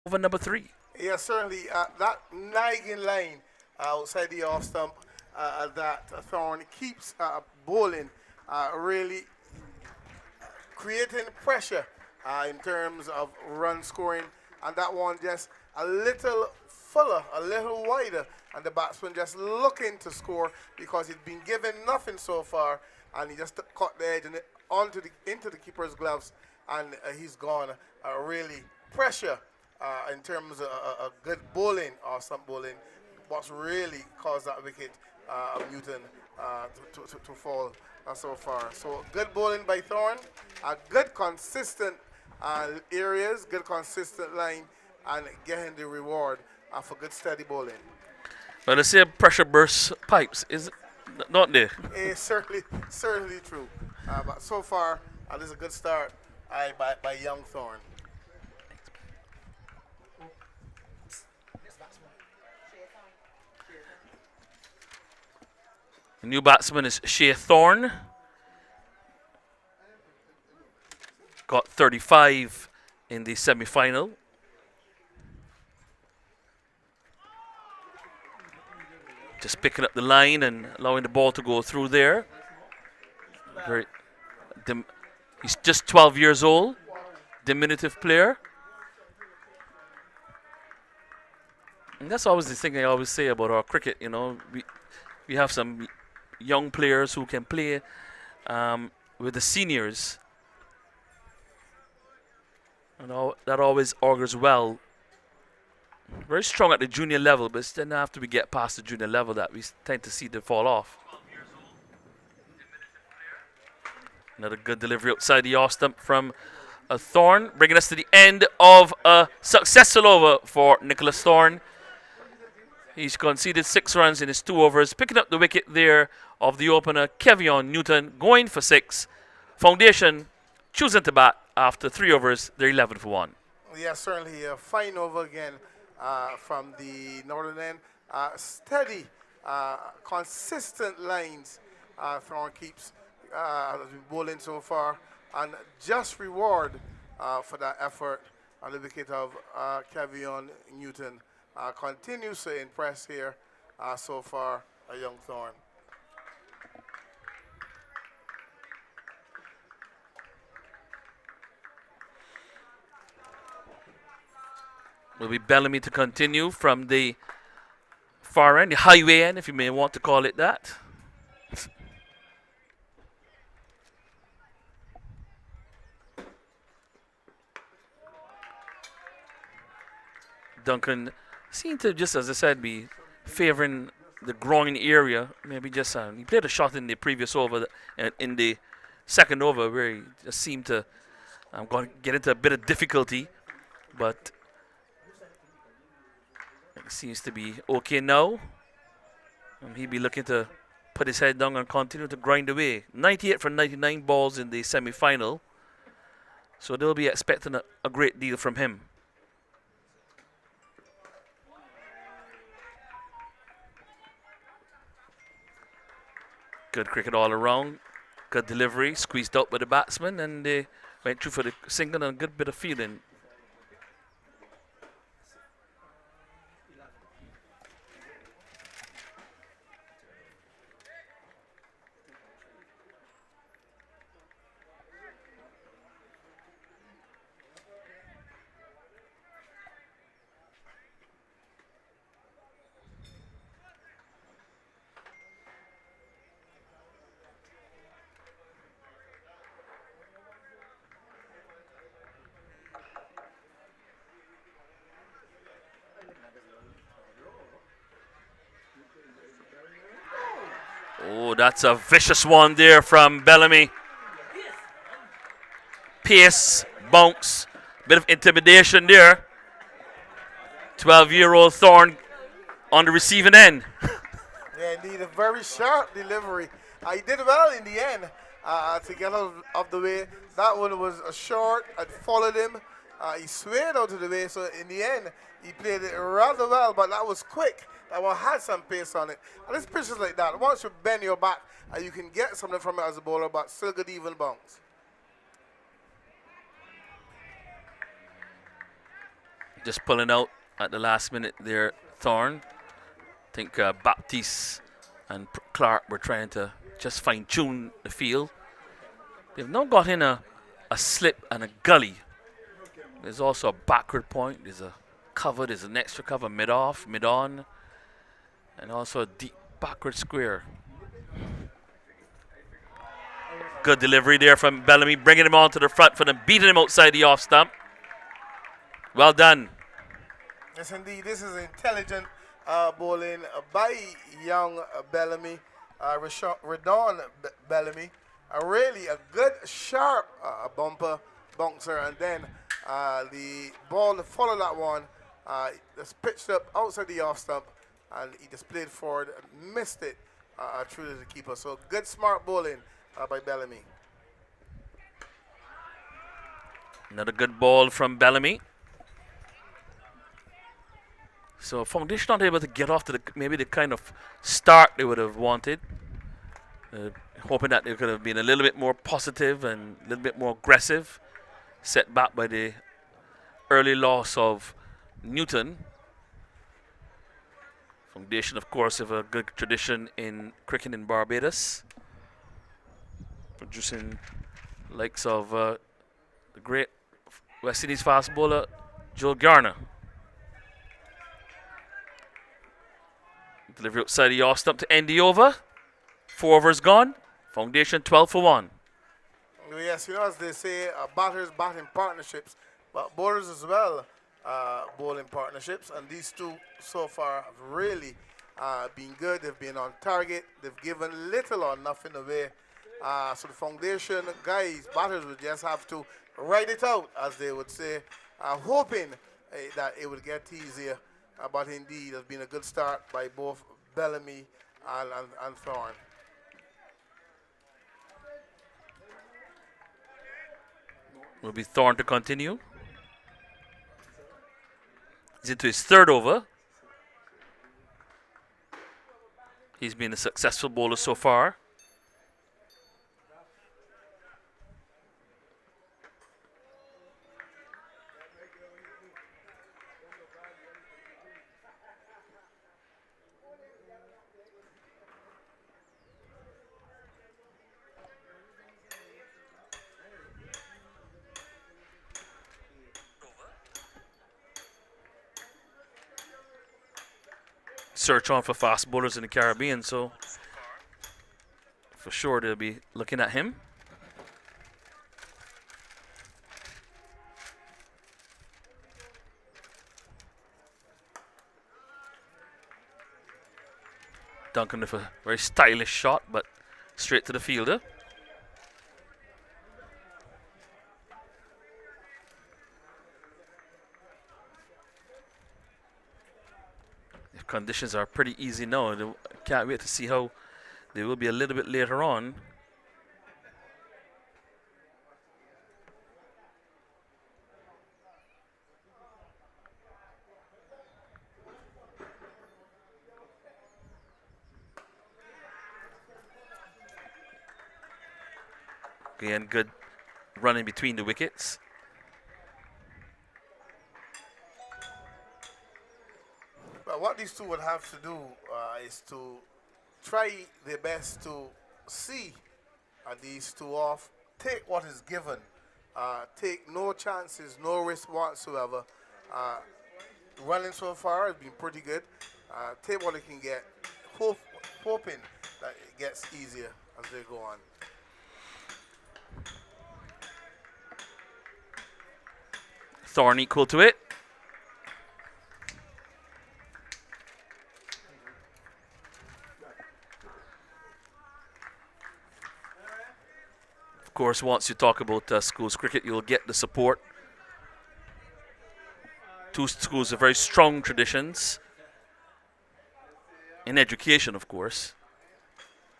over number 3. Yeah, certainly. That nagging line outside the off stump that Thorne keeps bowling, really creating pressure in terms of run scoring, and that one just a little fuller, a little wider, and the batsman just looking to score because he's been given nothing so far, and he just caught the edge and onto the into the keeper's gloves, and he's gone. Really pressure in terms of good bowling or some bowling, what's really caused that wicket of Newton to fall so far. So good bowling by Thorne, good consistent areas, good consistent line, and getting the reward for good steady bowling. Well, they say pressure bursts pipes, is it not there? It's certainly true. But so far, this is a good start by young Thorne. The new batsman is Shea Thorne. Got 35 in the semi-final. Just picking up the line and allowing the ball to go through there. Very, he's just 12 years old. Diminutive player. And that's always the thing I always say about our cricket. You know, we have some young players who can play with the seniors. And that always augurs well. Very strong at the junior level, but it's then after we get past the junior level that we tend to see them fall off. Another good delivery outside the off stump from Thorne, bringing us to the end of a successful over for Nicholas Thorne. He's conceded 6 runs in his 2 overs, picking up the wicket there of the opener, Kevion Newton, going for 6. Foundation choosing to bat after 3 overs, they're 11 for 1. Yeah, certainly a fine over again from the northern end. Steady, consistent lines Thorne keeps has been bowling so far, and just reward for that effort on the wicket of Kevion Newton. Continues to impress here so far, a young Thorne. Will be Bellamy to continue from the far end, the highway end, if you may want to call it that. Duncan seemed to, just as I said, be favoring the groin area. Maybe just he played a shot in the previous over, in the second over, where he just seemed to going to get into a bit of difficulty, but it seems to be okay now. And he'll be looking to put his head down and continue to grind away. 98 for 99 balls in the semi-final, so they'll be expecting a great deal from him. Good cricket all around. Good delivery, squeezed out by the batsman, and they went through for the single and a good bit of fielding. Oh, that's a vicious one there from Bellamy. Pace, bounce, bit of intimidation there. 12-year-old Thorne on the receiving end. Yeah, indeed, a very sharp delivery. He did well in the end to get out of the way. That one was a short. I followed him. He swayed out of the way, so in the end, he played it rather well, but that was quick. That one had some pace on it. And it's pitches like that. Once you bend your back, you can get something from it as a bowler, but still good even bounce. Just pulling out at the last minute there, Thorn. I think Baptiste and Clark were trying to just fine tune the field. They've now got in a slip and a gully. There's also a backward point. There's a cover. There's an extra cover mid-off, mid-on. And also a deep backward square. Good delivery there from Bellamy, bringing him onto the front for them, beating him outside the off stump. Well done. Yes, indeed. This is intelligent bowling by young Bellamy, Redon Bellamy. Really a good, sharp bouncer, and then the ball to follow that one just pitched up outside the off stump, and he just played forward, missed it through to the keeper. So good, smart bowling by Bellamy. Another good ball from Bellamy. So Foundation not able to get off to maybe the kind of start they would have wanted. Hoping that they could have been a little bit more positive and a little bit more aggressive. Set back by the early loss of Newton. Foundation, of course, have a good tradition in cricket in Barbados, producing likes of the great West Indies fast bowler Joel Garner. Delivery outside the off stump to end the over. 4 overs gone. Foundation 12 for 1. Yes, as they say, batters bat in partnerships, but bowlers as well bowling partnerships, and these two so far have really been good. They've been on target. They've given little or nothing away. So the Foundation guys, batters, would just have to ride it out, as they would say, hoping that it would get easier. But indeed, it's been a good start by both Bellamy and Thorn. Will be Thorn to continue. He's into his 3rd over. He's been a successful bowler so far. Search on for fast bowlers in the Caribbean, so for sure they'll be looking at him. Duncan with a very stylish shot, but straight to the fielder. Conditions are pretty easy now. Can't wait to see how they will be a little bit later on. Again, good running between the wickets. But what these two would have to do is to try their best to see these two off, take what is given, take no chances, no risk whatsoever. Running so far has been pretty good. Take what they can get, hoping that it gets easier as they go on. Thorn equal to it. Of course, once you talk about schools cricket, you'll get the support. Two schools with very strong traditions in education, of course.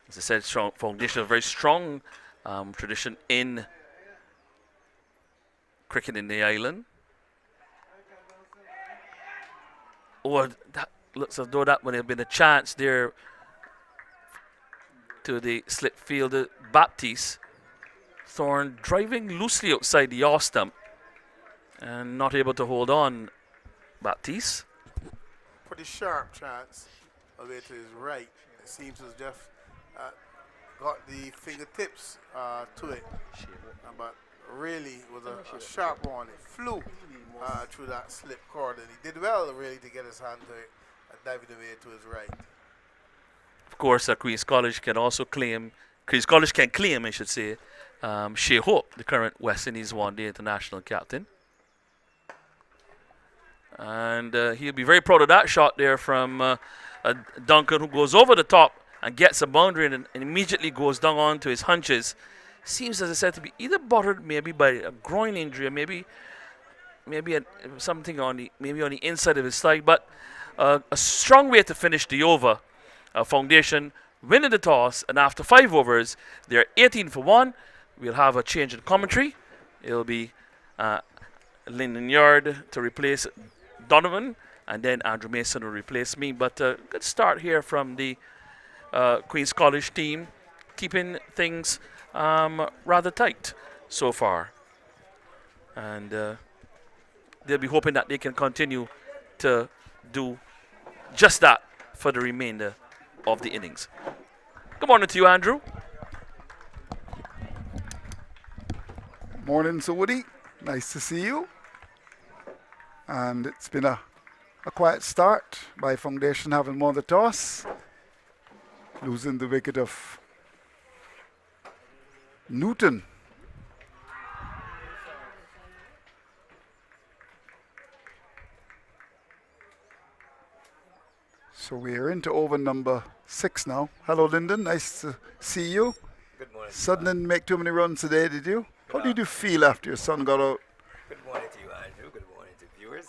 As I said, strong foundation, a very strong tradition in cricket in the island. Or that looks as though that would have been a chance there to the slip fielder Baptiste. Thorn driving loosely outside the off stump and not able to hold on Baptiste. Pretty sharp chance of it to his right. It seems as Jeff got the fingertips to it, but really it was a sharp one. It flew through that slip cord, and he did well really to get his hand to it, diving away to his right. Of course, Queen's College can also claim, Queen's College can claim, I should say, Shea Hope, the current West Indies one-day international captain. And he'll be very proud of that shot there from Duncan, who goes over the top and gets a boundary and immediately goes down onto his hunches. Seems, as I said, to be either buttered maybe by a groin injury or maybe something on the inside of his thigh. But a strong way to finish the over. Foundation winning the toss, and after 5 overs, they're 18 for 1. We'll have a change in commentary. It'll be Lyndon Yard to replace Donovan, and then Andrew Mason will replace me. But good start here from the Queen's College team, keeping things rather tight so far. And they'll be hoping that they can continue to do just that for the remainder of the innings. Good morning to you, Andrew. Morning, Sir Woody. Nice to see you. And it's been a quiet start by Foundation, having won the toss, losing the wicket of Newton. So we are into over number 6 now. Hello, Lyndon. Nice to see you. Good morning. Sudden didn't make too many runs today, did you? How did you feel after your son got out? Good morning to you, Andrew. Good morning to viewers.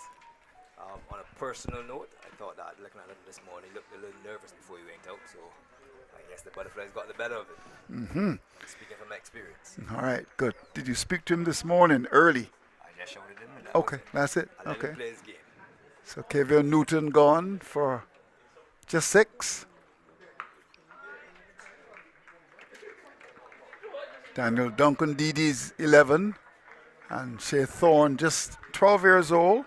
On a personal note, I thought that looking at him this morning, he looked a little nervous before he went out, so I guess the butterflies got the better of it. Mm-hmm. I'm speaking from experience. All right, good. Did you speak to him this morning, early? I just showed it him. And Okay, that's it. I let Okay. him play his game. So Kevin Newton gone for just 6. Daniel Duncan DD's 11. And Shea Thorne, just 12 years old,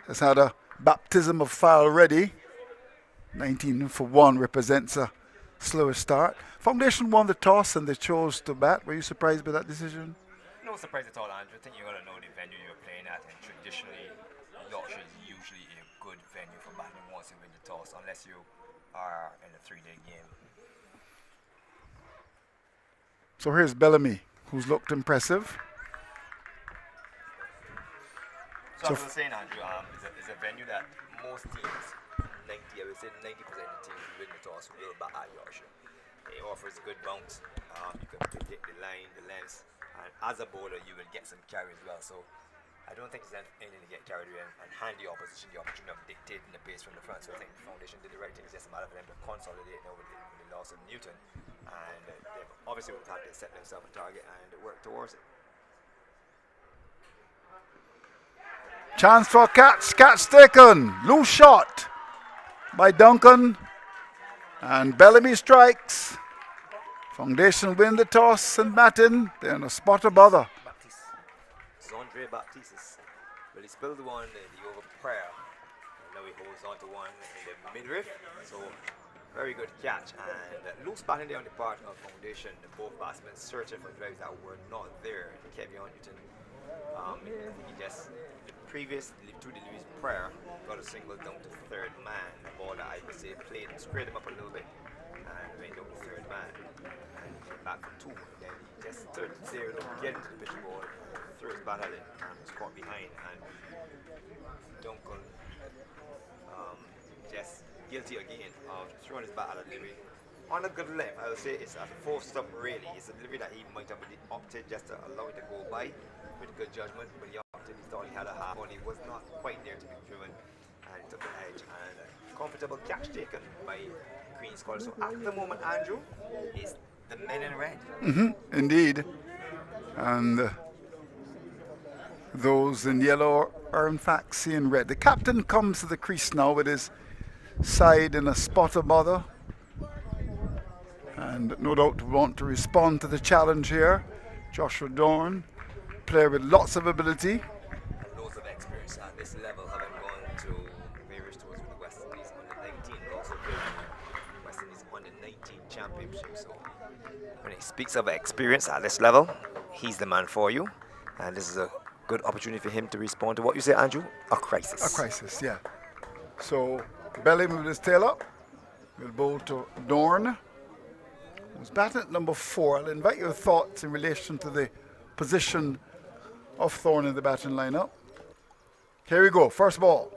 has had a baptism of fire already. 19 for 1 represents a slower start. Foundation won the toss and they chose to bat. Were you surprised by that decision? No surprise at all, Andrew. I think you're going to know the venue you're playing at, and traditionally, Yorkshire is usually a good venue for batting once you win the toss, unless you are in a 3-day game. So here's Bellamy, who's looked impressive. So as I was saying, Andrew, is a venue that most teams, I would say 90% of the teams who win the toss will bat at Yorkshire. It offers a good bounce. You can predict the line, the lengths, and as a bowler, you will get some carry as well. So I don't think there's anything to get carried away and hand the opposition the opportunity of dictating the pace from the front. So I think the Foundation did the right thing. It's just a matter for them to consolidate now with the loss of Newton. And they've obviously had to set themselves a target and work towards it. Chance for a catch. Catch taken. Loose shot by Duncan. And Bellamy strikes. Foundation win the toss and batting. They're in a spot of bother. Baptiste. Andre Baptiste. Well, he spilled one in the over prayer. And now he holds on to one in the midriff. So, very good catch. And loose batting there on the part of Foundation. Both batsmen searching for drives that were not there. Kevin Newton, I think he just, the previous two deliveries prior, got a single down to third man. The ball that I would say played and squared him up a little bit. And went down to third man. And came back for 2. And then he just stood there to get into the pitch ball. Threw his bat at it and was caught behind. And Duncan just guilty again of throwing his bat at a delivery. On a good length, I would say it's a 4-stump really. It's a delivery that he might have opted just to allow it to go by with good judgment, but he opted, he thought he had a half on, he was not quite there to be driven, and he took the edge, and a comfortable catch taken by Queen's College. So at the moment, Andrew, it's the men in red. Indeed. And those in yellow are in fact seeing red. The captain comes to the crease now with his side in a spot of bother. And no doubt want to respond to the challenge here. Joshua Dorn, player with lots of ability. And loads of experience at this level, having gone to speaks of experience at this level. He's the man for you. And this is a good opportunity for him to respond to what you say, Andrew, a crisis. A crisis, yeah. So Belly with his tail up. We'll bowl to Dorn, who's batting at number 4. I'll invite your thoughts in relation to the position of Thorne in the batting lineup. Here we go, first ball.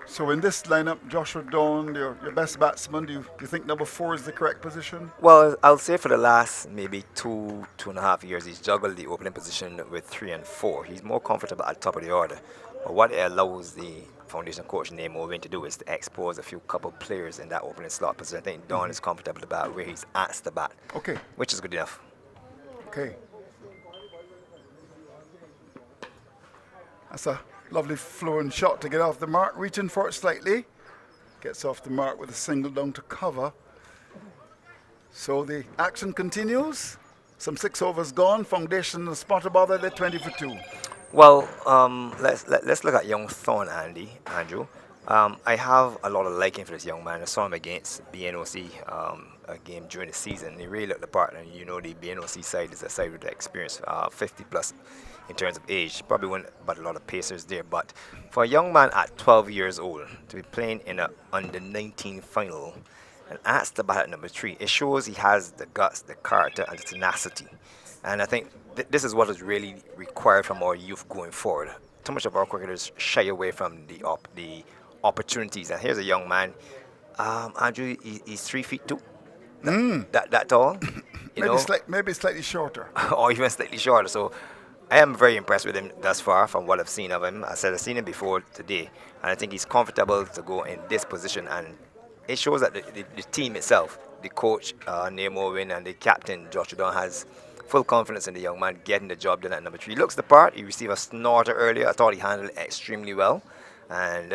So in this lineup, Joshua Dawn, your best batsman, do you think number 4 is the correct position? Well, I'll say for the last maybe 2.5 years, he's juggled the opening position with 3 and 4. He's more comfortable at the top of the order. But what it allows the foundation coach Nemo Win to do is to expose a few couple players in that opening slot position. I think Dawn is comfortable about where he's asked the bat, Okay. which is good enough. Okay. That's a lovely flowing shot to get off the mark, reaching for it slightly. Gets off the mark with a single down to cover. So the action continues. Some 6 overs gone. Foundation the spot above there, they're 20 for 2. Well, let's look at young Thorne, Andrew. I have a lot of liking for this young man. I saw him against BNOC a game during the season. He really looked the part, and you know the BNOC side is a side with the experience, 50 plus in terms of age. Probably won but a lot of pacers there. But for a young man at 12 years old to be playing in a under 19 final and asked to bat at number 3, it shows he has the guts, the character, and the tenacity. And I think this is what is really required from our youth going forward. Too much of our cricketers shy away from the opportunities. And here's a young man, Andrew. He's 3 feet 2. That tall. Maybe slightly shorter. Or even slightly shorter. So I am very impressed with him thus far from what I've seen of him. I said I've seen him before today, and I think he's comfortable to go in this position. And it shows that the team itself, the coach, Nemo Win, and the captain, Joshua Dunn, has full confidence in the young man getting the job done at number 3. He looks the part. He received a snorter earlier. I thought he handled it extremely well. And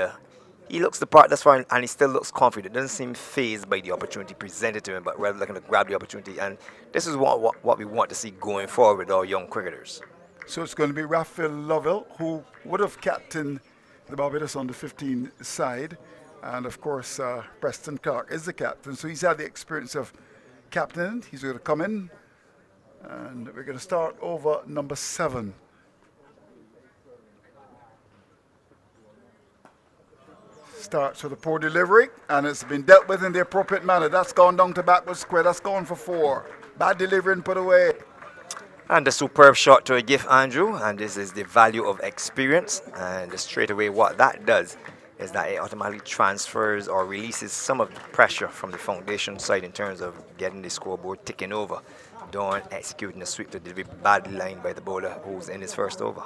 he looks the part thus far, and he still looks confident. Doesn't seem fazed by the opportunity presented to him, but rather looking to grab the opportunity. And this is what we want to see going forward with our young cricketers. So it's going to be Raphael Lovell, who would have captained the Barbados under 15 side. And of course, Preston Clark is the captain. So he's had the experience of captaining. He's going to come in. And we're going to start over number 7. Starts with a poor delivery, and it's been dealt with in the appropriate manner. That's gone down to backward square. That's gone for 4. Bad delivery and put away. And a superb shot to a gift, Andrew. And this is the value of experience. And straight away, what that does is that it automatically transfers or releases some of the pressure from the foundation side in terms of getting the scoreboard ticking over. Dawn executing a sweep to delivery badly lined by the bowler who's in his first over.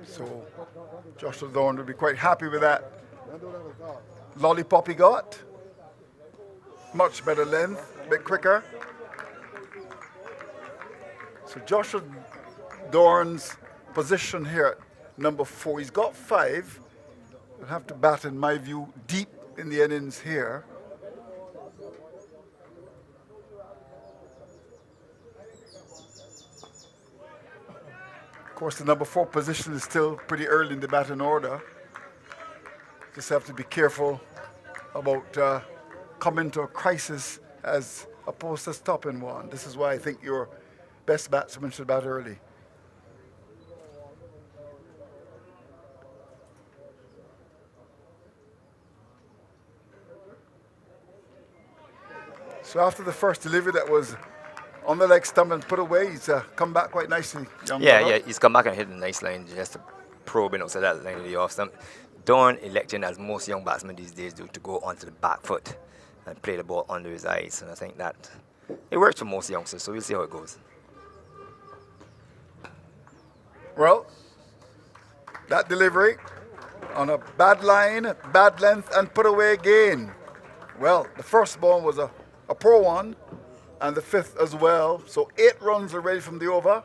So Joshua Dawn will be quite happy with that lollipop he got. Much better length, a bit quicker. So Joshua Dawn's position here at number 4. He's got 5. He'll have to bat, in my view, deep in the innings here. Of course, the number 4 position is still pretty early in the batting order. Just have to be careful about coming to a crisis as opposed to stopping one. This is why I think your best batsman should bat early. So after the first delivery that was on the leg stump and put away, he's come back quite nicely. Yeah, he's come back and hit a nice line, just probing outside that line of the off stump. Dawn electing, as most young batsmen these days do, to go onto the back foot and play the ball under his eyes. And I think that it works for most youngsters, so we'll see how it goes. Well, that delivery on a bad line, bad length, and put away again. Well, the first ball was a poor one, and the 5th as well. So 8 runs already from the over,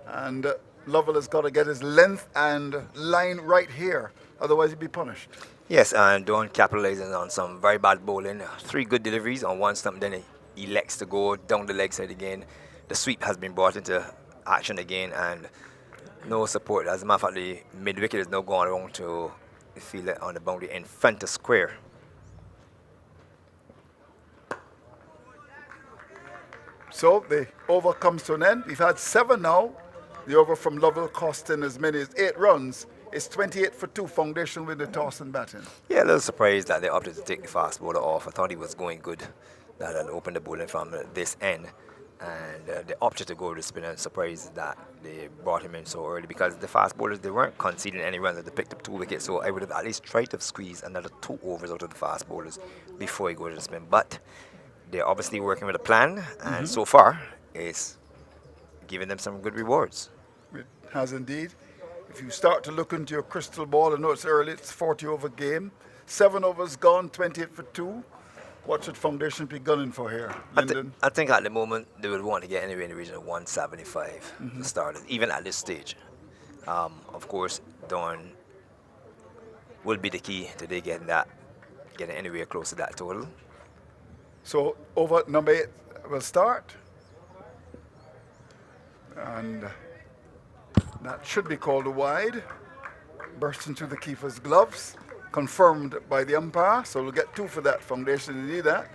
and Lovell has got to get his length and line right here, otherwise he'd be punished. Yes, and Dawn capitalizing on some very bad bowling. 3 good deliveries on one stump, then he elects to go down the leg side again. The sweep has been brought into action again, and no support. As a matter of fact, the mid-wicket is now going around to the fielder on the boundary in front of square. So the over comes to an end. We've had 7 now. The over from Lovell costing as many as 8 runs. It's 28 for 2. Foundation with the toss and batting. Yeah, a little surprised that they opted to take the fast bowler off. I thought he was going good. That had opened the bowling from this end. And they opted to go to the spinner. I'm surprised that they brought him in so early because the fast bowlers, they weren't conceding any runs. They picked up 2 wickets. So I would have at least tried to squeeze another 2 overs out of the fast bowlers before he goes to the spin. But they're obviously working with a plan. And so far, it's giving them some good rewards. It has indeed. If you start to look into your crystal ball, I know it's early, it's 40 over game. 7 overs gone, 28 for 2. What should Foundation be gunning for here, Lyndon? I think at the moment they would want to get anywhere in the region of 175 to start, even at this stage. Of course, Dawn will be the key to they getting anywhere close to that total. So over number 8 will start. And that should be called a wide. Burst into the keeper's gloves. Confirmed by the umpire, so we'll get 2 for that. Foundation need that.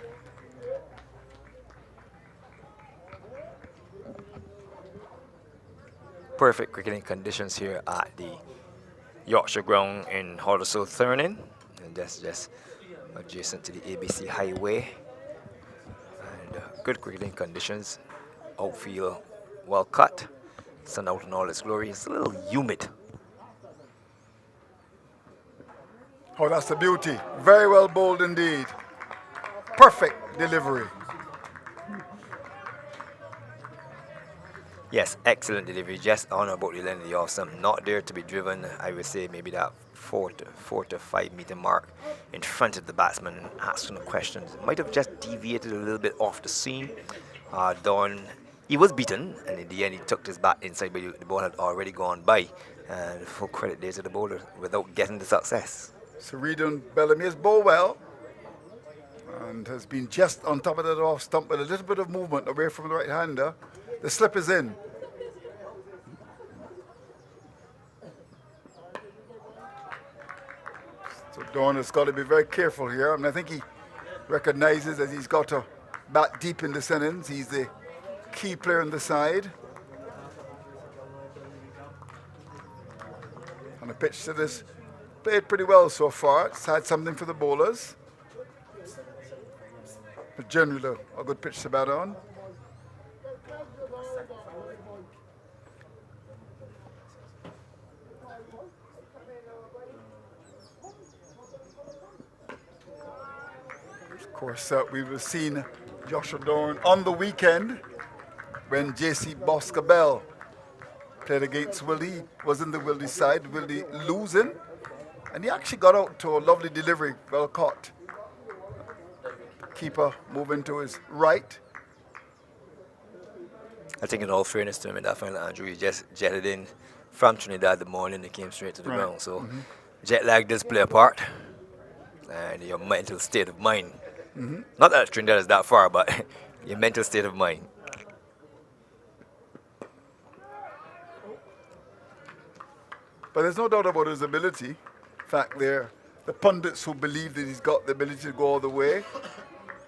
Perfect cricketing conditions here at the Yorkshire ground in Huddersfield, Thurning, and just adjacent to the ABC Highway. And good cricketing conditions. Outfield well cut. Sun out in all its glory. It's a little humid. Oh, that's a beauty. Very well bowled indeed. Perfect delivery. Yes, excellent delivery. Just on about the length of the off stump. Not there to be driven. I would say maybe that 4 to 5 meter mark in front of the batsman, asking the questions. Might have just deviated a little bit off the seam. Dawn, he was beaten, and in the end he tucked his bat inside, but the ball had already gone by. And full credit there to the bowler without getting the success. So Redon Bellamy has bowled well and has been just on top of that off stump with a little bit of movement away from the right-hander. The slip is in. So Dawn has got to be very careful here. I mean, I think he recognizes that he's got to bat deep in this innings. He's the key player on the side. On a pitch that is played pretty well so far. It's had something for the bowlers. But generally a good pitch to bat on. Of course, we were seen Joshua Dorn on the weekend when J.C. Boscabel played against Willie, was in the Willie side, Willie losing. And he actually got out to a lovely delivery, well caught. Keeper moving to his right. I think in all fairness to him in that final, Andrew, he just jetted in from Trinidad the morning and came straight to the ground. So jet lag does play a part. And your mental state of mind. Not that Trinidad is that far, but your mental state of mind. But there's no doubt about his ability. In fact, the pundits who believe that he's got the ability to go all the way,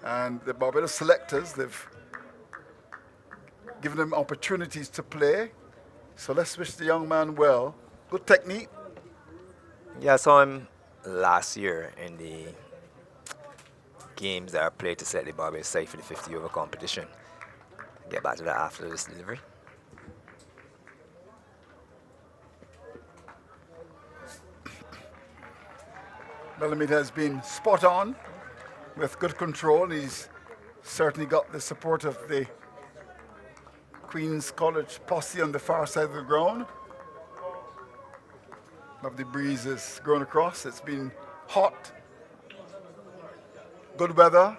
and the Barbados selectors, they've given him opportunities to play. So let's wish the young man well. Good technique. Yeah, I saw him last year in the games that are played to set the Barbados side for the 50-over competition. Get back to that after this delivery. Bellamy has been spot on with good control. He's certainly got the support of the Queen's College posse on the far side of the ground. Lovely breeze is going across. It's been hot, good weather,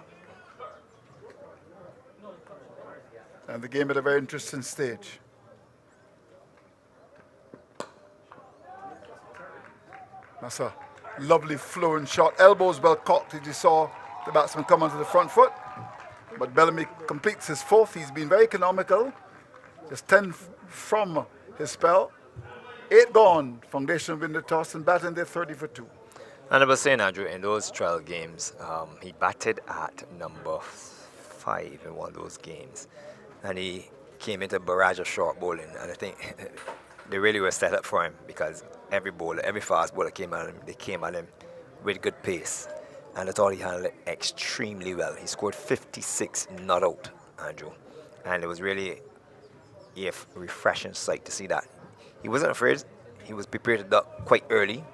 and the game at a very interesting stage. That's a lovely flowing shot. Elbows well cocked as you saw the batsman come onto the front foot. But Bellamy completes his 4th. He's been very economical. Just 10 from his spell. 8 gone. Foundation win the toss and batting there 30 for 2. And I was saying, Andrew, in those trial games, he batted at number 5 in one of those games. And he came into a barrage of short bowling. And I think they really were set up for him because every bowler, every fast bowler came at him, they came at him with good pace. And I thought he handled it extremely well. He scored 56 not out, Andrew. And it was really a refreshing sight to see that. He wasn't afraid. He was prepared to duck quite early.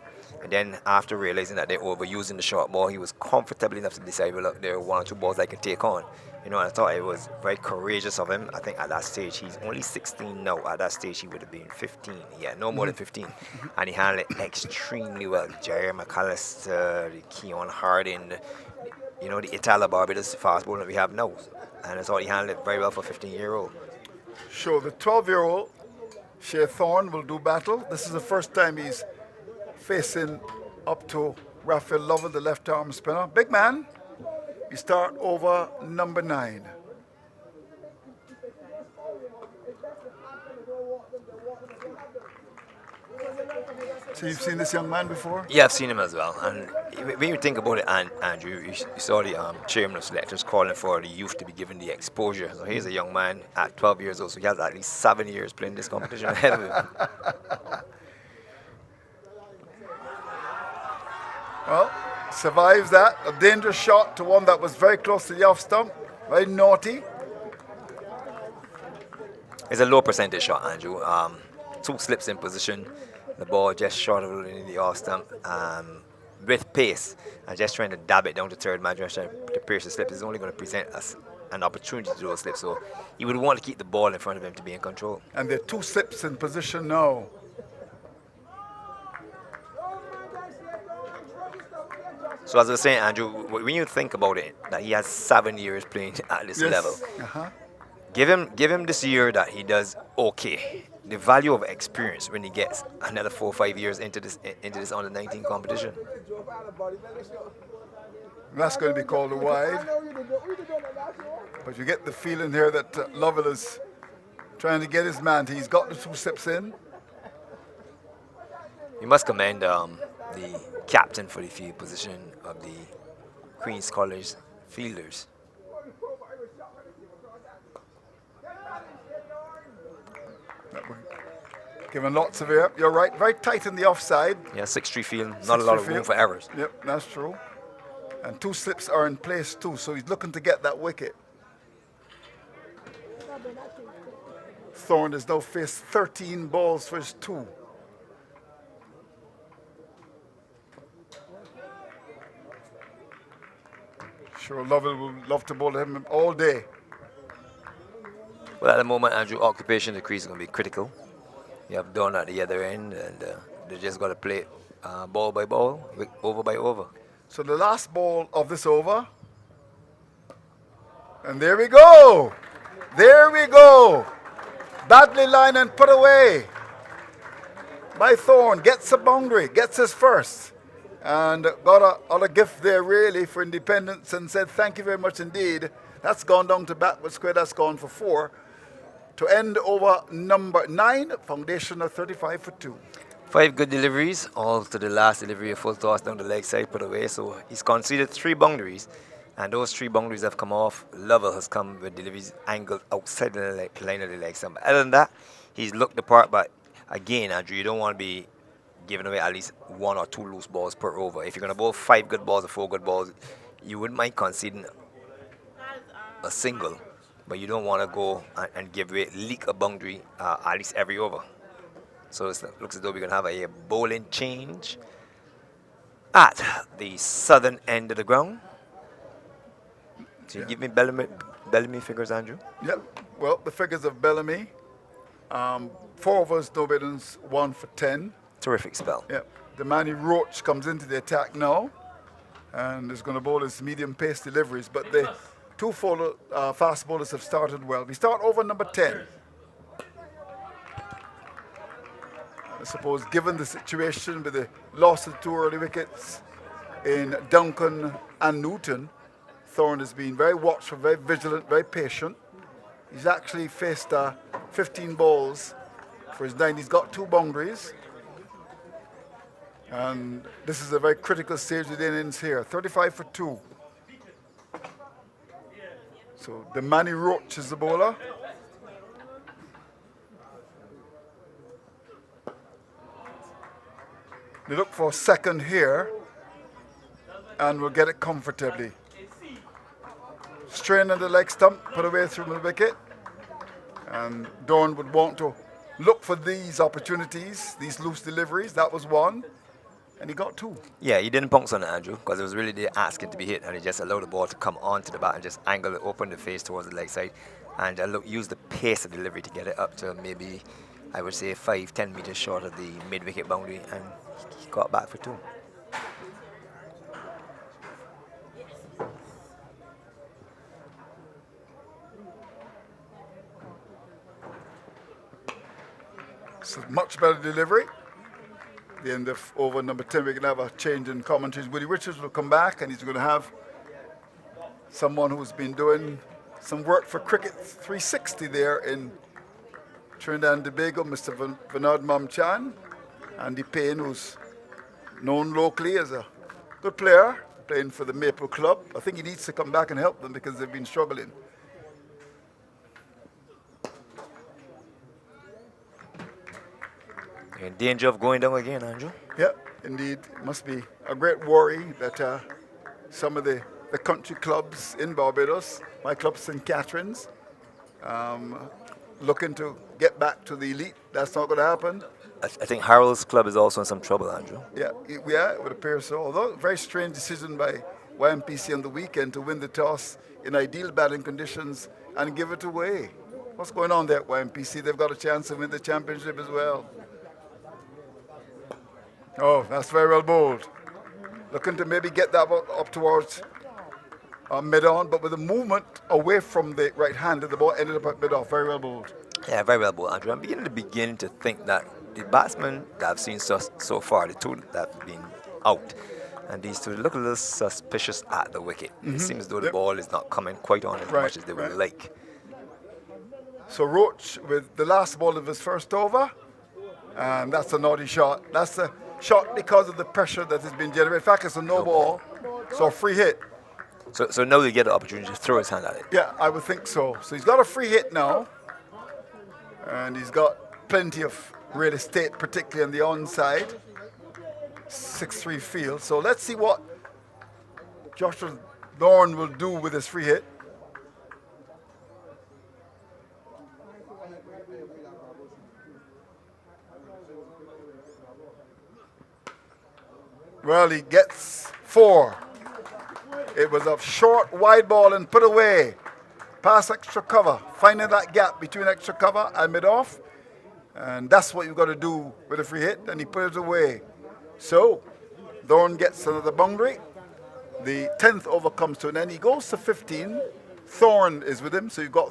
And then after realizing that they're overusing the short ball, he was comfortable enough to decide, well, look, there are 1 or 2 balls I can take on. You know, and I thought it was very courageous of him. I think at that stage, he's only 16 now. At that stage, he would have been 15. Yeah, no more than 15. And he handled it extremely well. Jerry McAllister, the Keon Harding, you know, the Italo Barbados fast bowler that we have now. And I thought he handled it very well for a 15-year-old. Sure, the 12-year-old, Shea Thorne, will do battle. This is the first time he's facing up to Raphael Lovell, the left-arm spinner. Big man. We start over number 9. So you've seen this young man before? Yeah, I've seen him as well. And when you think about it, Andrew, you saw the chairman of selectors calling for the youth to be given the exposure. So here's a young man at 12 years old, so he has at least 7 years playing this competition ahead of him. Well, survives that. A dangerous shot to one that was very close to the off stump. Very naughty. It's a low percentage shot, Andrew. 2 slips in position. The ball just short of in the off stump. With pace, and just trying to dab it down to third man, just trying to pierce the slip is only going to present us an opportunity to do a slip. So you would want to keep the ball in front of him to be in control. And there are 2 slips in position now. So as I was saying, Andrew, when you think about it, that he has 7 years playing at this level, give him this year that he does okay. The value of experience when he gets another 4 or 5 years into this under 19 competition. That's going to be called a wide. But you get the feeling here that Lovell is trying to get his man. He's got the 2 slips in. You must commend the captain for the field position of the Queen's College fielders. Given lots of air. You're right. Very tight in the offside. Yeah, 6-3 field. Not a lot of room for errors. Yep, that's true. And 2 slips are in place too, so he's looking to get that wicket. Thorne has now faced 13 balls for his 2. Sure, Lovell will love to bowl him all day. Well, at the moment, Andrew, occupation of the crease is going to be critical. You have Don at the other end, and they just got to play ball by ball, over by over. So the last ball of this over. And there we go. There we go. Badly lined and put away by Thorne. Gets a boundary, gets his first. And got a gift there really for independence and said thank you very much indeed. That's gone down to backward square. That's gone for 4. To end over number 9, foundation of 35 for 2. 5 good deliveries, all to the last delivery, a full toss down the leg side, put away. So he's conceded 3 boundaries, and those 3 boundaries have come off. Lovell has come with deliveries angled outside the line of the leg stump. Other than that, he's looked the part, but again, Andrew, you don't want to be giving away at least 1 or 2 loose balls per over. If you're going to bowl 5 good balls or 4 good balls, you wouldn't mind conceding a single, but you don't want to go and give away, leak a boundary at least every over. So it looks as though we're going to have a bowling change at the southern end of the ground. So you give me Bellamy figures, Andrew? Yep. Well, the figures of Bellamy. 4 overs, no biddens, 1 for 10. Terrific spell. Yep. The Manny Roach comes into the attack now and is going to bowl his medium pace deliveries, but the 2 fast bowlers have started well. We start over number 10. I suppose given the situation with the loss of 2 early wickets in Duncan and Newton, Thorne has been very watchful, very vigilant, very patient. He's actually faced 15 balls for his 9. He's got 2 boundaries. And this is a very critical stage of the innings here. 35 for 2. So the Manny Roach is the bowler. They look for second here and will get it comfortably. Strain on the leg stump, put away through the wicket. And Dorn would want to look for these opportunities, these loose deliveries. That was one. And he got 2. Yeah, he didn't bounce on it, Andrew, because it was really there asking to be hit, and he just allowed the ball to come onto the bat and just angle it, open the face towards the leg side, and use the pace of delivery to get it up to maybe, I would say, 5-10 meters short of the mid-wicket boundary, and he got back for 2. So much better delivery. The end of over number 10, we can have a change in commentaries. Woody Richards will come back, and he's going to have someone who's been doing some work for Cricket 360 there in Trinidad and Tobago, Mr. Vinod Mamchan. Andy Payne, who's known locally as a good player, playing for the Maple Club. I think he needs to come back and help them because they've been struggling. In danger of going down again, Andrew. Yeah, indeed. It must be a great worry that some of the country clubs in Barbados, my club St. Catherine's, looking to get back to the elite. That's not going to happen. I think Harold's club is also in some trouble, Andrew. Yeah, it would appear so. Although a very strange decision by YMPC on the weekend to win the toss in ideal batting conditions and give it away. What's going on there at YMPC? They've got a chance to win the championship as well. Oh, that's very well bowled. Looking to maybe get that one up towards mid-on, but with a movement away from the right hand, the ball ended up at mid-off. Very well bowled. Yeah, very well bowled, Andrew. I'm beginning to think that the batsmen that I've seen so far, the two that have been out, and these two look a little suspicious at the wicket. It seems as though the ball is not coming quite on as much as they would like. So Roach with the last ball of his first over, and that's a naughty shot. That's a shot because of the pressure that has been generated. In fact, it's a no ball, so a free hit. So now they get the opportunity to throw his hand at it. Yeah, I would think so. So he's got a free hit now, and he's got plenty of real estate, particularly on the onside. 6-3 field. So let's see what Joshua Dorn will do with his free hit. Well, he gets 4. It was a short, wide ball and put away. Past extra cover, finding that gap between extra cover and mid-off. And that's what you've got to do with a free hit, and he put it away. So, Dorn gets another boundary. The 10th over comes to an end. He goes to 15. Thorne is with him, so you've got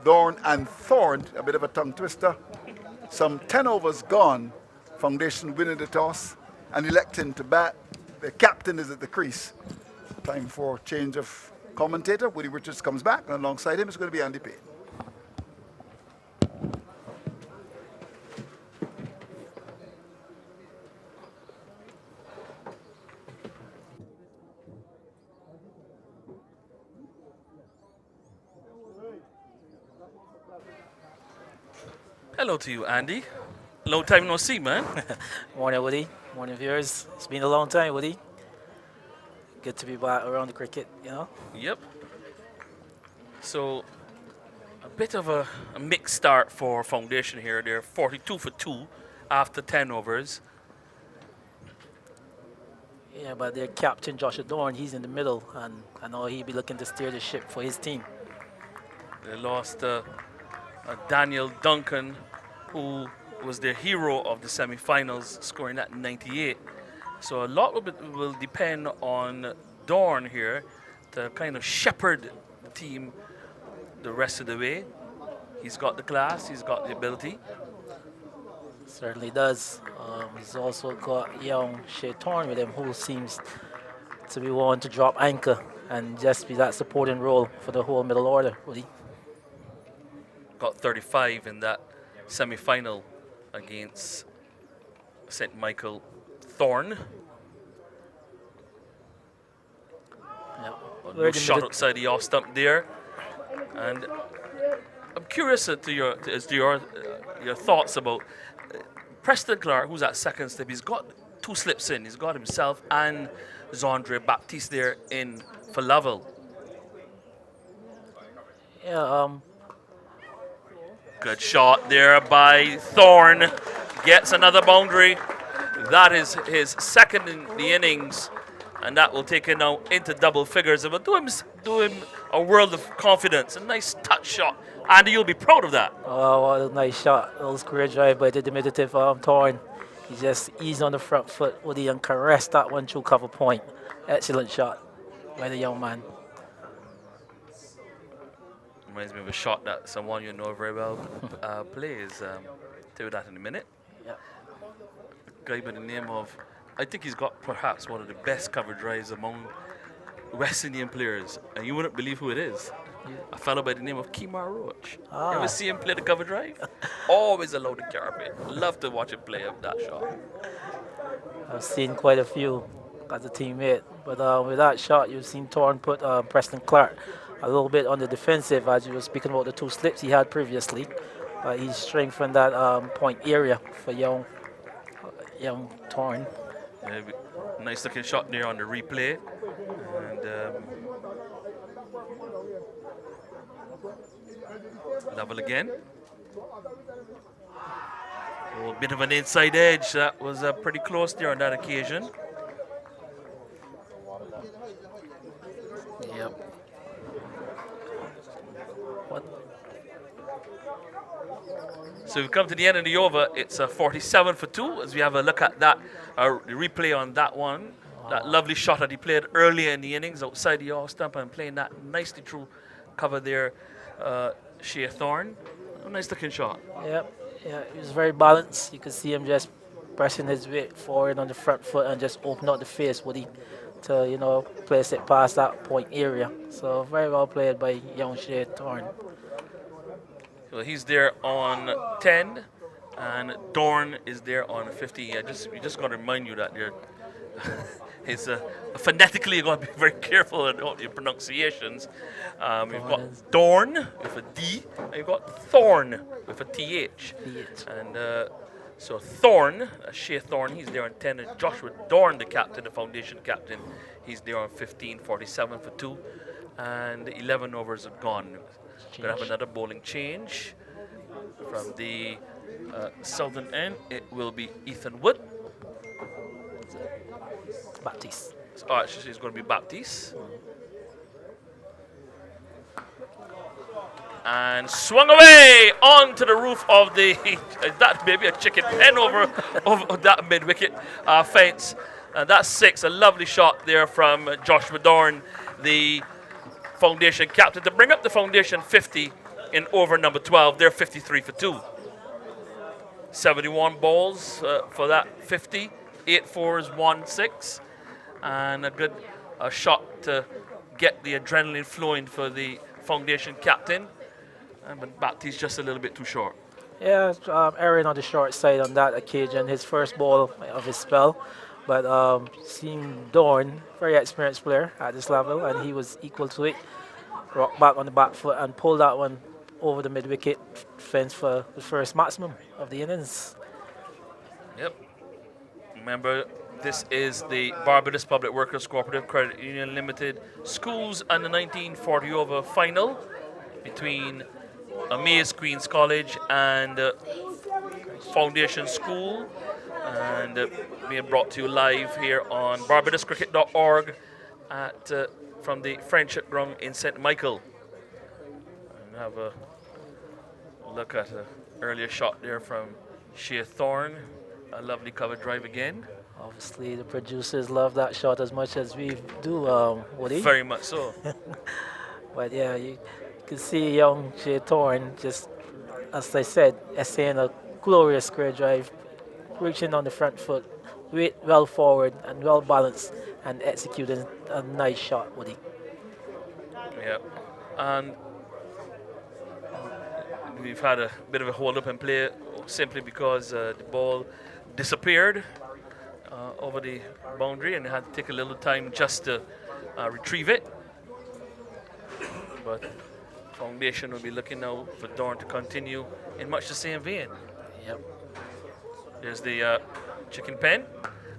Dorn and Thorne, a bit of a tongue twister. Some 10 overs gone. Foundation winning the toss and electing to bat. The captain is at the crease. Time for change of commentator. Woody Richards comes back, and alongside him is going to be Andy Payne. Hello to you, Andy. Long time no see, man. Morning, Woody. Morning, viewers. It's been a long time, Woody. Good to be back around the cricket, you know? Yep. So, a bit of a mixed start for Foundation here. They're 42 for 2 after 10 overs. Yeah, but their captain, Joshua Dorn, he's in the middle, and I know he'll be looking to steer the ship for his team. They lost Daniel Duncan, who was their hero of the semi-finals, scoring at 98. So a lot of it will depend on Dorn here to kind of shepherd the team the rest of the way. He's got the class, he's got the ability. Certainly does. He's also got young Shea Thorne with him, who seems to be one to drop anchor and just be that supporting role for the whole middle order, Woody. Got 35 in that semi-final against St. Michael Thorn. Yeah. A Very loose shot limited. outside the off stump there. And I'm curious as to your thoughts about Preston Clark, who's at second slip. He's got two slips in. He's got himself and Zondre Baptiste there in for level. Yeah. Good shot there by Thorn. Gets another boundary. That is his second in the innings, and that will take him now into double figures. It will do him a world of confidence. A nice touch shot, and you'll be proud of that. Oh, what a nice shot. That was career drive by the diminutive Thorn. He just eased on the front foot with the caressed that one through cover point. Excellent shot by the young man. Reminds me of a shot that someone you know very well plays. Tell you that in a minute. Yeah. A guy by the name of, I think he's got perhaps one of the best cover drives among West Indian players, and you wouldn't believe who it is. A fellow by the name of Kemar Roach. Ah. You ever see him play the cover drive? Always allowed the carpet. Love to watch him play that shot. I've seen quite a few as a teammate, but with that shot, you've seen Thorn put Preston Clark a little bit on the defensive, as you were speaking about the two slips he had previously. He's strengthened that point area for young Thorn. Maybe nice looking shot there on the replay. And level again. A bit of an inside edge. That was pretty close there on that occasion. Yep. What? So we've come to the end of the over. It's a 47 for 2 as we have a look at that the replay on that one. That lovely shot that he played earlier in the innings outside the off stump and playing that nicely through cover there, Shea Thorn. A nice looking shot. Yep. Yeah, he was very balanced. You could see him just pressing his weight forward on the front foot and just open up the face with him to, place it past that point area. So very well played by young Shea Thorn. So he's there on 10, and Dorn is there on 50. We just got to remind you that there, it's phonetically you're going to be very careful about your pronunciations. You've got Dorn with a D, and you've got Thorn with a TH. And so Thorn, Shea Thorn, he's there on 10, and Joshua Dorn, the captain, the foundation captain, he's there on 15, 47 for 2, and 11 overs are gone. We're going to have another bowling change from the southern end. It will be Ethan Wood. Baptiste. Oh, actually, it's going to be Baptiste. And swung away onto the roof of the, that maybe a chicken pen over that mid-wicket fence. And that's 6. A lovely shot there from Joshua Dorn, the foundation captain, to bring up the foundation 50 in over number 12. They're 53 for 2. 71 balls for that 50. 8 fours, 1 6. And a good shot to get the adrenaline flowing for the foundation captain. But Baptiste's just a little bit too short. Yeah, erring on the short side on that occasion. His first ball of his spell. But seeing Dorn, very experienced player at this level, and he was equal to it. Rocked back on the back foot and pulled that one over the mid-wicket fence for the first maximum of the innings. Yep. Remember, this is the Barbados Public Workers Cooperative Credit Union Limited Schools and the 1940 over final between Amaze Queen's College and Foundation School, and being brought to you live here on barbadoscricket.org from the Friendship Ground in St. Michael. And have a look at an earlier shot there from Shea Thorn. A lovely cover drive again. Obviously, the producers love that shot as much as we do, Woody. Very much so. But yeah, you can see young Shea Thorn just, as I said, essaying a glorious square drive, reaching on the front foot, weight well forward and well balanced, and executing a nice shot, Woody. Yeah. And we've had a bit of a hold up and play simply because the ball disappeared over the boundary and had to take a little time just to retrieve it. But Foundation will be looking now for Dorn to continue in much the same vein. Yep. There's the chicken pen.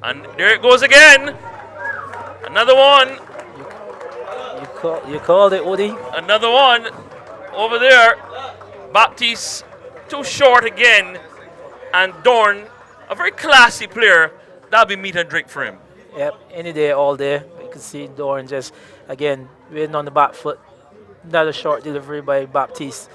And there it goes again. Another one. You called it, Woody. Another one over there. Baptiste too short again. And Dorn, a very classy player. That'll be meat and drink for him. Yep, any day, all day. You can see Doran just, again, waiting on the back foot. Another short delivery by Baptiste.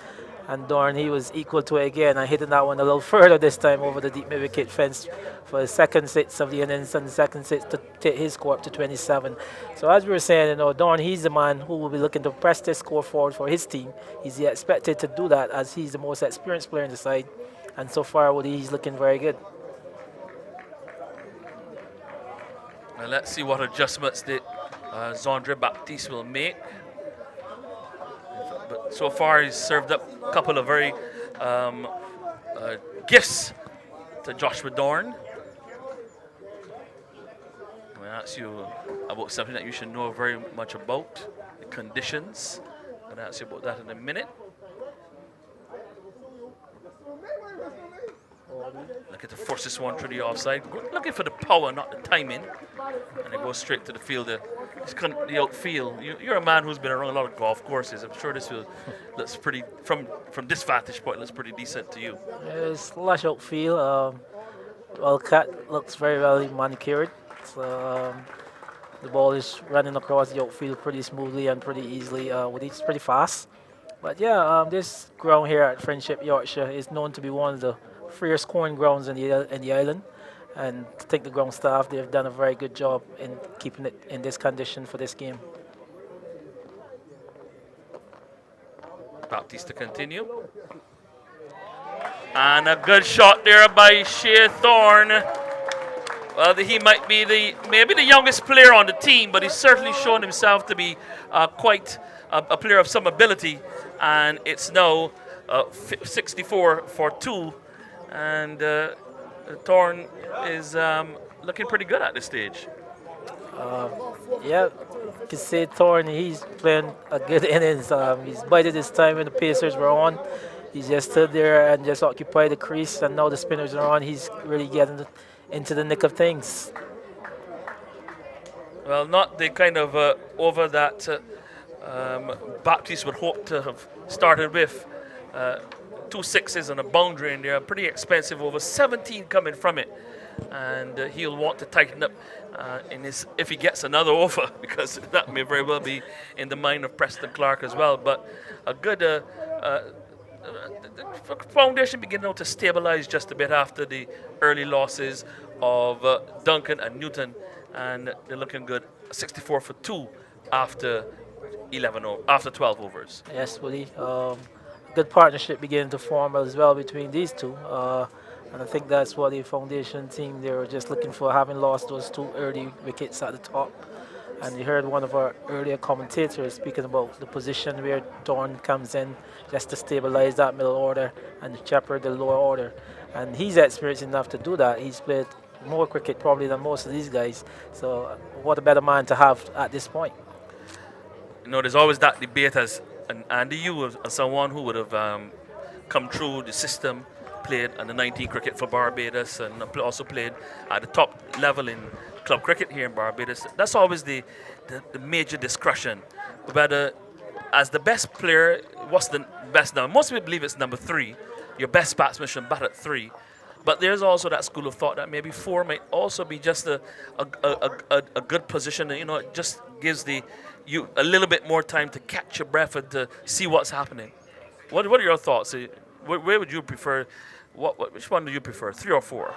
And Doran, he was equal to it again and hitting that one a little further this time over the deep mid-wicket fence for the second six of the innings and the second six to take his score up to 27. So as we were saying, Doran, he's the man who will be looking to press this score forward for his team. He's expected to do that as he's the most experienced player in the side. And so far, Woody, he's looking very good. Now let's see what adjustments that Zondre Baptiste will make. But so far, he's served up a couple of very gifts to Joshua Dorn. I'm going to ask you about something that you should know very much about, the conditions. I'm going to ask you about that in a minute. Looking to force this one through the offside. Looking for the power, not the timing. And it goes straight to the fielder. The outfield. You're a man who's been around a lot of golf courses. I'm sure this looks pretty, from this vantage point, looks pretty decent to you. It's lush outfield. Well cut, looks very well manicured. So, the ball is running across the outfield pretty smoothly and pretty easily. It's pretty fast. But yeah, this ground here at Friendship, Yorkshire is known to be one of the freer scoring grounds in the island, and I think the ground staff, they've done a very good job in keeping it in this condition for this game. Baptiste to continue. And a good shot there by Shea Thorne. Well, he might be maybe the youngest player on the team, but he's certainly shown himself to be quite a player of some ability. And it's now 64 for 2. And Thorne is looking pretty good at this stage. Yeah, you can say Thorne, he's playing a good innings. He's bited his time when the Pacers were on. He just stood there and just occupied the crease, and now the spinners are on. He's really getting into the nick of things. Well, not the kind of over that Baptiste would hope to have started with. 2 sixes and a boundary in there, pretty expensive over, 17 coming from it, and he'll want to tighten up if he gets another over, because that may very well be in the mind of Preston Clark as well. But a good Foundation beginning now to stabilize just a bit after the early losses of Duncan and Newton, and they're looking good. 64 for 2 after 12 overs. Yes, Willie. Good partnership beginning to form as well between these two. And I think that's what the Foundation team, they were just looking for, having lost those 2 early wickets at the top. And you heard one of our earlier commentators speaking about the position where Thorne comes in just to stabilize that middle order and shepherd the lower order. And he's experienced enough to do that. He's played more cricket probably than most of these guys. So what a better man to have at this point. There's always that debate as Andy, you as someone who would have come through the system, played under 19 cricket for Barbados, and also played at the top level in club cricket here in Barbados. That's always the major discussion, whether as the best player, what's the best number? Most people believe it's number 3. Your best batsman should bat at 3. But there's also that school of thought that maybe 4 might also be just a good position. It just gives you a little bit more time to catch your breath and to see what's happening. What are your thoughts? Where would you prefer? Which one do you prefer, 3 or 4?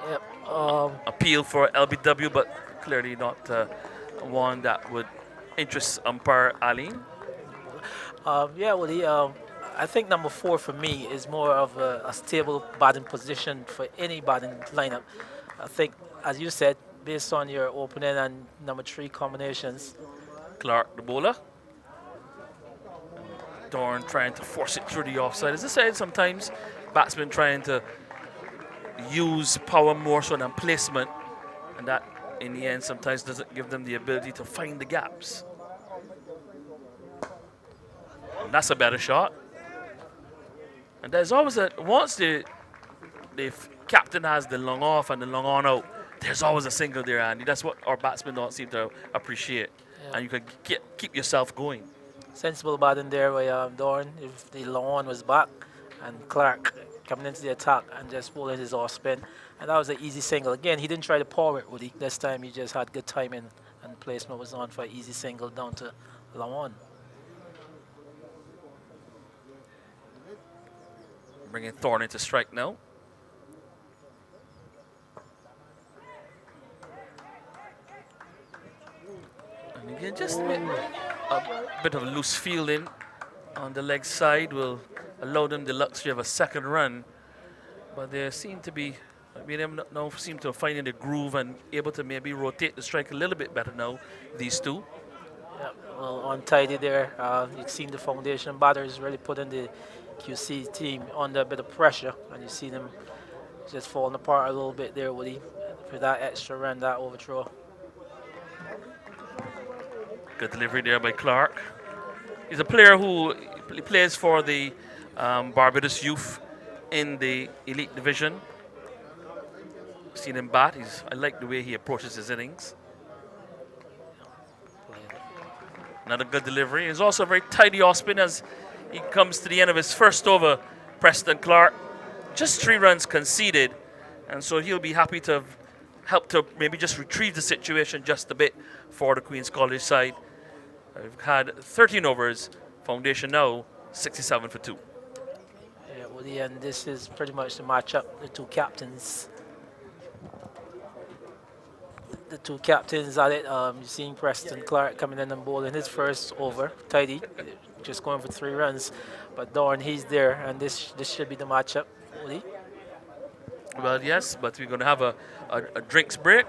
Yep. Appeal for LBW, but clearly not one that would interest umpire Aline. Yeah, Willie. I think number 4 for me is more of a stable batting position for any batting lineup. I think, as you said, based on your opening and number 3 combinations. Clark, the bowler. Dorn trying to force it through the offside. As I said, sometimes batsmen trying to use power more so than placement, and that in the end sometimes doesn't give them the ability to find the gaps. And that's a better shot. And there's always once the captain has the long off and the long on out, there's always a single there, Andy. That's what our batsmen don't seem to appreciate. Yeah. And you can keep yourself going. Sensible batting there by Dorn. If the long one was back, and Clark coming into the attack and just bowling his off spin. And that was an easy single. Again, he didn't try to power it, Woody. This time he just had good timing and placement was on for an easy single down to long on. Bringing Thorne into strike now. And again, just a bit of loose fielding on the leg side will allow them the luxury of a second run. But they seem to be, now seem to find in the groove and able to maybe rotate the strike a little bit better now, these two. Yeah, well, untidy there. You've seen the foundation batters really putting the QC team under a bit of pressure, and you see them just falling apart a little bit there, Woody, for that extra run, that overthrow. Good delivery there by Clark. He's a player who plays for the Barbados youth in the elite division. Seen him bat. I like the way he approaches his innings. Another good delivery. He's also a very tidy off spin as he comes to the end of his first over. Preston Clark, just 3 runs conceded, and so he'll be happy to help to maybe just retrieve the situation just a bit for the Queen's College side. We've had 13 overs. Foundation now 67 for 2. Yeah, Woody, and this is pretty much the matchup. The two captains. The two captains at it. You've seen Preston Clark coming in and bowling his first over, tidy, just going for 3 runs. But Dorn, he's there, and this should be the matchup, Woody. Well, yes, but we're going to have a drinks break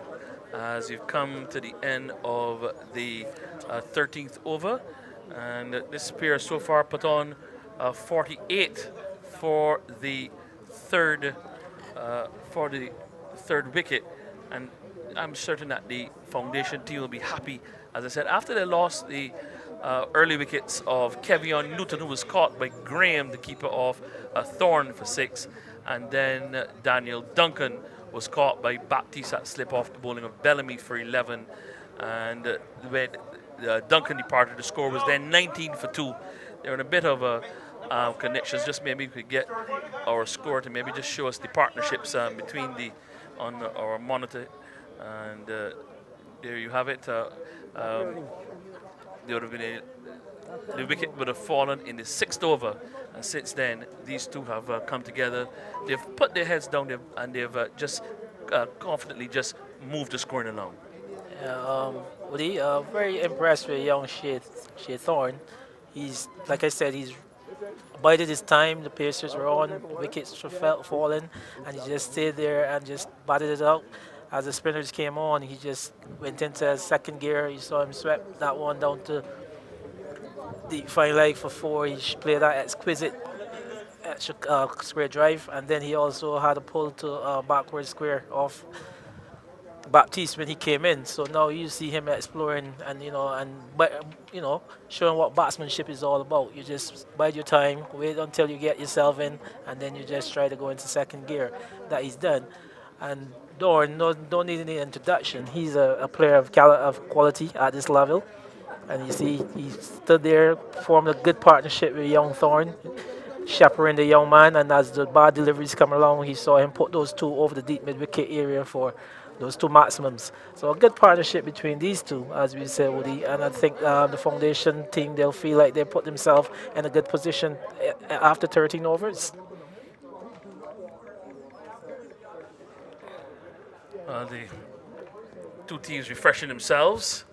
as we've come to the end of the 13th over. And this pair so far put on 48 for the third wicket. And I'm certain that the Foundation team will be happy. As I said, after they lost the early wickets of Kevion Newton, who was caught by Graham, the keeper of Thorne, for 6, and then Daniel Duncan was caught by Baptiste at slip off the bowling of Bellamy for 11. And when Duncan departed, the score was then 19 for 2. They're in a bit of a connections. Just maybe we could get our score to maybe just show us the partnerships between on our monitor. And there you have it. There would have been the wicket would have fallen in the 6th over, and since then these two have come together. They've put their heads down and they've just confidently just moved the scoring along. Woody, very impressed with young Shea Thorne. He's, like I said, he's bided his time. The Pacers were on, wickets were falling, and he just stayed there and just batted it out. As the spinners came on, he just went into second gear. You saw him swept that one down to the final leg for 4. He played that exquisite square drive, and then he also had a pull to backward square off Baptiste when he came in. So now you see him exploring and showing what batsmanship is all about. You just bide your time, wait until you get yourself in, and then you just try to go into second gear. That he's done. And Dorn, don't need any introduction. He's a player of quality at this level. And you see, he stood there, formed a good partnership with young Thorne, chaperoning the young man. And as the bad deliveries come along, he saw him put those two over the deep mid-wicket area for those 2 maximums. So a good partnership between these two, as we said, Woody. And I think the Foundation team, they'll feel like they put themselves in a good position after 13 overs. The two teams refreshing themselves.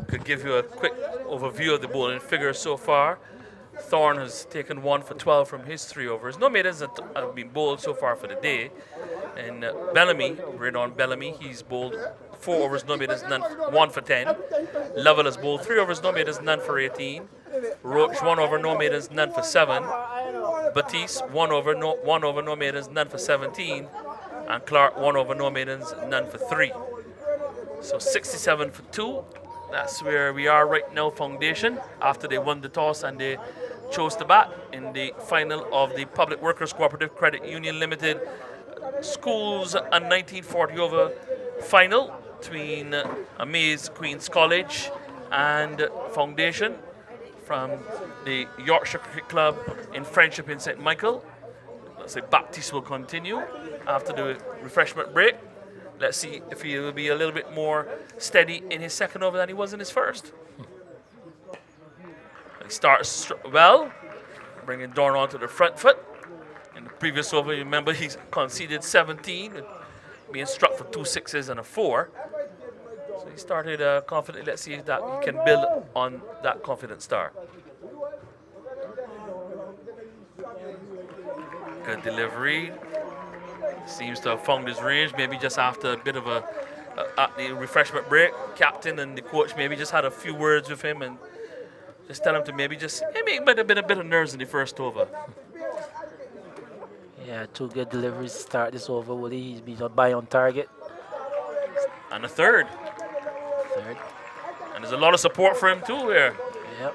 Could give you a quick overview of the bowling figure so far. Thorne has taken 1 for 12 from his 3 overs. No maidens have been bowled so far for the day. And Bellamy, Redon Bellamy, he's bowled 4 overs, no maidens, none, 1 for 10. Lovell has bowled 3 overs, no maidens, none for 18. Roach 1 over, no maidens, none for 7. Batiste 1 over, no maidens, none for 17. And Clark 1 over no maidens, none for 3. So 67 for 2. That's where we are right now, Foundation, after they won the toss and they chose to bat in the final of the Public Workers Cooperative Credit Union Limited Schools and 1940 over final between Amaze Queen's College and Foundation from the Yorkshire Cricket Club in Friendship in St. Michael. Let's say Baptiste will continue after the refreshment break. Let's see if he will be a little bit more steady in his second over than he was in his first. He starts well, bringing Dorn onto the front foot. In the previous over, you remember he conceded 17, being struck for 2 sixes and a 4. So he started confident. Let's see if that he can build on that confident start. Good delivery. Seems to have found his range. Maybe just after a bit of at the refreshment break, captain and the coach maybe just had a few words with him and just tell him to maybe just a bit of nerves in the first over. Yeah, 2 good deliveries to start this over, Woody. He's been by on target. And a third. And there's a lot of support for him too here. Yep.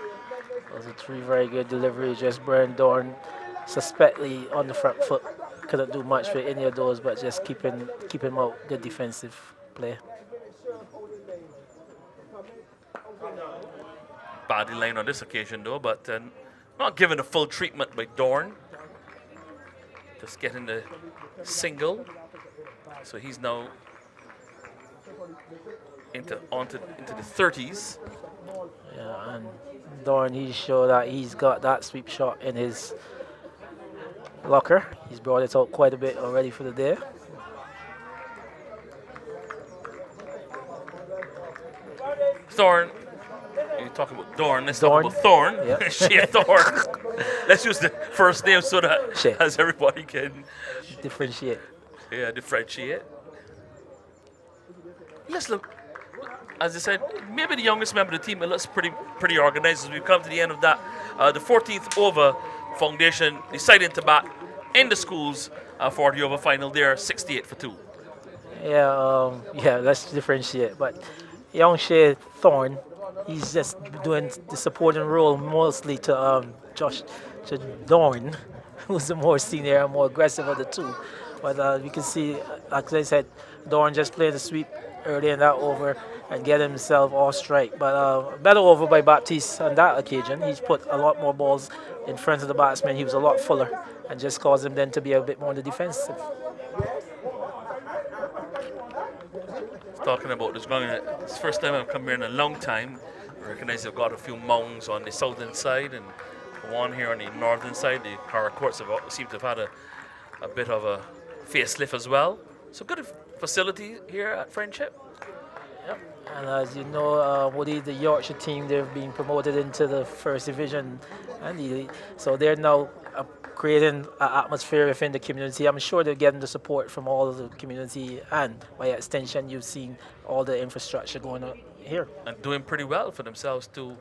Those are 3 very good deliveries. Just Brian Dorn suspectly on the front foot. Couldn't do much with any of those, but just keep him out. Good defensive play. Body line on this occasion though, but not given a full treatment by Dorn. Just getting the single. So he's now into the 30s. Yeah, and Dorn, he's sure that he's got that sweep shot in his locker. He's brought it out quite a bit already for the day. Thorn. You're talking about Dorn. Let's talk about Thorn. Yep. Shea Thorn. Let's use the first name so that Shea. as everybody can Differentiate. differentiate. Let's look. As I said, maybe the youngest member of the team. It looks pretty organized as we come to the end of that. The 14th over, Foundation deciding to bat in the schools 40 over final there, 68 for 2. Yeah, let's differentiate. But young Shea Thorn, he's just doing the supporting role mostly to Dorn, who's the more senior and more aggressive of the two. But we can see, like I said, Dorn just played the sweep early in that over and get himself off strike. But better over by Baptiste on that occasion. He's put a lot more balls in front of the batsman. He was a lot fuller and just caused him then to be a bit more on the defensive. Talking about this going, it's the first time I've come here in a long time. I recognize they've got a few mounds on the southern side and one here on the northern side. The Cara courts seem to have had a bit of a facelift as well. So good facility here at Friendship. Yep. And as you know, Woody, the Yorkshire team, they've been promoted into the first division, and so they're now creating an atmosphere within the community. I'm sure they're getting the support from all of the community, and by extension, you've seen all the infrastructure going on here. And doing pretty well for themselves too,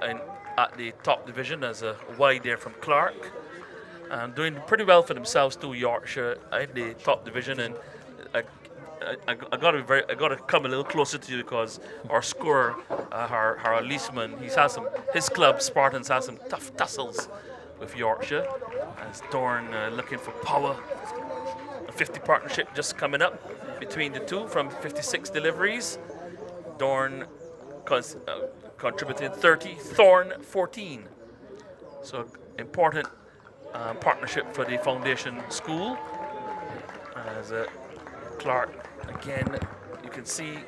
and at the top division as a wide there from Clark. And doing pretty well for themselves too, Yorkshire in the top division. And I got to come a little closer to you because our scorer, our Leesman, his club Spartans has some tough tussles with Yorkshire. As Dorn looking for power. A 50 partnership just coming up between the two from 56 deliveries. Dorn contributed 30, Thorn 14. So important partnership for the Foundation School. As Clark, again, you can see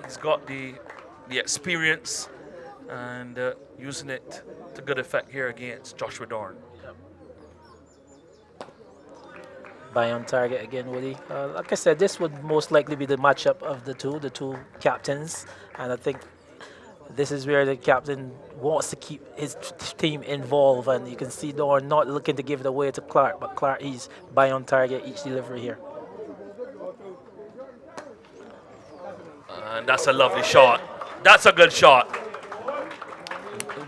he's got the experience and using it to good effect here against Joshua Dorn. By on target again, Woody. Like I said, this would most likely be the matchup of the two captains, and I think this is where the captain wants to keep his team involved, and you can see Dorn not looking to give it away to Clark, but Clark, he's by on target each delivery here. And that's a lovely shot. That's a good shot.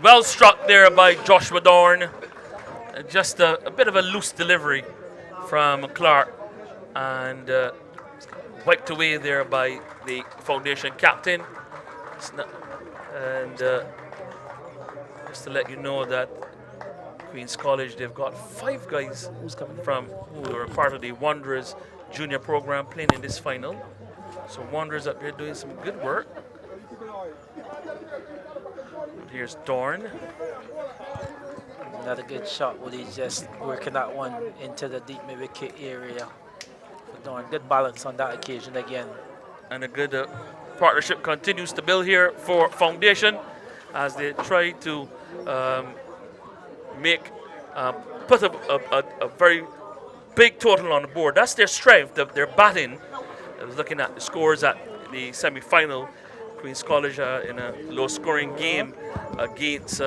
Well struck there by Joshua Dorn. Just a bit of a loose delivery from Clark. and wiped away there by the Foundation captain. And just to let you know that Queen's College, they've got 5 guys who are part of the Wanderers junior program playing in this final. So Wanderers up here doing some good work. And here's Dorn. Another good shot where he's just working that one into the deep mid-wicket area. Dorn, good balance on that occasion again. And a good partnership continues to build here for Foundation as they try to put a very big total on the board. That's their strength, their batting. I was looking at the scores at the semi-final. Queen's College in a low-scoring game against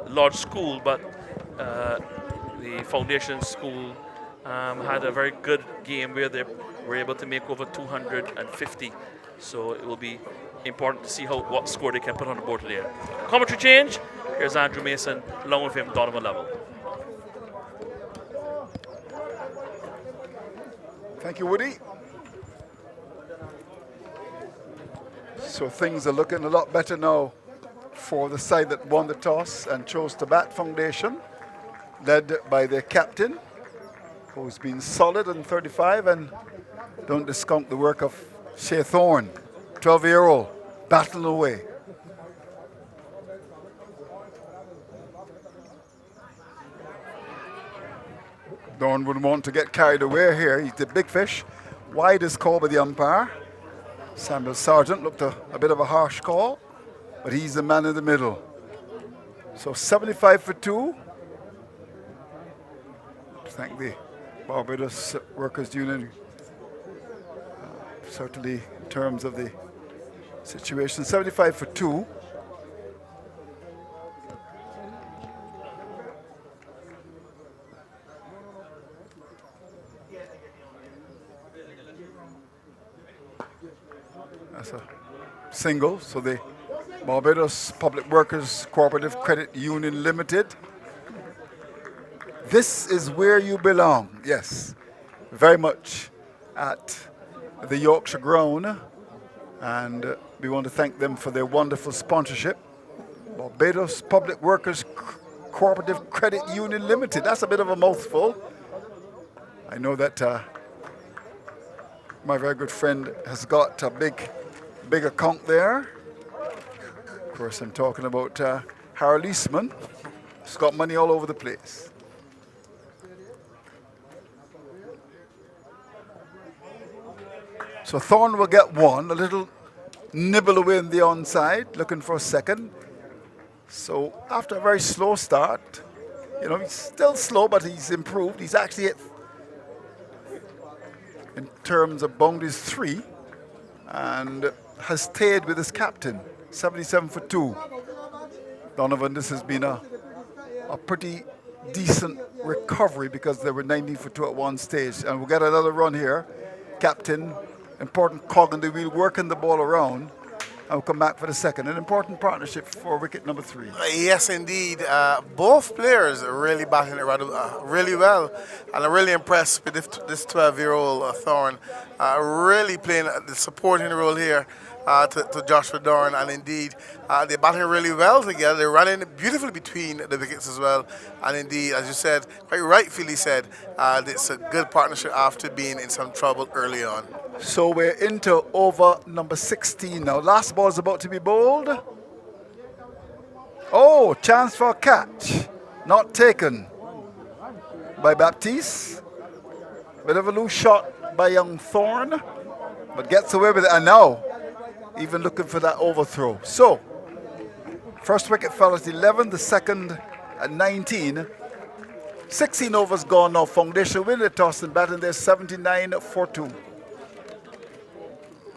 Lodge School, but the Foundation School had a very good game where they were able to make over 250. So it will be important to see what score they can put on the board today. Commentary change. Here's Andrew Mason, along with him, Donovan Level. Thank you, Woody. So things are looking a lot better now for the side that won the toss and chose to bat, Foundation, led by their captain, who's been solid in 35, and don't discount the work of Shea Thorne, 12-year-old, battling away. Thorne wouldn't want to get carried away here. He's the big fish. Wide is called by the umpire. Samuel Sargent looked a bit of a harsh call, but he's the man in the middle. So 75 for 2. Thank the Barbados Workers Union, certainly in terms of the situation. 75 for 2. That's a single, so the Barbados Public Workers Cooperative Credit Union Limited. This is where you belong, yes, very much at the Yorkshire Ground, and we want to thank them for their wonderful sponsorship. Barbados Public Workers Cooperative Credit Union Limited, that's a bit of a mouthful. I know that my very good friend has got a big account there. Of course, I'm talking about Harold Eastman. He's got money all over the place. So Thorne will get one, a little nibble away in the onside, looking for a second. So after a very slow start, you know, he's still slow, but he's improved. He's actually hit, in terms of boundaries, 3, and has stayed with his captain, 77 for 2. Donovan, this has been a pretty decent recovery because they were 19 for 2 at one stage. And we'll get another run here. Captain, important cog in the wheel, working the ball around. And we'll come back for the second. An important partnership for wicket number 3. Yes, indeed. Both players are really batting it really well. And I'm really impressed with this 12-year-old Thorne. Really playing the supporting role here to Joshua Dorn. And indeed, they're batting really well together. They're running beautifully between the wickets as well. And indeed, as you said, quite rightfully said, it's a good partnership after being in some trouble early on. So we're into over number 16 now. Last ball is about to be bowled. Oh, chance for a catch. Not taken by Baptiste. Bit of a loose shot by young Thorne, but gets away with it. And now, even looking for that overthrow. So, first wicket fell at 11, the second at 19. 16 overs gone now. Foundation win the toss and batting there 79 for 2.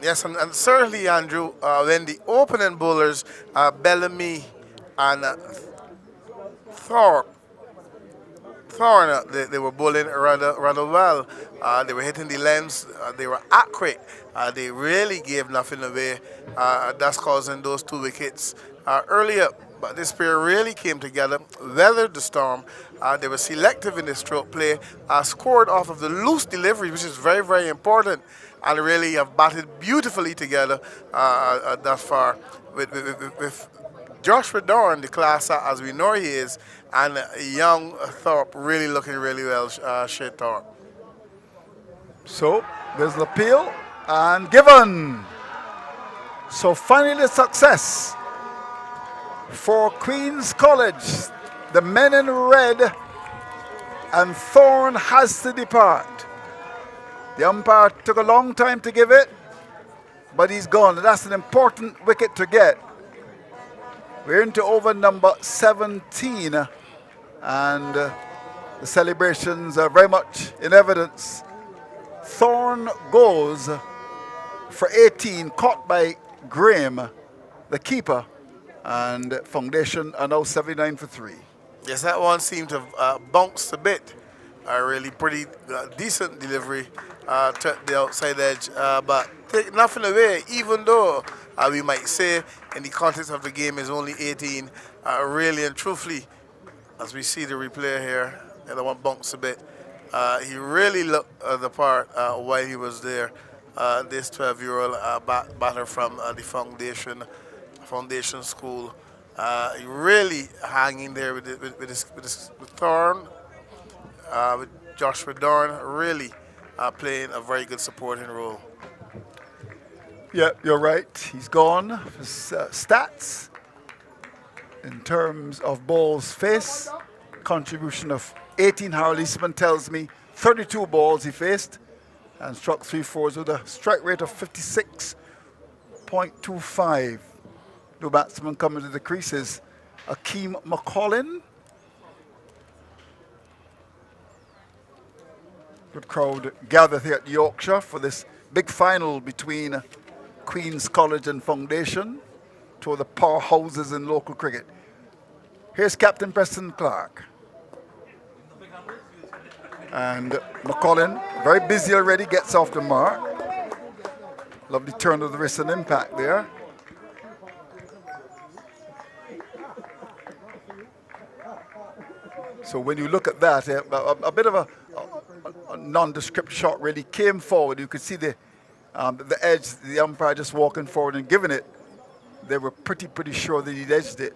Yes, and certainly, Andrew, when the opening bowlers, Bellamy and Thorne, they were bowling rather well. They were hitting the lens. They were accurate. They really gave nothing away. That's causing those 2 wickets earlier. But this pair really came together, weathered the storm. They were selective in their stroke play, scored off of the loose delivery, which is very, very important, and really have batted beautifully together thus far. With Joshua Dorn, the class as we know he is, and young Thorpe really looking really well, Shea Thorpe. So there's the appeal and given. So finally success for Queen's College. The men in red, and Thorne has to depart. The umpire took a long time to give it, but he's gone. That's an important wicket to get. We're into over number 17, and the celebrations are very much in evidence. Thorne goes for 18, caught by Graham, the keeper, and Foundation are now 79 for 3. Yes, that one seemed to have bounced a bit. A really pretty decent delivery to the outside edge, but take nothing away, even though we might say in the context of the game is only 18. Really and truthfully, as we see the replay here, the one bounced a bit. He really looked the part while he was there. This 12-year-old batter from the foundation school. He really hanging there with Thorne, with Joshua Dorn, really playing a very good supporting role. Yeah, you're right. He's gone. His stats in terms of balls faced, contribution of 18. Harold Eastman tells me 32 balls he faced and struck 3 fours with a strike rate of 56.25. New batsman coming to the creases, Akeem McCollin. Good crowd gathered here at Yorkshire for this big final between Queen's College and Foundation, two of the powerhouses in local cricket. Here's Captain Preston Clark. And McCollin, very busy already, gets off the mark. Lovely turn of the wrist and impact there. So when you look at that, a bit of a nondescript shot really came forward. You could see the edge, the umpire just walking forward and giving it. They were pretty sure that he'd edged it.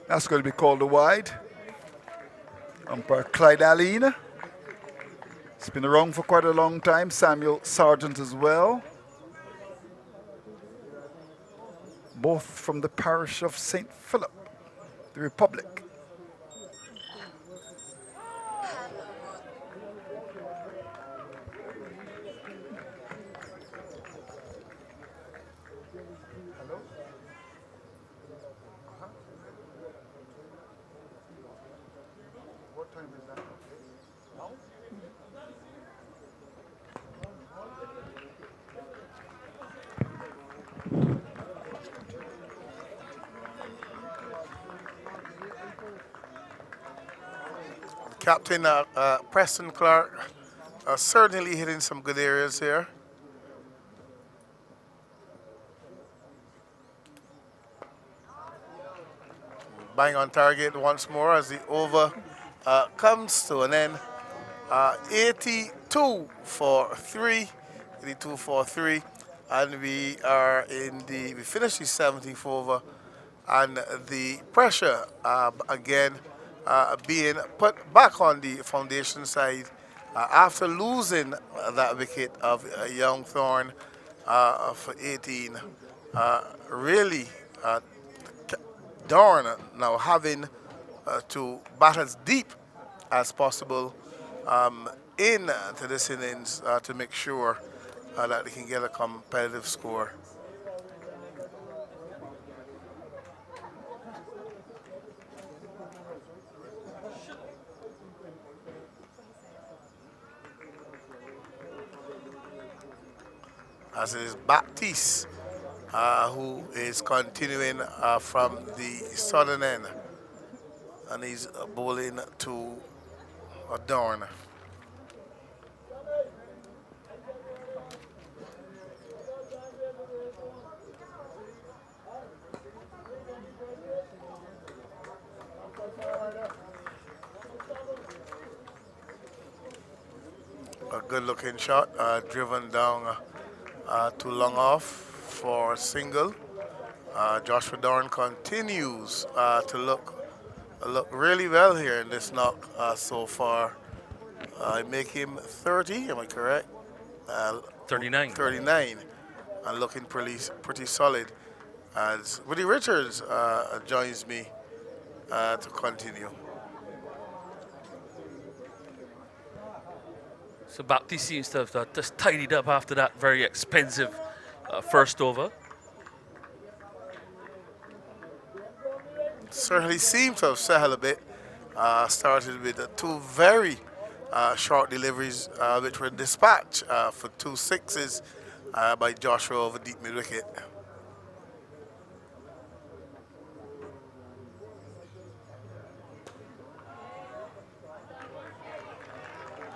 That's going to be called a wide. Umpire Clyde Allen. It's been around for quite a long time. Samuel Sargent as well. Both from the parish of St. Philip, the Republic. Captain Preston Clark certainly hitting some good areas here. Bang on target once more as the over comes to an end. 82 for 3, 82 for 3, and we finished the 17th over, and the pressure again being put back on the Foundation side after losing that wicket of Young Thorne for 18. Really, Dorn now having to bat as deep as possible into this innings to make sure that they can get a competitive score. as it is Baptiste who is continuing from the southern end. And he's bowling to Adorn. A good looking shot, driven down too long off for a single. Joshua Dorn continues to look really well here in this knock so far. I make him 30, am I correct? 39. 39, and looking pretty solid. As Woody Richards joins me to continue. So Baptiste seems to have just tidied up after that very expensive first over. Certainly seemed to have settled a bit. Started with two very short deliveries, which were dispatched for 2 sixes by Joshua over deep mid wicket.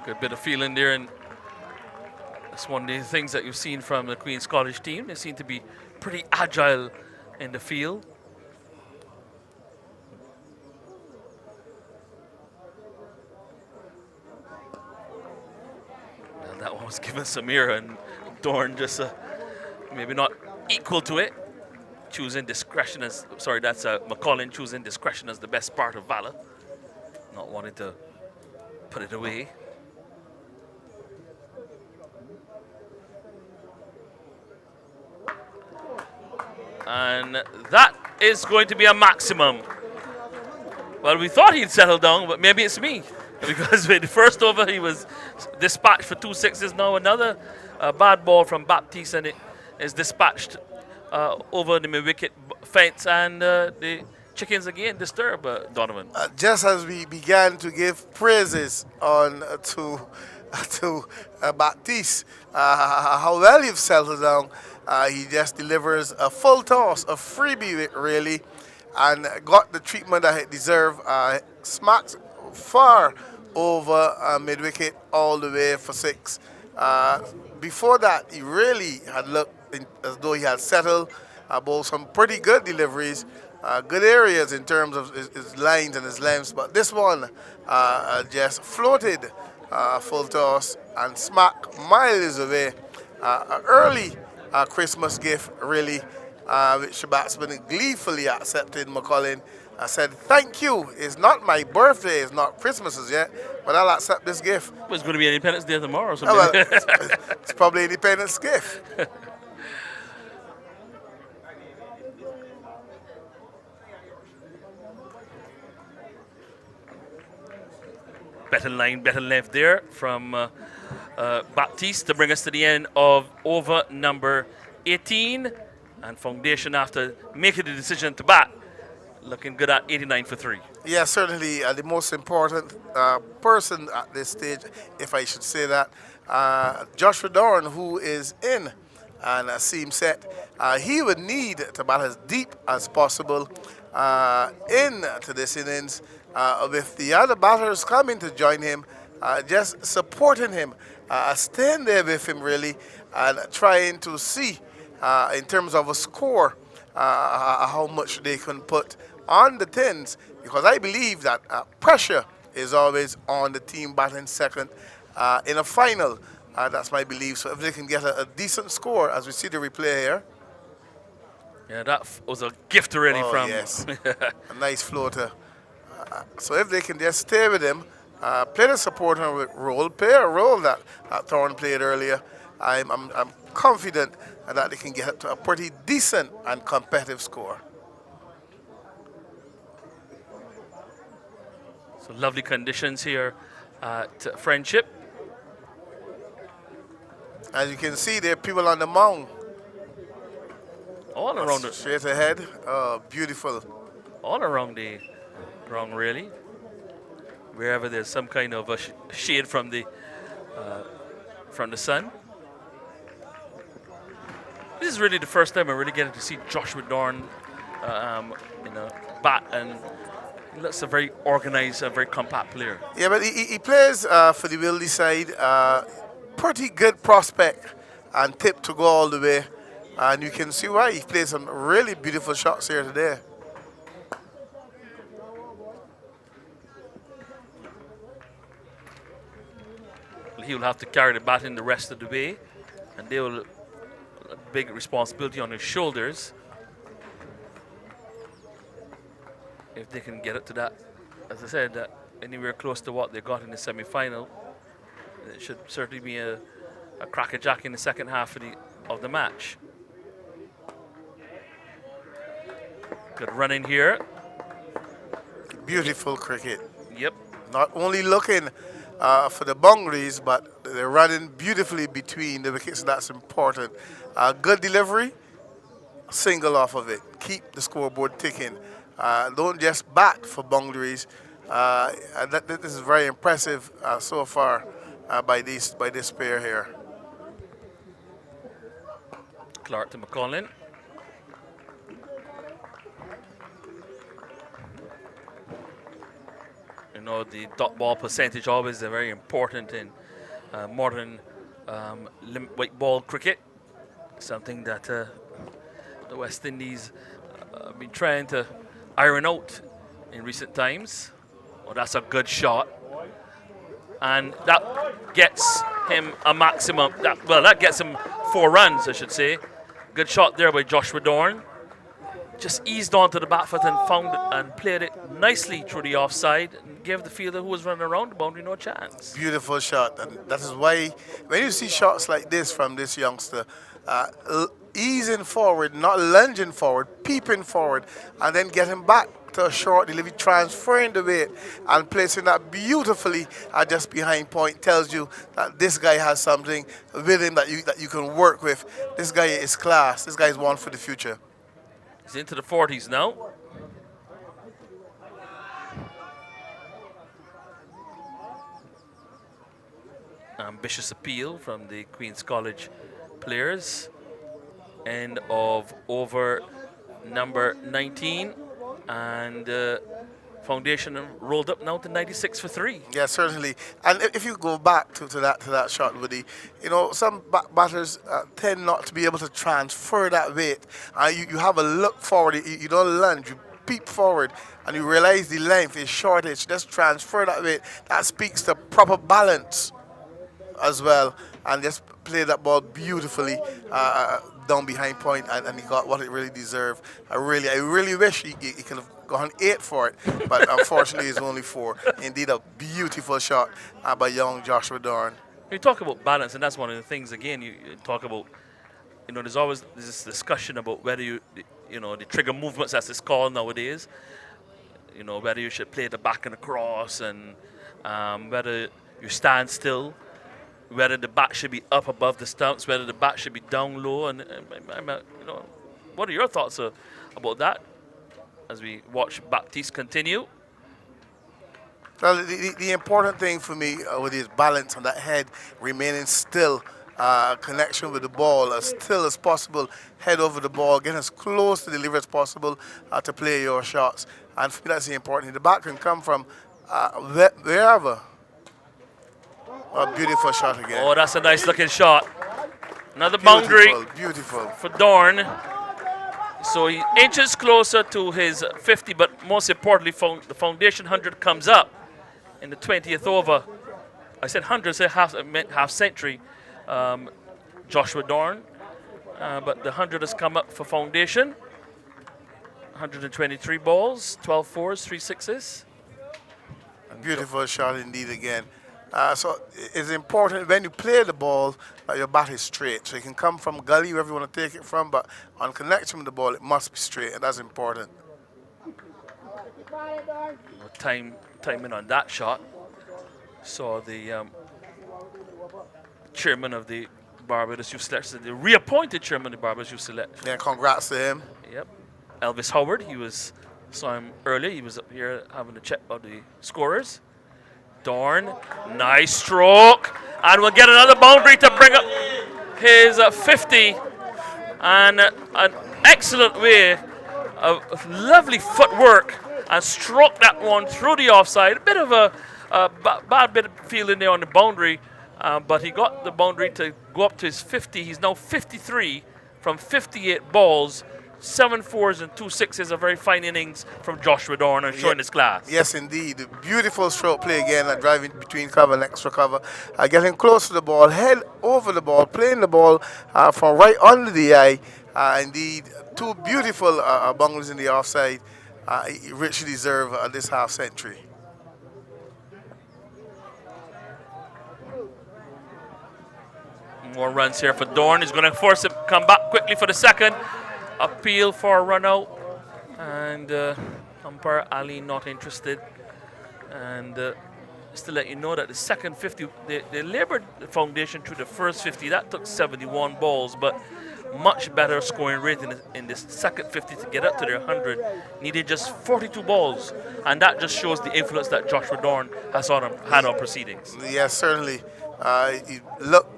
Good bit of feeling there, and that's one of the things that you've seen from the Queen's Scottish team. They seem to be pretty agile in the field. Well, that one was given Samir, and Dorn just maybe not equal to it. Choosing discretion as, sorry, that's McCollin choosing discretion as the best part of valor. Not wanting to put it away. And that is going to be a maximum. Well, we thought he'd settle down, but maybe it's me. Because with the first over, he was dispatched for 2 sixes. Now another bad ball from Baptiste, and it is dispatched over the mid-wicket fence, and the chickens again disturb Donovan. Just as we began to give praises on to Baptiste, how well you've settled down. He just delivers a full toss, a freebie really, and got the treatment that he deserved. Smacks far over mid-wicket all the way for 6. Before that, he really had looked as though he had settled, both some pretty good deliveries, good areas in terms of his lines and his lengths, but this one just floated full toss and smack miles away. Early Christmas gift, really, which the batsman gleefully accepted. McCollin said, "Thank you. It's not my birthday. It's not Christmas yet, but I'll accept this gift." Well, it's going to be Independence Day tomorrow or something. Well, it's probably Independence gift. Better line, better length there from Baptiste to bring us to the end of over number 18. And Foundation, after making the decision to bat, looking good at 89 for 3. Yeah, certainly the most important person at this stage, if I should say that, Joshua Dorn, who is in and seam set. He would need to bat as deep as possible into this innings with the other batters coming to join him, just supporting him, staying there with him really, and trying to see in terms of a score how much they can put on the tins, because I believe that pressure is always on the team batting second in a final. That's my belief. So if they can get a decent score, as we see the replay here. Yeah, that was a gift already from. Yes, a nice floater. So if they can just stay with him, play the supporting role, play a role that Thorne played earlier, I'm confident that they can get to a pretty decent and competitive score. So lovely conditions here at Friendship. As you can see, there are people on the mound. All around it. Straight ahead. Beautiful. All around the ground, really. Wherever there's some kind of a shade from the sun. This is really the first time I'm really getting to see Joshua Dorn, bat, and he looks a very organized, a very compact player. Yeah, but he plays for the Wildy side. Pretty good prospect and tip to go all the way. And you can see why he plays some really beautiful shots here today. He will have to carry the bat in the rest of the way, and they will a big responsibility on his shoulders if they can get it to that. As I said, that anywhere close to what they got in the semi-final, it should certainly be a crackerjack in the second half of the match. Good run in here. Beautiful cricket. Yep. Not only looking for the boundaries, but they're running beautifully between the wickets. That's important. Good delivery, single off of it. Keep the scoreboard ticking. Don't just bat for boundaries. This is very impressive so far by this pair here. Clark to McCollin. You know, the dot ball percentage always is very important in modern white ball cricket. Something that the West Indies have been trying to iron out in recent times. Oh, that's a good shot. And that gets him a maximum. That gets him 4 runs, I should say. Good shot there by Joshua Dorn. Just eased onto the back foot and found it and played it nicely through the offside and gave the fielder who was running around the boundary no chance. Beautiful shot, and that is why when you see shots like this from this youngster, easing forward, not lunging forward, peeping forward, and then getting back to a short delivery, transferring the weight and placing that beautifully just behind point tells you that this guy has something with him that you can work with. This guy is class. This guy is one for the future. He's into the 40s now. Ambitious appeal from the Queen's College players. End of over number 19, and Foundation rolled up now to 96 for 3. Yeah, certainly. And if you go back to that shot, Woody, you know, some batters tend not to be able to transfer that weight. You have a look forward, you don't lunge, you peep forward, and you realize the length is shortage. Just transfer that weight. That speaks to proper balance as well, and just play that ball beautifully down behind point, and he got what it really deserved. I really wish he could have gone 8 for it, but unfortunately it's only 4. Indeed, a beautiful shot by young Joshua Dorn. You talk about balance, and that's one of the things, again, you talk about, you know, there's always this discussion about whether the trigger movements, as it's called nowadays, you know, whether you should play the back and across, and whether you stand still, whether the bat should be up above the stumps, whether the bat should be down low, and you know, what are your thoughts about that as we watch Baptiste continue? Well, the important thing for me with his balance on that head, remaining still, connection with the ball as still as possible, head over the ball, getting as close to the delivery as possible to play your shots. And for me, that's the important thing. The bat can come from wherever. A beautiful shot again. Oh, that's a nice looking shot. Another boundary beautiful for Dorn. So he inches closer to his 50, but most importantly, the foundation 100 comes up in the 20th over. I said 100, I meant half century. Joshua Dorn, but the 100 has come up for foundation. 123 balls, 12 fours, 3 sixes. A beautiful shot indeed again. So it's important when you play the ball that your bat is straight. So you can come from gully, wherever you want to take it from, but on connection with the ball, it must be straight, and that's important. Timing on that shot. Saw the chairman of the Barbados Youth Selection, the reappointed chairman of the Barbados Youth Selection. Yeah, congrats to him. Yep. Elvis Howard, saw him earlier. He was up here having a check of the scorers. Dorn, nice stroke, and we'll get another boundary to bring up his 50. And an excellent way of lovely footwork and struck that one through the offside. A bit of a bad bit of feeling there on the boundary, but he got the boundary to go up to his 50. He's now 53 from 58 balls. 7 fours and 2 sixes, a very fine innings from Joshua Dorn and showing his class. Yes, indeed. Beautiful stroke play again, driving between cover and extra cover. Getting close to the ball, head over the ball, playing the ball from right under the eye. Indeed, two beautiful bungles in the offside. He richly deserve this half century. More runs here for Dorn. He's going to force him to come back quickly for the second. Appeal for a run out, and umpire Ali not interested. And just to let you know that the second 50, they labored the foundation through the first 50. That took 71 balls, but much better scoring rate in this second 50 to get up to their 100. Needed just 42 balls, and that just shows the influence that Joshua Dorn has had on proceedings. Yes, certainly. He looked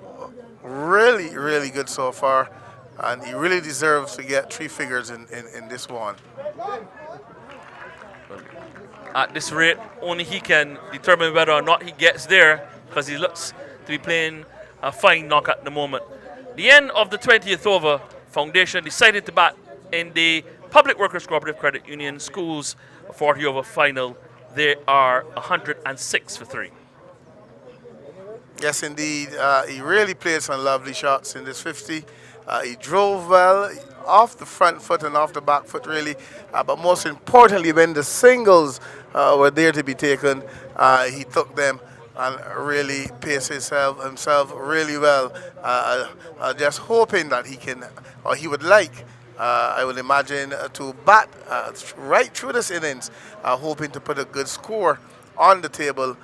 really, really good so far. And he really deserves to get 3 figures in this one. At this rate, only he can determine whether or not he gets there, because he looks to be playing a fine knock at the moment. The end of the 20th over, Foundation decided to bat in the Public Workers Cooperative Credit Union Schools 40 over final. They are 106 for 3. Yes, indeed. He really played some lovely shots in this 50. He drove well off the front foot and off the back foot, really. But most importantly, when the singles were there to be taken, he took them and really paced himself really well. Just hoping that he can, or he would like, I would imagine, to bat right through this innings, hoping to put a good score on the table.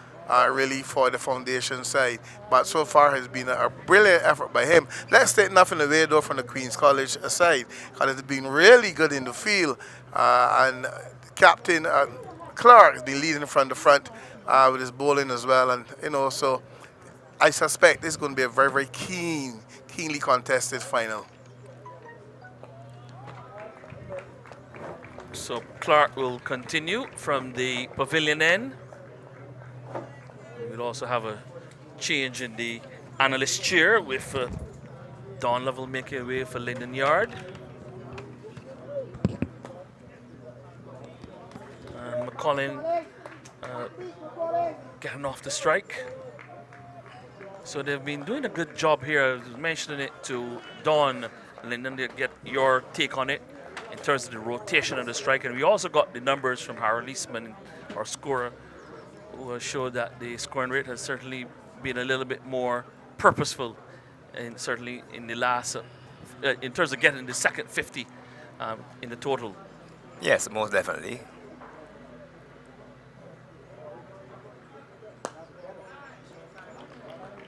Really for the Foundation side, but so far has been a brilliant effort by him. Let's take nothing away though from the Queen's College side, because it's been really good in the field, and Captain Clark has been leading from the front with his bowling as well, and so I suspect this is going to be a very, very keenly contested final. So Clark will continue from the pavilion end. We'll also have a change in the analyst chair with Don Lovell making way for Linden Yard. And McCollin getting off the strike. So they've been doing a good job here. I was mentioning it to Don Linden to get your take on it in terms of the rotation of the strike. And we also got the numbers from Harold Eastman, our scorer, who showed that the scoring rate has certainly been a little bit more purposeful, and certainly in the last, in terms of getting the second 50 in the total. Yes, most definitely.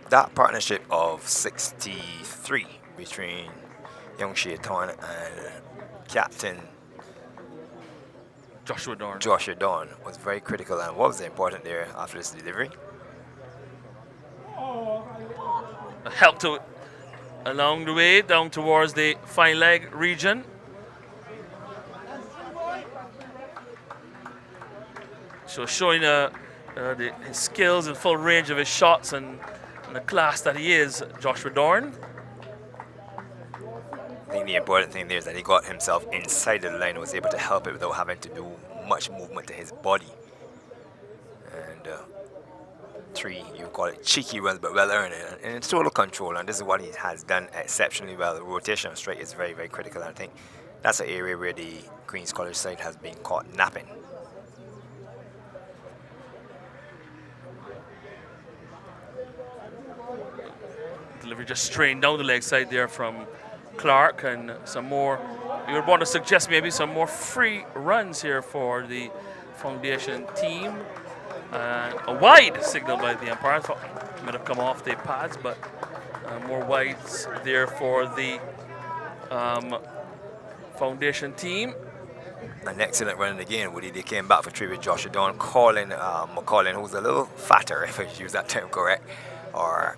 That partnership of 63 between young Shaitan and Captain Joshua Dorn was very critical. And what was important there after this delivery? Helped to along the way down towards the fine leg region. So showing his skills and full range of his shots and the class that he is, Joshua Dorn. I think the important thing there is that he got himself inside the line and was able to help it without having to do much movement to his body. And 3, you call it cheeky runs, but well earned, and it's total control. And this is what he has done exceptionally well. The rotation of strike is very, very critical. And I think that's an area where the Queen's College side has been caught napping. Delivery just strained down the leg side there from Clark, and some more, you would want to suggest maybe some more free runs here for the Foundation team. A wide signal by the umpire. I thought it might have come off the pads, but more wides there for the Foundation team. An excellent run again. Woody, they came back for 3 with Joshua Dorn, calling McCollin, who's a little fatter, if I use that term correct, or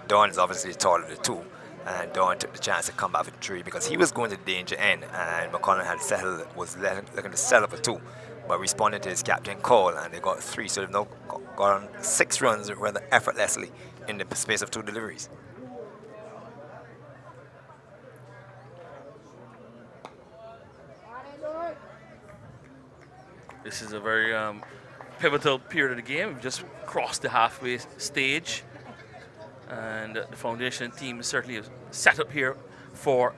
Dorn is obviously taller of the two. And Dawn took the chance to come back for 3 because he was going to danger end, and McConnell had settled, was looking to settle for 2, but responded to his captain call, and they got 3, so they've now got on 6 runs rather effortlessly in the space of 2 deliveries. This is a very pivotal period of the game. We've just crossed the halfway stage, and the foundation team is certainly set up here for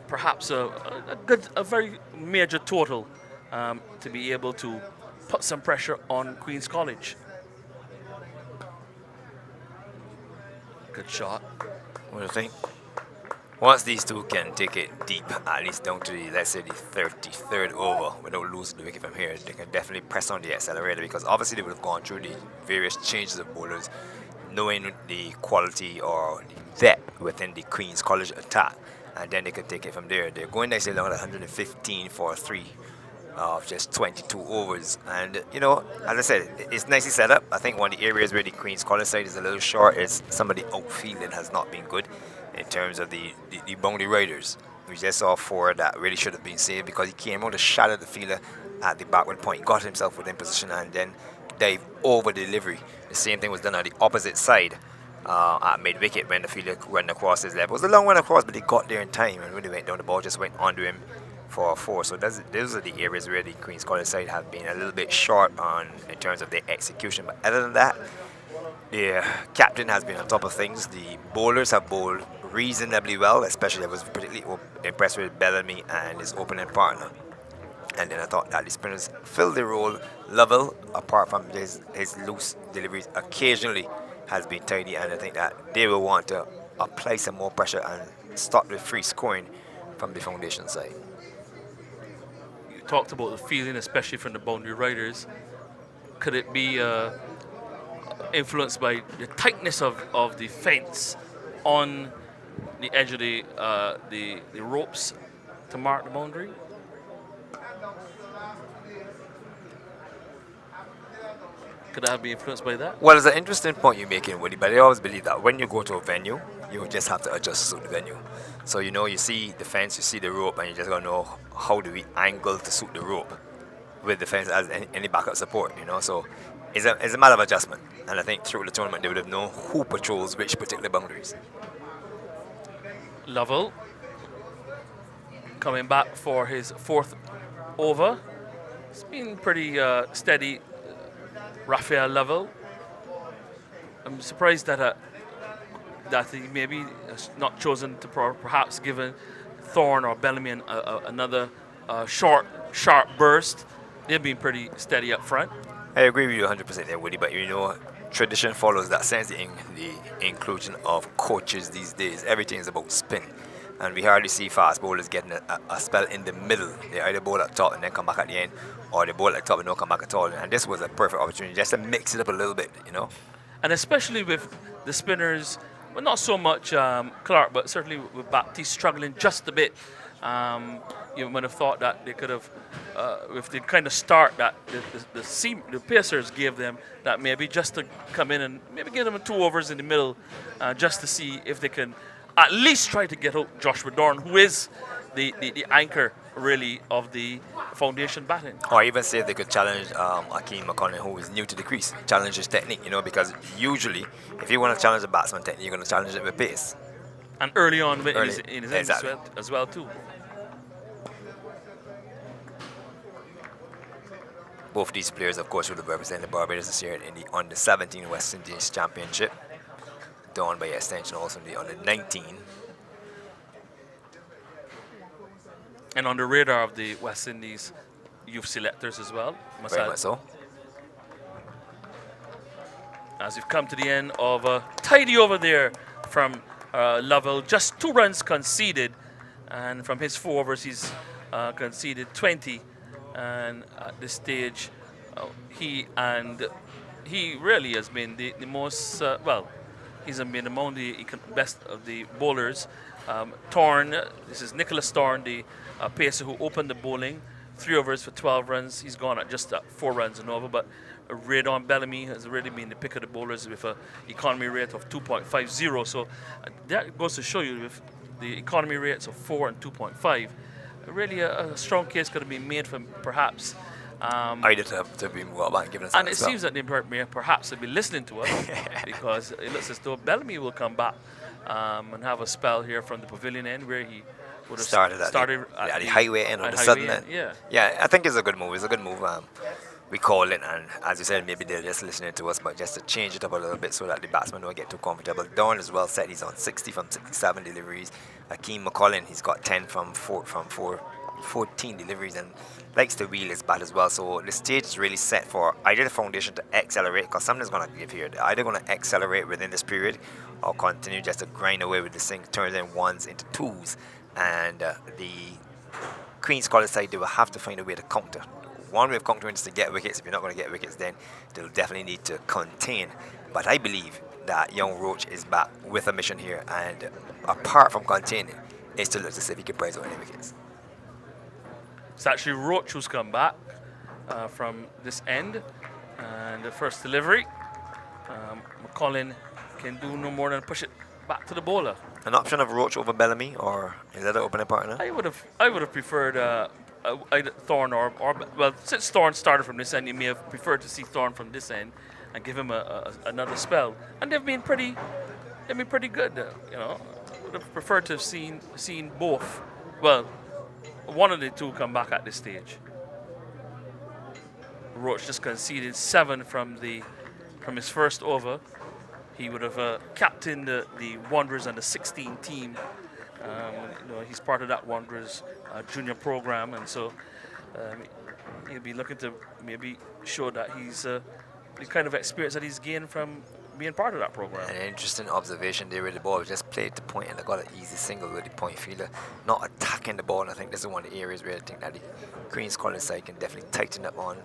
perhaps a very major total to be able to put some pressure on Queen's College. Good shot. What do you think? Once these 2 can take it deep, at least down to the, let's say, the 33rd over, without losing the wicket from here, they can definitely press on the accelerator, because obviously they would have gone through the various changes of bowlers, knowing the quality or the depth within the Queen's College attack, and then they could take it from there. They're going nicely along at 115 for 3 of just 22 overs, and you know, as I said, it's nicely set up. I think one of the areas where the Queen's College side is a little short is some of the outfielding has not been good in terms of the boundary riders. We just saw 4 that really should have been saved because he came out to shadow the fielder at the backward point, got himself within position, and then dive over delivery. The same thing was done on the opposite side at mid-wicket when the fielder ran across his left. It was a long run across, but he got there in time, and when he went down, the ball just went onto him for a 4. So those are the areas where the Queen's College side have been a little bit short on in terms of their execution. But other than that, the captain has been on top of things. The bowlers have bowled reasonably well, especially I was particularly impressed with Bellamy and his opening partner. And then I thought that the spinners filled the role. Lovell, apart from his loose deliveries, occasionally has been tidy, and I think that they will want to apply some more pressure and stop the free scoring from the foundation side. You talked about the fielding, especially from the boundary riders. Could it be influenced by the tightness of the fence on the edge of the ropes to mark the boundary? Could that be influenced by that? Well, it's an interesting point you're making, Woody, but I always believe that when you go to a venue, you just have to adjust to the venue. So, you know, you see the fence, you see the rope, and you just got to know how do we angle to suit the rope with the fence as any backup support, you know. So it's a matter of adjustment. And I think through the tournament, they would have known who patrols which particular boundaries. Lovell coming back for his 4th over. It's been pretty steady, Raphael Lovell. I'm surprised that he maybe has not chosen to perhaps give Thorne or Bellamy another short, sharp burst. They've been pretty steady up front. I agree with you 100% there, Woody, but you know, tradition follows that sense, the inclusion of coaches these days. Everything is about spin, and we hardly see fast bowlers getting a spell in the middle. They either bowl at top and then come back at the end, or they bowl at top and don't come back at all. And this was a perfect opportunity just to mix it up a little bit, you know. And especially with the spinners, well, not so much Clark, but certainly with Baptiste struggling just a bit. You would have thought that they could have, with the kind of start that the Pacers gave them, that maybe just to come in and maybe give them 2 overs in the middle, just to see if they can at least try to get out Joshua Dorn, who is the anchor, really, of the foundation batting. Or even say if they could challenge Akeem McConnell, who is new to the crease, challenge his technique, you know, because usually if you want to challenge a batsman technique, you're going to challenge it with pace. And early on in his exactly. innings as well, too. Both these players, of course, would have represented Barbados this year in the Under-17 West Indies Championship. Dawn, by extension, also in the Under-19. And on the radar of the West Indies youth selectors as well. Very much so. As we've come to the end of a tidy over there from Lovell. Just 2 runs conceded. And from his 4 overs, he's conceded 20. And at this stage, he really has been the most, he's been among the best of the bowlers. Thorne, this is Nicholas Thorne, the pacer who opened the bowling. 3 overs for 12 runs. He's gone at just 4 runs and over. But Radon Bellamy has really been the pick of the bowlers with an economy rate of 2.50. So that goes to show you with the economy rates of 4 and 2.5, really a strong case could have been made for perhaps. I did have to be more about giving us And it seems that they may perhaps be listening to us because it looks as though Bellamy will come back and have a spell here from the pavilion end where he would have started at the highway end or the southern end. Yeah, I think it's a good move. It's a good move. We call it, and as you said, maybe they're just listening to us, but just to change it up a little bit so that the batsman don't get too comfortable. Dawn is well set. He's on 60 from 67 deliveries. Akeem McCullin, he's got 10 from 14 deliveries and likes to wheel his bat as well. So the stage is really set for either the foundation to accelerate, because something's going to give here. They're either going to accelerate within this period or continue just to grind away with this thing, turn in ones into twos. And the Queen's College side, they will have to find a way to counter. One way of countering is to get wickets. If you're not going to get wickets, then they'll definitely need to contain. But I believe that young Roach is back with a mission here, and apart from containing, is to look to see if he can prize out any wickets. It's actually Roach who's come back from this end, and the first delivery, McCullin can do no more than push it back to the bowler. An option of Roach over Bellamy, or is that an opening partner? I would have preferred either Thorne or well, since Thorne started from this end, you may have preferred to see Thorne from this end and give him another spell. And they've been pretty good. You know, would have preferred to have seen both. Well, one of the two come back at this stage. Roach just conceded 7 from his first over. He would have captained the Wanderers under 16 team. You know, he's part of that Wanderers junior program, and so he'll be looking to maybe show that he's the kind of experience that he's gained from being part of that program. An interesting observation there with the ball. Just played the point and they got an easy single with the point fielder, not attacking the ball. And I think this is one of the areas where I think that the Queen's College side can definitely tighten up on,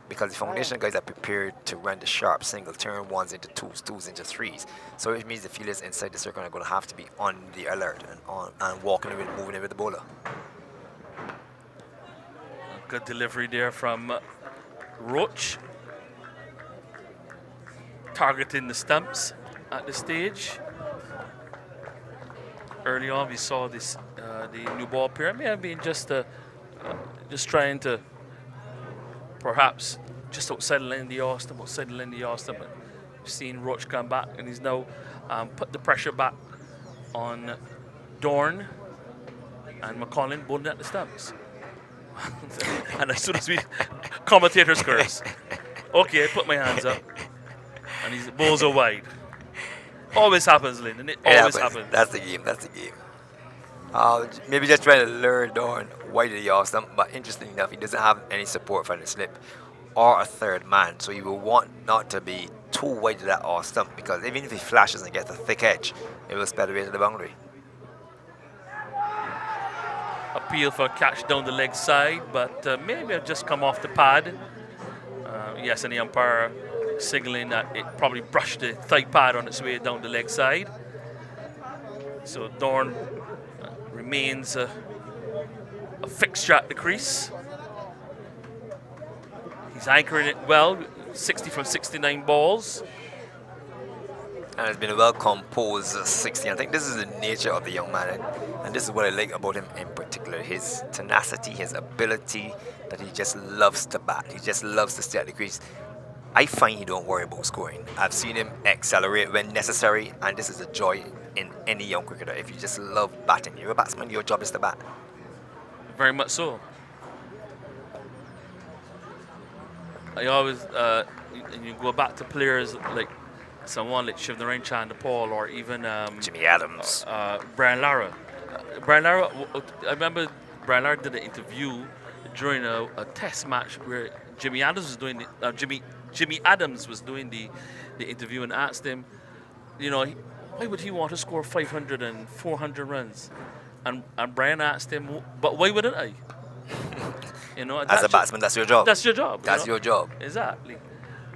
because the foundation guys are prepared to run the sharp single, turn ones into twos into threes. So it means the fielders inside the circle are going to have to be on the alert and walking with, moving with the bowler. Good delivery there from Roach, targeting the stumps at the stage. Early on, we saw this the new ball pair may have been just trying to perhaps just outside the line of the Austin, but we've seen Roach come back, and he's now put the pressure back on Dorn and McCullin bowling at the stumps. And as soon as we commentators curse, okay, I put my hands up, and his balls are wide. Always happens, Lynn. It always happens. That's the game. Maybe just trying to lure Dorn wide of the off stump, but interesting enough, he doesn't have any support from the slip or a third man, so you will want not to be too wide of that off stump, because even if he flashes and gets a thick edge, it will spell away to the boundary. Appeal for a catch down the leg side, but maybe I've just come off the pad. Yes, and the umpire signaling that it probably brushed the thigh pad on its way down the leg side. So Dorn remains a fixture at the crease. He's anchoring it well, 60 from 69 balls. And it's been a well-composed 60. I think this is the nature of the young man, and this is what I like about him in particular. His tenacity, his ability, that he just loves to bat. He just loves to stay at the crease. I find he don't worry about scoring. I've seen him accelerate when necessary, and this is a joy in any young cricketer. If you just love batting, you're a batsman, your job is to bat. Very much so. I always, you go back to players like someone like Shivnarine Chandapal, or even Jimmy Adams, Brian Lara. I remember Brian Lara did an interview during a test match where Jimmy Adams was doing Jimmy Adams was doing the interview, and asked him, you know, why would he want to score 500 and 400 runs? And Brian asked him, but why wouldn't I? You know, as a batsman, that's your job. That's your job. That's your job. Exactly.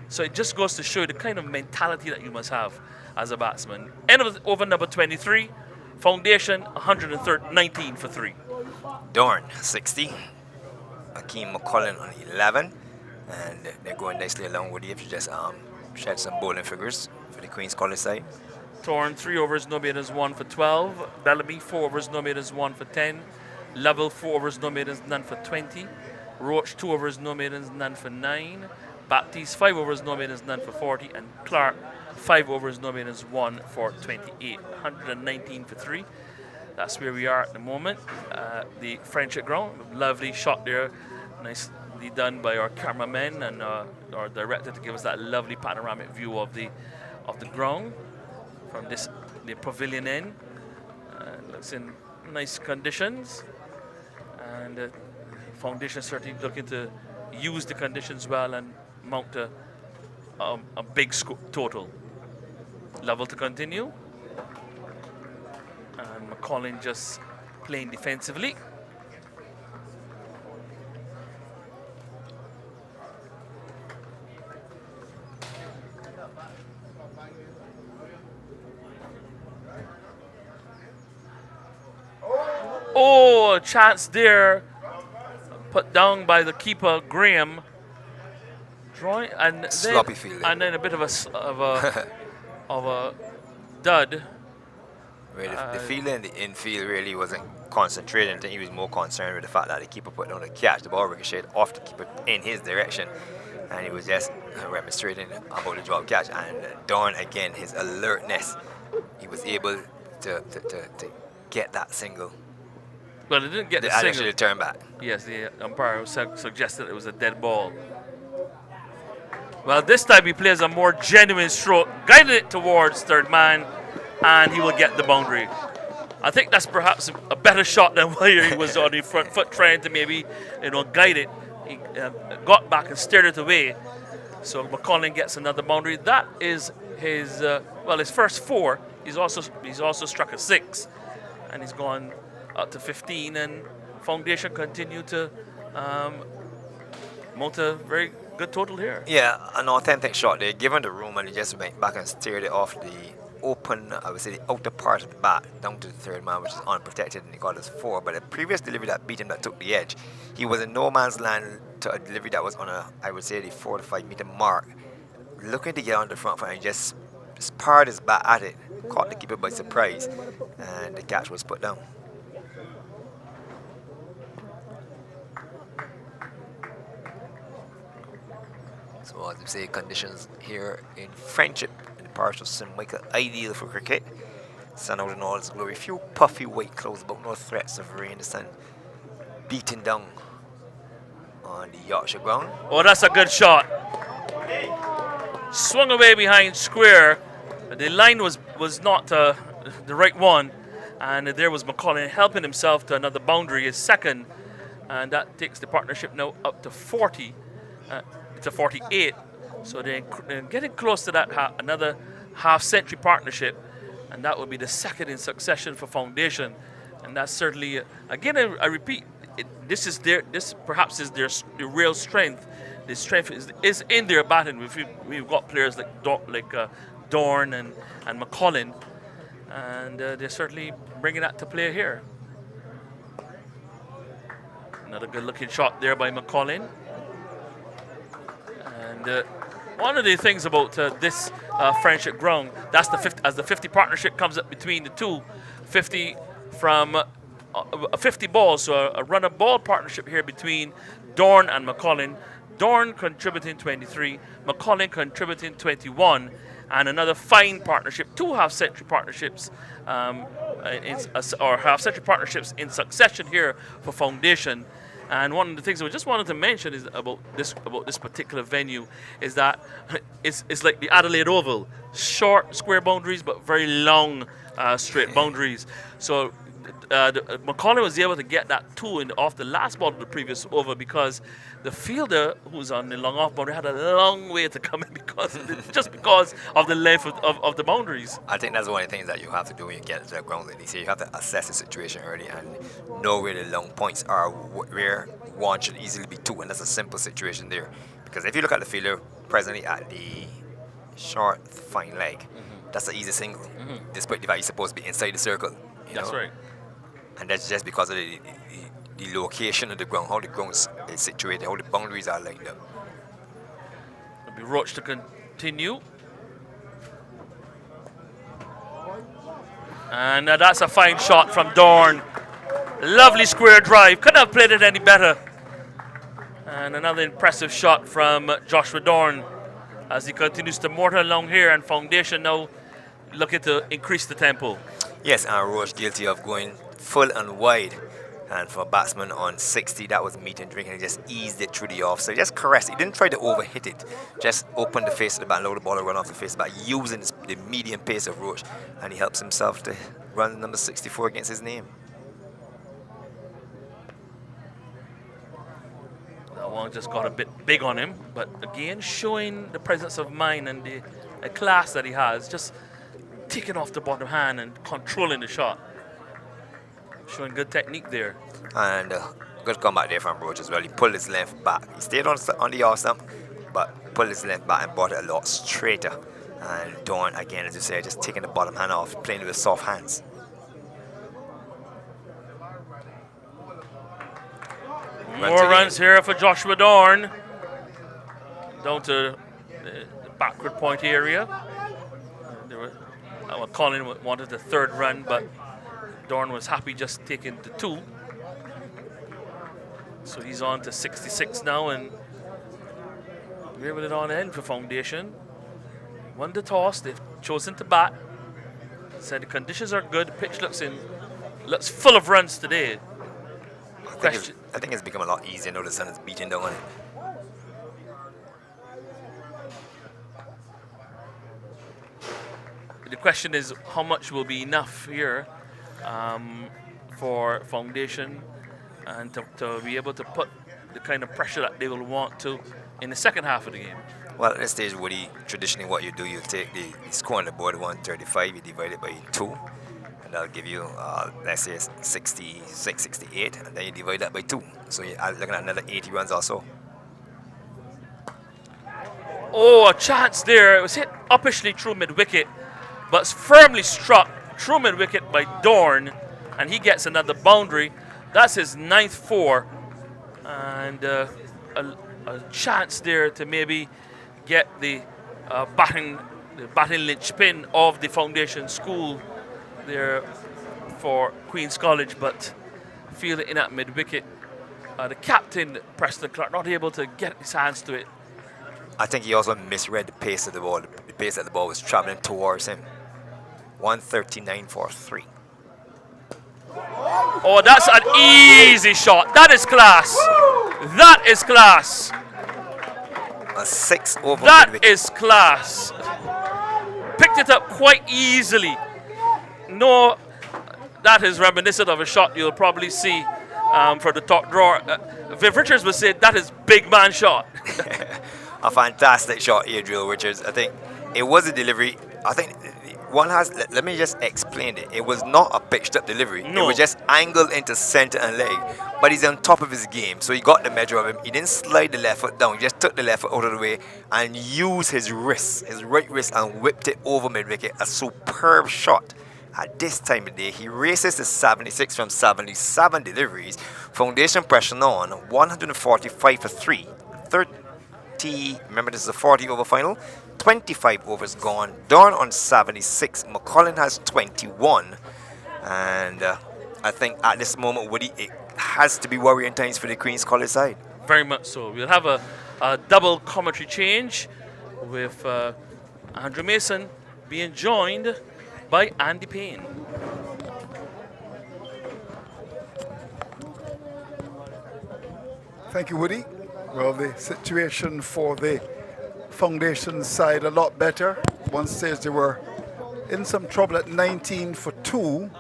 So it just goes to show you the kind of mentality that you must have as a batsman. End of over number 23. Foundation 119 for 3. Dorn 60. Akeem McCullin on 11. and they're going nicely along with it. Just shed some bowling figures for the Queen's College side. Thorn 3 overs, no maidens 1 for 12. Bellamy 4 overs, no maidens 1 for 10. Lovell 4 overs, no maidens, none for 20. Roach 2 overs, no maidens, none for 9. Baptiste 5 overs, no maidens, none for 40. And Clark 5 overs, no maidens, 1 for 28. 119 for 3. That's where we are at the moment. The Friendship ground, lovely shot there. Nicely done by our cameraman and our director to give us that lovely panoramic view of the ground from the pavilion end. Looks in nice conditions, and foundation certainly looking to use the conditions well and mount a big total. Level to continue, and McCollin just playing defensively. Oh, a chance there, put down by the keeper Graham. Drawing and Sloppy fielding. and then a bit of a dud. Really, the fielder in the infield really wasn't concentrating. I think he was more concerned with the fact that the keeper put down the catch. The ball ricocheted off the keeper in his direction, and he was just remonstrating about the drop catch. And Dawn, again, his alertness, he was able to get that single. Well, it didn't get the Actually, single. turn back. Yes, the umpire suggested it was a dead ball. Well, this time he plays a more genuine stroke, guided it towards third man, and he will get the boundary. I think that's perhaps a better shot than where he was on the front foot trying to maybe, guide it. He got back and steered it away. So McCollin gets another boundary. That is his his first 4. He's also struck a 6, and he's gone up to 15. And Foundation continue to mount a very good total here. Yeah, an authentic shot there. Given the room, and he just went back and steered it off the open, I would say the outer part of the bat down to the third man, which is unprotected, and he got his 4. But the previous delivery that beat him, that took the edge, he was in no man's land to a delivery that was on I would say the 4 to 5 meter mark, looking to get on the front foot, and he just parred his bat at it, caught the keeper by surprise, and the catch was put down. So as we say, conditions here in Friendship in the parish of St. Michael, ideal for cricket. Sun out in all its glory. Few puffy white clouds, but no threats of rain. The sun beating down on the Yorkshire ground. Oh, that's a good shot. Swung away behind square. The line was not the right one, and there was McCollin helping himself to another boundary, his second, and that takes the partnership now up to 40. To 48, so they're getting close to that another half-century partnership, and that will be the second in succession for Foundation, and that's certainly again I repeat, this perhaps is their real strength. The strength is in their batting. We've got players like Dorn and McCollin, and they're certainly bringing that to play here. Another good-looking shot there by McCollin. And one of the things about this Friendship ground, that's as the 50 partnership comes up between the two, 50 from 50 balls, so a run-up ball partnership here between Dorn and McCollin. Dorn contributing 23, McCollin contributing 21, and another fine partnership, 2 half-century partnerships, or half-century partnerships in succession here for Foundation. And one of the things I just wanted to mention is about this particular venue is that it's like the Adelaide Oval, short square boundaries but very long straight boundaries. So McCollin was able to get that 2 off the last ball of the previous over because the fielder who's on the long off boundary had a long way to come in because of the length of the boundaries. I think that's one of the things that you have to do when you get to the ground like this. You have to assess the situation early and know where the long points are, where one should easily be 2, and that's a simple situation there. Because if you look at the fielder presently at the short fine leg, that's an easy single. Despite the fact he's supposed to be inside the circle. That's right. And that's just because of the location of the ground, how the ground is situated, how the boundaries are lined up. Be Roach to continue. And that's a fine shot from Dorn. Lovely square drive. Couldn't have played it any better. And another impressive shot from Joshua Dorn as he continues to mortar along here, and Foundation now looking to increase the tempo. Yes, and Roche guilty of going full and wide. And for a batsman on 60, that was meat and drink, and he just eased it through the off. So just caressed. He didn't try to overhit it. Just opened the face of the bat, low the ball, and run off the face of the bat, using the medium pace of Roche. And he helps himself to run number 64 against his name. That one just got a bit big on him, but again, showing the presence of mind and the class that he has, just taking off the bottom hand and controlling the shot. Showing good technique there. And good comeback there from Roach as well. He pulled his length back. He stayed on the off stump, but pulled his length back and brought it a lot straighter. And Dawn, again, as you say, just taking the bottom hand off, playing with soft hands. More runs here for Joshua Dorn. Down to the backward point area. Colin wanted the third run, but Dorn was happy just taking the 2. So he's on to 66 now, and we're with it on end for Foundation. Won the toss, they've chosen to bat. Said the conditions are good, the pitch looks full of runs today. I think it's become a lot easier now the sun is beating down on it. The question is how much will be enough here for Foundation and to be able to put the kind of pressure that they will want to in the second half of the game. Well, at this stage, Woody, traditionally what you do, you take the score on the board, 135, you divide it by 2, and that'll give you, let's say, 66, 68, and then you divide that by 2. So you're looking at another 80 runs or so. Oh, a chance there. It was hit uppishly through mid-wicket, but firmly struck through mid-wicket by Dorn, and he gets another boundary. That's his 9th 4, and a chance there to maybe get the batting linchpin of the Foundation school there for Queen's College, but fielded in at mid-wicket. The captain, Preston Clark, not able to get his hands to it. I think he also misread the pace of the ball. The pace that the ball was traveling towards him. 139 for 3. Oh, that's an easy shot. That is class. That is class. A 6 over That mid-wicket. is class. Picked it up quite easily. No, that is reminiscent of a shot you'll probably see for the top drawer. Viv Richards would say that is big man shot. A fantastic shot, Adriel Richards. I think it was a delivery. I think one has, let me just explain it. It was not a pitched up delivery. No. It was just angled into center and leg. But he's on top of his game, so he got the measure of him. He didn't slide the left foot down. He just took the left foot out of the way and used his wrist, his right wrist, and whipped it over mid-wicket. A superb shot. At this time of day, he races to 76 from 77 deliveries. Foundation pressure on, 145 for 3. 30, remember this is a 40 over final. 25 overs gone. Dorn on 76. McCullin has 21. And I think at this moment, Woody, it has to be worrying times for the Queen's College side. Very much so. We'll have a double commentary change with Andrew Mason being joined by Andy Payne. Thank you, Woody. Well, the situation for the Foundation side a lot better. One stage they were in some trouble at 19 for 2,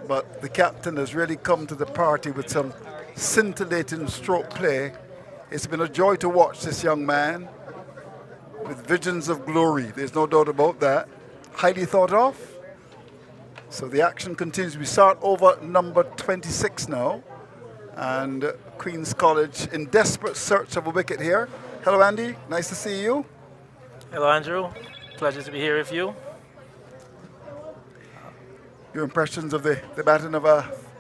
but the captain has really come to the party with some scintillating stroke play. It's been a joy to watch this young man with visions of glory. There's no doubt about that. Highly thought of. So the action continues. We start over number 26 now. And Queen's College in desperate search of a wicket here. Hello, Andy. Nice to see you. Hello, Andrew. Pleasure to be here with you. Your impressions of the batting of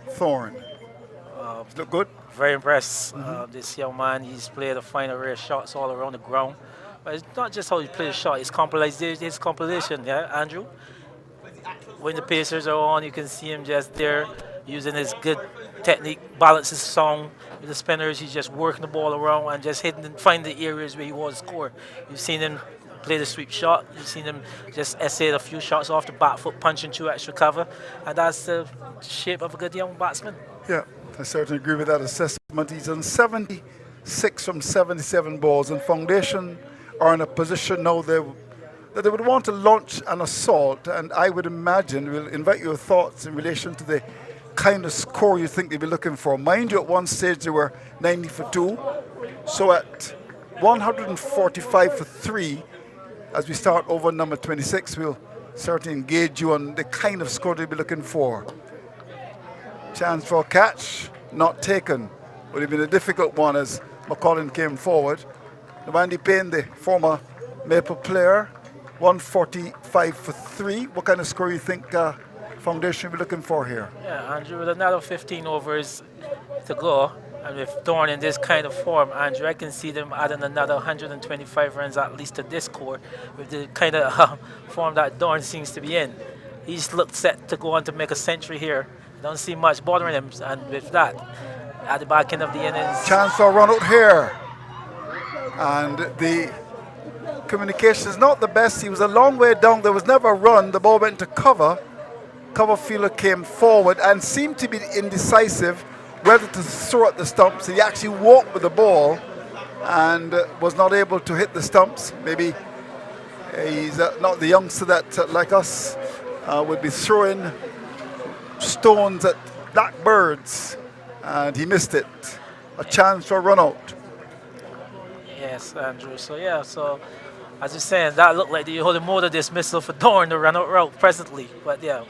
Thorn. Does it look good? Very impressed. This young man, he's played a final rare shots all around the ground. But it's not just how he plays the shot, it's compilation, yeah, Andrew? When the Pacers are on, you can see him just there using his good technique, balance his song with the spinners. He's just working the ball around and just hitting and finding the areas where he wants to score. You've seen him play the sweep shot. You've seen him just essay a few shots off the back foot, punching through extra cover. And that's the shape of a good young batsman. Yeah, I certainly agree with that assessment. He's on 76 from 77 balls, and Foundation are in a position now that they would want to launch an assault, and I would imagine, we'll invite your thoughts in relation to the kind of score you think they'd be looking for. Mind you, at one stage they were 90 for 2, so at 145 for 3, as we start over number 26, we'll certainly engage you on the kind of score they'd be looking for. Chance for a catch, not taken. Would have been a difficult one as McCollin came forward. Andy Payne, the former Maple player, 145 for 3. What kind of score you think Foundation will be looking for here? Yeah, Andrew, with another 15 overs to go, and with Thorne in this kind of form, Andrew, I can see them adding another 125 runs at least to this score with the kind of form that Thorne seems to be in. He's looked set to go on to make a century here. I don't see much bothering him, and with that, at the back end of the innings. Chance for a run out here. And the communication is not the best. He was a long way down. There was never a run. The ball went to cover. Cover fielder came forward and seemed to be indecisive whether to throw at the stumps. He actually walked with the ball and was not able to hit the stumps. Maybe he's not the youngster that, like us, would be throwing stones at blackbirds, and he missed it. A chance for a run out. Yes, Andrew. So yeah, so as you're saying, that looked like the holy motor dismissal for Thorne to run out route presently. But yeah,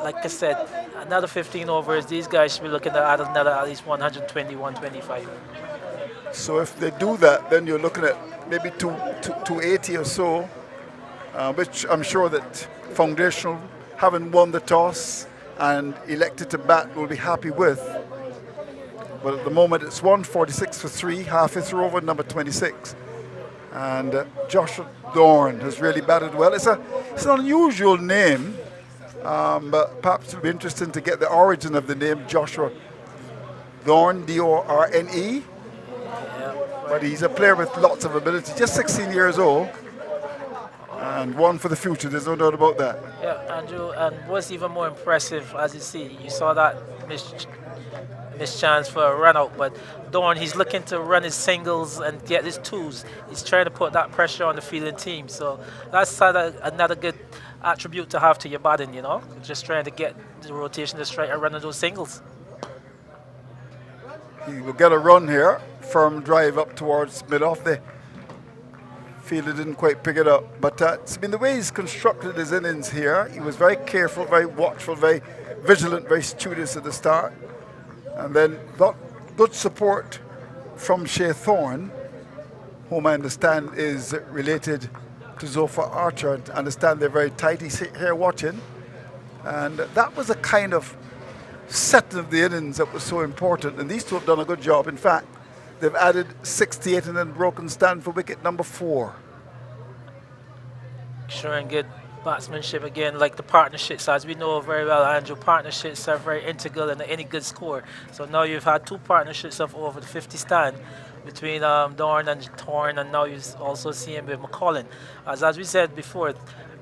like I said, another 15 overs. These guys should be looking at another at least 120, 125. So if they do that, then you're looking at maybe 280 or so, which I'm sure that Foundation, having won the toss and elected to bat, will be happy with. But at the moment, it's 146 for 3, halfway through over number 26. And Joshua Thorne has really batted well. It's an unusual name, but perhaps it would be interesting to get the origin of the name Joshua Thorne, D-O-R-N-E. Yeah, But he's a player with lots of ability, just 16 years old, and one for the future, there's no doubt about that. yeah, Andrew. And what's even more impressive, as you see, you saw that missed chance for a run out, but Thorne, he's looking to run his singles and get his twos. He's trying to put that pressure on the fielding team. So that's another good attribute to have to your batting, you know, just trying to get the rotation to strike and running those singles. He will get a run here, firm drive up towards mid-off. The fielder didn't quite pick it up, but it's been the way he's constructed his innings here. He was very careful, very watchful, very vigilant, very studious at the start. And then got good support from Shea Thorne, whom I understand is related to Zophar Archer. I understand they're very tight. He's here watching. And that was a kind of set of the innings that was so important. And these two have done a good job. In fact, they've added 68 and then broken stand for wicket number 4. Showing good batsmanship again, like the partnerships, as we know very well, Andrew, partnerships are very integral in any good score. So now you've had 2 partnerships of over the 50 stand between Thorne and Thorne, and now you also see him with McCollin. As we said before,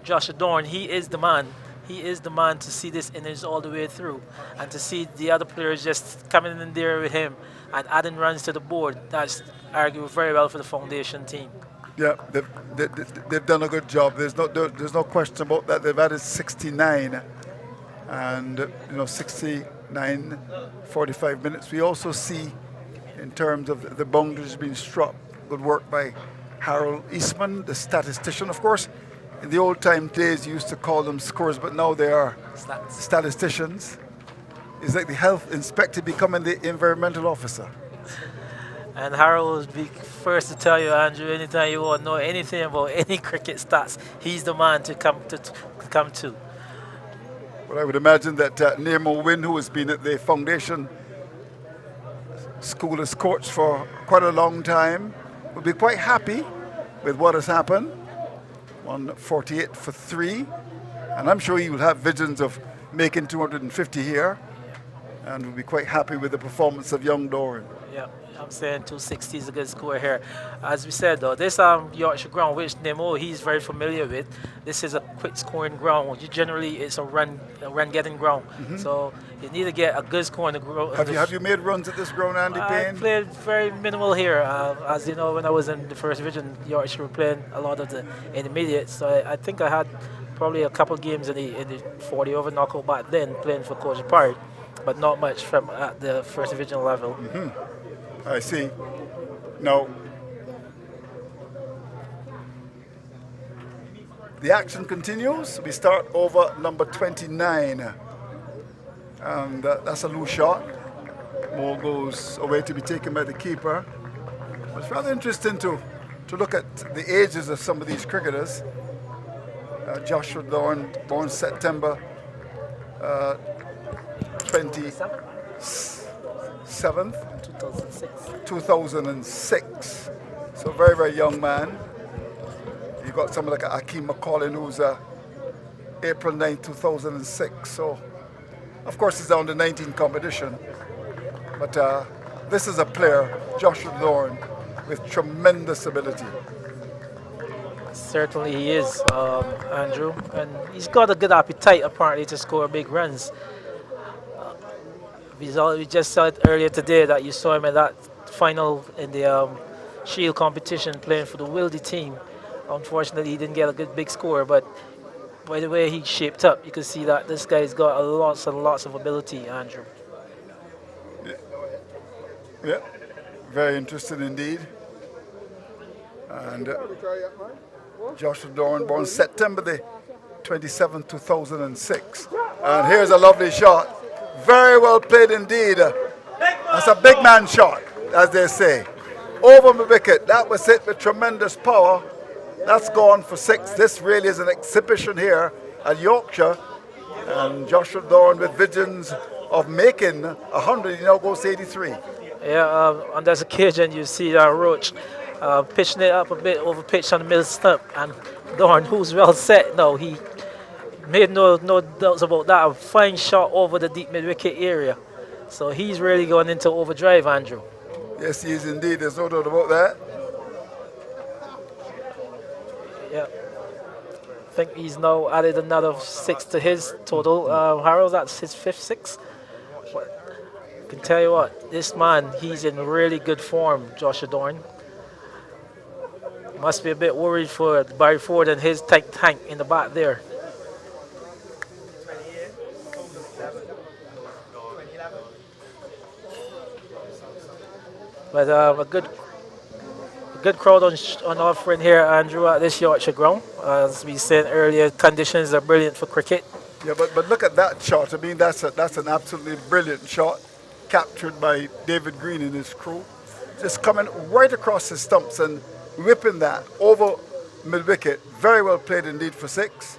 Joshua Thorne, he is the man. He is the man to see this innings all the way through, and to see the other players just coming in there with him and adding runs to the board. That's argued very well for the Foundation team. Yeah, they've done a good job. There's no question about that. They've added 69, and 69, 45 minutes. We also see, in terms of the boundaries being struck, good work by Harold Eastman, the statistician. Of course, in the old time days, you used to call them scorers, but now they are statisticians. It's like the health inspector becoming the environmental officer. And Harold will be first to tell you, Andrew, anytime you want to know anything about any cricket stats, he's the man to come to. Well, I would imagine that Nemo Wynn, who has been at the Foundation School as coach for quite a long time, would be quite happy with what has happened. 148 for 3. And I'm sure he will have visions of making 250 here. And will be quite happy with the performance of young Doran. Yeah, I'm saying 260 is a good score here. As we said though, this Yorkshire ground, which Nemo he's very familiar with, this is a quick scoring ground. Generally, it's a run getting ground. So you need to get a good score in the ground. Have you made runs at this ground, Andy I Payne? played very minimal here. As you know, when I was in the first division, Yorkshire were playing a lot of the intermediates. So I think I had probably a couple of games in the 40 over knockout back then, playing for Coach Park, but not much from at the first division level. I see. Now, the action continues. We start over number 29. And that's a loose shot. Ball goes away to be taken by the keeper. It's rather interesting to look at the ages of some of these cricketers. Joshua Dorn, born September 27th, 2006. So very, very young man. You got someone like Akeem McCollin, who's April 9, 2006. So, of course, it's down to 19 competition. But this is a player, Joshua Dorn, with tremendous ability. Certainly he is, Andrew, and he's got a good appetite apparently to score big runs. We just saw it earlier today that you saw him in that final in the Shield competition playing for the Wildy team. Unfortunately, he didn't get a good big score, but by the way he shaped up, you can see that this guy's got lots and lots of ability, Andrew. Yeah, very interesting indeed. And Joshua Dorn, born September the 27th, 2006. And here's a lovely shot. Very well played indeed. That's a big man shot, as they say. Over the wicket. That was hit with tremendous power. That's gone for 6. This really is an exhibition here at Yorkshire. And Joshua Dorn with visions of making 100. He now goes to 83. Yeah, on this occasion you see Roach pitching it up a bit over pitch on the middle stump, and Dorn, who's well set now, he made no doubts about that. A fine shot over the deep mid wicket area. So he's really going into overdrive, Andrew. Yes, he is indeed. There's no doubt about that. Yeah. I think he's now added another 6 to his total. Harold, that's his 5th 6. But I can tell you what, this man, he's in really good form, Joshua Dorn. Must be a bit worried for Barry Ford and his tank in the back there. But a good crowd on offering here, Andrew, at this Yorkshire ground. As we said earlier, conditions are brilliant for cricket. Yeah, but look at that shot. I mean, that's an absolutely brilliant shot, captured by David Green and his crew. Just coming right across the stumps and whipping that over mid-wicket. Very well played indeed for 6.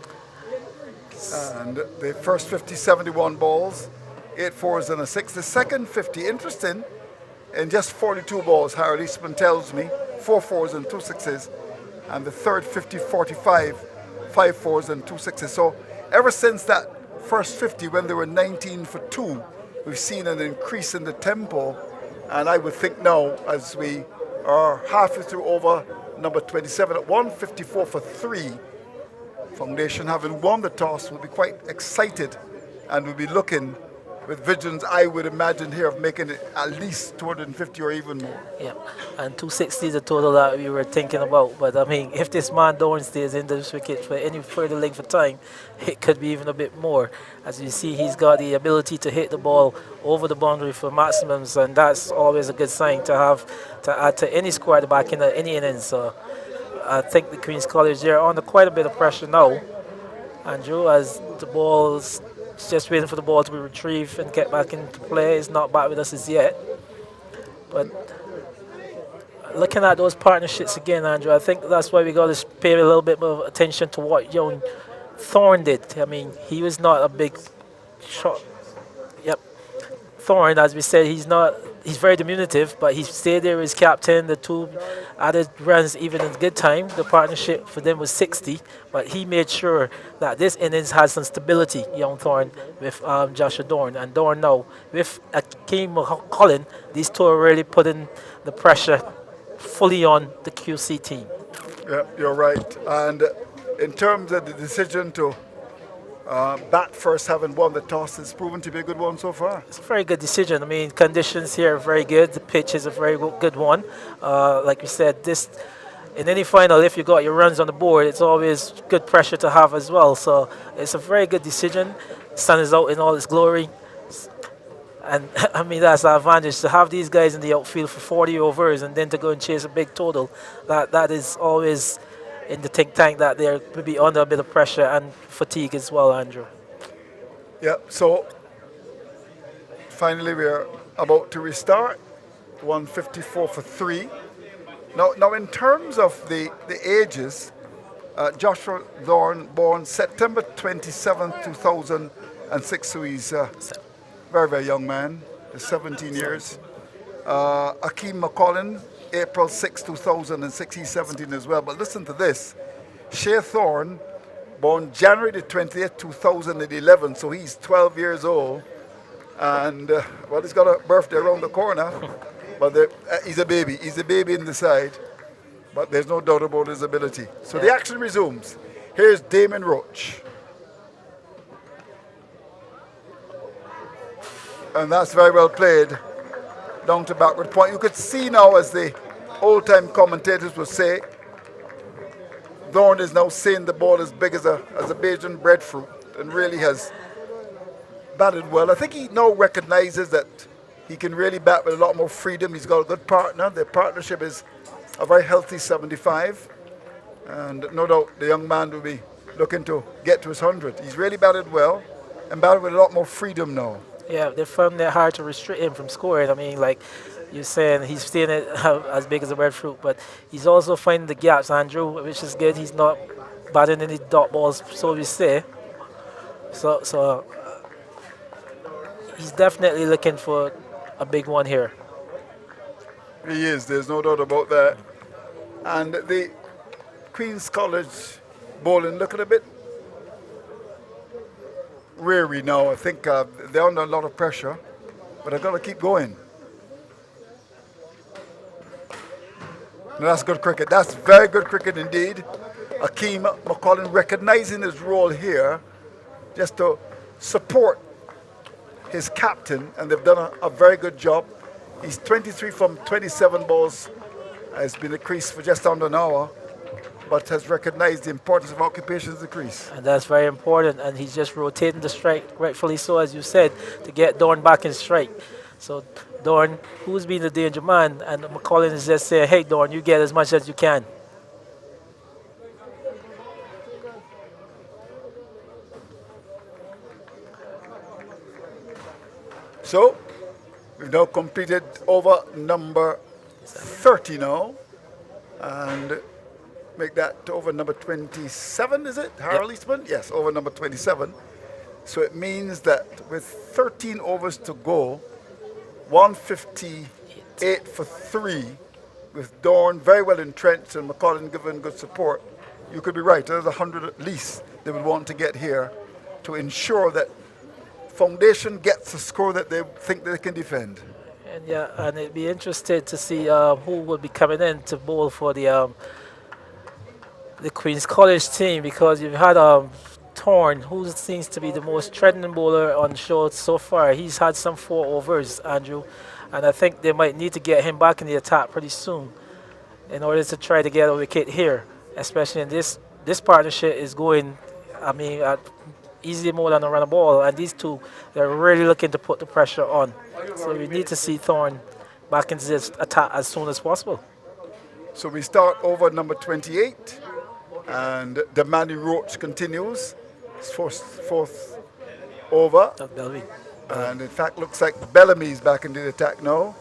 And the first 50, 71 balls, 8 fours and a 6. The second 50, interesting, in just 42 balls, Harold Eastman tells me, 4 fours and 2 sixes. And the third 50, 45, 5 fours and 2 sixes. So ever since that first 50, when they were 19 for 2, we've seen an increase in the tempo. And I would think now, as we are halfway through over number 27 at 154 for 3, Foundation, having won the toss, will be quite excited and will be looking with visions, I would imagine, here of making it at least 250 or even more. Yeah, and 260 is the total that we were thinking about. But I mean, if this man Dorn stays in this wicket for any further length of time, it could be even a bit more. As you see, he's got the ability to hit the ball over the boundary for maximums, and that's always a good sign to have to add to any score at the back in any innings. So I think the Queen's College are under quite a bit of pressure now, Andrew, as the ball's just waiting for the ball to be retrieved and get back into play. It's not back with us as yet. But looking at those partnerships again, Andrew, I think that's why we got to pay a little bit more attention to what young Thorne did. I mean, he was not a big shot. Yep. Thorne, as we said, he's not he's very diminutive, but he stayed there as captain. The two added runs even in good time. The partnership for them was 60, but he made sure that this innings has some stability, young Thorne, with Joshua Dorn. And Dorn now, with Akeem McCollin, these two are really putting the pressure fully on the QC team. Yeah, you're right. And in terms of the decision to bat first, having won the toss, it's proven to be a good one so far. It's a very good decision. I mean, conditions here are very good. The pitch is a very good one. Like we said, this in any final, if you got your runs on the board, it's always good pressure to have as well. So it's a very good decision. Sun is out in all its glory. And I mean, that's the advantage to have these guys in the outfield for 40 overs and then to go and chase a big total. That is always in the think tank that they're maybe under a bit of pressure and fatigue as well, Andrew. Yeah, so finally we're about to restart. 154 for 3. Now in terms of the ages, Joshua Thorne, born September 27, 2006, so he's very, very young man, 17 years. Akeem McCollin, April 6, 2006, he's 17 as well. But listen to this. Shea Thorne, born January the 20th, 2011, so he's 12 years old. And, well, he's got a birthday around the corner. But he's a baby. He's a baby in the side. But there's no doubt about his ability. So the action resumes. Here's Damon Roach. And that's very well played down to backward point. You could see now, as the old-time commentators would say, Thorne is now seeing the ball as big as a Bajan breadfruit and really has batted well. I think he now recognizes that he can really bat with a lot more freedom. He's got a good partner. Their partnership is a very healthy 75. And no doubt the young man will be looking to get to his 100. He's really batted well and batted with a lot more freedom now. Yeah, they found it hard to restrict him from scoring. I mean, like you're saying, he's seeing it as big as a breadfruit, but he's also finding the gaps, Andrew, which is good. He's not batting any dot balls, so we say. So he's definitely looking for a big one here. He is, there's no doubt about that. And the Queen's College bowling looking a bit weary now. I think they're under a lot of pressure, but they've got to keep going. Now that's good cricket. That's very good cricket indeed. Akeem McCollin recognizing his role here just to support his captain, and they've done a very good job. He's 23 from 27 balls, has been a crease for just under an hour, but has recognized the importance of occupation of the crease. And that's very important, and he's just rotating the strike, rightfully so, as you said, to get Dorn back in strike. So Dorn, who's been the danger man, and McCollin is just saying, hey Dorn, you get as much as you can. So we've now completed over number 30 now, and make that to over number 27, is it? Harold Eastman? Yes, over number 27. So it means that with 13 overs to go, 158 for 3, with Dorn very well entrenched and McCollin given good support, you could be right. There's 100 at least they would want to get here to ensure that Foundation gets a score that they think they can defend. And yeah, and it'd be interested to see who will be coming in to bowl for the Queen's College team, because you've had Thorne, who seems to be the most threatening bowler on show so far. He's had some 4 overs, Andrew, and I think they might need to get him back in the attack pretty soon in order to try to get a wicket here, especially in this partnership is going, I mean, easily more than a run a ball, and these two, they're really looking to put the pressure on. So we need to see Thorne back into this attack as soon as possible. So we start over number 28, and the Manny Roach continues. His fourth over. And in fact, looks like Bellamy's back into the attack now.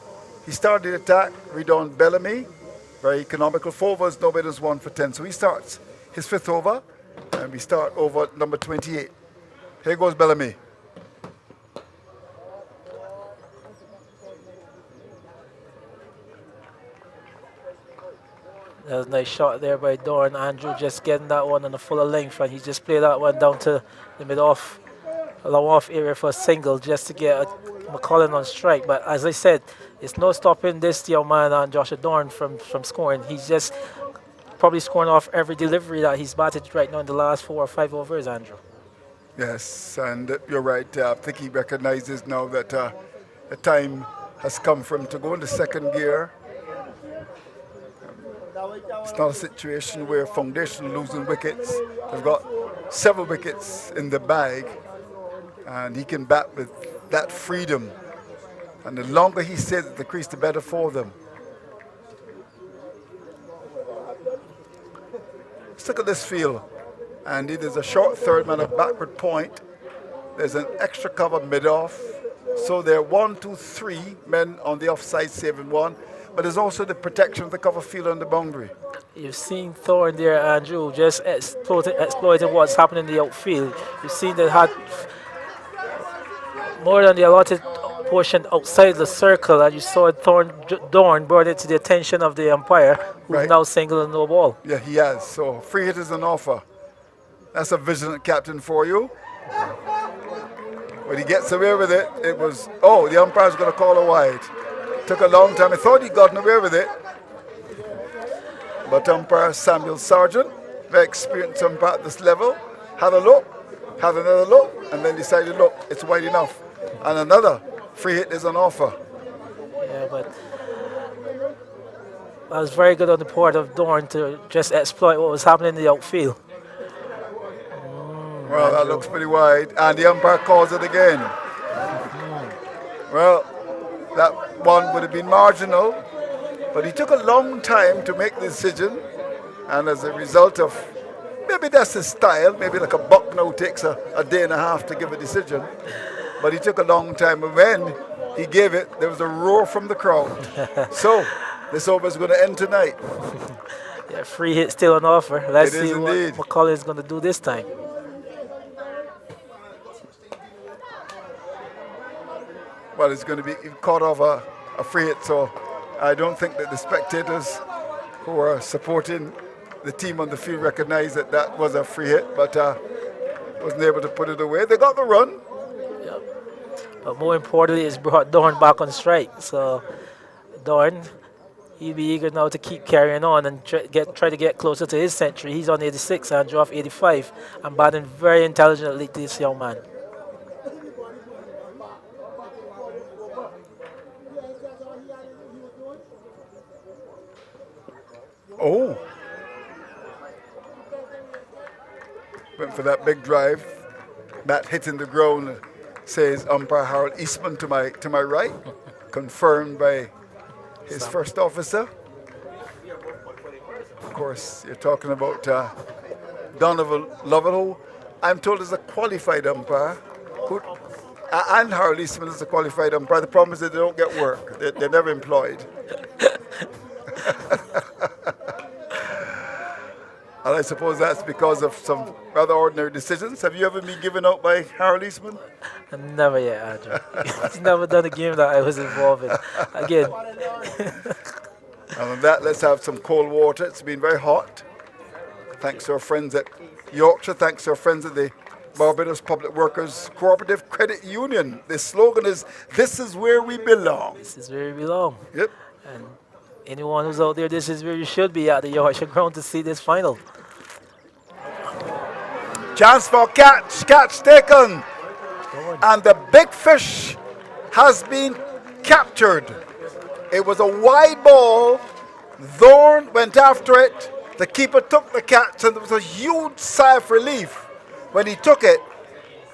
He started the attack, read on Bellamy. Very economical. 4 overs, no better than 1 for 10. So he starts his 5th over, and we start over number 28. Here goes Bellamy. That was a nice shot there by Dorn. Andrew just getting that one on the fuller length, and he just played that one down to the mid-off, long off area for a single just to get McCullin on strike. But as I said, it's no stopping this young man on Joshua Dorn from scoring. He's just probably scoring off every delivery that he's batted right now in the last 4 or 5 overs, Andrew. Yes, and you're right. I think he recognizes now that the time has come for him to go into second gear. It's not a situation where Foundation losing wickets. They've got several wickets in the bag, and he can bat with that freedom. And the longer he stays at the crease, the better for them. Let's look at this field. Andy, there's a short third man, a backward point. There's an extra cover mid-off. So there are 1, 2, 3 men on the offside saving one. But there's also the protection of the cover field on the boundary. You've seen Thorne there, Andrew, just exploiting what's happening in the outfield. You've seen they had more than the allotted portion outside the circle, and you saw Dorn brought it to the attention of the umpire, who's now single and no ball. Yeah, he has. So free hit is an offer. That's a vigilant captain for you. When he gets away with it, it was, oh, the umpire's going to call a wide. Took a long time. I thought he'd gotten away with it. But umpire Samuel Sargent, very experienced umpire at this level, had a look, had another look, and then decided, look, it's wide enough. And another free hit is an offer. Yeah, but that was very good on the part of Dorn to just exploit what was happening in the outfield. Well, that looks pretty wide, and the umpire calls it again. Well, that one would have been marginal, but he took a long time to make the decision, and as a result of, maybe that's his style, maybe like a buck now takes a day and a half to give a decision, but he took a long time, and when he gave it, there was a roar from the crowd. So, this over is going to end tonight. Yeah, free hit still on offer. Let's see what indeed. McCullin is going to do this time. Well, it's going to be caught off a free hit, so I don't think that the spectators who are supporting the team on the field recognize that that was a free hit, but wasn't able to put it away. They got the run. Yep. But more importantly, it's brought Dorn back on strike. So Dorn, he'll be eager now to keep carrying on and try to get closer to his century. He's on 86 and draw off 85 and batting very intelligently to this young man. Oh. Went for that big drive. Bat hitting the ground, says umpire Harold Eastman to my right. Confirmed by his first officer. Of course, you're talking about Donovan Lovell, who I'm told is a qualified umpire. And Harold Eastman is a qualified umpire. The problem is that they don't get work. They're never employed. And I suppose that's because of some rather ordinary decisions. Have you ever been given out by Harold Eastman? Never yet, Andrew. He's never done a game that I was involved in. Again. And on that, let's have some cold water. It's been very hot. Thanks to our friends at Yorkshire. Thanks to our friends at the Barbados Public Workers Cooperative Credit Union. The slogan is, "This is where we belong." This is where we belong. Yep. And anyone who's out there, this is where you should be at the Yorkshire ground to see this final. Chance for catch taken. And the big fish has been captured. It was a wide ball. Thorne went after it. The keeper took the catch, and there was a huge sigh of relief when he took it,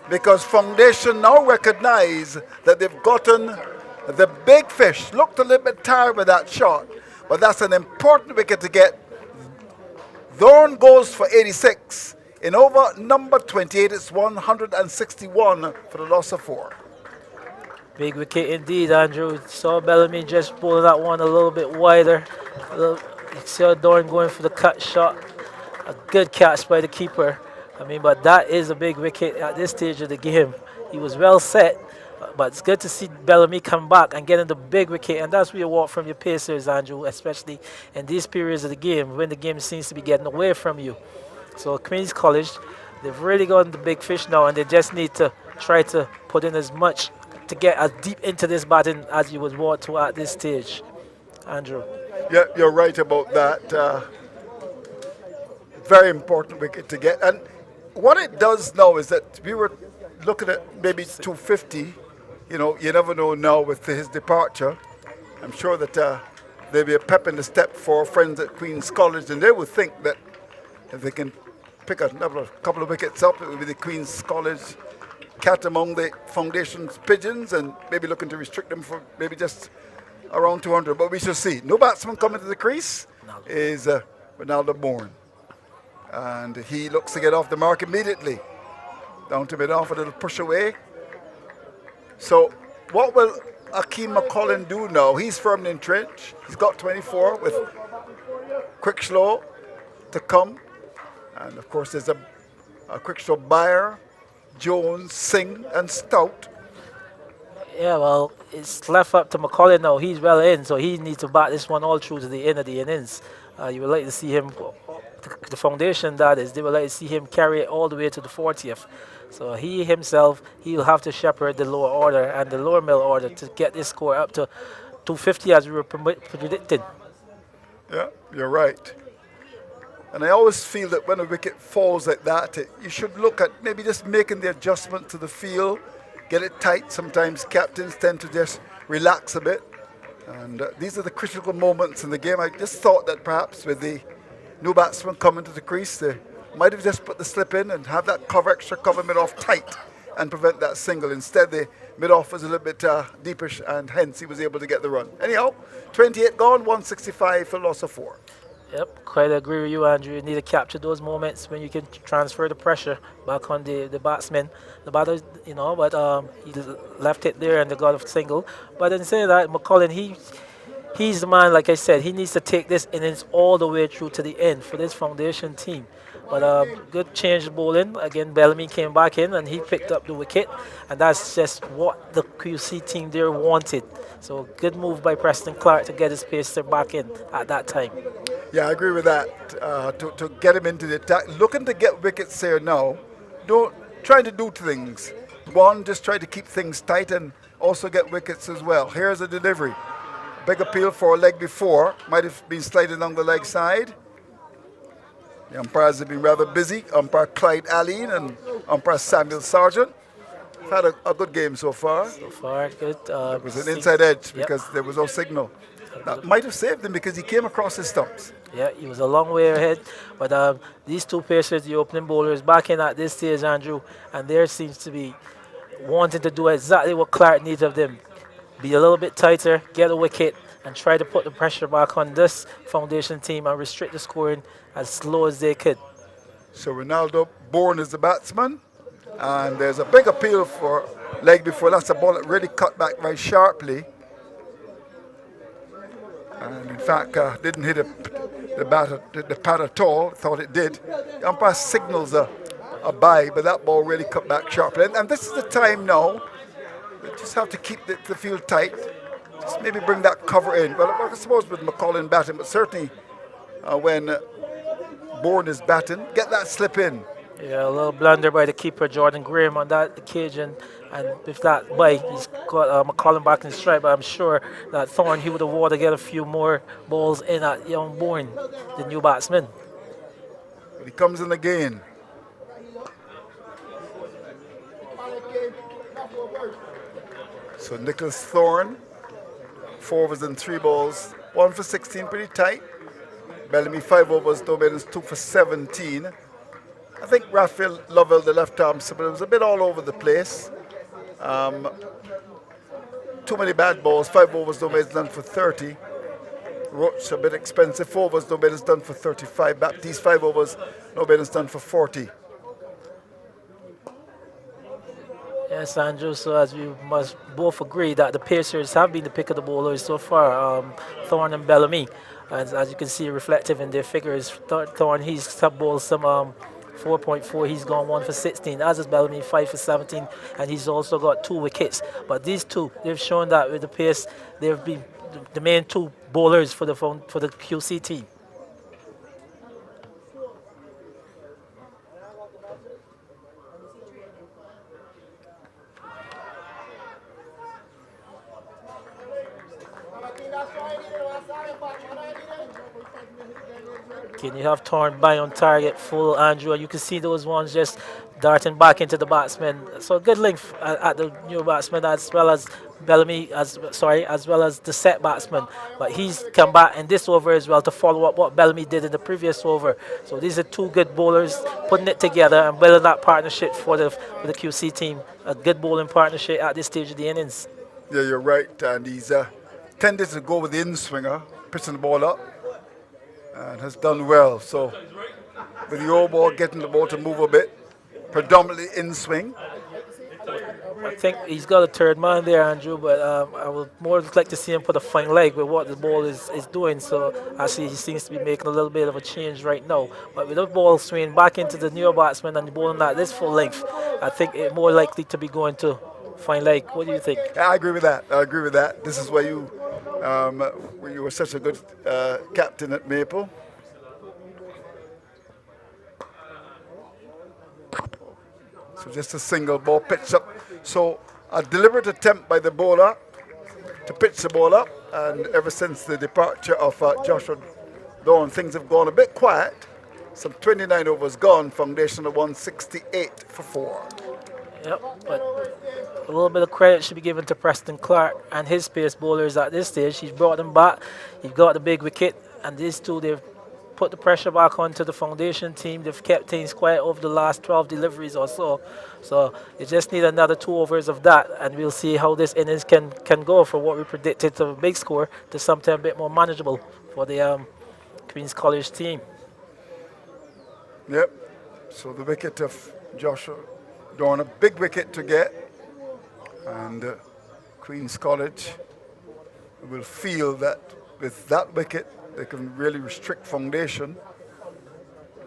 because Foundation now recognize that they've gotten the big fish. Looked a little bit tired with that shot, but that's an important wicket to get. Thorne goes for 86. In over number 28, it's 161 for the loss of 4. Big wicket indeed, Andrew. Saw Bellamy just pulling that one a little bit wider. You saw Dorn going for the cut shot. A good catch by the keeper. I mean, but that is a big wicket at this stage of the game. He was well set, But it's good to see Bellamy come back and getting the big wicket, and that's what you want from your Pacers, Andrew, especially in these periods of the game when the game seems to be getting away from you. So Queen's College, they've really gotten the big fish now, and they just need to try to put in as much to get as deep into this batting as you would want to at this stage, Andrew. Yeah, you're right about that. Very important wicket to get. And what it does now is that we were looking at maybe 250. You know, you never know now with his departure. I'm sure that there'll be a pep in the step for friends at Queen's College, and they would think that if they can pick a couple of wickets up, it will be the Queen's College cat among the foundation's pigeons, and maybe looking to restrict them for maybe just around 200. But we shall see. No batsman coming to the crease is Ronaldo Bourne. And he looks to get off the mark immediately. Down to mid-off, a little push away. So what will Akeem McCullin do now? He's firmly entrenched. He's got 24 with quick slow to come. And of course there's a quick slow Bayer, Jones, Singh and Stout. Yeah, well, it's left up to McCullin now. He's well in, so he needs to bat this one all through to the end of the innings. You would like to see him, the foundation that is, they would like to see him carry it all the way to the 40th. So he himself, he'll have to shepherd the lower order and the lower middle order to get this score up to 250 as we were predicting. Yeah, you're right. And I always feel that when a wicket falls like that, you should look at maybe just making the adjustment to the field, get it tight. Sometimes captains tend to just relax a bit. And these are the critical moments in the game. I just thought that perhaps with the new batsman coming to the crease, they might have just put the slip in and have that extra cover mid-off tight and prevent that single. Instead, the mid-off was a little bit deepish, and hence he was able to get the run. Anyhow, 28 gone, 165 for loss of 4. Yep, quite agree with you, Andrew. You need to capture those moments when you can transfer the pressure back on the batsman. The batter, you know, but he left it there and they got a single. But instead of that, McCullin, he's the man, like I said, he needs to take this innings all the way through to the end for this foundation team. But good change of bowling. Again, Bellamy came back in and he picked up the wicket. And that's just what the QC team there wanted. So good move by Preston Clark to get his pacer back in at that time. Yeah, I agree with that. To get him into the attack. Looking to get wickets here now. Trying to do things. One, just try to keep things tight and also get wickets as well. Here's a delivery. Big appeal for a leg before. Might have been sliding along the leg side. The umpires have been rather busy. Umpire Clyde Allen and umpire Samuel Sargent. Had a good game so far. So far, good. It was an inside edge because there was no signal. That might have saved him because he came across his stumps. Yeah, he was a long way ahead. But these two pacers, the opening bowlers, back in at this stage, Andrew, and there seems to be wanting to do exactly what Clark needs of them. Be a little bit tighter, get a wicket, and try to put the pressure back on this foundation team and restrict the scoring as slow as they could. So Ronaldo Bourne is the batsman. And there's a big appeal for leg before. That's a ball that really cut back very sharply. And in fact, didn't hit the pad at all. Thought it did. The umpire signals a bye, but that ball really cut back sharply. And this is the time now. We just have to keep the field tight. Just maybe bring that cover in. Well, I suppose with McCullin batting, but certainly when Bourne is batting, get that slip in. Yeah, a little blunder by the keeper, Jordan Graham, on that occasion. And with that bye, he's got McCullin back in strike. But I'm sure that Thorne, he would have wanted to get a few more balls in at young Bourne, the new batsman. But he comes in again. So Nicholas Thorne, 4 overs and 3 balls, 1 for 16, pretty tight. Bellamy 5 overs, no balls, 2 for 17. I think Raphael Lovell, the left arm, but it was a bit all over the place. Too many bad balls, 5 overs, no balls done for 30. Roach, a bit expensive, 4 overs, no balls done for 35. Baptiste, 5 overs, no balls done for 40. Yes, Andrew, so as we must both agree that the Pacers have been the pick of the bowlers so far, Thorne and Bellamy. As you can see reflective in their figures, Thorne, he's bowled some 4.4. He's gone 1 for 16. As is Bellamy, 5 for 17, and he's also got 2 wickets. But these two, they've shown that with the pace, they've been the main 2 bowlers for the QC team. Can you have Thorn by on target full, Andrew? And you can see those ones just darting back into the batsman. So good length at the new batsman as well as Bellamy, as well as the set batsman. But he's come back in this over as well to follow up what Bellamy did in the previous over. So these are 2 good bowlers putting it together and building that partnership for the QC team. A good bowling partnership at this stage of the innings. Yeah, you're right. And he's tended to go with the in-swinger, pitching the ball up, and has done well. So with the old ball, getting the ball to move a bit, predominantly in-swing. I think he's got a third man there, Andrew, but I would more like to see him put a fine leg with what the ball is doing. So actually, he seems to be making a little bit of a change right now. But with the ball swinging back into the newer batsman and the ball at this full length, I think it's more likely to be going to fine leg. What do you think? Yeah, I agree with that. This is why you were such a good captain at Maple. So just a single ball pitch up. So a deliberate attempt by the bowler to pitch the ball up. And ever since the departure of Joshua Dawn, things have gone a bit quiet. Some 29 overs gone. Foundation of 168 for 4. Yep, but a little bit of credit should be given to Preston Clark and his pace bowlers at this stage. He's brought them back. He's got the big wicket, and these 2, they've put the pressure back onto the foundation team. They've kept things quiet over the last 12 deliveries or so. So you just need another 2 overs of that, and we'll see how this innings can go from what we predicted to a big score to something a bit more manageable for the Queen's College team. Yep. So the wicket of Joshua Dawn, a big wicket to get, and Queen's College will feel that with that wicket they can really restrict foundation.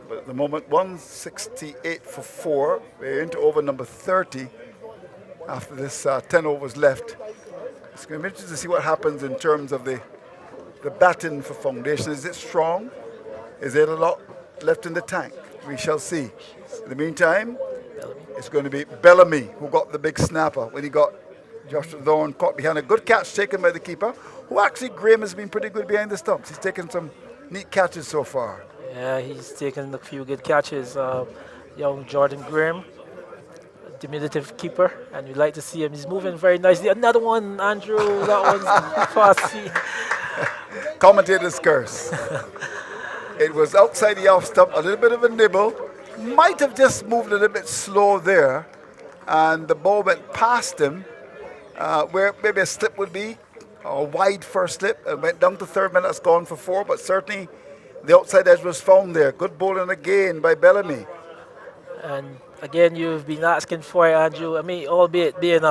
But at the moment, 168 for 4. We're into over number 30 after this 10 overs left. It's going to be interesting to see what happens in terms of the batting for foundation. Is it strong? Is there a lot left in the tank? We shall see. In the meantime, it's going to be Bellamy who got the big snapper when he got Joshua Thorne caught behind a good catch taken by the keeper, who actually, Graham, has been pretty good behind the stumps. He's taken some neat catches so far. Yeah, he's taken a few good catches. Young Jordan Graham, diminutive keeper, and we'd like to see him. He's moving very nicely. Another one, Andrew, that one's fast. Commentator's curse. It was outside the off stump, a little bit of a nibble. Might have just moved a little bit slow there, and the ball went past him, where maybe a slip would be, a wide first slip, and went down to third man. That's gone for 4, but certainly the outside edge was found there. Good bowling again by Bellamy. And again, you've been asking for it, Andrew. I mean, albeit being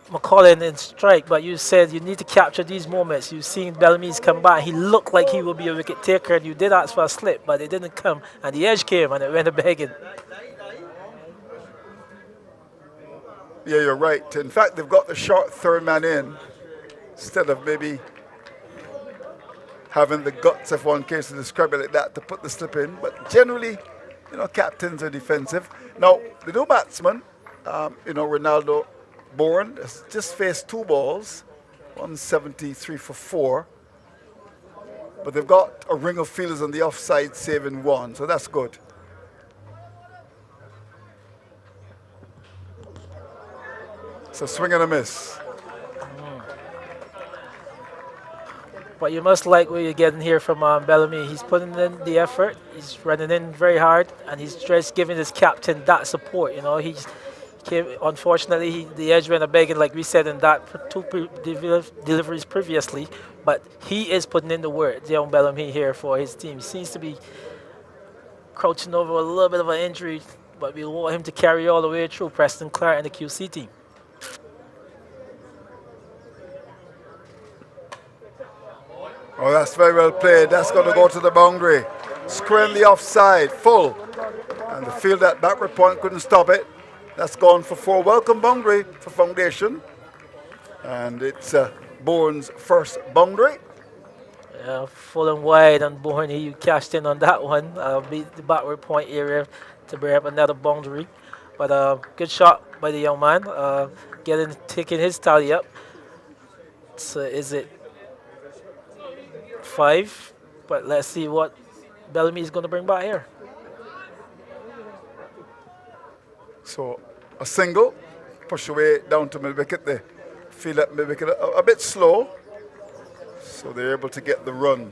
McCollin in strike, but you said you need to capture these moments. You've seen Bellamy's come back. He looked like he would be a wicket taker, and you did ask for a slip, but it didn't come. And the edge came, and it went a begging. Yeah, you're right. In fact, they've got the short third man in instead of maybe having the guts, if one cares to describe it like that, to put the slip in. But generally, captains are defensive. Now, the new batsman, Ronaldo Bourne, has just faced 2 balls, 173 for 4. But they've got a ring of fielders on the offside saving 1, so that's good. So swing and a miss. But you must like what you're getting here from Bellamy. He's putting in the effort. He's running in very hard, and he's just giving his captain that support. Unfortunately, the edge went a begging, like we said in that 2 deliveries previously. But he is putting in the work, young Bellamy here for his team. He seems to be crouching over a little bit of an injury, but we want him to carry all the way through Preston Clark and the QC team. Oh, that's very well played. That's going to go to the boundary. square in the offside, full. And the field that backward point couldn't stop it. That's gone for 4. Welcome boundary for Foundation. And it's Bourne's first boundary. Full and wide on Bourne. He cashed in on that one. Beat the backward point area to bring up another boundary. But good shot by the young man. Taking his tally up. So is it 5? But let's see what Bellamy is going to bring back here. So a single, push away down to mid-wicket. They feel that mid-wicket a bit slow. So they're able to get the run.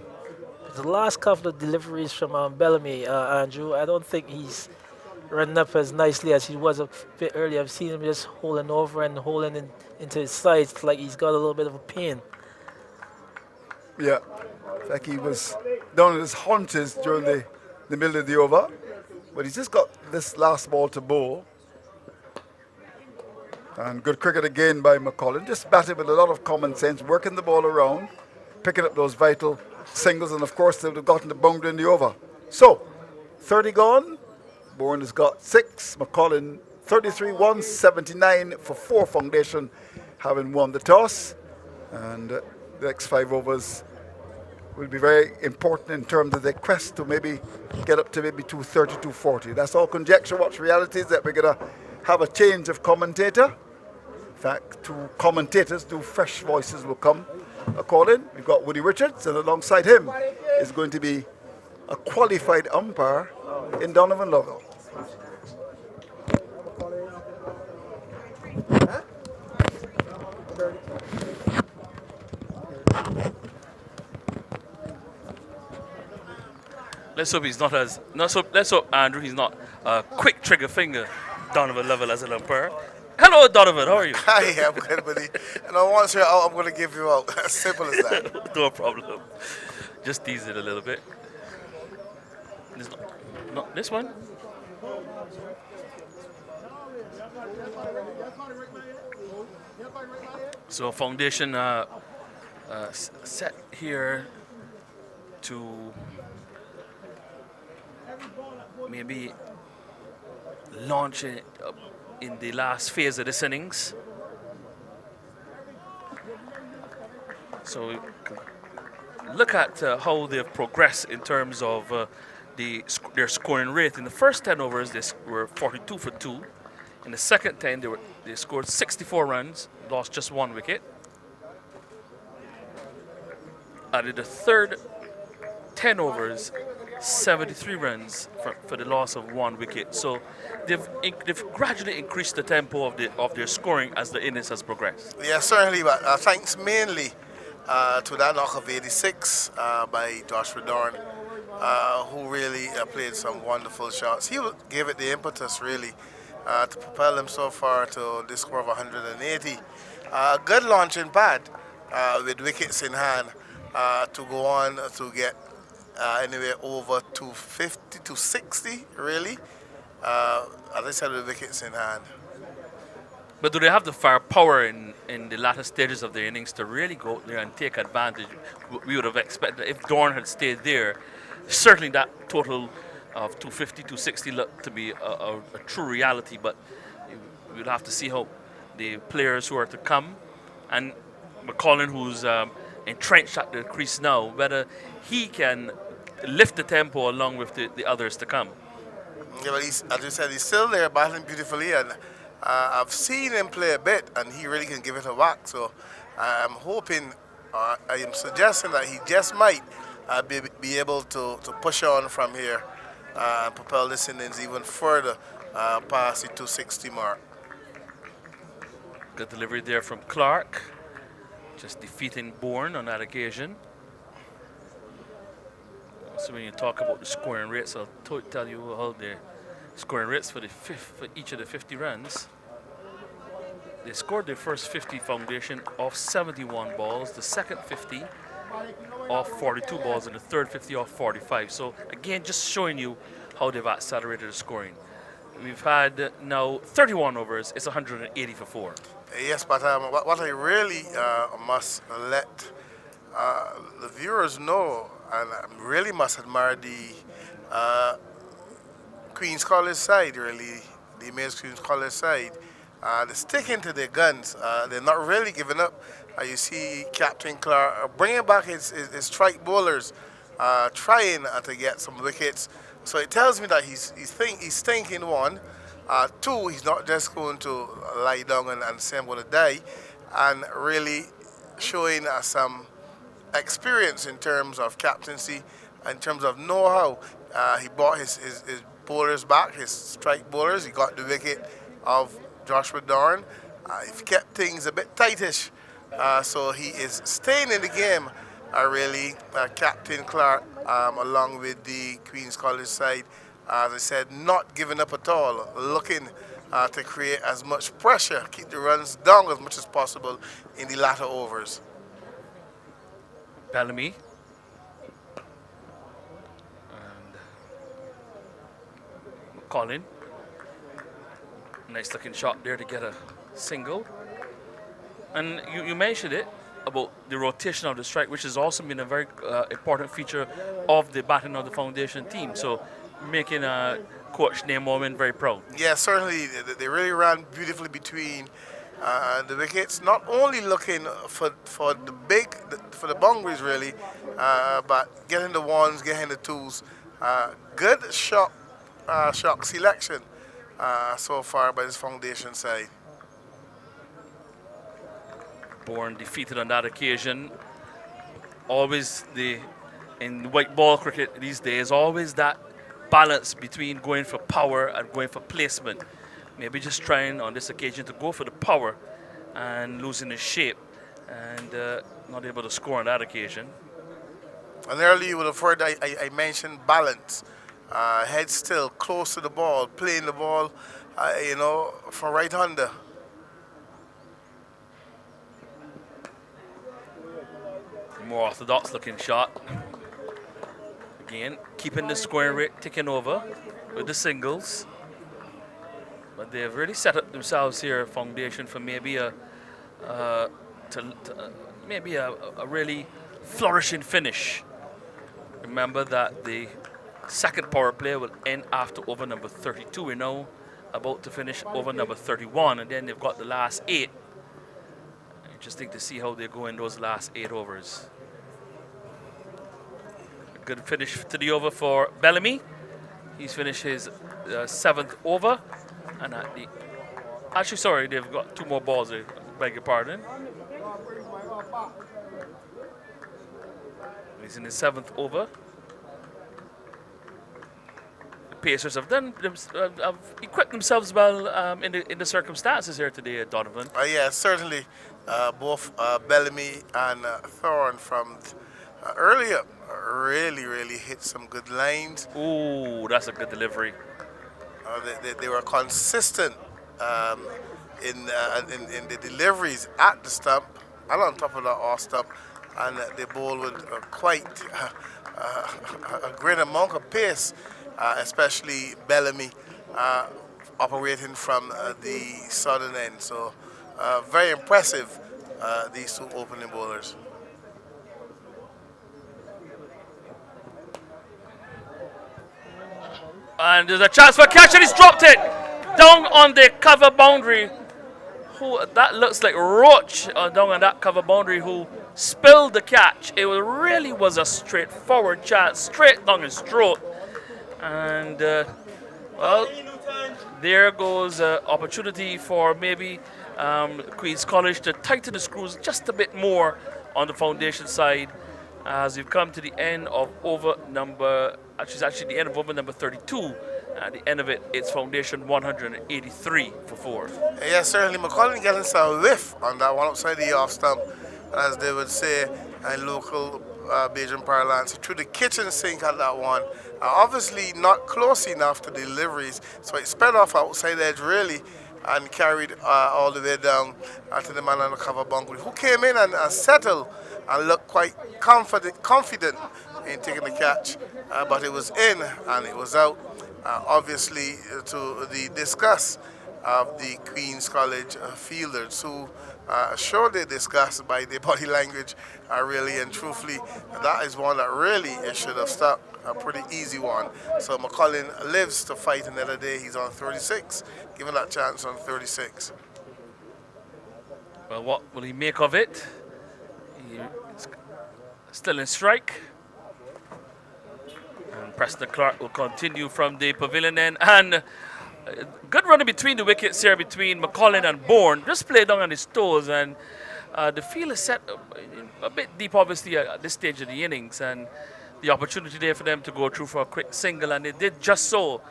The last couple of deliveries from Bellamy, Andrew, I don't think he's running up as nicely as he was a bit earlier. I've seen him just holding over and holding into his sides like he's got a little bit of a pain. Yeah, like he was down on his haunches during the middle of the over. But he's just got this last ball to bowl. And good cricket again by McCollin. Just batting with a lot of common sense, working the ball around, picking up those vital singles, and of course they would have gotten the boundary in the over. So, 30 gone. Bourne has got 6. McCollin 33, 179 for 4 Foundation, having won the toss. And the next 5 overs will be very important in terms of their quest to maybe get up to maybe 230, 240. That's all conjecture. What's reality is that we're going to have a change of commentator. In fact, 2 commentators, 2 fresh voices will come a call in. We've got Woody Richards, and alongside him is going to be a qualified umpire in Donovan Lovell. Let's hope he's not as let's hope Andrew he's not a quick trigger finger Donovan Lovell as an umpire. Hello, Donovan. How are you? Hi, I'm good, buddy. And once you're out, I'm going to give you out. As simple as that. No problem. Just tease it a little bit. Not this one. So Foundation set here to maybe launch it in the last phase of this innings. So look at how they've progressed in terms of their scoring rate. In the first 10 overs, they were 42 for 2. In the second 10, they scored 64 runs, lost just 1 wicket. And in the third 10 overs, 73 runs for the loss of 1 wicket. So they've gradually increased the tempo of their scoring as the innings has progressed. Yeah, certainly, but thanks mainly to that knock of 86 by Josh Redorn, who really played some wonderful shots. He gave it the impetus, really, to propel them so far to this score of 180. Good launching pad with wickets in hand to go on to get anywhere over 250, 260, really. As I said, with wickets in hand. But do they have the firepower in the latter stages of the innings to really go out there and take advantage? We would have expected if Dorn had stayed there, certainly that total of 250, 260 looked to be a true reality. But we'll have to see how the players who are to come, and McCollin, who's entrenched at the crease now, whether he can lift the tempo along with the others to come. Yeah, but as you said, he's still there battling beautifully, and I've seen him play a bit, and he really can give it a whack. So I'm hoping, I am suggesting that he just might be able to push on from here and propel this innings even further past the 260 mark. Good delivery there from Clark, just defeating Bourne on that occasion. So when you talk about the scoring rates, I'll tell you how the scoring rates for each of the 50 runs. They scored their first 50 Foundation off 71 balls, the second 50 off 42 balls, and the third 50 off 45. So again, just showing you how they've accelerated the scoring. We've had now 31 overs. It's 180 for 4. Yes, but what I really must let the viewers know, and I really must admire the Queen's College side, really, the Amaze Queen's College side, they're sticking to their guns. They're not really giving up. You see Captain Clark bringing back his strike bowlers, trying to get some wickets. So it tells me that he's thinking one. Two, he's not just going to lie down and say I'm going to die, and really showing some experience in terms of captaincy, in terms of know-how. He brought his bowlers back, his strike bowlers. He got the wicket of Joshua Dorn. He kept things a bit tightish, so he is staying in the game. Really, Captain Clark, along with the Queen's College side, as I said, not giving up at all, looking to create as much pressure, keep the runs down as much as possible in the latter overs. Bellamy. And Colin. Nice looking shot there to get a single. And you mentioned it about the rotation of the strike, which has also been a very important feature of the batting of the foundation team. So making Coach Nate Morgan very proud. Yeah, certainly they really ran beautifully between the wickets, not only looking for the boundaries really, but getting the ones, getting the twos. Good shot selection so far by this foundation side. Bourne defeated on that occasion. Always in white ball cricket these days, always that balance between going for power and going for placement. Maybe just trying on this occasion to go for the power and losing his shape and not able to score on that occasion. And earlier you would have heard I mentioned balance. Head still, close to the ball, playing the ball, from right under. More orthodox looking shot. Again, keeping the scoring rate ticking over with the singles. But they've really set up themselves here a foundation for maybe a really flourishing finish. Remember that the second power play will end after over number 32. We're now about to finish over number 31, and then they've got the last 8. Interesting to see how they go in those last 8 overs. A good finish to the over for Bellamy. He's finished his 7th over. And actually, sorry, they've got 2 more balls. I beg your pardon. He's in his 7th over. The Pacers have have equipped themselves well in the circumstances here today, Donovan. Yeah, certainly. Both Bellamy and Thorne from earlier really hit some good lines. Ooh, that's a good delivery. They were consistent in the deliveries at the stump and on top of the off stump, and they bowled with quite a great amount of pace, especially Bellamy operating from the southern end. So very impressive, these 2 opening bowlers. And there's a chance for a catch, and he's dropped it down on the cover boundary. That looks like Roach down on that cover boundary, who spilled the catch. It really was a straightforward chance, straight down his throat. And, well, there goes an opportunity for maybe Queen's College to tighten the screws just a bit more on the foundation side, as we've come to the end of over number, actually the end of over number 32. At the end of it, it's foundation 183 for 4. Yeah, certainly. McCollum getting some whiff on that one outside the off stump, as they would say in local Bajan parlance. Through the kitchen sink at that one. Obviously not close enough to deliveries, so it sped off outside edge really and carried all the way down to the man on the cover boundary, who came in and settled and looked quite confident in taking the catch, but it was in and it was out. Obviously, to the disgust of the Queen's College fielders who showed their disgust by their body language, really and truthfully. That is one that really it should have stuck, a pretty easy one. So McCullin lives to fight another day. He's on 36, given that chance on 36. Well, what will he make of it? He's still in strike. And Preston Clark will continue from the pavilion end. And good running between the wickets here between McCullin and Bourne. Just played down on his toes. And the field is set a bit deep, obviously, at this stage of the innings. And the opportunity there for them to go through for a quick single. And they did just so.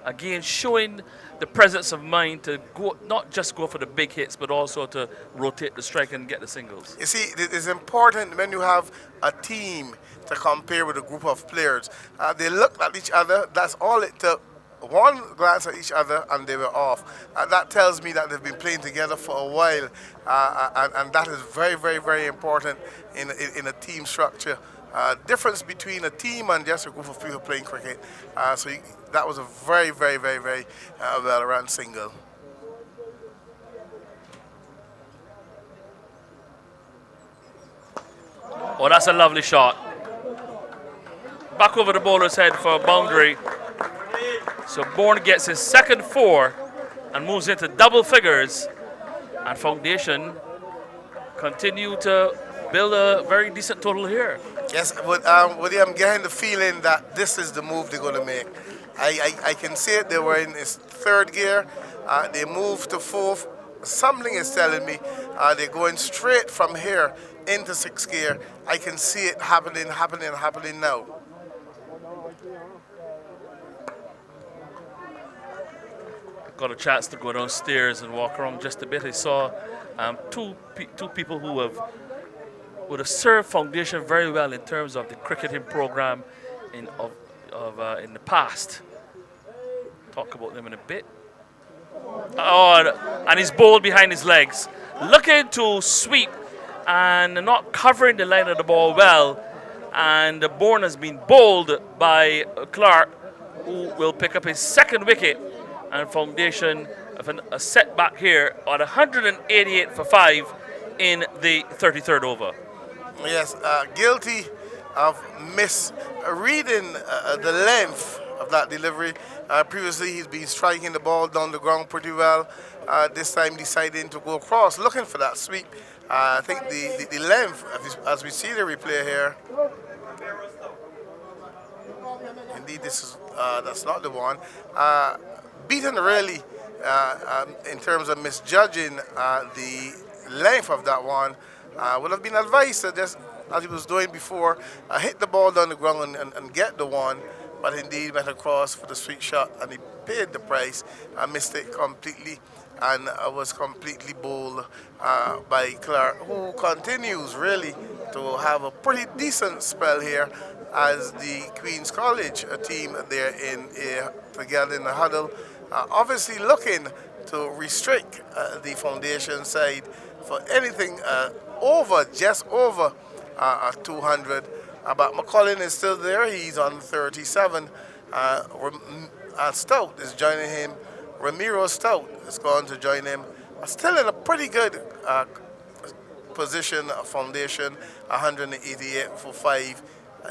Again, showing the presence of mind to go, not just go for the big hits, but also to rotate the strike and get the singles. You see, it is important when you have a team to compare with a group of players. They looked at each other. That's all it took. One glance at each other and they were off. That tells me that they've been playing together for a while, and that is very, very, very important in a team structure. Difference between a team and just a group of people playing cricket. That was a very, very, very, very well-run single. Oh, that's a lovely shot. Back over the bowler's head for a boundary. So Bourne gets his second 4 and moves into double figures. And Foundation continue to build a very decent total here. Yes, but Woody, I'm getting the feeling that this is the move they're going to make. I can see it. They were in his third gear. They moved to fourth. Something is telling me they're going straight from here into sixth gear. I can see it happening now. Got a chance to go downstairs and walk around just a bit. I saw two people who would have served Foundation very well in terms of the cricketing program in the past. Talk about them in a bit. Oh, and he's bowled behind his legs, looking to sweep and not covering the line of the ball well. And the Bourne has been bowled by Clark, who will pick up his second wicket. And Foundation have a setback here on 188 for 5 in the 33rd over. Yes, guilty of misreading the length of that delivery. Previously, he's been striking the ball down the ground pretty well. This time, deciding to go across, looking for that sweep. I think the length, as we see the replay here. Indeed, that's not the one. Beaten really in terms of misjudging the length of that one. Would have been advised to just, as he was doing before, hit the ball down the ground and get the one, but indeed went across for the sweet shot and he paid the price. Missed it completely and was completely bowled by Clark, who continues really to have a pretty decent spell here as the Queen's College team there together in the huddle. Obviously looking to restrict the Foundation side for anything just over 200. But McCullin is still there. He's on 37. Stout is joining him. Ramiro Stout is going to join him. Still in a pretty good position. Foundation 188 for 5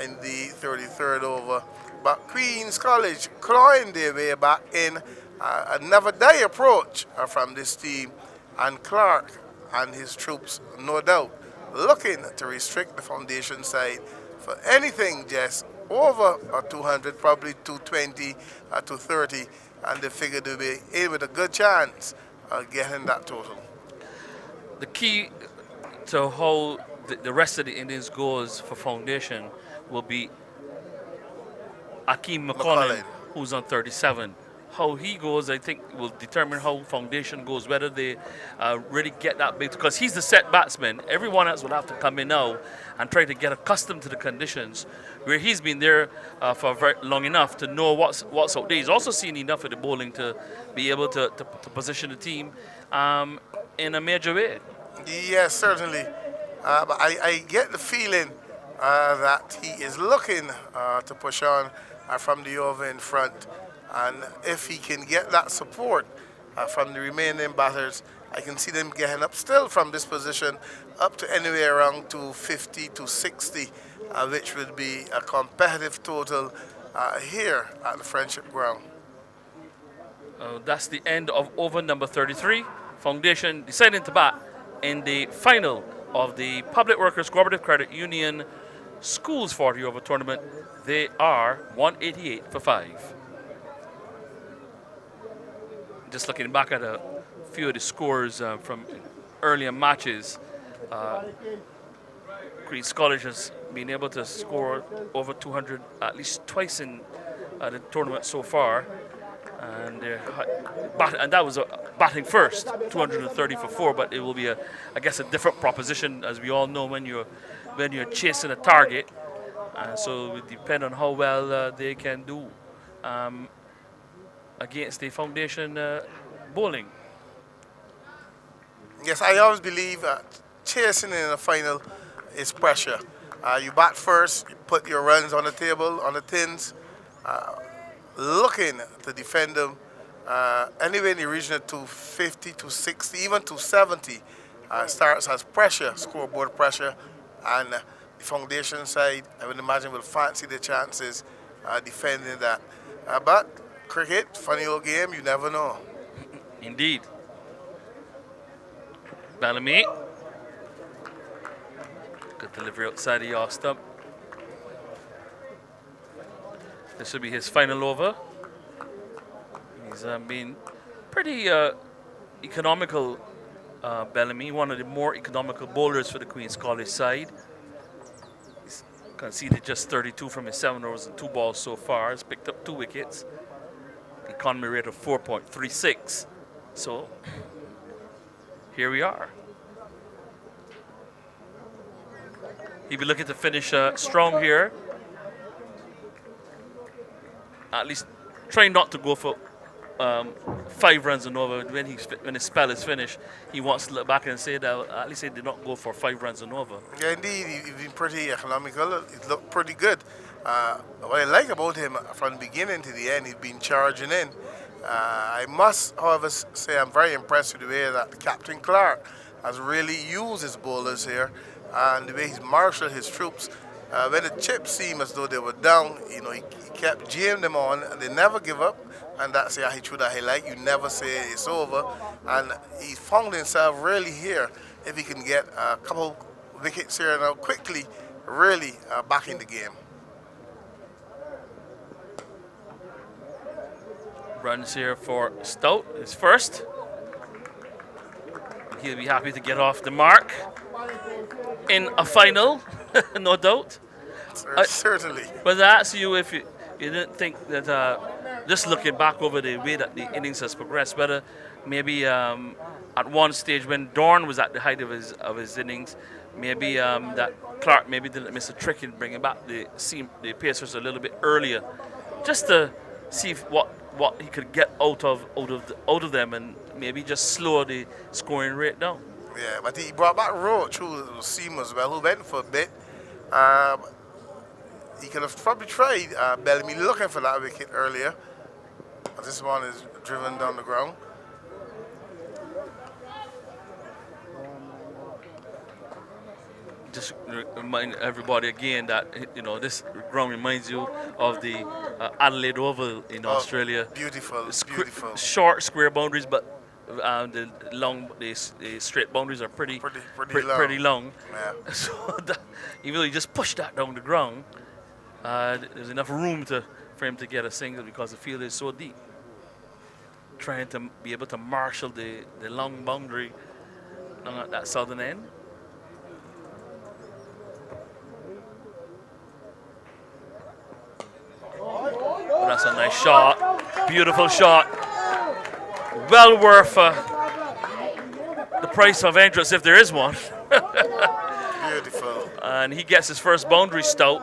in the 33rd over. But Queen's College clawing their way back in. A never die approach from this team, and Clark and his troops, no doubt, looking to restrict the Foundation side for anything just over 200, probably 220, 230, and they figure they'll be in with a good chance of getting that total. The key to how the rest of the Indians goes for Foundation will be Akeem McCullin, who's on 37. How he goes, I think, will determine how Foundation goes, whether they really get that big, because he's the set batsman. Everyone else will have to come in now and try to get accustomed to the conditions, where he's been there for very long enough to know what's out there. He's also seen enough of the bowling to be able to position the team in a major way. Yes, certainly. But I get the feeling that he is looking to push on from the over in front. And if he can get that support from the remaining batters. I can see them getting up still from this position up to anywhere around to 50 to 60, which would be a competitive total here at the Friendship Ground. That's the end of over number 33. Foundation deciding to bat in the final of the Public Workers Cooperative Credit Union Schools 40 over tournament. They are 188 for 5. Just looking back at a few of the scores from earlier matches, Queen's College has been able to score over 200 at least twice in the tournament so far. And that was batting first, 230 for 4. But it will be I guess, a different proposition, as we all know, when you're chasing a target. So it will depend on how well they can do against the Foundation bowling. Yes, I always believe chasing in a final is pressure. You bat first, you put your runs on the table, on the tins, looking to defend them anywhere in the region of 250, 260, even 270 starts as pressure, scoreboard pressure, and the Foundation side, I would imagine, will fancy the chances defending that. But cricket, funny old game, you never know. Indeed. Bellamy. Good delivery outside the off stump. This will be his final over. He's been pretty economical, Bellamy, one of the more economical bowlers for the Queen's College side. He's conceded just 32 from his 7 overs and 2 balls so far. He's picked up 2 wickets. The economy rate of 4.36. So here we are. He'll be looking to finish strong here. At least try not to go for 5 runs and over. When his spell is finished, he wants to look back and say that at least he did not go for 5 runs and over. Yeah, indeed, he's been pretty economical. He's looked pretty good. What I like about him from the beginning to the end, he's been charging in. I must, however, say I'm very impressed with the way that Captain Clark has really used his bowlers here and the way he's marshaled his troops. When the chips seemed as though they were down, he kept jamming them on, and they never give up. And that's the attitude that I like. You never say it's over. And he found himself really here, if he can get a couple wickets here now quickly, really back in the game. Runs here for Stout, his first. He'll be happy to get off the mark in a final, no doubt. Certainly. But I ask you if you didn't think that, just looking back over the way that the innings has progressed, whether maybe at one stage when Dorn was at the height of his innings, maybe that Clark maybe didn't miss a trick in bringing back the Pacers a little bit earlier, just to see what he could get out of them and maybe just slow the scoring rate down. Yeah, but he brought back Roach, who was seam as well, who went for a bit. He could have probably tried Bellamy looking for that wicket earlier. But this one is driven down the ground. Just remind everybody again that this ground reminds you of the Adelaide Oval in Australia. Beautiful, beautiful. Short square boundaries, but the straight boundaries are pretty long. Yeah. So even though you just push that down the ground, there's enough room for him to get a single because the field is so deep. Trying to be able to marshal the long boundary at that southern end. Oh, that's a nice shot. Beautiful shot. Well worth the price of entrance if there is one. Beautiful. And he gets his first boundary, Stout.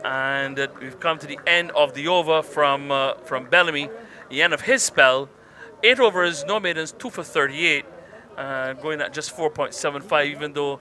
And we've come to the end of the over from Bellamy. The end of his spell. 8 overs, no maidens, 2 for 38. Going at just 4.75, even though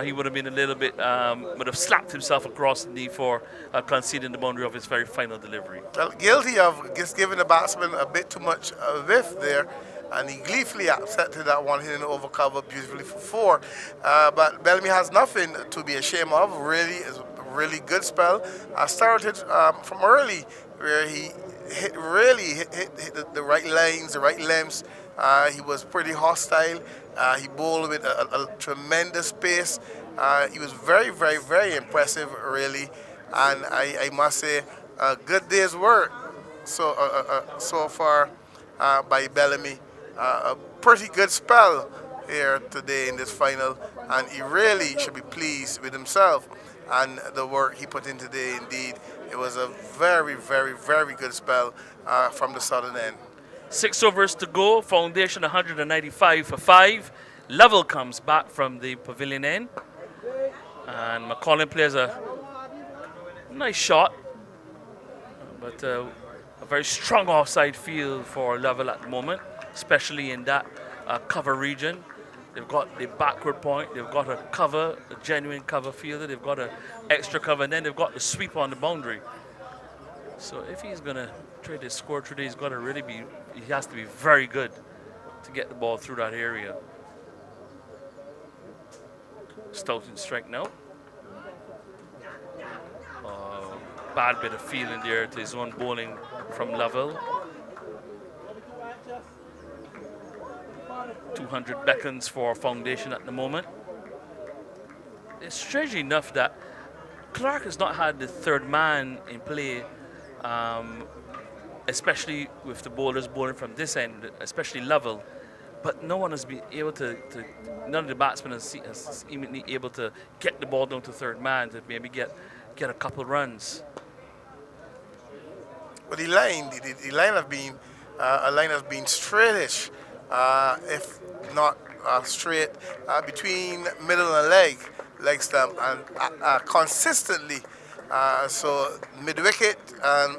he would have been a little bit, would have slapped himself across the knee for conceding the boundary of his very final delivery. Well, guilty of just giving the batsman a bit too much whiff there. and he gleefully accepted that one, hitting over cover beautifully for 4. But Bellamy has nothing to be ashamed of. Really, is a really good spell. Started from early, where he hit the right lines, the right lengths. He was pretty hostile. He bowled with a tremendous pace. He was very, very, very impressive, really. And I must say, a good day's work so far by Bellamy. A pretty good spell here today in this final, and he really should be pleased with himself and the work he put in today. Indeed, it was a very, very, very good spell from the southern end. 6 overs to go. Foundation 195 for 5. Level comes back from the pavilion end, and McCollum plays a nice shot, but a very strong offside field for Level at the moment, especially in that cover region. They've got the backward point, they've got a cover, a genuine cover fielder, they've got an extra cover, and then they've got the sweep on the boundary. So if he's going to try to score today, he's got to really be, he has to be very good to get the ball through that area. Stoughton strike now. Bad bit of feeling there to his own bowling from Level. 200 beckons for Foundation at the moment. It's strange enough that Clark has not had the third man in play, especially with the bowlers bowling from this end, especially Level. But no one has been able to none of the batsmen has even been able to get the ball down to third man to maybe get a couple runs. But the line have been a line has been straightish, if not straight, between middle and leg stump, and consistently. So mid wicket and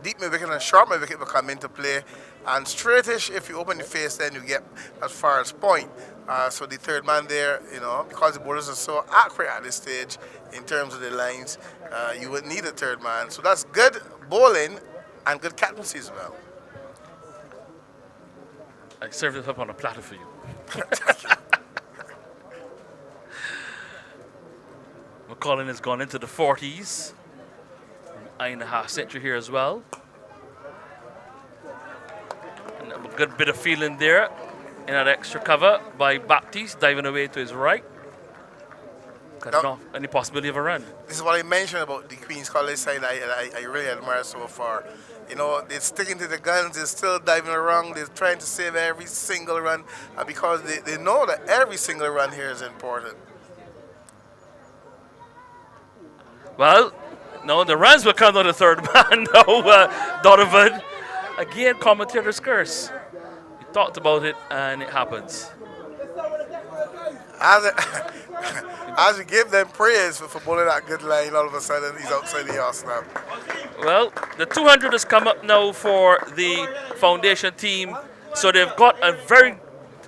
deep mid wicket and short mid wicket will come into play, and straightish. If you open the face, then you get as far as point. So the third man there, because the bowlers are so accurate at this stage in terms of the lines, you would need a third man. So that's good bowling and good captaincy as well. I served it up on a platter for you. 'Colin has gone into the 40s. An 9.5 century here as well. And a good bit of feeling there in that extra cover by Baptiste, diving away to his right. Cutting off any possibility of a run. This is what I mentioned about the Queen's College side. I really admire so far. They're sticking to the guns. They're still diving around. They're trying to save every single run because they know that every single run here is important. Well, no, the runs will come to the third man now, Donovan. Again, commentator's curse. We talked about it, and it happens. As you give them praise for bowling that good line, all of a sudden he's outside the yard now. Well, the 200 has come up now for the Foundation team. So they've got a very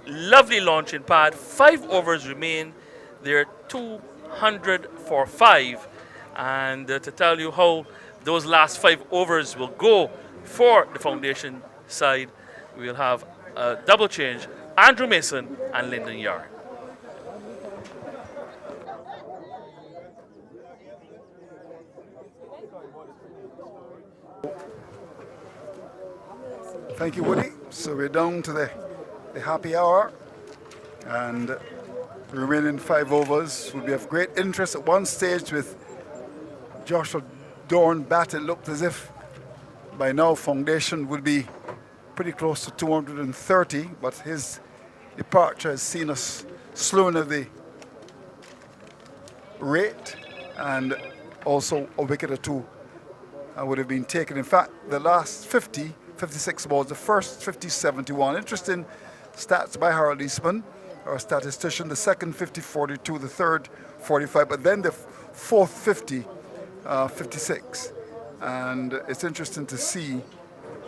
lovely launching pad. 5 overs remain. They're 200 for 5. And to tell you how those last 5 overs will go for the Foundation side, we'll have a double change. Andrew Mason and Lyndon Yard. Thank you, Woody. So we're down to the happy hour, and the remaining 5 overs will be of great interest. At one stage with Joshua Dorn bat, it looked as if by now Foundation would be pretty close to 230, but his departure has seen us slowing of the rate, and also a wicket or 2 would have been taken. In fact, the last 56 balls, the first 50-71. Interesting stats by Harold Eastman, our statistician. The second 50-42, the third 45, but then the fourth 56. And it's interesting to see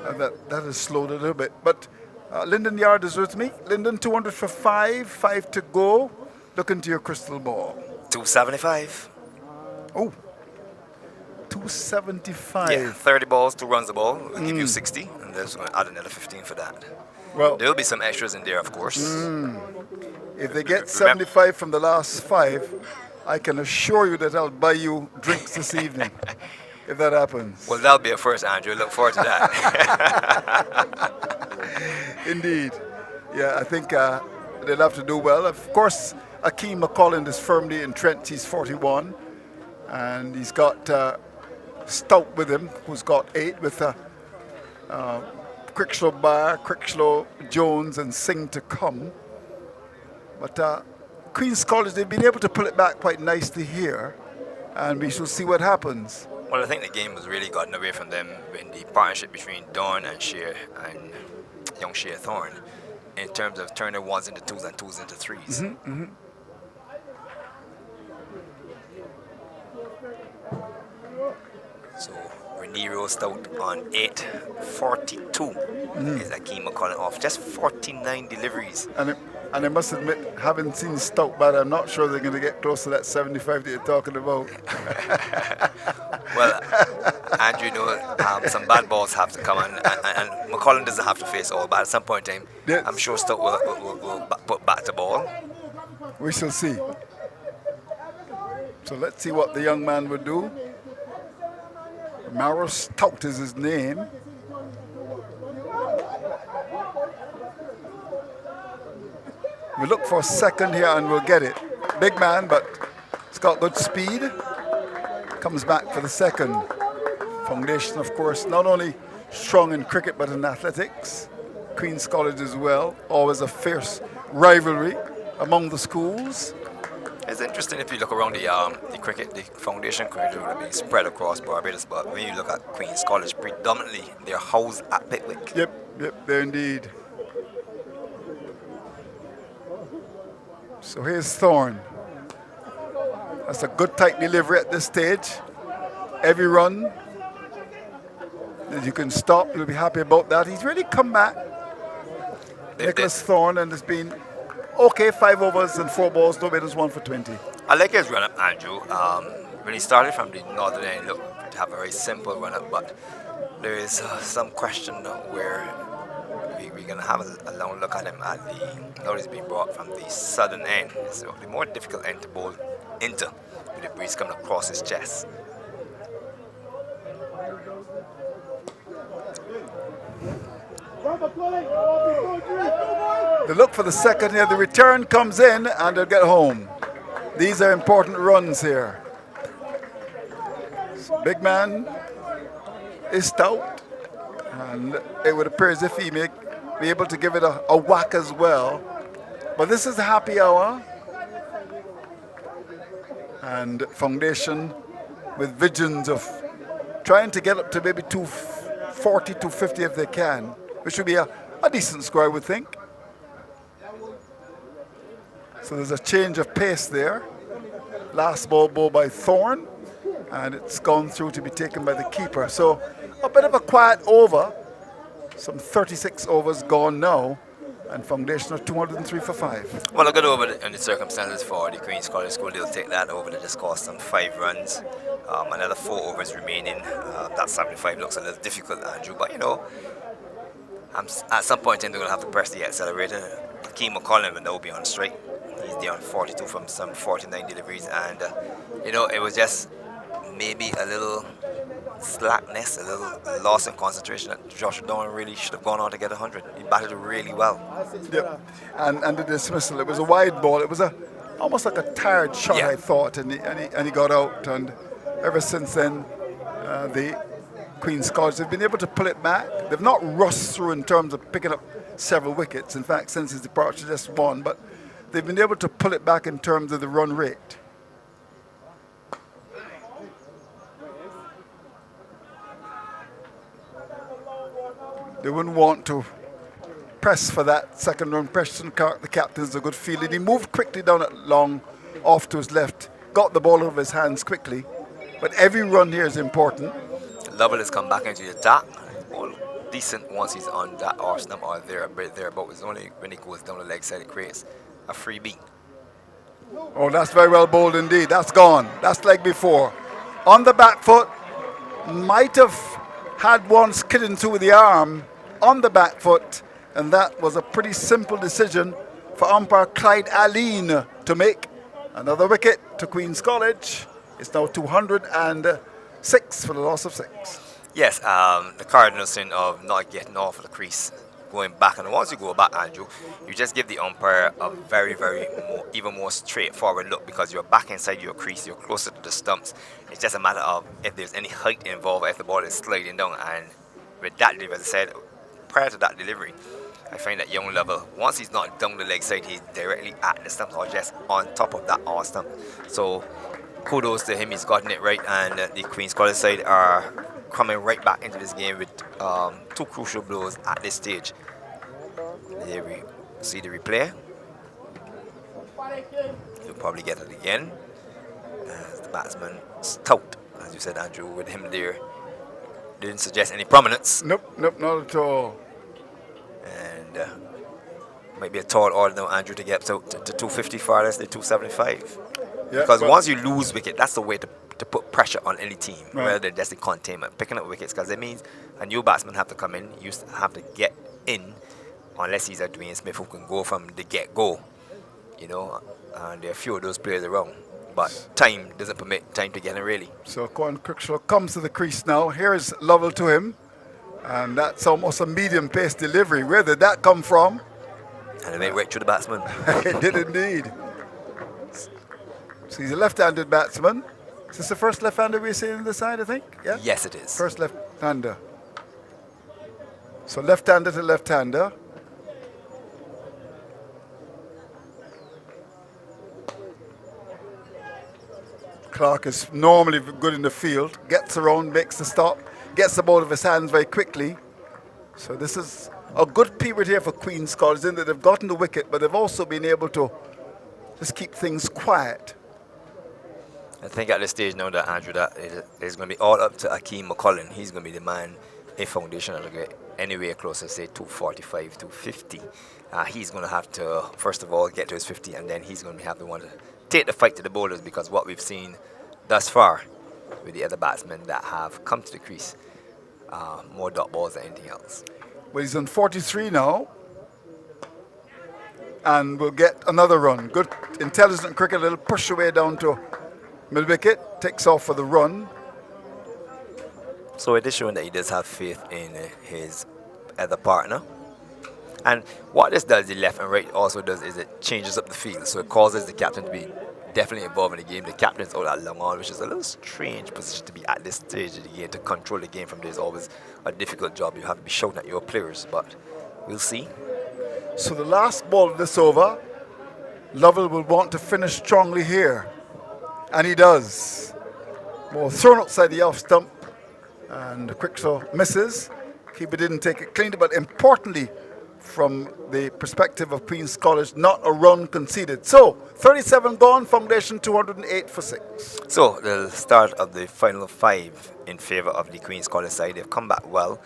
that has slowed a little bit. But Lyndon Yard is with me. Lyndon, 200 for 5 to go. Look into your crystal ball. 275. Oh, 275. Yeah, 30 balls, 2 runs a ball. We'll give you 60, and there's going to add another 15 for that. Well, There will be some extras in there, of course. if they get Remember- 75 from the last 5, I can assure you that I'll buy you drinks this evening, if that happens. Well, that'll be a first, Andrew. Look forward to that. Indeed. Yeah, I think they'll have to do well. Of course, Akeem McCollin is firmly entrenched. He's 41. And he's got Stout with him, who's got 8 with Crickslow Barr, Crickslow Jones, and Singh to come. But Queen's College, they've been able to pull it back quite nicely here. And we shall see what happens. Well, I think the game was really gotten away from them in the partnership between Dawn and Shea and young Shea Thorne in terms of turning 1s into 2s and 2s into 3s. So Raniero Stout on 8:42 is Akeem McCollin off. Just 49 deliveries. And I must admit, having seen Stout, but I'm not sure they're going to get close to that 75 that you're talking about. Well, Andrew, some bad balls have to come, and McCollin doesn't have to face all, but at some point in time, Yes. I'm sure Stout will put back the ball. We shall see. So let's see what the young man would do. Maro Stout is his name. We look for a second here and we'll get it. Big man, but he's got good speed. Comes back for the second. Foundation, of course, not only strong in cricket but in athletics. Queen's College as well. Always a fierce rivalry among the schools. It's interesting if you look around the cricket, the foundation cricket will be spread across Barbados, but when you look at Queen's College, predominantly they're housed at Pickwick. Yep, there indeed. So here's Thorne. That's a good tight delivery at this stage. Every run that you can stop, you'll be happy about that. He's really come back. Nicholas Thorne, and it's been okay, 5 overs and 4 balls, no better than 1 for 20. I like his run-up, Andrew. When he started from the northern end, looked to have a very simple run-up, but there is some question where we're going to have a long look at him at now he's being brought from the southern end. So the more difficult end to bowl into with the breeze coming across his chest. They look for the second here. The return comes in and they'll get home. These are important runs here. So big man is Stout, and it would appear as if he may be able to give it a whack as well. But this is a happy hour. And Foundation with visions of trying to get up to maybe 240, 250 if they can, which would be a decent score, I would think. So there's a change of pace there. Last ball by Thorne, and it's gone through to be taken by the keeper. So a bit of a quiet over. Some 36 overs gone now, and Foundation are 203 for 5. Well, a good over in the circumstances for the Queen's College School. They'll take that over that just cost them 5 runs. Another 4 overs remaining. That 75 looks a little difficult, Andrew, but at some point in they're going to have to press the accelerator. Akeem McCollin will now be on strike. He's down 42 from some 49 deliveries, and it was just maybe a little slackness, a little loss in concentration that Joshua Dawn really should have gone on to get 100. He batted really well. Yep. And the dismissal, it was a wide ball. It was almost like a tired shot, Yeah. I thought, and he got out. And ever since then, the Queen's College, they've been able to pull it back. They've not rushed through in terms of picking up several wickets. In fact, since his departure, just 1. But they've been able to pull it back in terms of the run rate. They wouldn't want to press for that second run. Preston Clark, the captain's a good fielder. He moved quickly down at long, off to his left, got the ball out of his hands quickly. But every run here is important. Lovell has come back into the attack. All decent once he's on that arse stump or thereabout. It's only when he goes down the leg side it creates a freebie. Oh, that's very well bowled indeed. That's gone. That's like before. On the back foot, might have had one skidding through the arm on the back foot, And that was a pretty simple decision for umpire Clyde Allen to make. Another wicket to Queen's College. It's now 206 for the loss of 6. Yes, the cardinal sin of not getting off of the crease, going back, and once you go back, Andrew, you just give the umpire a very, even more straightforward look because you're back inside your crease, you're closer to the stumps. It's just a matter of if there's any height involved, if the ball is sliding down, and with that delivery, as I said, prior to that delivery, I find that young level, once he's not down the leg side, he's directly at the stumps or just on top of that off stump. So kudos to him, he's gotten it right, and the Queen's College side are coming right back into this game with 2 crucial blows at this stage. There we see the replay. You'll probably get it again. As the batsman stout, as you said, Andrew, with him there. Didn't suggest any prominence. Nope, not at all. And might be a tall order now, Andrew, to get to 250 far less than 275. Yeah, because once you lose wicket, that's the way to put pressure on any team, right, rather than just the containment, picking up wickets, because it means a new batsman have to come in, you have to get in, unless he's a Dwayne Smith who can go from the get-go, you know, and there are a few of those players around. But time doesn't permit time to get in, really. So Quan Cruikshaw comes to the crease now. Here's Lovell to him. And that's almost a medium-pace delivery. Where did that come from? And it went right through the batsman. It did indeed. So he's a left-handed batsman. Is this the first left-hander we're seeing on the side, I think? Yeah? Yes, it is. First left-hander. So left-hander to left-hander. Clark is normally good in the field, gets around, makes the stop, gets the ball out of his hands very quickly. So this is a good period here for Queen's College, in that they've gotten the wicket, but they've also been able to just keep things quiet. I think at this stage now that Andrew, that it's going to be all up to Akeem McCullen. He's going to be the man if Foundation will get anywhere closer, say 245, 250. He's going to have to, first of all, get to his 50, and then he's going to have to want to take the fight to the bowlers, because what we've seen thus far with the other batsmen that have come to the crease, more dot balls than anything else. Well, he's on 43 now, and will get another run. Good, intelligent cricket, a little push away down to mid-wicket, takes off for the run. So it is showing that he does have faith in his other partner. And what this does, the left and right also does, is it changes up the field. So it causes the captain to be definitely involved in the game. The captain's out at long on, which is a little strange position to be at this stage of the game. To control the game from there is always a difficult job. You have to be shouting at your players, but we'll see. So the last ball of this over, Lovell will want to finish strongly here. And he does. Ball thrown outside the off stump, and Cruikshaw misses. Keeper didn't take it cleanly, but importantly, from the perspective of Queen's College, not a run conceded. So, 37 gone, Foundation 208 for 6. So, the start of the final 5 in favour of the Queen's College side. They've come back well,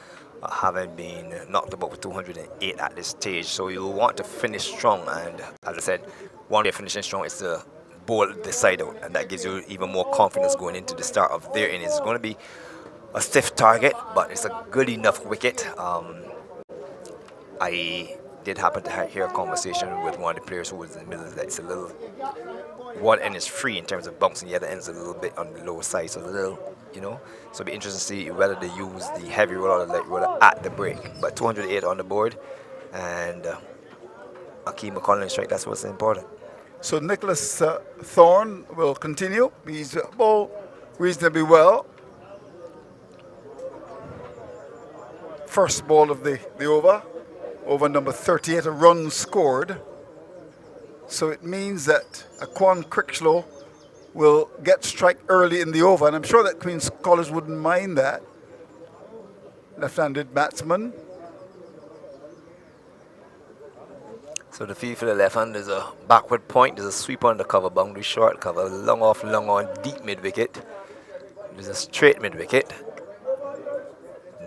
having been knocked about with 208 at this stage. So, you'll want to finish strong, and as I said, one way of finishing strong is to bowl the side out, and that gives you even more confidence going into the start of their innings. It's going to be a stiff target, but it's a good enough wicket. I did happen to hear a conversation with one of the players who was in the middle that it's a little, one end is free in terms of bumps, and the other end is a little bit on the lower side, so a little, you know. So it'll be interesting to see whether they use the heavy roller or the light roller at the break. But 208 on the board, and Akeem McCullen strike, that's what's important. So Nicholas Thorne will continue. He's bowled reasonably well. First ball of the over. Over number 38, a run scored. So it means that Quan Cruikshaw will get strike early in the over, and I'm sure that Queen's College wouldn't mind that. Left-handed batsman. So the field for the left hand is a backward point. There's a sweep on the cover, boundary short cover, long off, long on, deep mid-wicket. There's a straight mid-wicket.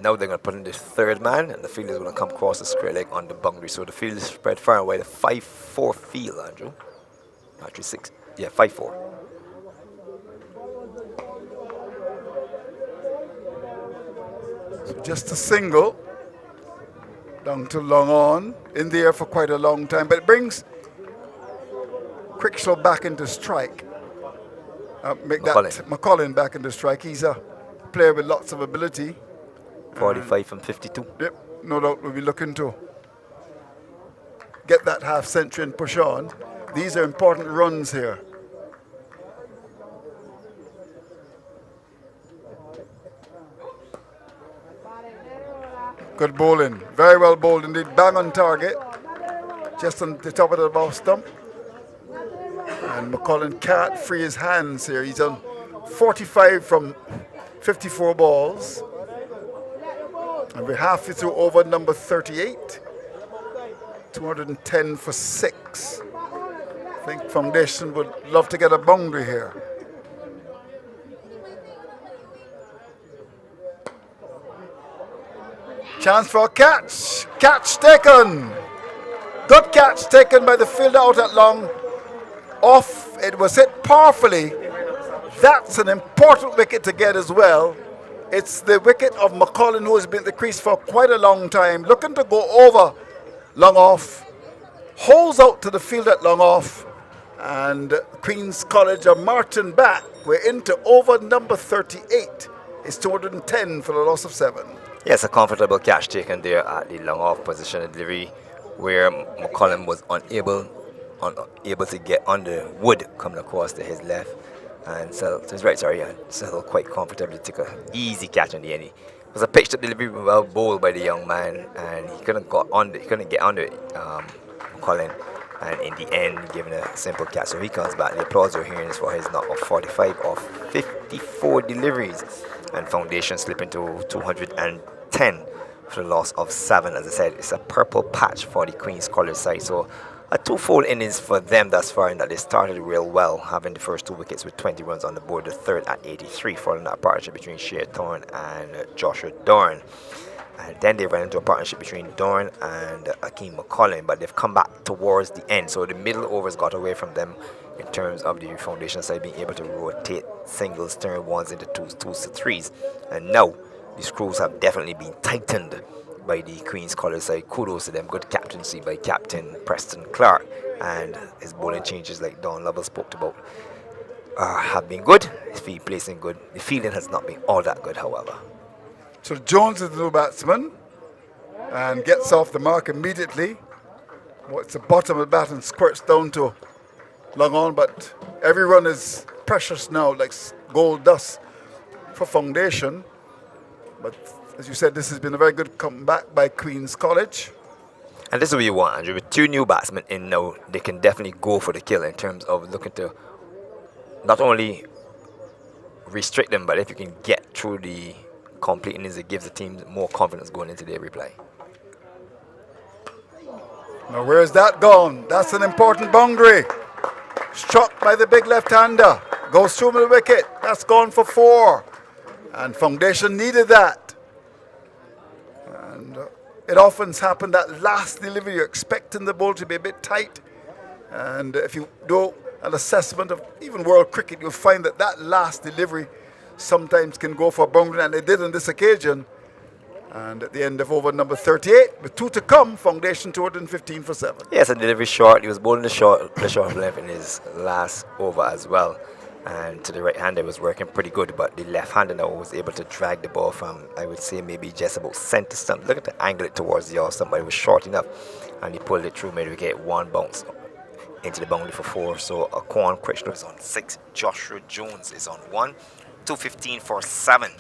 Now they're going to put in the third man, and the field is going to come across the square leg on the boundary. So the field is spread far and wide. A 5-4 field, Andrew. Actually 6. Yeah, 5-4. So just a single. Down to long on. In the air for quite a long time. But it brings Crickshaw back into strike. Make McCollin. that McCollin back into strike. He's a player with lots of ability. 45 from 52. Yep, no doubt we'll be looking to get that half century and push on. These are important runs here. Good bowling. Very well bowled indeed. Bang on target. Just on the top of the ball stump. And McCollin can't free his hands here. He's on 45 from 54 balls. And we're halfway through over number 38. 210 for 6. I think Foundation would love to get a boundary here. Chance for a catch. Catch taken. Good catch taken by the fielder out at long. Off. It was hit powerfully. That's an important wicket to get as well. It's the wicket of McCollin, who has been at the crease for quite a long time. Looking to go over long off. Holds out to the field at long off. And Queen's College are marching back. We're into over number 38. It's 210 for the loss of 7. Yes, a comfortable catch taken there at the long off position of delivery, where McCollum was unable to get on the wood coming across to his left and settled to his right, and settled quite comfortably, took an easy catch on the end. It was a pitched up delivery, well bowled by the young man, and he couldn't get under it, McCollum, and in the end given a simple catch. So he comes back. The applause you're hearing is for his knock of 45 of 54 deliveries, and Foundation slipping to 210 for the loss of 7. As I said, it's a purple patch for the Queen's College side. So a twofold innings for them thus far, in that they started real well, having the first 2 wickets with 20 runs on the board, the third at 83, following that partnership between Shea Thorne and Joshua Dorn. And then they ran into a partnership between Dorn and Akeem McCollin, but they've come back towards the end. So the middle overs got away from them in terms of the Foundation side being able to rotate singles, turn ones into twos to threes. And now the screws have definitely been tightened by the Queen's College side. Kudos to them. Good captaincy by Captain Preston Clark, and his bowling changes, like Don Lovell spoke about, have been good. His field placing good. The fielding has not been all that good, however. So Jones is the new batsman and gets off the mark immediately. Well, it's the bottom of the bat and squirts down to long on, but every run is precious now, like gold dust for Foundation. But as you said, this has been a very good comeback by Queen's College. And this is what you want, Andrew. With 2 new batsmen in now, they can definitely go for the kill in terms of looking to not only restrict them, but if you can get through the complete innings, it gives the team more confidence going into their replay. Now where's that gone? That's an important boundary. Struck by the big left-hander. Goes through the wicket. That's gone for 4. And Foundation needed that. And it often happened that last delivery, you're expecting the ball to be a bit tight. And if you do an assessment of even world cricket, you'll find that that last delivery sometimes can go for a boundary, and they did on this occasion. And at the end of over number 38, with 2 to come, Foundation 215 for 7. Yes, a delivery short. He was bowling the short left in his last over as well. And to the right hander was working pretty good, but the left hander now was able to drag the ball from, I would say, maybe just about center stump. Look at the angle it towards the off stump, but it was short enough, and he pulled it through, made we get 1 bounce into the boundary for 4. So Aquan Krishna is on 6, Joshua Jones is on 1, 215 for 7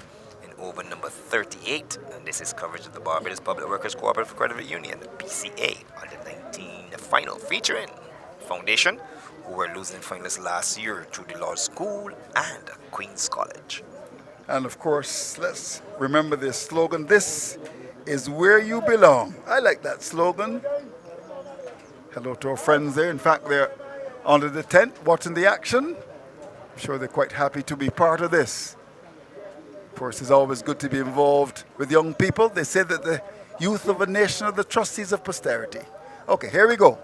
in over number 38. And this is coverage of the Barbados Public Workers Cooperative Credit Union, the BCA, under 19, the final featuring Foundation, who were losing finalists last year to the Law School and Queen's College. And of course, let's remember this slogan: this is where you belong. I like that slogan. Hello to our friends there. In fact, they're under the tent watching the action. I'm sure they're quite happy to be part of this. Of course, it's always good to be involved with young people. They say that the youth of a nation are the trustees of posterity. Okay, here we go.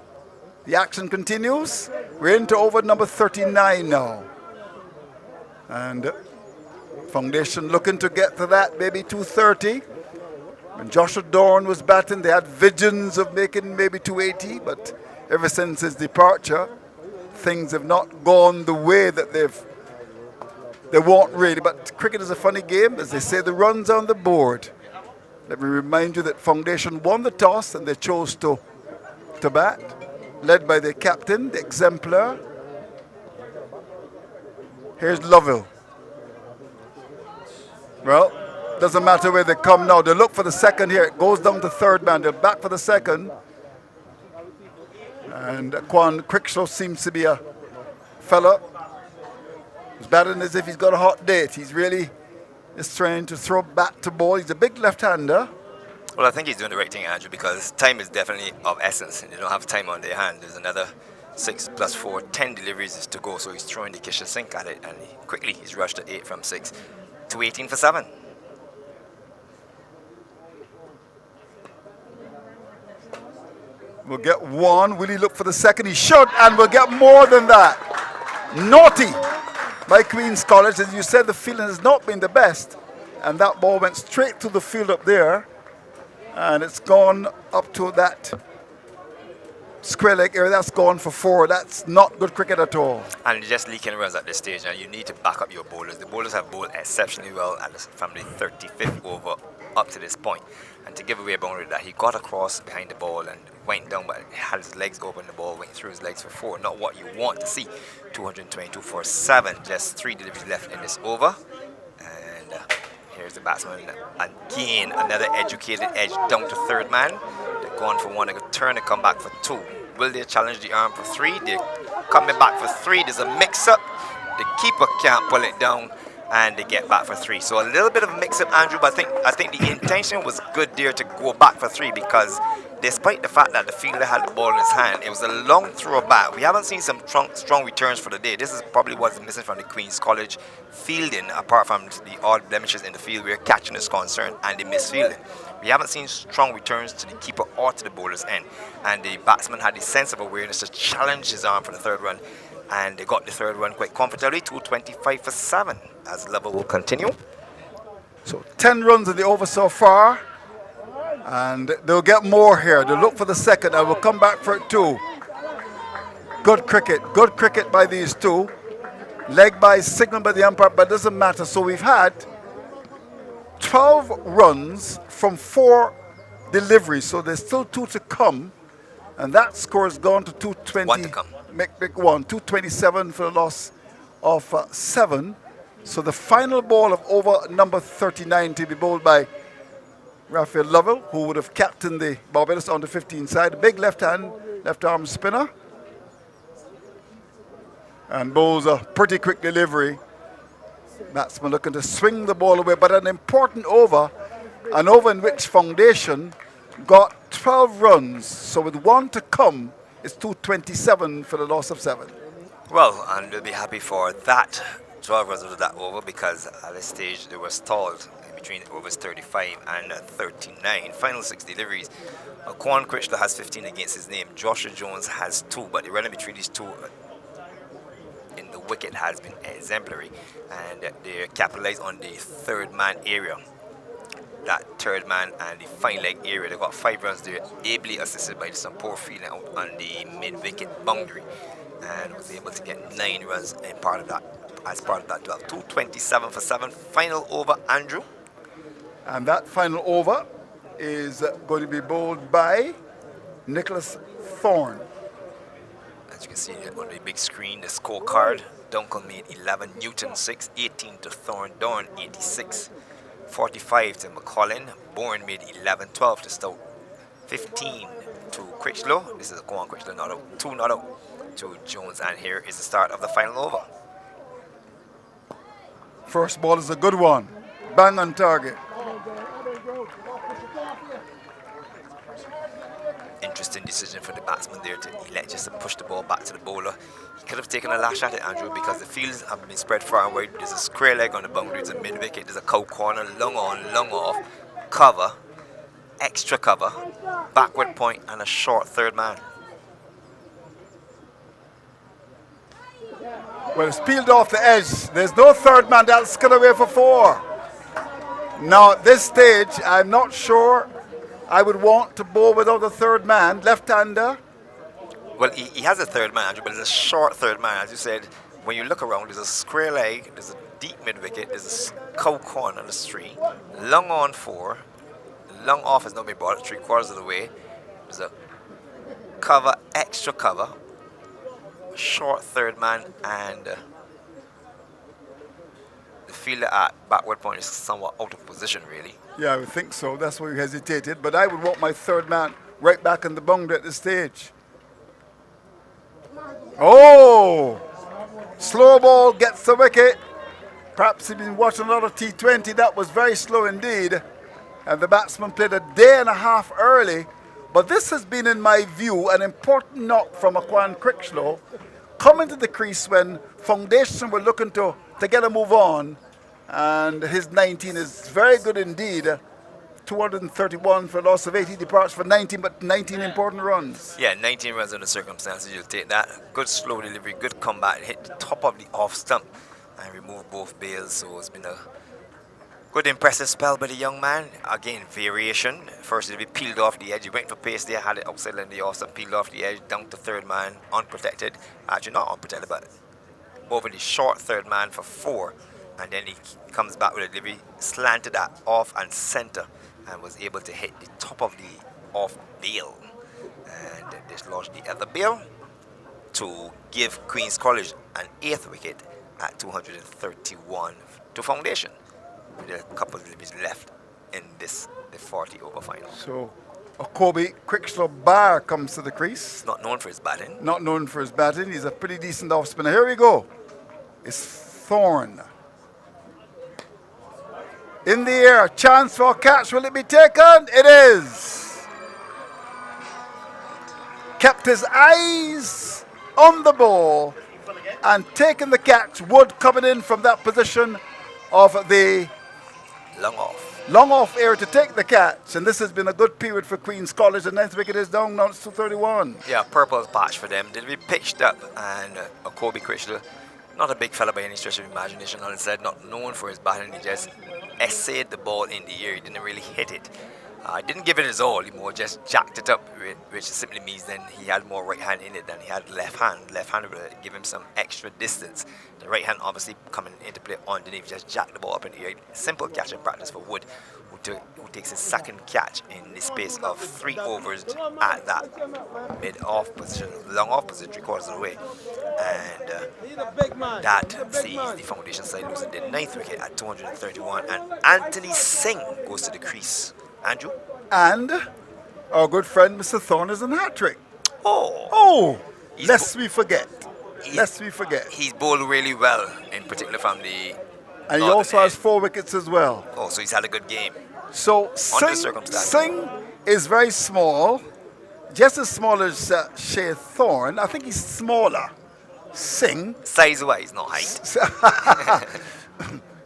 The action continues. We're into over number 39 now. And Foundation looking to get to that, maybe 230. When Joshua Dorn was batting, they had visions of making maybe 280, but ever since his departure, things have not gone the way that they want really. But cricket is a funny game. As they say, the runs on the board. Let me remind you that Foundation won the toss and they chose to bat, led by their captain, the exemplar. Here's Lovell. Well, doesn't matter where they come now. They look for the second here. It goes down to third man. They're back for the second. And Quan Quickslow seems to be a fella who's batting as if he's got a hot date. He's really is trying to throw bat to ball. He's a big left-hander. Well, I think he's doing the right thing, Andrew, because time is definitely of essence. And they don't have time on their hand. There's another 6 plus 4, 10 deliveries to go. So he's throwing the kitchen sink at it. And quickly, he's rushed to 8 from 6 to 18 for 7. We'll get one. Will he look for the second? He should, and we'll get more than that. Naughty by Queen's College. As you said, the fielding has not been the best. And that ball went straight to the field up there. And it's gone up to that square leg area. That's gone for 4. That's not good cricket at all. And you're just leaking runs at this stage. Now you need to back up your bowlers. The bowlers have bowled exceptionally well at this, from the 35th over up to this point. And to give away a boundary that he got across behind the ball and went down, but had his legs open, the ball went through his legs for 4. Not what you want to see. 222 for 7. Just 3 deliveries left in this over. And here's the batsman again. Another educated edge down to third man. They're going for 1. They could turn and come back for 2. Will they challenge the arm for 3? They're coming back for 3. There's a mix-up. The keeper can't pull it down. And they get back for 3. So a little bit of a mix-up, Andrew, but I think the intention was good there to go back for 3 because despite the fact that the fielder had the ball in his hand, it was a long throw back. We haven't seen some strong returns for the day. This is probably what's missing from the Queen's College fielding, apart from the odd blemishes in the field where catching is concerned and the misfielding. We haven't seen strong returns to the keeper or to the bowler's end. And the batsman had the sense of awareness to challenge his arm for the third run. And they got the third run quite comfortably, 225 for 7, as Level will continue. So 10 runs in the over so far. And they'll get more here. They'll look for the second and we'll come back for it too. Good cricket by these two. Leg by, signal by the umpire, but it doesn't matter. So we've had 12 runs from 4 deliveries. So there's still 2 to come. And that score has gone to 220. 1 to come. Make 1. 227 for the loss of 7. So the final ball of over number 39 to be bowled by Raphael Lovell, who would have captained the Barbados on the 15 side. A big left arm spinner. And bowls a pretty quick delivery. Batsman looking to swing the ball away, but an important over. An over in which Foundation got 12 runs. So with 1 to come, it's 227 for the loss of 7. Well, and we'll be happy for that 12 runs of that over because at this stage they were stalled in between overs 35 and 39. Final 6 deliveries. Quan Critchlow has 15 against his name. Joshua Jones has 2, but the running between these two in the wicket has been exemplary, and they capitalized on the third man area. That third man and the fine leg area. They got 5 runs there, ably assisted by some poor fielding out on the mid-wicket boundary, and was able to get 9 runs in part of that, as part of that 12. 227 for 7. Final over, Andrew. And that final over is going to be bowled by Nicholas Thorne. As you can see on the big screen, the scorecard. Duncan made 11, Newton 6, 18 to Thorne, Dorn 86. 45 to McCollin. Bourne made 11, 12 to Stoke. 15 to Critchlow. This is a Quan Critchlow not out. 2 not out to Jones. And here is the start of the final over. First ball is a good one. Bang on target. Interesting decision for the batsman there to elect just to push the ball back to the bowler. He could have taken a lash at it, Andrew, because the fields have been spread far and wide. There's a square leg on the boundary, there's a mid-wicket, there's a cow corner, long on, long off, cover, extra cover, backward point, and a short third man. Well, it's peeled off the edge. There's no third man. That'll skid away for 4. Now, at this stage, I'm not sure I would want to bowl without a third man. Left-hander. Well, he has a third man, Andrew, but it's a short third man. As you said, when you look around, there's a square leg, there's a deep mid wicket, there's a cow corner on the three, long on four, long off has not been brought 3/4 of the way. There's a cover, extra cover, short third man, and the fielder at backward point is somewhat out of position, really. Yeah, I would think so. That's why we hesitated. But I would want my third man right back in the boundary at this stage. Oh! Slow ball gets the wicket. Perhaps he's been watching a lot of T20. That was very slow indeed. And the batsman played a day and a half early. But this has been, in my view, an important knock from Aquan Critchlow. Coming to the crease when Foundation were looking to get a move on. And his 19 is very good indeed. 231 for a loss of 8. He departs for 19, but 19 important runs. Yeah, 19 runs under circumstances. You'll take that. Good slow delivery, good comeback. Hit the top of the off stump and remove both bails. So it's been a good, impressive spell by the young man. Again, variation. First, he peeled off the edge. He went for pace there, had it outside in the off stump, peeled off the edge, down to third man, unprotected. Actually, not unprotected, but over the short third man for 4. And then he comes back with a delivery, slanted that off and center, and was able to hit the top of the off bail and dislodge the other bail to give Queen's College an 8th wicket at 231 to Foundation, with a couple of deliveries left in the 40 over final. So, Kobe Critchlow Bar comes to the crease. He's not known for his batting. Not known for his batting. He's a pretty decent off spinner. Here we go. It's Thorne. In the air, chance for a catch. Will it be taken? It is. Kept his eyes on the ball and taking the catch. Wood coming in from that position of the Long off area to take the catch. And this has been a good period for Queen's College. The 9th wicket is down, now it's 231. Yeah, purple patch for them. They'll be pitched up, and Kobe Critchlow, not a big fella by any stretch of imagination, as I said, not known for his batting. He just essayed the ball in the air. He didn't really hit it. Didn't give it his all. He more just jacked it up, which simply means then he had more right hand in it than he had left hand. Left hand would give him some extra distance. The right hand obviously coming into play underneath, just jacked the ball up in the air. Simple catch and practice for Wood, who takes his second catch in the space of 3 overs at that mid-off position, long off position, 3/4 of the way. And that sees the Foundation side losing the 9th wicket at 231. And Anthony Singh goes to the crease. Andrew? And our good friend Mr. Thorne is in hat-trick. Oh! Lest we forget. He's bowled really well, in particular from the... And he also has 4 wickets as well. Oh, so he's had a good game. So Singh is very small, just as small as Shea Thorne. I think he's smaller. Singh. Size-wise, not height.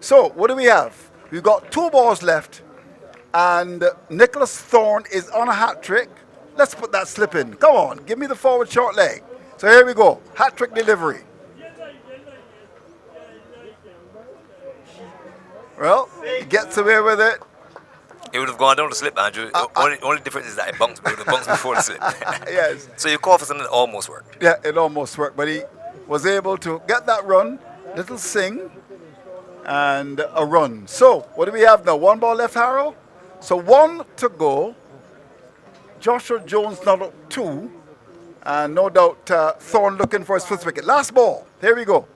So, what do we have? We've got 2 balls left, and Nicholas Thorne is on a hat-trick. Let's put that slip in. Come on, give me the forward short leg. So here we go, hat-trick delivery. Well, he gets away with it. It would have gone down the slip, Andrew. Only difference is that it bounced before the slip. Yes. So you call for something that almost worked. Yeah, it almost worked, but he was able to get that run, little Singh, and a run. So, what do we have now? 1 ball left, Harrow? So 1 to go. Joshua Jones not up 2. And no doubt Thorne looking for his 5th wicket. Last ball. Here we go.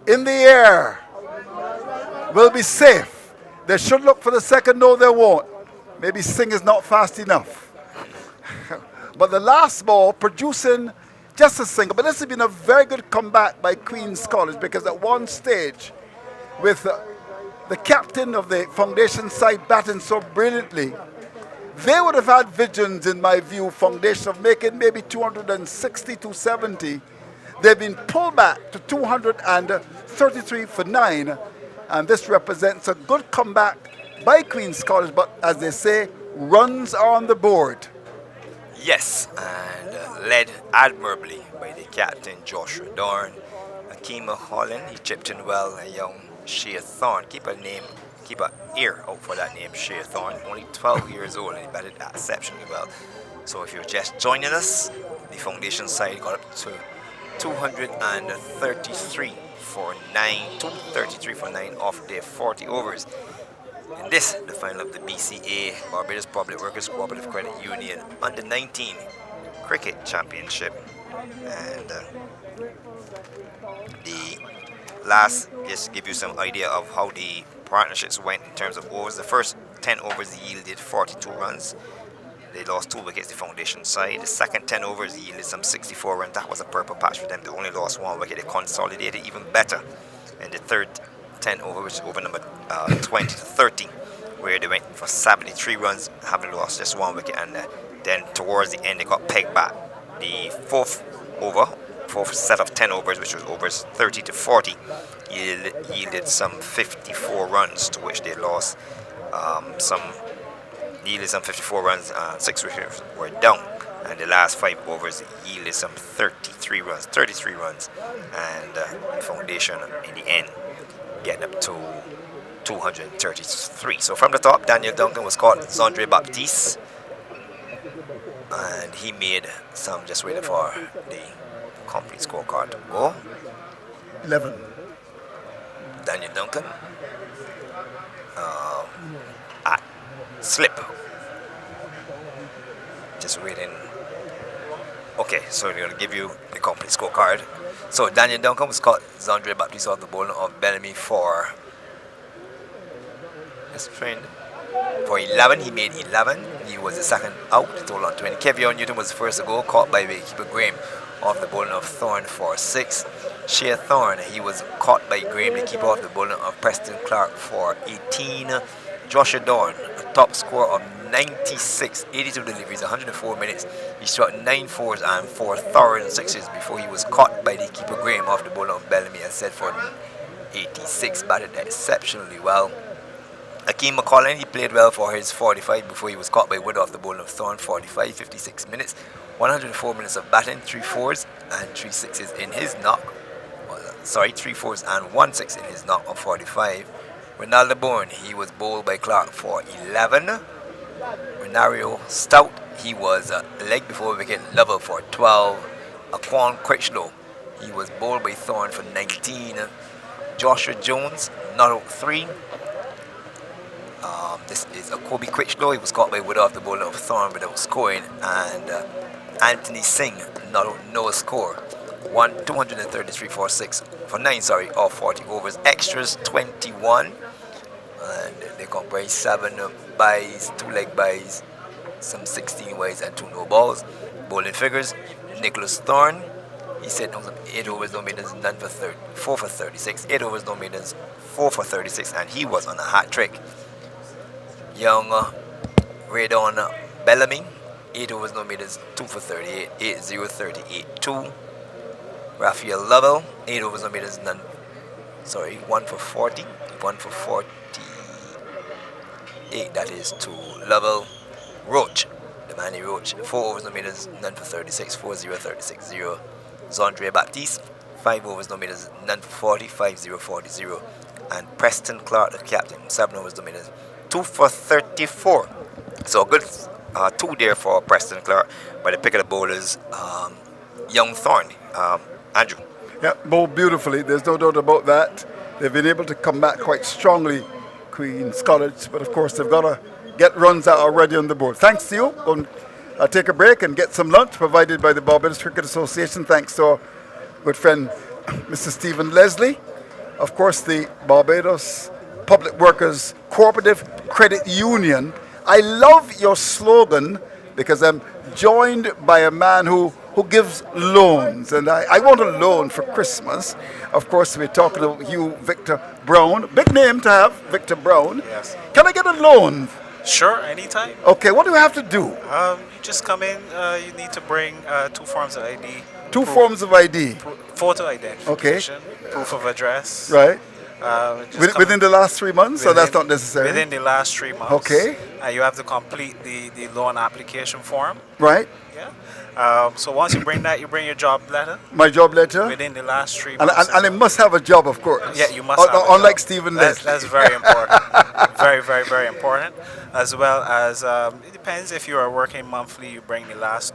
In the air. Will be safe. They should look for the second. No, they won't. Maybe Singh is not fast enough. But the last ball producing just a single. But this has been a very good comeback by Queen's College, because at one stage, with the captain of the Foundation side batting so brilliantly, they would have had visions, in my view, Foundation, of making maybe 260, 270. They've been pulled back to 233 for 9. And this represents a good comeback by Queen's College. But as they say, runs are on the board. Yes, and led admirably by the captain, Joshua Dorn. Akeem Holland, he chipped in well, a young Shea Thorne. Keep an ear out for that name, Shea Thorne. Only 12 years old, and he batted exceptionally well. So if you're just joining us, the foundation side got up to 233 for 9, 233 for 9 off their 40 overs. In this, the final of the BCA, Barbados Public Workers Cooperative Credit Union Under 19 Cricket Championship. And the last, just to give you some idea of how the partnerships went in terms of overs. The first 10 overs yielded 42 runs. They lost 2 wickets, the foundation side. The second 10 overs yielded some 64 runs. That was a purple patch for them. They only lost 1 wicket. They consolidated even better. And the third 10 over, which is over number 20 to 30, where they went for 73 runs, having lost just 1 wicket. And then towards the end, they got pegged back. The fourth set of 10 overs, which was overs 30 to 40, yielded some 54 runs, to which they lost some 54 runs, 6 wickets were down. And the last 5 overs yielded some 33 runs, and the foundation in the end getting up to 233. So from the top, Daniel Duncan was caught Zondre Baptiste, and he made some, just waiting for the complete scorecard to go. 11. Daniel Duncan at slip. Just waiting. Okay, so we're going to give you the complete scorecard. So Daniel Duncan was caught Zondre Baptiste off the bowling of Bellamy for his friend. For 11, he made 11. He was the second out, total on 20. Kevion Newton was the first to go, caught by wicketkeeper Graham off the bowling of Thorne for 6. Shea Thorne, he was caught by Graham, the keeper off the bowling of Preston Clark for 18. Joshua Dorn, a top score of 96, 82 deliveries, 104 minutes. He struck 9 fours and 4 thorough sixes before he was caught by the keeper Graham off the bowling of Bellamy and set for 86, batted exceptionally well. Akeem McCollum, he played well for his 45 before he was caught by Wood off the bowling of Thorne, 45, 56 minutes, 104 minutes of batting, 3 fours and 3 sixes in his knock. 3 fours and 1 6 in his knock of 45. Ronaldo Bourne, he was bowled by Clark for 11. Renario Stout, he was leg before wicket level for 12. Aquan Critchlow, he was bowled by Thorne for 19. Joshua Jones, not out 3. This is a Kobe Critchlow, he was caught by Wood off the bowling of Thorne without scoring. And Anthony Singh, not out, no score. 233 for 9 off 40 overs. Extras 21, and they comprise 7 byes, 2 leg byes, some 16 wides and 2 no balls. Bowling figures: Nicholas Thorne, he said 8 overs, no maidens, 4 for 36. 8 overs, no maidens, 4 for 36, and he was on a hat trick. Young Radon Bellamy, 8 overs, no maidens, 2 for 38, 8-0, 38-2. Raphael Lovell, 8 overs, no maidens, 1 for 40, 1 for 48, that is to Lovell. Roach, the Manny Roach, 4 overs, no maidens, none for 36, 4-0, 36-0. Zondre Baptiste, 5 overs, no maidens, none for 40, 5-0, 40-0. And Preston Clark, the captain, 7 overs, no maidens, 2 for 34. So a good 2 there for Preston Clark by the pick of the bowlers. Young Thorne, Andrew. Yeah, bowled beautifully. There's no doubt about that. They've been able to come back quite strongly, Queen's College, but of course they've got to get runs out already on the board. Thanks to you. Go and take a break and get some lunch provided by the Barbados Cricket Association. Thanks to our good friend, Mr. Stephen Leslie. Of course, the Barbados Public Workers Cooperative Credit Union. I love your slogan because I'm joined by a man who gives loans, and I want a loan for Christmas. Of course, we're talking about Hugh Victor Brown. Big name to have, Victor Brown. Yes. Can I get a loan? Sure, anytime. Okay, what do I have to do? You just come in. You need to bring 2 forms of ID. Two forms of ID. Photo identification, proof of address, Right. Within the last 3 months, so that's not necessary? Within the last 3 months. Okay. You have to complete the loan application form. Right. Yeah. So once you bring that, you bring your job letter. My job letter? Within the last 3 And, months. and I must have a job, of course. Yeah, you must have a Unlike job. Stephen That's Leslie. very important. Very, very, very important. As well as, it depends if you are working monthly, you bring the last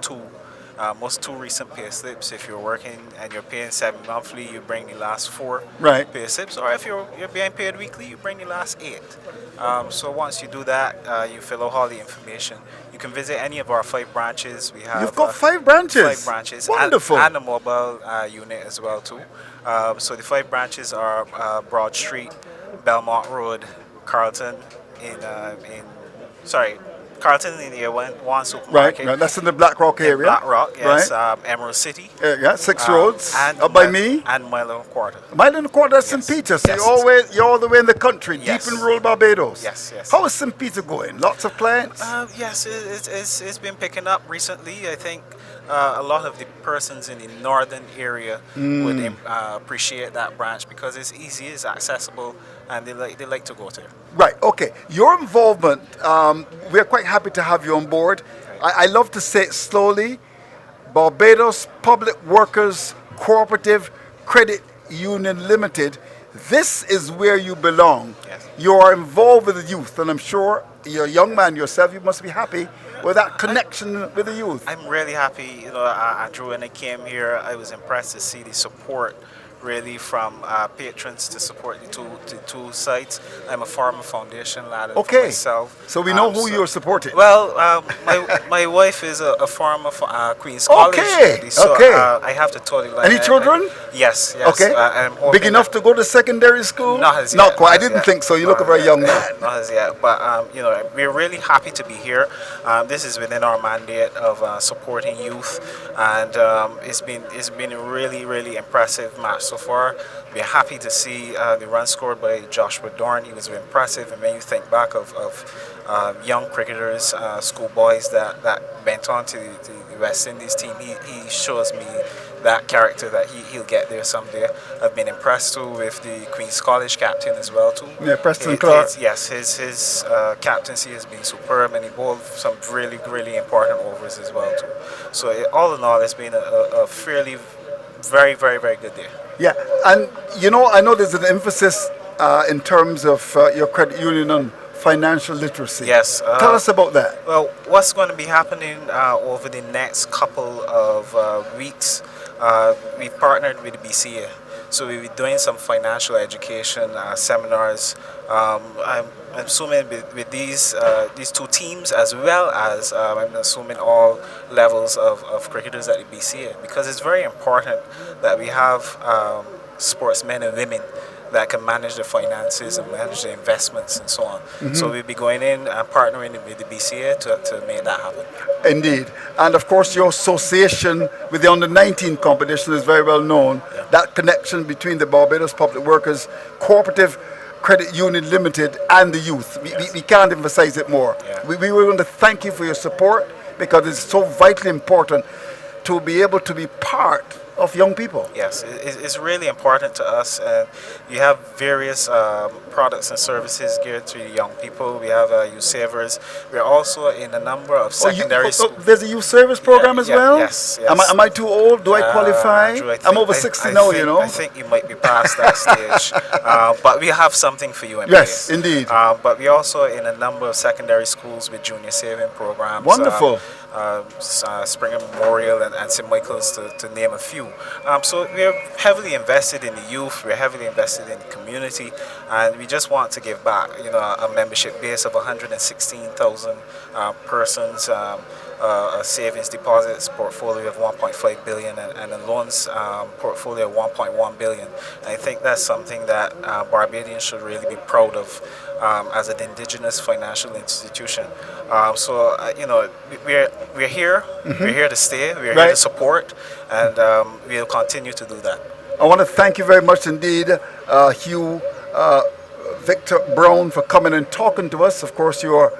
most two recent pay slips. If you're working and you're paying 7 monthly, you bring the last 4 Right. pay slips. Or if you're being paid weekly, you bring the last 8. So once you do that, you fill out all the information. You can visit any of our 5 branches. We have You've got 5 branches? 5 branches. Wonderful. And a mobile unit as well too. So the 5 branches are Broad Street, Belmont Road, Carlton Carlton in the one supermarket. Right. That's in the Black Rock area. Black Rock, yes. Right. Emerald City. Yeah, 6 roads. And Up by me. And Mile and Quarter. Mile and a quarter, that's Yes. St. Peter. So Yes. you're all the way in the country, Yes. deep in rural Barbados. Yes, yes. How is St. Peter going? Lots of clients? Yes, it's been picking up recently. I think a lot of the persons in the northern area would appreciate that branch because it's easy, it's accessible, and they like to go there. Right, okay. Your involvement, we're quite happy to have you on board. I love to say it slowly. Barbados Public Workers Cooperative Credit Union Limited. This is where you belong. Yes. You are involved with the youth, and I'm sure you're a young man yourself. You must be happy with that connection with the youth. I'm really happy. I drew when I came here. I was impressed to see the support really from patrons to support the two sites. I'm a former foundation lad Okay. myself. So we know who you're supporting. Well, my wife is a former Queen's College Okay, lady, so okay. I have to totally like. Any children? Yes. Okay. I'm hoping Big enough to go to secondary school? Not as Not yet, quite. I not as didn't yet. think so. You look a very young man. Not as yet, but we're really happy to be here. This is within our mandate of supporting youth, and it's been a really impressive match so far. We're happy to see the run scored by Joshua Dorn. He was impressive, and when you think back of young cricketers, schoolboys that went on to the West Indies team, he shows me that character that he'll get there someday. I've been impressed too with the Queen's College captain as well too. Yeah, Preston Clark. Yes, his captaincy has been superb, and he bowled some really important overs as well too. So all in all, it's been a fairly very good day. Yeah, and I know there's an emphasis in terms of your credit union on financial literacy. Yes. Tell us about that. Well, what's going to be happening over the next couple of weeks, we've partnered with the BCA. So we'll be doing some financial education seminars. I'm assuming with these 2 teams, as well as I'm assuming all levels of cricketers at the BCA, because it's very important that we have sportsmen and women that can manage the finances and manage the investments and so on. So we'll be going in and partnering with the BCA to make that happen. Indeed. And of course, your association with the under-19 competition is very well known. Yeah. That connection between the Barbados Public Workers Cooperative Credit Union Limited and the youth. We can't emphasize it more. Yeah. We want to thank you for your support because it's so vitally important to be able to be part of young people. Yes, it's really important to us. You have various products and services geared to young people. We have youth savers. We're also in a number of secondary schools. There's a youth service program as well? Yes. Am I too old? Do I qualify? Andrew, I'm over 60 now, I think you might be past that stage. But we have something for you in Yes, place. indeed. But we're also in a number of secondary schools with junior saving programs. Wonderful. Springer Memorial and St. Michael's to name a few. So we're heavily invested in the youth, we're heavily invested in the community, and we just want to give back. A membership base of 116,000 persons, a savings deposits portfolio of 1.5 billion and a loans portfolio of 1.1 billion. And I think that's something that Barbadians should really be proud of as an indigenous financial institution. We're here. We're here to stay. We're here to support, and we'll continue to do that. I want to thank you very much indeed, Hugh Victor Brown, for coming and talking to us. Of course, you are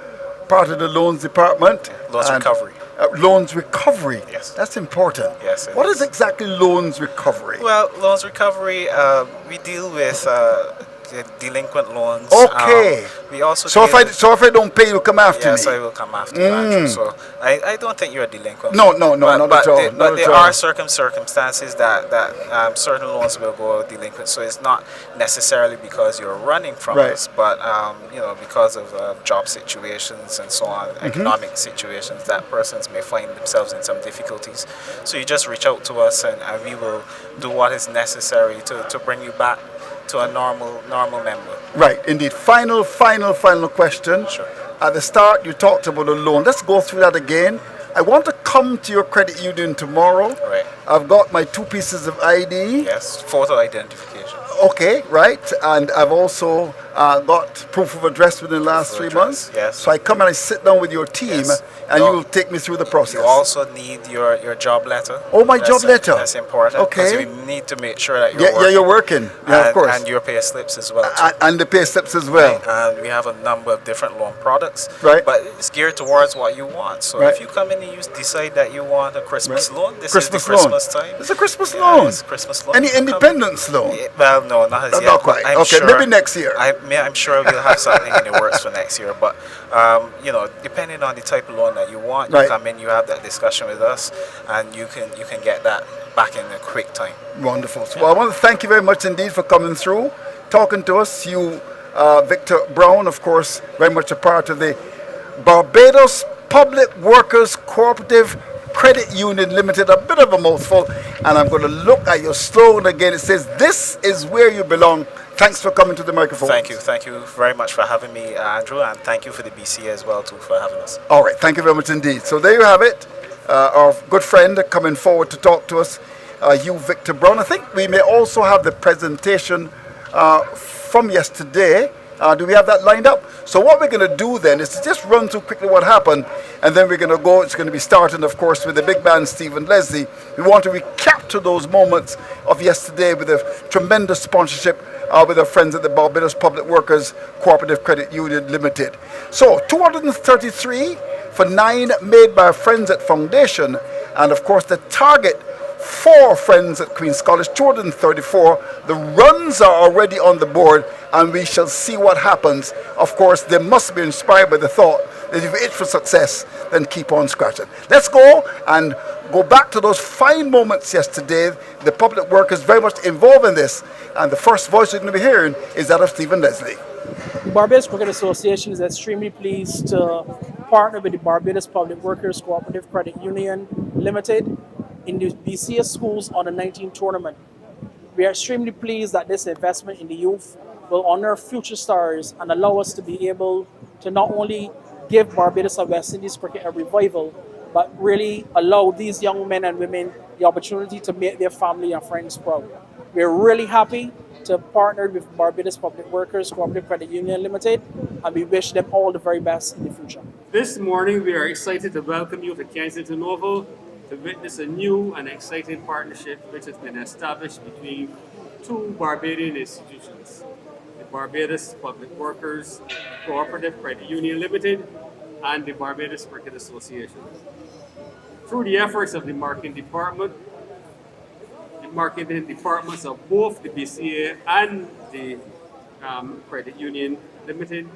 part of the loans department. Loans recovery. Loans recovery. Yes. That's important. Yes. What is exactly loans recovery? Well, loans recovery, we deal with delinquent loans. Okay. We also So if I don't pay, you come after yes, me. I will come after you, Andrew. So I don't think you're a delinquent. No, not at all. But there are circumstances that certain loans will go delinquent. So it's not necessarily because you're running from Right. us, but because of job situations and so on, economic situations, that persons may find themselves in some difficulties. So you just reach out to us, and we will do what is necessary to bring you back to a normal member. Right, indeed. Final question. Sure. At the start, you talked about a loan. Let's go through that again. I want to come to your credit union tomorrow. Right. I've got my 2 pieces of ID. Yes, photo identification. Okay, right. And I've also got proof of address within the last 3 months. Yes. So I come and I sit down with your team, Yes. and you will take me through the process. You also need your job letter. Oh, my job letter. That's important. Okay. Because we need to make sure that you're Yeah, working. you're working. Yeah, of course. And your pay slips as well. Too. And the pay slips as well. Right. And we have a number of different loan products. Right. But it's geared towards what you want. So Right. if you come in and you decide that you want a Christmas loan, this Christmas is the Christmas loan. time. It's a Christmas Yeah, loan. it's a Christmas loan. Any You come in. independence loan? Yeah, well, no, not as Not yet. quite. I'm Okay, sure, maybe next year. I'm sure we'll have something in the works for next year. But depending on the type of loan that you want, you Right. come in, you have that discussion with us, and you can get that back in a quick time. Wonderful. So, well, I want to thank you very much indeed for coming through, talking to us. You, Victor Brown, of course, very much a part of the Barbados Public Workers Cooperative Credit Union Limited. A bit of a mouthful, and I'm going to look at your slogan again. It says, "This is where you belong." Thanks for coming to the microphone. Thank you very much for having me, Andrew, and thank you for the BCA as well too for having us. All right, thank you very much indeed. So there you have it, our good friend coming forward to talk to us, you, Victor Brown. I think we may also have the presentation from yesterday. Do we have that lined up? So what we're going to do then is to just run through quickly what happened, and then we're going to go. It's going to be starting, of course, with the big man, Stephen Leslie. We want to recapture those moments of yesterday with a tremendous sponsorship with our friends at the Barbados Public Workers Cooperative Credit Union Limited. So 233 for 9 made by our friends at Foundation, and of course the target for friends at Queen's College, 234. The runs are already on the board, and we shall see what happens. Of course, they must be inspired by the thought that if you itch for success, then keep on scratching. Let's go and go back to those fine moments yesterday. The public workers very much involved in this, and the first voice you're going to be hearing is that of Stephen Leslie. The Barbados Cricket Association is extremely pleased to partner with the Barbados Public Workers Cooperative Credit Union Limited in the BCA Schools Under 19 tournament. We are extremely pleased that this investment in the youth will honor future stars and allow us to be able to not only give Barbados and West Indies cricket a revival, but really allow these young men and women the opportunity to make their family and friends proud. We're really happy to partner with Barbados Public Workers Cooperative Credit Union Limited, and we wish them all the very best in the future. This morning, we are excited to welcome you to Kensington Oval to witness a new and exciting partnership which has been established between 2 Barbadian institutions, the Barbados Public Workers Cooperative Credit Union Limited and the Barbados Cricket Association. Through the efforts of the marketing departments of both the BCA and the Credit Union Limited,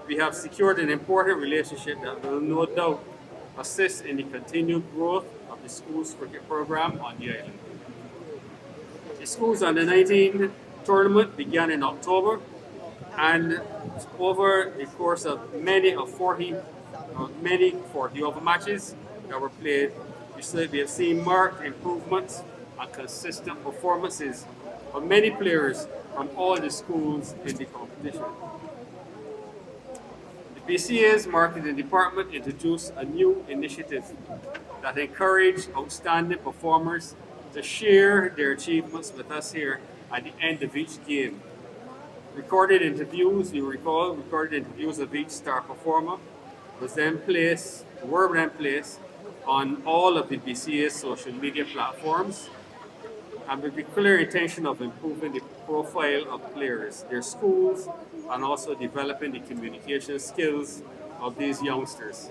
we have secured an important relationship that will no doubt assist in the continued growth of the school's cricket program on the island. The school's Under 19 tournament began in October, and over the course of many 40 over matches that were played, we have seen marked improvements and consistent performances of many players from all the schools in the competition. The BCA's marketing department introduced a new initiative that encouraged outstanding performers to share their achievements with us here at the end of each game. Recorded interviews of each star performer were then placed on all of the BCA's social media platforms, and with the clear intention of improving the profile of players, their schools, and also developing the communication skills of these youngsters.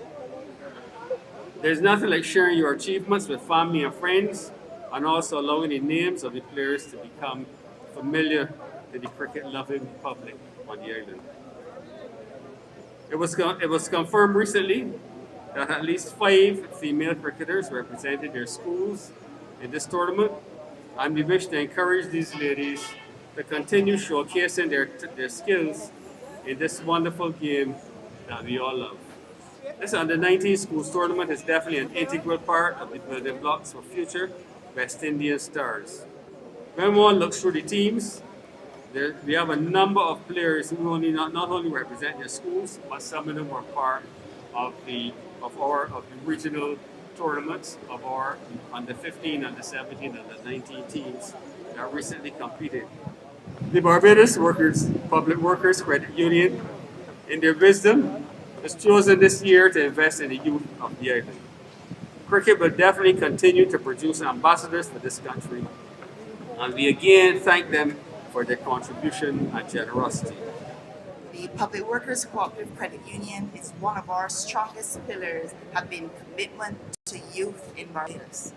There's nothing like sharing your achievements with family and friends, and also allowing the names of the players to become familiar to the cricket-loving public on the island. It was confirmed recently that at least 5 female cricketers represented their schools in this tournament, and we wish to encourage these ladies to continue showcasing their skills in this wonderful game that we all love. This under-19 schools tournament is definitely an integral part of the building blocks for future West Indian stars. When one looks through the teams, we have a number of players who not only represent their schools, but some of them were part of the regional tournaments of our under 15, under 17, under 19 teams that recently competed. The Barbados Public Workers Credit Union, in their wisdom, has chosen this year to invest in the youth of the island. Cricket will definitely continue to produce ambassadors for this country, and we again thank them for their contribution and generosity. The Public Workers Cooperative Credit Union is one of our strongest pillars, have been commitment to youth in Barbados.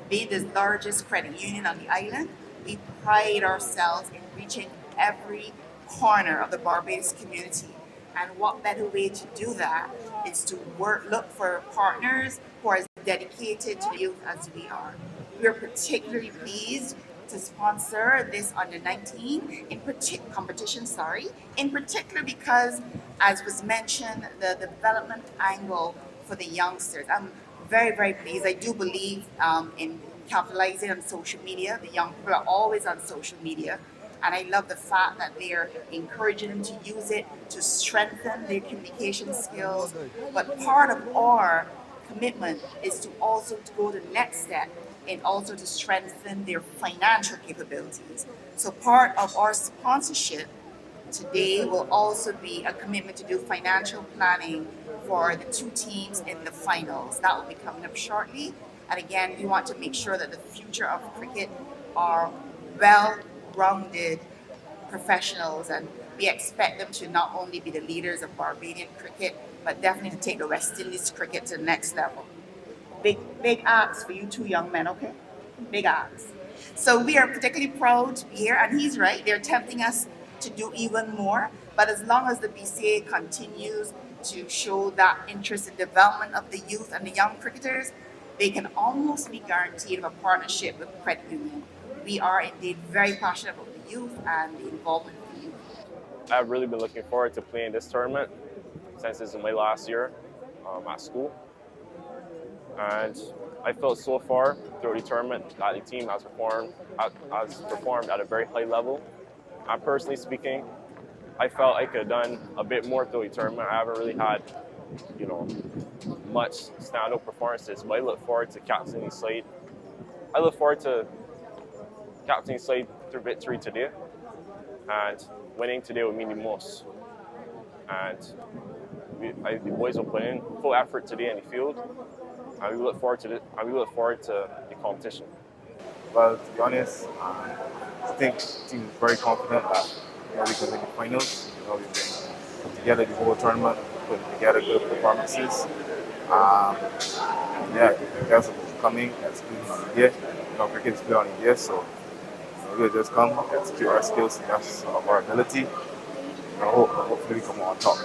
Being the largest credit union on the island, we pride ourselves in reaching every corner of the Barbados community. And what better way to do that is to look for partners who are as dedicated to the youth as we are. We are particularly pleased to sponsor this under 19 competition, in particular because, as was mentioned, the development angle for the youngsters. I'm very, very pleased. I do believe in capitalizing on social media. The young people are always on social media, and I love the fact that they're encouraging them to use it to strengthen their communication skills. But part of our commitment is to also to go the next step and also to strengthen their financial capabilities. So part of our sponsorship today will also be a commitment to do financial planning for the 2 teams in the finals. That will be coming up shortly. And again, we want to make sure that the future of cricket are well-rounded professionals, and we expect them to not only be the leaders of Barbadian cricket, but definitely to take the West Indies cricket to the next level. Big ask for you 2 young men, okay? Big ask. So we are particularly proud to be here, and he's right, they're tempting us to do even more, but as long as the BCA continues to show that interest in development of the youth and the young cricketers, they can almost be guaranteed of a partnership with Credit Union. We are indeed very passionate about the youth and the involvement of the youth. I've really been looking forward to playing this tournament since this is my last year at school. And I felt so far through the tournament that the team has performed at a very high level. And personally speaking, I felt I could have done a bit more through the tournament. I haven't really had, much standout performances, but I look forward to captaining the side. I look forward to captaining the side through victory today, and winning today will mean the most. And the boys will put in full effort today in the field, and we look forward to the competition. Well, to be honest, I think the team is very confident that we can win the finals. We've been together the whole tournament, putting together good performances. Because of coming, executing on the day. Cricket is played on the day, so we'll just come, execute our skills to the best of our ability, and hopefully we come on top.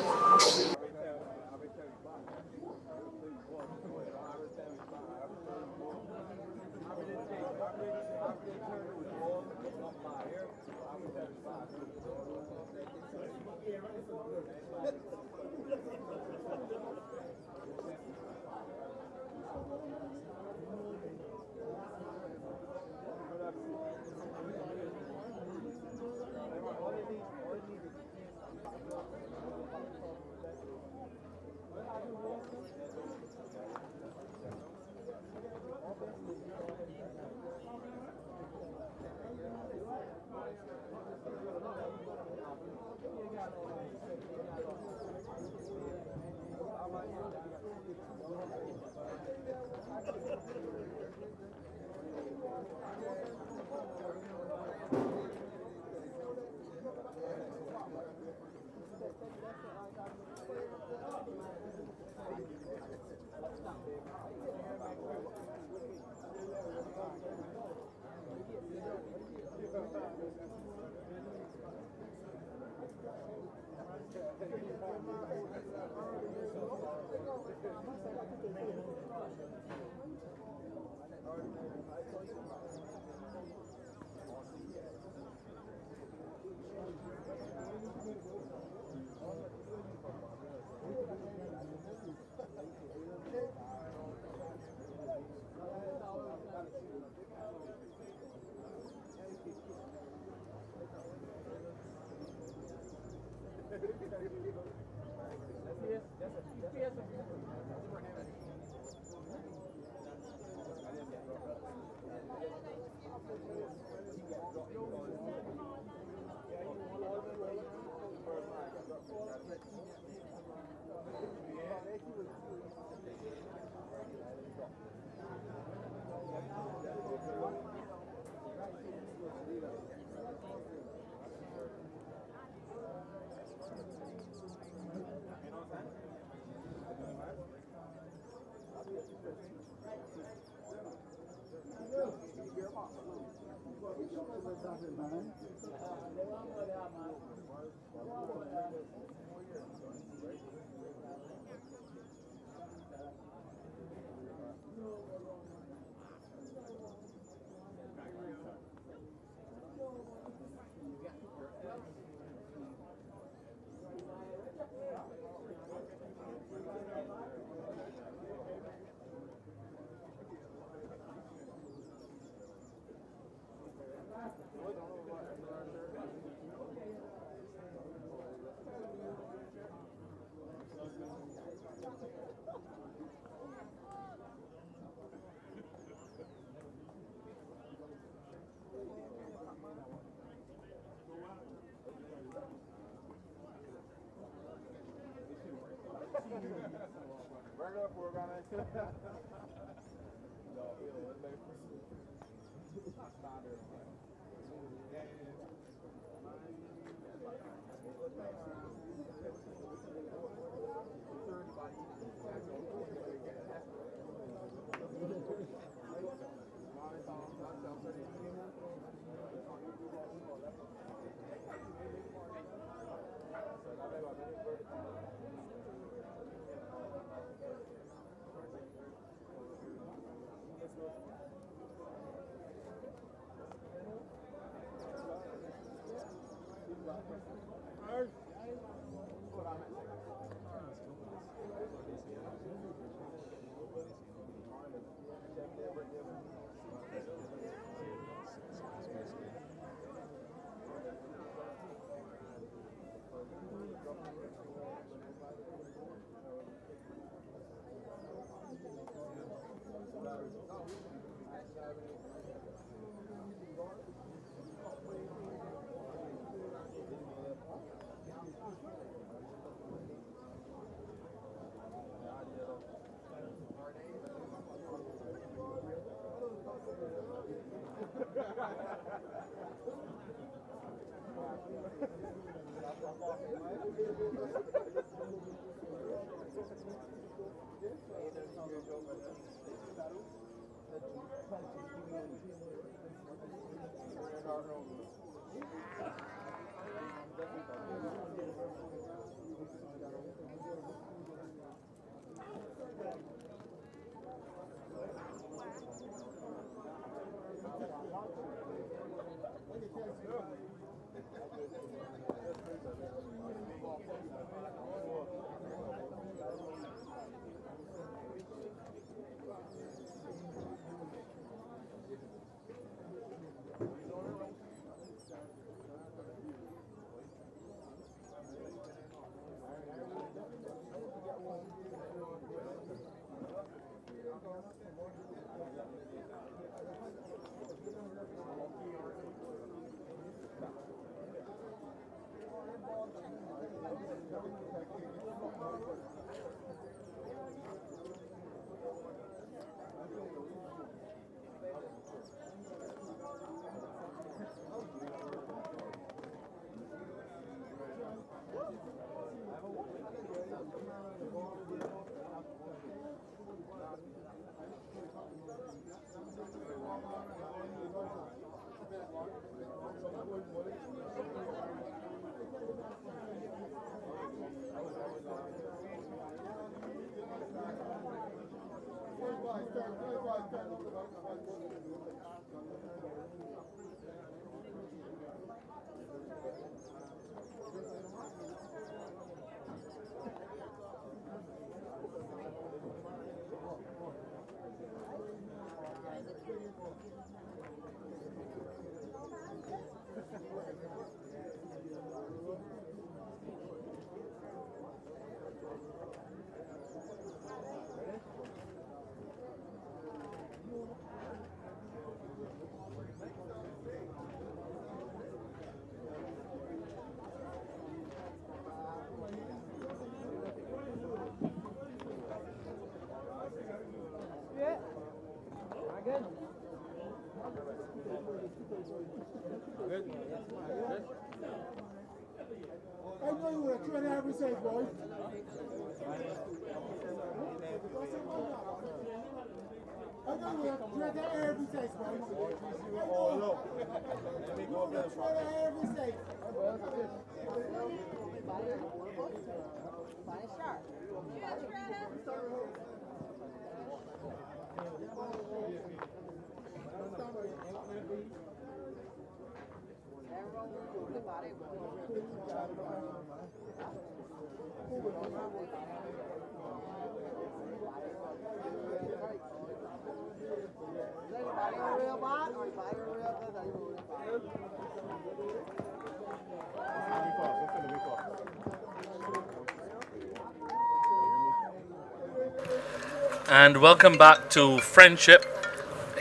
And welcome back to Friendship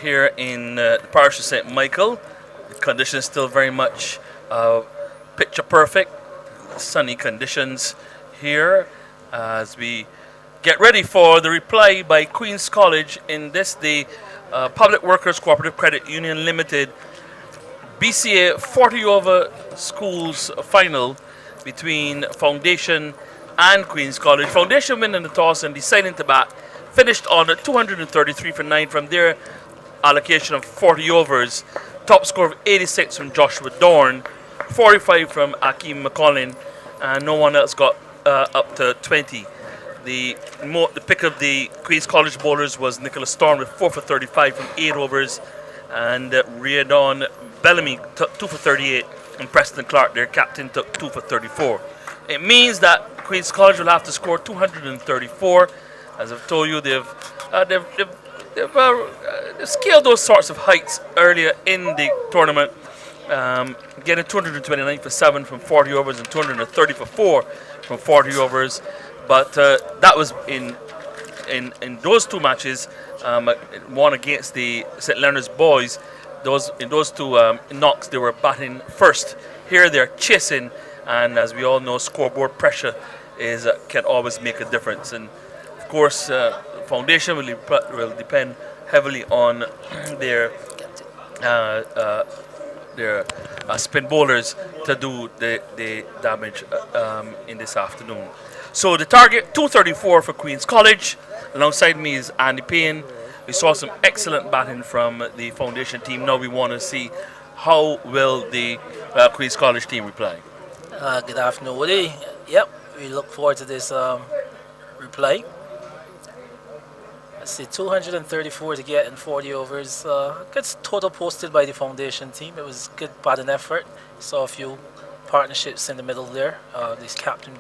here in the parish of St. Michael. The conditions still very much picture perfect. Sunny conditions here as we get ready for the reply by Queen's College in this, the Public Workers Cooperative Credit Union Limited BCA 40 over schools final between Foundation and Queen's College. Foundation winning the toss and deciding to bat. Finished on 233 for 9 from their allocation of 40 overs. Top score of 86 from Joshua Dorn, 45 from Akeem McCollin, and no one else got up to 20. The pick of the Queen's College bowlers was Nicholas Thorne with 4 for 35 from 8 overs, and Riadon Bellamy took 2 for 38, and Preston Clark, their captain, took 2 for 34. It means that Queen's College will have to score 234. As I've told you, they've scaled those sorts of heights earlier in the tournament, getting 229 for 7 from 40 overs and 230 for 4 from 40 overs. But that was in those two matches, one against the St. Leonard's boys. In those two knocks, they were batting first. Here they're chasing, and as we all know, scoreboard pressure can always make a difference. And of course, Foundation will depend heavily on their spin bowlers to do the damage in this afternoon. So the target 234 for Queen's College. Alongside me is Andy Payne. We saw some excellent batting from the Foundation team. Now we want to see how will the Queen's College team reply. Good afternoon, Woody. Yep, we look forward to this reply. Let's see, 234 to get in 40 overs. Good total posted by the Foundation team. It was good batting effort. Saw a few partnerships in the middle there. This Captain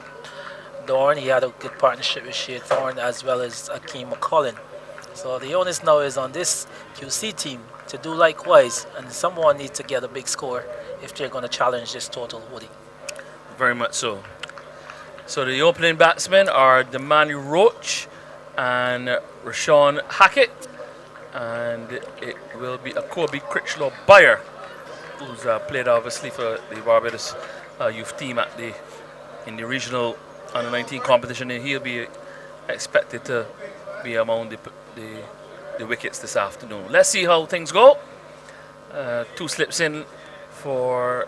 Dorn, he had a good partnership with Shea Thorne as well as Akeem McCollin. So the onus now is on this QC team to do likewise, and someone needs to get a big score if they're going to challenge this total, Woody. Very much so. So the opening batsmen are Damani Roach and Rashawn Hackett, and it will be Akobe Critchlow Bayer, who's played obviously for the Barbados youth team in the regional under 19 competition, and he'll be expected to be among the wickets this afternoon. Let's see how things go. 2 slips in for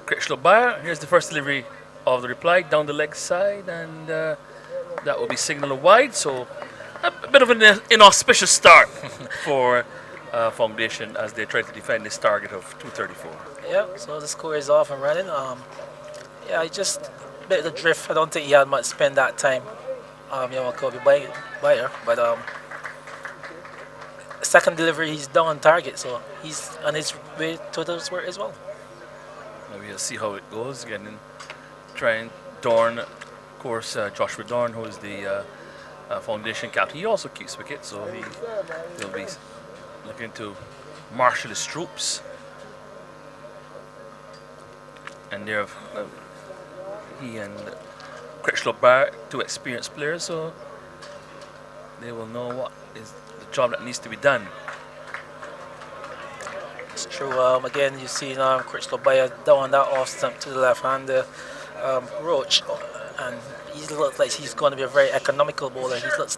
Critchlow Bayer. Here's the first delivery of the reply down the leg side, and that will be signalled wide. So a bit of an inauspicious start for Foundation as they try to defend this target of 234. Yeah, so the score is off and running. Yeah, I just a bit of the drift. I don't think he had much spin that time. Kobe Bayer, but second delivery he's down on target, so he's on his way to the square as well. We'll see how it goes. Again, trying Dorn, of course, Joshua Dorn, who is the Foundation captain. He also keeps wickets, so he'll be looking to marshal his troops. And there, he and Critchlow Bayer, 2 experienced players, so they will know what is the job that needs to be done. It's true. Again, you've seen Critchlow Bayer down that off stump to the left hand, Roach, and he looks like he's going to be a very economical bowler. He looks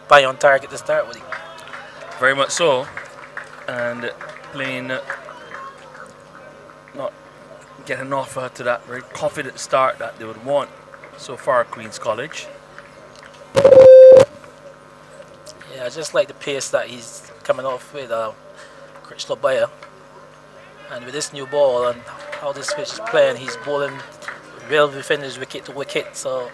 by on target to start with. Very much so, and playing, not getting off to that very confident start that they would want so far at Queen's College. Yeah, I just like the pace that he's coming off with Critchlow Bayer. And with this new ball and how this pitch is playing, he's bowling well within his wicket to wicket. So,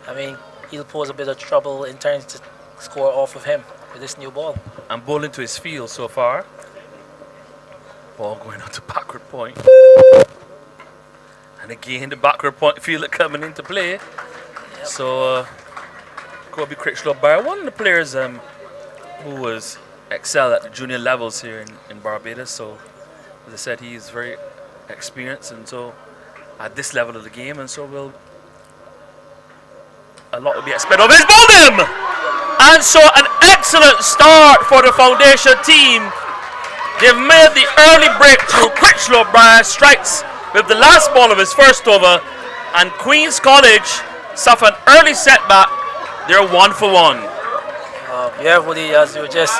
I mean, he'll pose a bit of trouble in trying to score off of him with this new ball. And bowling to his field so far. Ball going out to backward point. And again, the backward point fielder coming into play. Yep. So, Kobe Critchlow Bayer, one of the players who was excelled at the junior levels here in Barbados. So, as I said, he is very experienced, and so at this level of the game, and so a lot will be expected of his bowling. And so an excellent start for the foundation team. They've made the early breakthrough. Critchlow Bayer strikes with the last ball of his first over, and Queen's College suffer an early setback. They're 1 for 1. Yeah, Woody, as you were just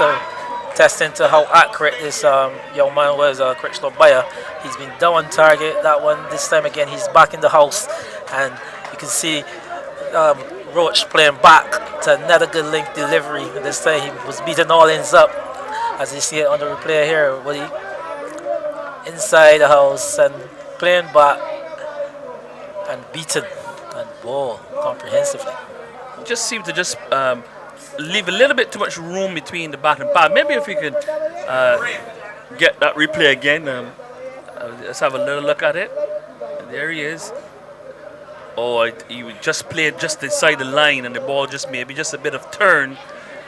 testing to how accurate this young man was, Critchlow Bayer. He's been down on target. That one, this time again, he's back in the house, and you can see Roach playing back to another good link delivery. This time he was beating all ends up, as you see it on the replay here. Woody inside the house and playing back and beaten and ball comprehensively. Just seemed to leave a little bit too much room between the bat and pad. Maybe if we could get that replay again. Let's have a little look at it. There he is. Oh, he just played just inside the line, and the ball just maybe just a bit of turn,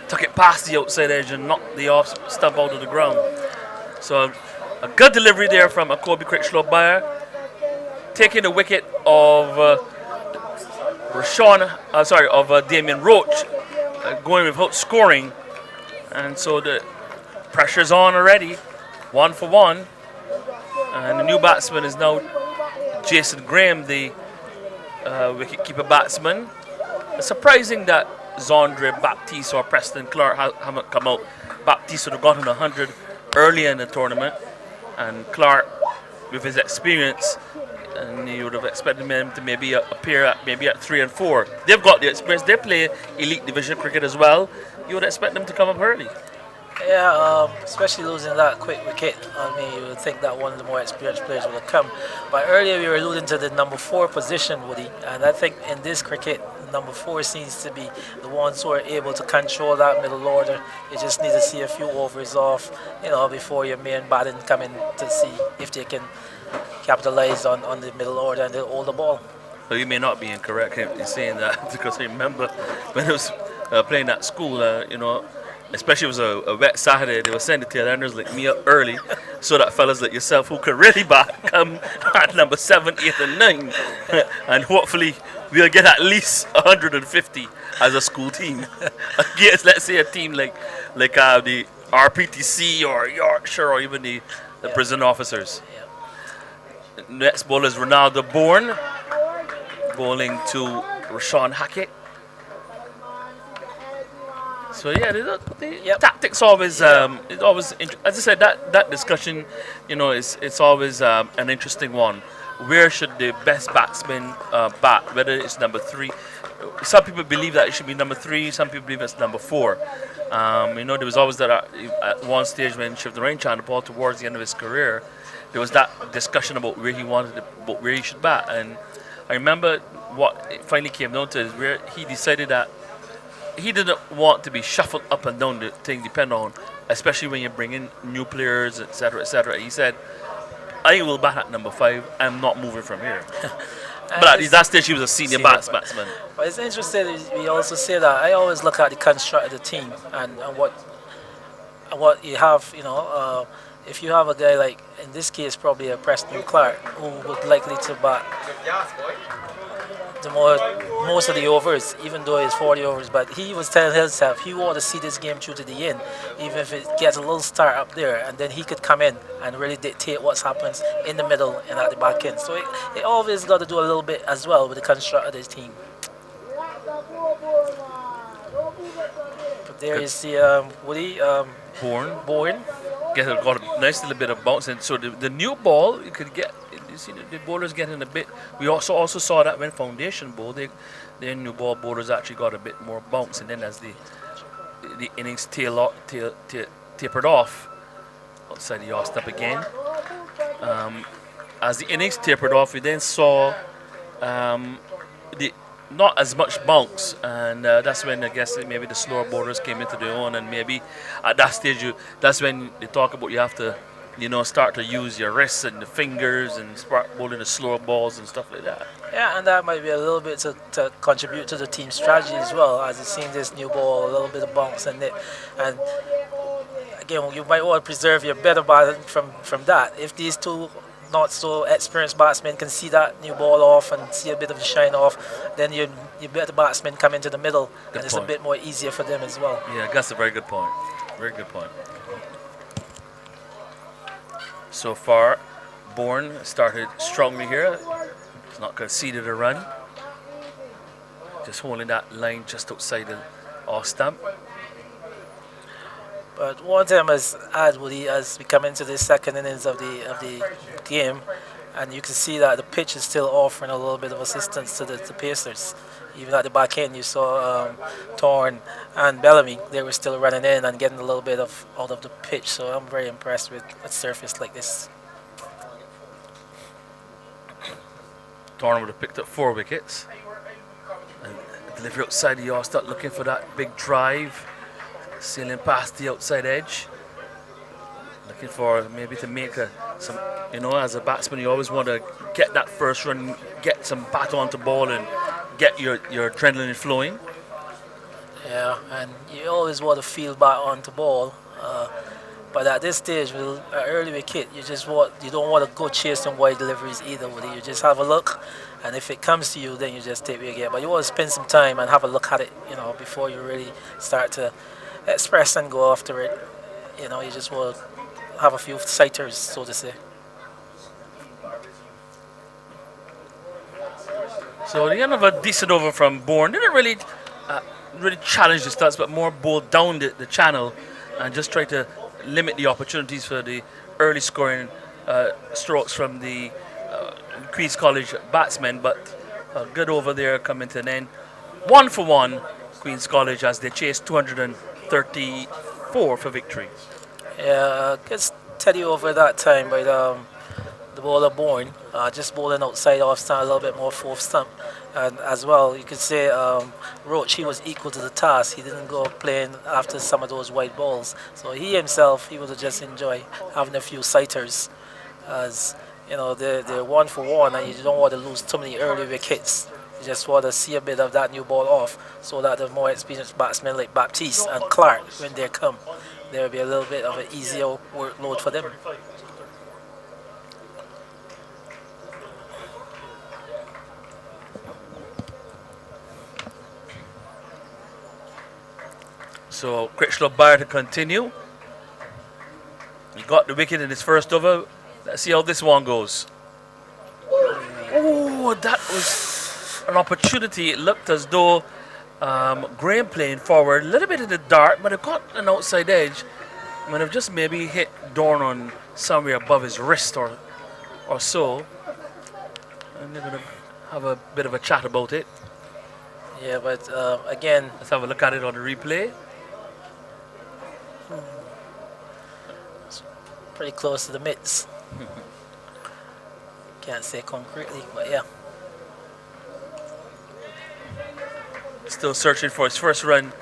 took it past the outside edge and knocked the off stump out of the ground. So a good delivery there from Kobe Critchlow Bayer, taking the wicket of Damien Roach, going without scoring, and so the pressure's on already. 1 for 1, and the new batsman is now Jason Graham, the wicket-keeper batsman. It's surprising that Zondre Baptiste or Preston Clark haven't come out. Baptiste would have gotten 100 earlier in the tournament, and Clark, with his experience, and you would have expected him to maybe appear at 3 and 4. They've got the experience. They play elite division cricket as well. You would expect them to come up early. Yeah, especially losing that quick wicket. I mean, you would think that one of the more experienced players would have come. But earlier we were alluding to the number 4 position, Woody, and I think in this cricket, number 4 seems to be the ones who are able to control that middle order. You just need to see a few overs off, before your main batting come in to see if they can capitalize on the middle order and they'll hold the ball. Well, you may not be incorrect in saying that, because I remember when I was playing at school, especially if it was a wet Saturday, they would send the tail enders like me up early so that fellas like yourself who could really bat come at number 7, 8 and 9 and hopefully we'll get at least 150 as a school team against, let's say, a team like the RPTC or Yorkshire or even the prison officers. Next ball is Ronaldo Bourne bowling to Rashawn Hackett. So yeah, the tactics always, it's always as I said, that discussion, it's always an interesting one. Where should the best batsman bat? Whether it's number 3, some people believe that it should be number 3. Some people believe it's number 4. There was always that at one stage when Shiv Narain the ball towards the end of his career, there was that discussion about where he should bat, and I remember what it finally came down to is where he decided that he didn't want to be shuffled up and down the thing depend on, especially when you bring in new players, etc., etc. He said, I will bat at number 5. I'm not moving from here. But at that stage, he was a senior batsman. But it's interesting, we also say that I always look at the construct of the team and what you have, if you have a guy like, in this case, probably a Preston Clark, who would likely to bat most of the overs, even though it's 40 overs, but he was telling himself he wanted to see this game through to the end, even if it gets a little start up there, and then he could come in and really dictate what happens in the middle and at the back end. So it always got to do a little bit as well with the construct of this team. But there is the Woody Bourne. got a nice little bit of bounce. And so the new ball, you could get, you see the bowlers getting a bit. We also saw that when Foundation Bowl, their new ball bowlers actually got a bit more bounce. And then as the innings tapered off outside the off stump again. As the innings tapered off, we then saw the not as much bounce, and that's when I guess maybe the slower bowlers came into their own, and maybe at that stage that's when they talk about you have to, start to use your wrists and the fingers and start bowling the slower balls and stuff like that. Yeah, and that might be a little bit to contribute to the team strategy as well, as you've seen this new ball, a little bit of bounce in it. And again, you might want to preserve your better ball from that. If these two not so experienced batsmen can see that new ball off and see a bit of the shine off, then your better batsmen come into the middle, and it's a bit more easier for them as well. Yeah, that's a very good point. Very good point. So far, Bourne started strongly here. He's not conceded a run. Just holding that line just outside the off stump. But one thing I must add, Woody, as we come into the second innings of the game, and you can see that the pitch is still offering a little bit of assistance to the Pacers. Even at the back end, you saw Thorne and Bellamy. They were still running in and getting a little bit out of the pitch. So I'm very impressed with a surface like this. Thorne would have picked up 4 wickets. And delivery outside the off stump, looking for that big drive. Sailing past the outside edge. Looking for maybe to make some, as a batsman, you always want to get that first run, get some bat onto ball and get your adrenaline flowing. Yeah, and you always want to feel bat onto ball. But at this stage, with an early wicket, you don't want to go chasing wide deliveries either. You just have a look, and if it comes to you, then you just take it again. But you want to spend some time and have a look at it, before you really start to express and go after it. You just want to have a few sighters, so to say. So the end of a decent over from Bourne. Didn't really challenge the stats, but more bowled down the channel and just try to limit the opportunities for the early scoring strokes from the Queen's College batsmen. But a good over there coming to an end. 1 for 1, Queen's College, as they chase 234 for victory. Yeah, gets steady over that time by the bowler Bourne, just bowling outside off stump, a little bit more fourth stump. And as well, you could say Roach, he was equal to the task. He didn't go playing after some of those white balls. So he himself, he would just enjoy having a few sighters, as they're 1 for 1, and you don't want to lose too many early wickets. You just want to see a bit of that new ball off, so that the more experienced batsmen like Baptiste and Clark, when they come, there will be a little bit of an easier workload for them. So Critchlow Bayer to continue. He got the wicket in his first over. Let's see how this one goes. Oh, that was an opportunity. It looked as though Graham playing forward, a little bit in the dark, but it got an outside edge. Might have just maybe hit Dorn on somewhere above his wrist or so. And they're going to have a bit of a chat about it. Yeah, but again, let's have a look at it on the replay. It's pretty close to the mitts. Can't say concretely, but yeah. Still searching for his first run.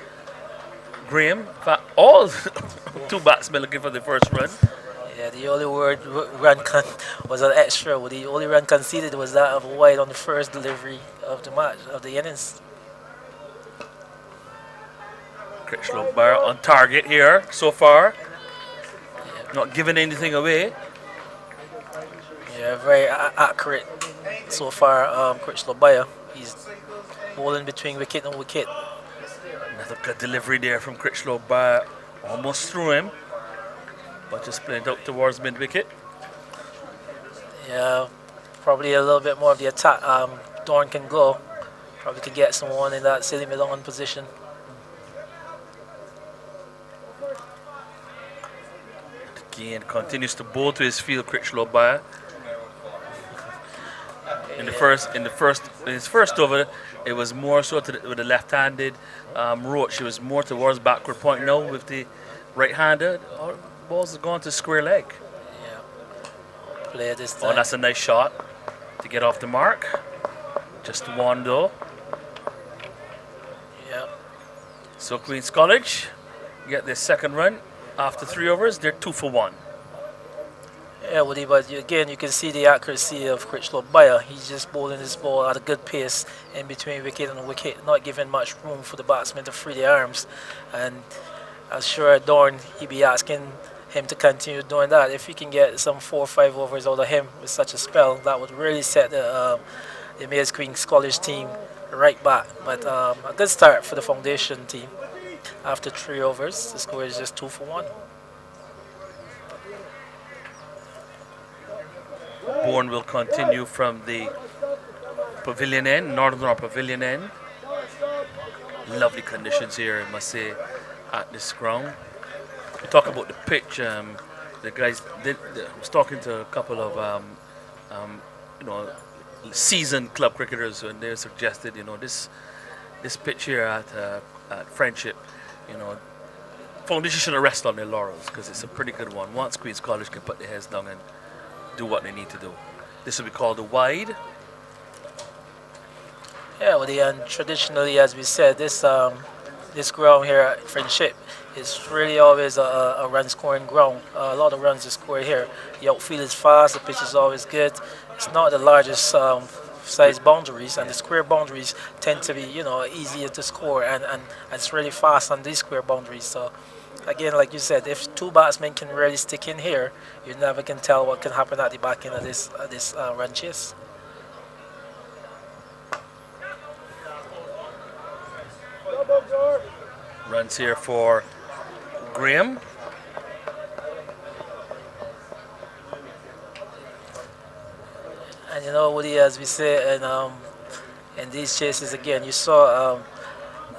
Graham, in fact, all 2 batsmen looking for the first run. Yeah, the only run was an extra. The only run conceded was that of White on the first delivery of the match, of the innings. Critchlow Bayer on target here so far. Yeah. Not giving anything away. Yeah, very accurate so far, Critchlow Bayer. He's bowling between wicket and wicket. Another good delivery there from Critchlow Bayer. Almost through him, but just played out towards mid-wicket. Yeah, probably a little bit more of the attack. Dorn can go. Probably could get someone in that silly middle on position. Again, continues to bowl to his field, Critchlow Bayer. In his first over, it was more so with the left-handed Roach. It was more towards backward point. Now with the right-handed, balls are going to square leg. Yeah. Play this time. Oh, that's a nice shot to get off the mark. Just one though. Yeah. So Queen's College get their second run after 3 overs. They're 2 for 1. Yeah, Woody, but again, you can see the accuracy of Critchlow Bayer. He's just bowling his ball at a good pace in between wicket and wicket, not giving much room for the batsman to free the arms. And I'm sure Dorn, he'd be asking him to continue doing that. If he can get some 4 or 5 overs out of him with such a spell, that would really set the Amaze Queen's College team right back. But a good start for the foundation team. After 3 overs, the score is just 2 for 1. Bourne will continue from the pavilion end, northern pavilion end. Lovely conditions here, I must say, at this ground. We talk about the pitch. The guys I was talking to a couple of seasoned club cricketers, and they suggested this pitch here at Friendship, foundation should rest on their laurels because it's a pretty good one. Once Queen's College can put their heads down and do what they need to do. This will be called a wide. Yeah, well, and traditionally, as we said, this ground here at Friendship is really always a run-scoring ground. A lot of runs are scored here. The outfield is fast, the pitch is always good. It's not the largest size boundaries, and the square boundaries tend to be, easier to score, and it's really fast on these square boundaries. So, again, like you said, if 2 batsmen can really stick in here, you never can tell what can happen at the back end of this run chase. Runs here for Graham. And Woody, as we say, in these chases again, you saw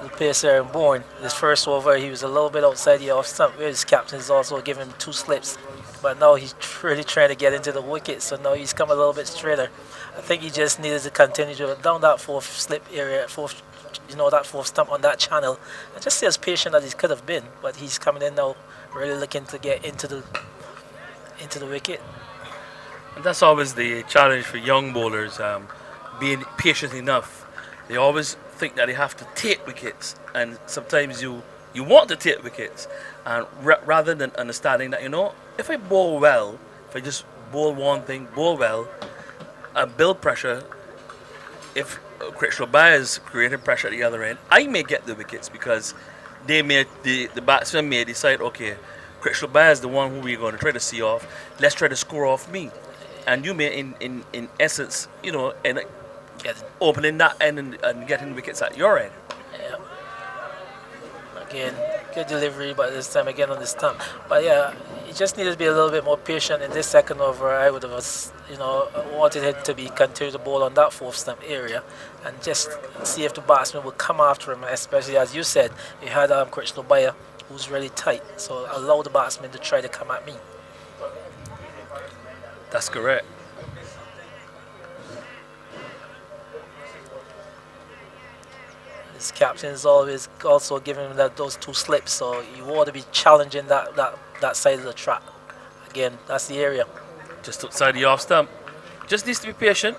the pacer in Bourne. His first over, he was a little bit outside the off stump, where his captain is also giving him 2 slips. But now he's really trying to get into the wicket, so now he's come a little bit straighter. I think he just needed to continue to down that 4th slip area, that 4th stump on that channel, and just see as patient as he could have been. But he's coming in now, really looking to get into the wicket. And that's always the challenge for young bowlers, being patient enough. They always think that they have to take wickets, and sometimes you want to take wickets, and rather than understanding that, if I bowl well, if I just bowl one thing, bowl well, and build pressure, if Critchlow Bayer is creating pressure at the other end, I may get the wickets because the batsman may decide, okay, Critchlow Bayer is the one who we're going to try to see off. Let's try to score off me. And you may, in essence, opening that end and getting wickets at your end. Yeah. Again, good delivery, but this time again on the stump. But yeah, he just needed to be a little bit more patient in this second over. I would have, wanted him to be continue to bowl on that 4th stump area, and just see if the batsman would come after him. Especially as you said, he had Critchlow Bayer, who's really tight. So allow the batsman to try to come at me. That's correct. His captain is always also giving him those 2 slips, so you want to be challenging that side of the track. Again, that's the area. Just outside the off stump. Just needs to be patient.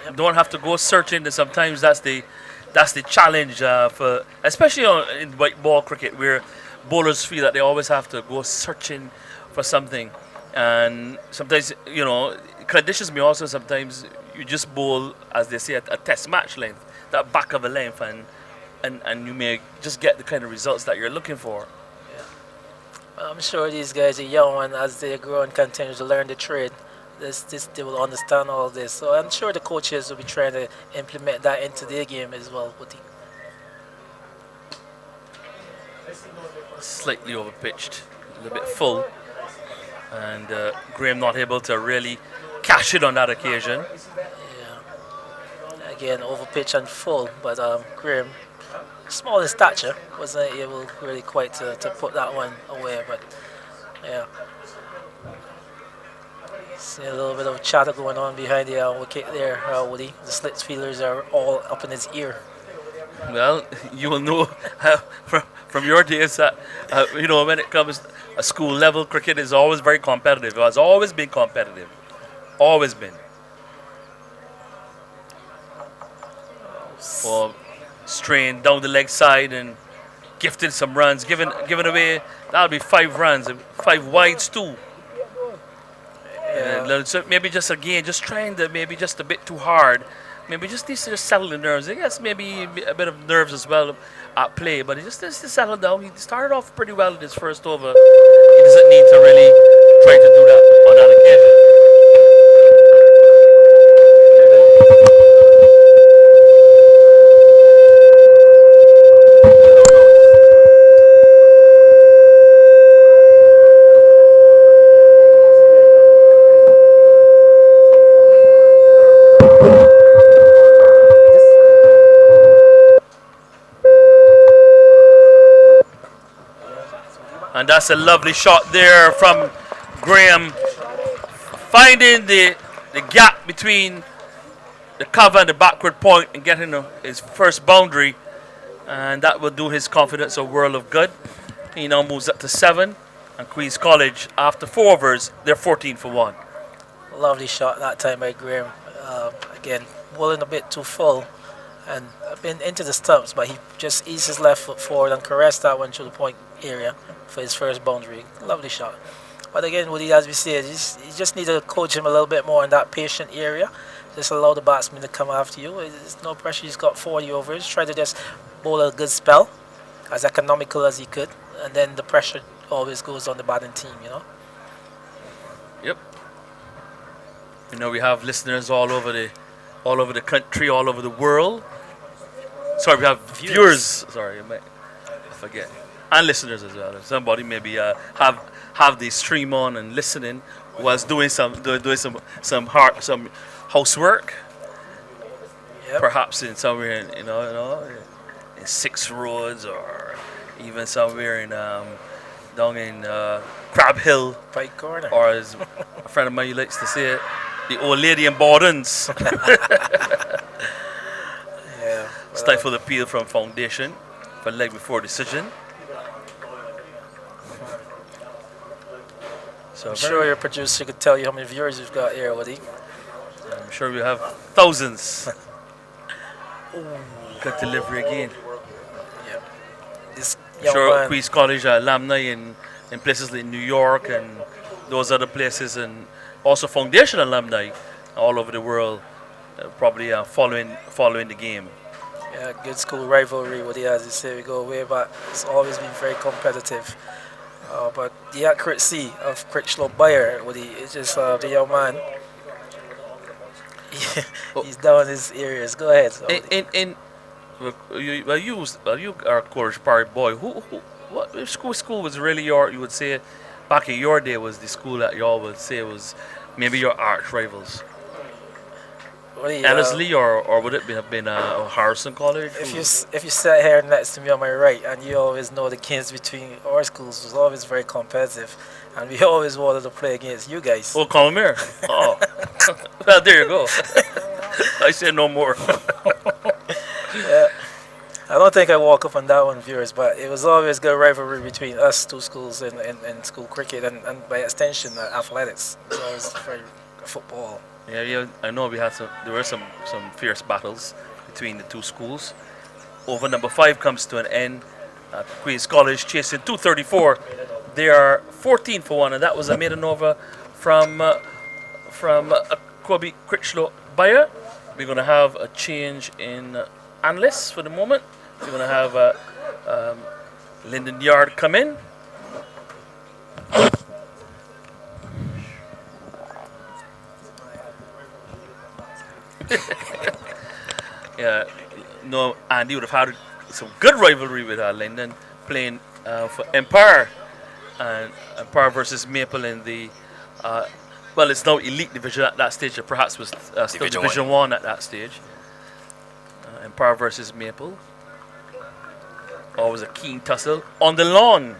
Yep. Don't have to go searching, and sometimes that's the challenge for, especially in white ball cricket, where bowlers feel that they always have to go searching for something. And sometimes, conditions may also sometimes you just bowl, as they say, a test match length, that back of a length, and you may just get the kind of results that you're looking for. Yeah. Well, I'm sure these guys are young, and as they grow and continue to learn the trade, they will understand all this. So I'm sure the coaches will be trying to implement that into their game as well. Slightly overpitched, a little bit full. And Graham not able to really cash it on that occasion. Yeah. Again, overpitch and full, but Graham, small in stature, wasn't able really quite to put that one away. But Yeah. See a little bit of chatter going on behind the wicket there, Woody. The slits feelers are all up in his ear. Well, you will know from your days that when it comes a school level cricket is always very competitive. It has always been competitive, always been. Or strain down the leg side and gifted some runs, giving away. That'll be 5 runs, 5 wides too. Yeah. So maybe just again, just trying to maybe just a bit too hard. Maybe just needs to just settle the nerves. I guess maybe a bit of nerves as well at play, but he just needs to settle down. He started off pretty well in his first over. He doesn't need to really try to do that on that occasion. And that's a lovely shot there from Graham, finding the gap between the cover and the backward point and getting his first boundary. And that will do his confidence a world of good. He now moves up to 7. And Queen's College, after 4 overs, they're 14 for 1. Lovely shot that time by Graham. Again, bowling a bit too full and been into the stumps, but he just eased his left foot forward and caressed that one through the point area for his first boundary. Lovely shot. But again, Woody, as we said, you just need to coach him a little bit more in that patient area. Just allow the batsman to come after you. There's no pressure. He's got 40 overs. Try to just bowl a good spell, as economical as he could, and then the pressure always goes on the batting team, Yep. We have listeners all over the country, all over the world. Sorry, we have viewers. Sorry, I forget. And listeners as well. If somebody maybe have the stream on and listening was doing some housework. Yep. Perhaps in somewhere in Six Roads or even somewhere in down in Crab Hill, Pike Corner, or as a friend of mine likes to say it, the old lady in Bordens. Yeah. Stifled appeal from Foundation for leg before decision. So I'm sure your producer could tell you how many viewers you've got here, Woody. I'm sure we have thousands. Good delivery again. Yeah. This I'm young sure man, Queen's College alumni in places like New York and those other places, and also Foundation alumni all over the world, probably following the game. yeah, good school rivalry, Woody, as you say, we go way back. It's always been very competitive. But the accuracy of Critchlow Bayer, Woody, is just the young man. He's down his areas. Go ahead. You are a Courage Park boy. What school was really you would say back in your day was the school that y'all would say was maybe your arch rivals? Ellerslie or would it have been Harrison College? If you sat here next to me on my right, and you always know the games between our schools was always very competitive, and we always wanted to play against you guys. Oh, Colmere. Oh, well, there you go. I say no more. Yeah. I don't think I walk up on that one, viewers, but it was always good rivalry between us two schools in school cricket and by extension athletics. It was always very football. Yeah, I know there were some fierce battles between the two schools. Over number 5 comes to an end. Queen's College chasing 234. They are 14 for 1, and that was a maiden over from Kobe Critchlow Bayer. We're going to have a change in analysts for the moment. We're going to have Lyndon Yard come in. Yeah, no, Andy would have had some good rivalry with Lyndon playing for Empire, and Empire versus Maple in the well, it's now Elite Division at that stage. It perhaps was still Division 1 at that stage. Empire versus Maple. Always a keen tussle on the lawn.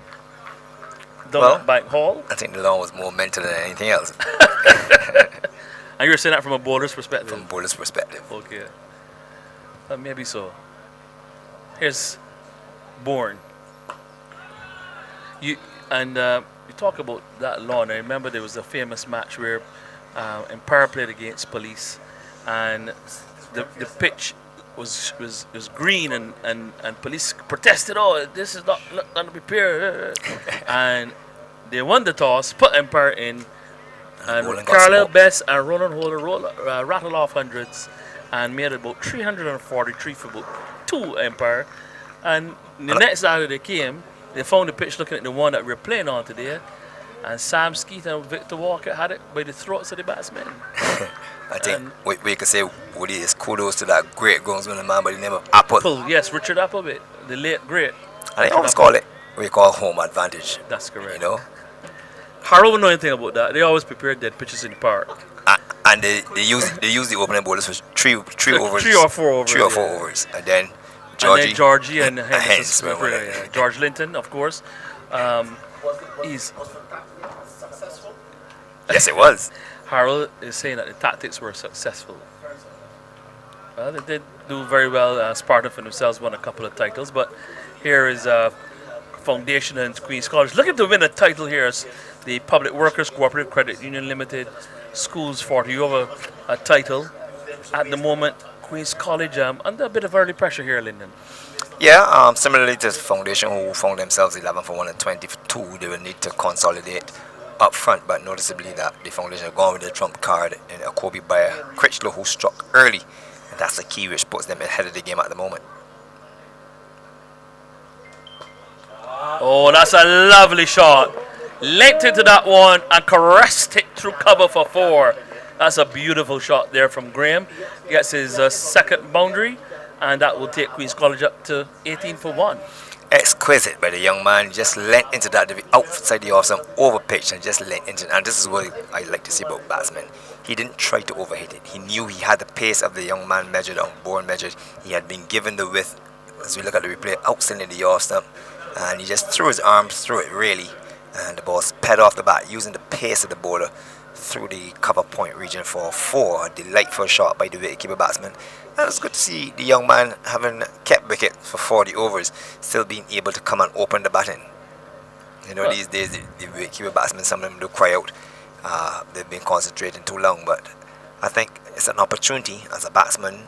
down Well, at Bank Hall. I think the lawn was more mental than anything else. And you're saying that from a bowler's perspective? From bowler's perspective. Okay. Maybe so. Here's Bourne. You talk about that lawn. I remember there was a famous match where Empire played against Police, and the pitch was green, and Police protested. Oh, this is not going to be fair. And they won the toss, put Empire in, and Carlisle Best and Roland Holder rattled off hundreds and made about 343 for about 2 Empire. And the next Saturday they came, they found the pitch looking at the one that we're playing on today, and Sam Skeet and Victor Walker had it by the throats of the batsmen. I think we could say Woody is kudos to that great groundsman man by the name of Apple. Yes, Richard Appleby, the late great. And they always call it what we call home advantage. That's correct. You know? Harold would know anything about that. They always prepare dead pitches in the park. And they use the opening bowlers for three overs. 3 or 4 overs. 3 or 4 overs. And then Georgie and Hens. George Linton, of course. He's yes, it was. Harold is saying that the tactics were successful. Well, they did do very well. Sparta for themselves won a couple of titles, but here is Foundation and Queen's College looking to win a title here. As the Public Workers Cooperative Credit Union Limited Schools 40 over a title at the moment. Queen's College under a bit of early pressure here, Lyndon. Yeah, similarly to the Foundation, who found themselves 11 for 1 and 20 for 2, they will need to consolidate up front, but noticeably that the Foundation have gone with the trump card in a Kobe by Critchlow, who struck early, and that's the key which puts them ahead of the game at the moment. Oh, that's a lovely shot. Linked into that one and caressed it through cover for 4. That's a beautiful shot there from Graham. He gets his second boundary, and that will take Queen's College up to 18 for 1. Exquisite by the young man. Just leant into that outside the off stump, over pitch, and just leant into it. And this is what I like to see about batsmen. He didn't try to overhit it. He knew he had the pace of the young man measured out, Bourne measured. He had been given the width. As we look at the replay, outside the off stump, and he just threw his arms through it really, and the ball sped off the bat using the pace of the bowler through the cover point region for 4. A delightful shot by the wicketkeeper batsman. And it's good to see the young man, having kept wicket for 40 overs, still being able to come and open the batting. You know, these days the wicketkeeper batsmen, some of them do cry out. They've been concentrating too long, but I think it's an opportunity as a batsman.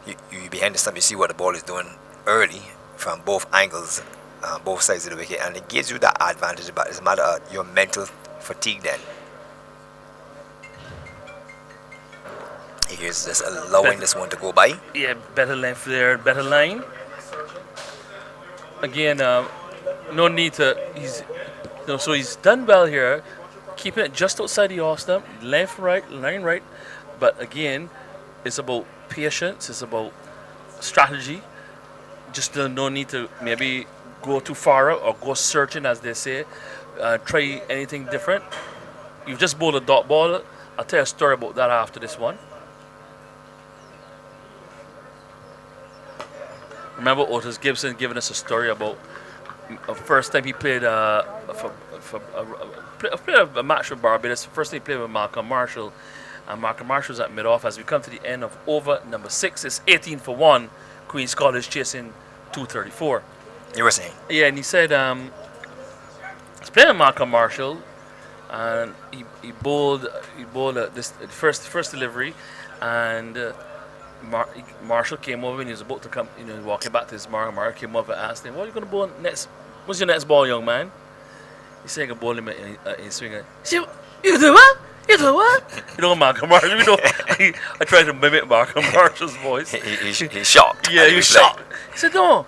You behind the stump, you see what the ball is doing early from both angles, both sides of the wicket, and it gives you that advantage. But it's a matter of your mental fatigue then. Here's just allowing this one to go by. Yeah, better length there, better line. Again, no need to. So he's done well here, keeping it just outside the off stump, left, right, line right. But again, it's about patience. It's about strategy. Just no need to maybe go too far out or go searching, as they say. Try anything different. You've just bowled a dot ball. I'll tell you a story about that after this one. Remember Otis Gibson giving us a story about the first time he played a match with Barbados. The first time he played with Malcolm Marshall, and Malcolm Marshall was at mid-off. As we come to the end of over number 6, it's 18 for 1. Queen's College chasing 234. You were saying? Yeah, and he said he's playing with Malcolm Marshall, and he bowled this first delivery, and Marshall came over and he was about to come, walking back to his mark. Mark came over and asked him, "What are you going to bowl next? What's your next ball, young man?" He's saying, "I bowl him in swinging." "You do what? You do what?" Malcolm Marshall. I tried to mimic Malcolm Marshall's voice. He's shocked. Yeah, he was shocked. He said, "No."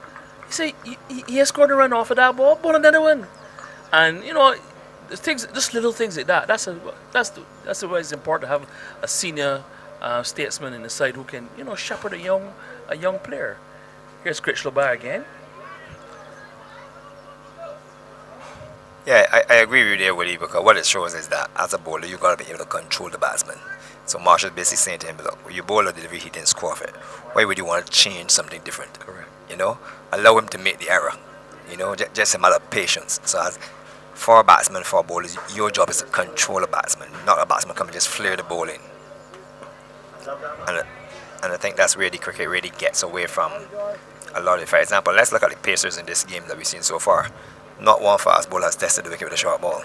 He said, "He has scored a run off of that ball, bowl another one." And things, just little things like that. That's the way it's important to have a senior statesman in the side who can, shepherd a young player. Here's Critchlow Bar again. Yeah, I agree with you there, Woody, because what it shows is that as a bowler, you got to be able to control the batsman. So Marshall's basically saying to him, "Look, when you bowl a delivery, he didn't score for it. Why would you want to change something different?" Correct. Allow him to make the error. Just a matter of patience. So For a batsman, for bowlers, your job is to control a batsman, not a batsman come and just flare the ball in. And I think that's where the cricket really gets away from a lot of it. For example, let's look at the pacers in this game that we've seen so far. Not one fast bowler has tested the wicket with a short ball.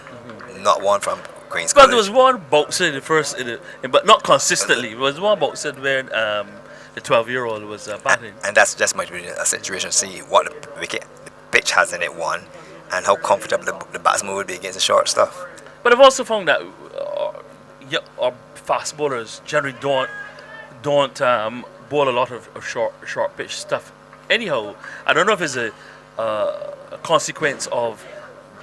Not one from Queen's But College. there was one boxer in the first, but not consistently. There was one boxer where the 12-year-old was batting. And that's just might be a situation. See what the pitch has in it, one, and how comfortable the batsman would be against the short stuff. But I've also found that our fast bowlers generally don't bowl a lot of short pitch stuff. Anyhow, I don't know if it's a consequence of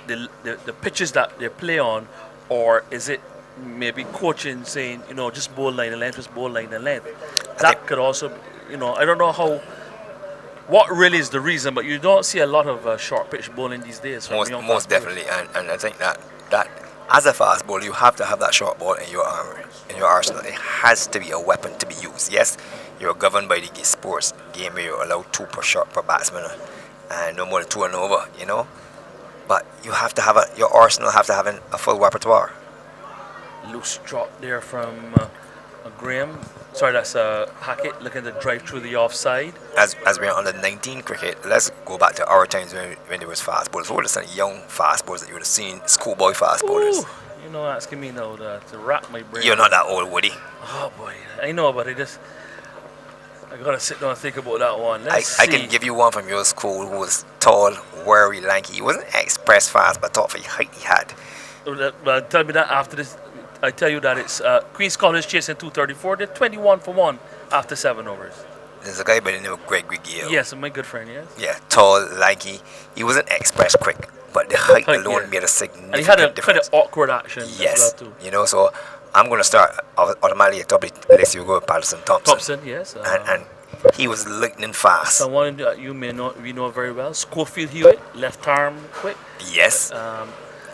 the pitches that they play on, or is it maybe coaching saying, just bowl line and length, just bowl line and length. That could also, I don't know what really is the reason, but you don't see a lot of short pitch bowling these days. Most definitely, and I think that as a fast bowler, you have to have that short ball in your arsenal. It has to be a weapon to be used. Yes, you're governed by the sports game where you're allowed 2 per shot per batsman, and no more than 2 and over. But you have to have your arsenal have to have a full repertoire. Loose drop there from Graham. Sorry, that's Hackett looking to drive through the offside. As we're on the 19 cricket, let's go back to our times when there was fast bowlers. What are some young fast bowlers that you would have seen, schoolboy fast bowlers? Asking me now to wrap my brain. You're not that old, Woody. Oh boy, I know, but I gotta sit down and think about that one. I can give you one from your school who was tall, wiry, lanky. He wasn't express fast, but thought for the height he had. Well, tell me that after this. I tell you that it's Queen's College chasing 234. They're 21 for 1 after 7 overs. There's a guy by the name of Gregory Gale. Yes, my good friend, yes. Yeah, tall, lanky. He wasn't express quick, but the height alone made a significant difference. And he had a difference. kind of awkward action Yes, as well too. So I'm going to start automatically at top of the list. You go with Patterson Thompson. Thompson, yes. And he was lightning fast. Someone that we know very well. Schofield Hewitt, left arm quick. Yes.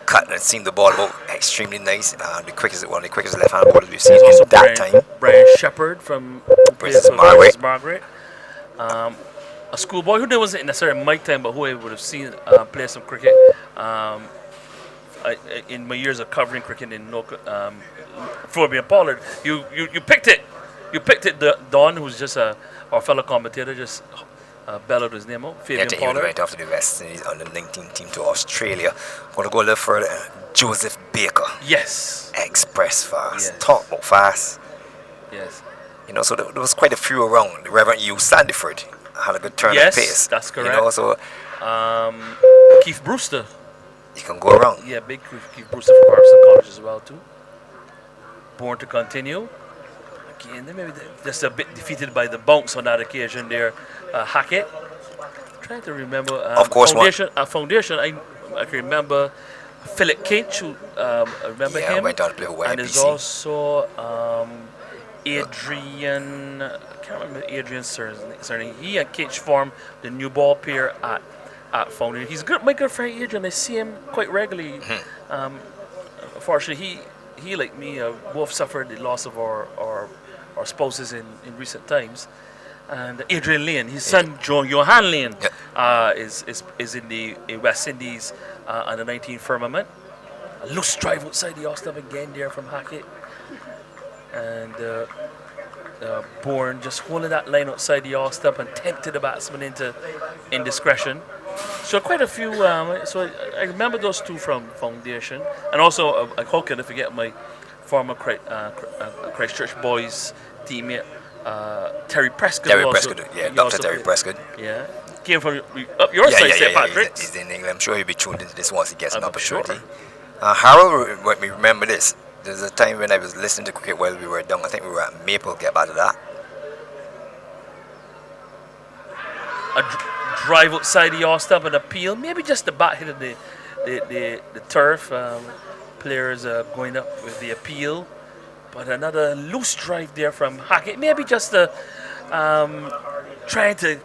Cut and seemed the ball about extremely nice. One of the quickest left-hand bowlers we've seen in that time. Brian Shepherd from Princess Margaret. A schoolboy who wasn't necessarily my time, but who I would have seen play some cricket in my years of covering cricket in local. Fabian Pollard. You picked it. You picked it. Don, who's just our fellow commentator, just bellowed his name out. Fabian Pollard. He went off to the West Indies on the 19th team to Australia. I'm going to go a little further. Joseph Baker. Yes. Express fast. Yes. Talk about fast. Yes. So there was quite a few around. The Reverend Hugh Sandiford had a good turn of pace. Yes, that's correct. So Keith Brewster. You can go around. Yeah, big Keith Brewster from Harrison College as well too. Born to continue. Again, they maybe just a bit defeated by the bounce on that occasion there. Hackett. I'm trying to remember. Of course, Foundation. I can remember Philip Kinch. I remember him. Went on to play for and there's also Adrian. I can't remember Adrian's surname. He and Kinch formed the new ball pair at Foundation. He's good. My good friend Adrian. I see him quite regularly. Unfortunately, he like me both suffered the loss of our spouses in recent times. And Adrian Lane, his son Johan Lane, is in the West Indies under 19 firmament. A loose drive outside the off stump again there from Hackett. And Bourne just holding that line outside the off stump and tempted the batsman into indiscretion. So quite a few. So I remember those two from Foundation, and also how can I forget my former Christchurch boys teammate Terry Prescott. Dr. Terry Prescott. Yeah, came from up your side, St. Patrick's. He's in England. I'm sure he'll be tuned into this once he gets an opportunity. Sure. Harold, let me remember this. There's a time when I was listening to cricket while we were down. I think we were at Maple. Get back to that. A drive outside the off stump and appeal. Maybe just the bat hit of the turf. Players going up with the appeal. But another loose drive there from Hackett. Maybe just trying to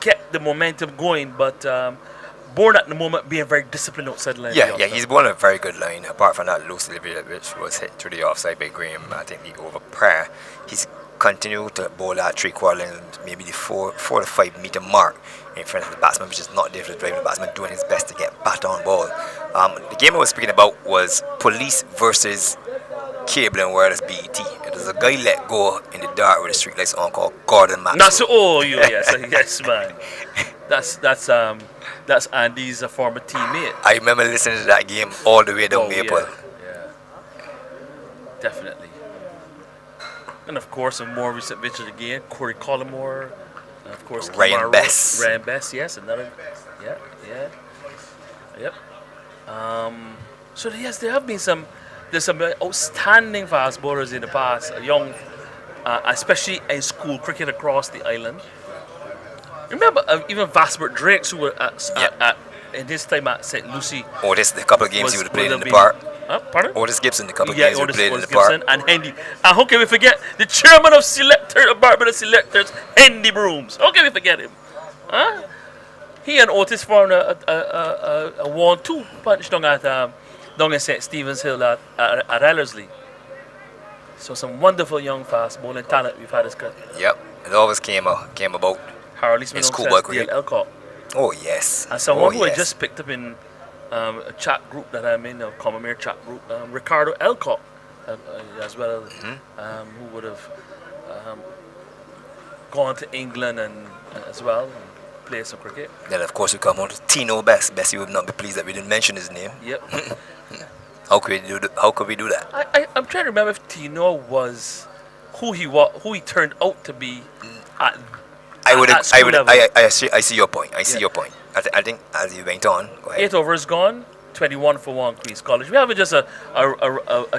get the momentum going. But Bourne at the moment being very disciplined outside the line. Yeah, he's bowling a very good line. Apart from that loose delivery which was hit through the offside by Graham, I think the over prayer. He's continue to bowl that 3/4 line, maybe the 4 to 5 meter mark in front of the batsman, which is not there for the driving batsman doing his best to get bat on ball. The game I was speaking about was Police versus Cable and Wireless BET. There's a guy let go in the dark with the street lights on called Gordon Maxwell. That's yes, man. That's Andy's former teammate. I remember listening to that game all the way down Maple. Yeah, definitely. And of course, a more recent vintage again, Corey Collymore, and of course Ryan Bess. Ryan Bess, yes, another. Yep. So yes, there have been there's some outstanding fast bowlers in the past, young, especially in school cricket across the island. Remember even Vasbert Drakes, who were in his time at St. Lucie. Otis, the couple of games he would have played in the park. Pardon? Otis Gibson, the couple of games he would have played in the Gibson park. And Hendy. And how can we forget the chairman of Barbados Selectors, Hendy Brooms? How can we forget him? Huh? He and Otis formed a 1-2 punch down in St. Stephen's Hill at Ellerslie. So some wonderful young fast bowling talent we've had as cut. Yep, it always came about Harold Eastman in schoolboy cricket. Elcott. Oh yes. And someone who I just picked up in a chat group that I'm in, a Commonwealth chat group, Ricardo Elcott, as well, who would have gone to England and as well and play some cricket. Then of course we come on to Tino Best. Bessie would not be pleased that we didn't mention his name. Yep. How could we do that? I'm trying to remember if Tino was who he turned out to be at. I see your point. I see your point. I think as you went on, go ahead. 8 overs gone, 21 for 1 Queen's College. We have just a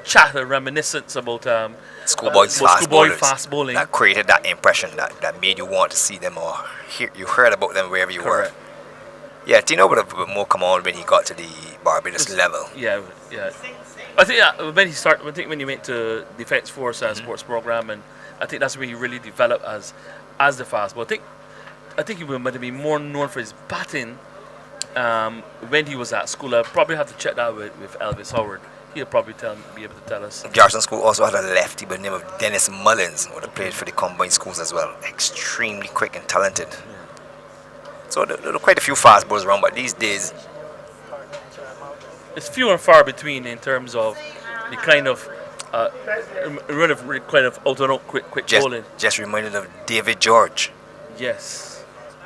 chat, a reminiscence about schoolboy fast bowling that created that impression that made you want to see them or you heard about them wherever you were. Yeah, Tino would have more come on when he got to the Barbados level. Yeah. I think when he went to Defence Force sports program, and I think that's where he really developed as the fast bowler. I think he might have been more known for his batting when he was at school. I'll probably have to check that with Elvis Howard. He'll probably be able to tell us. Garrison School also had a lefty by the name of Dennis Mullins, who had played for the combined schools as well. Extremely quick and talented. Yeah. So there are quite a few fast bowlers around, but these days it's few and far between in terms of the kind of out and out quick bowling. Just reminded of David George. Yes.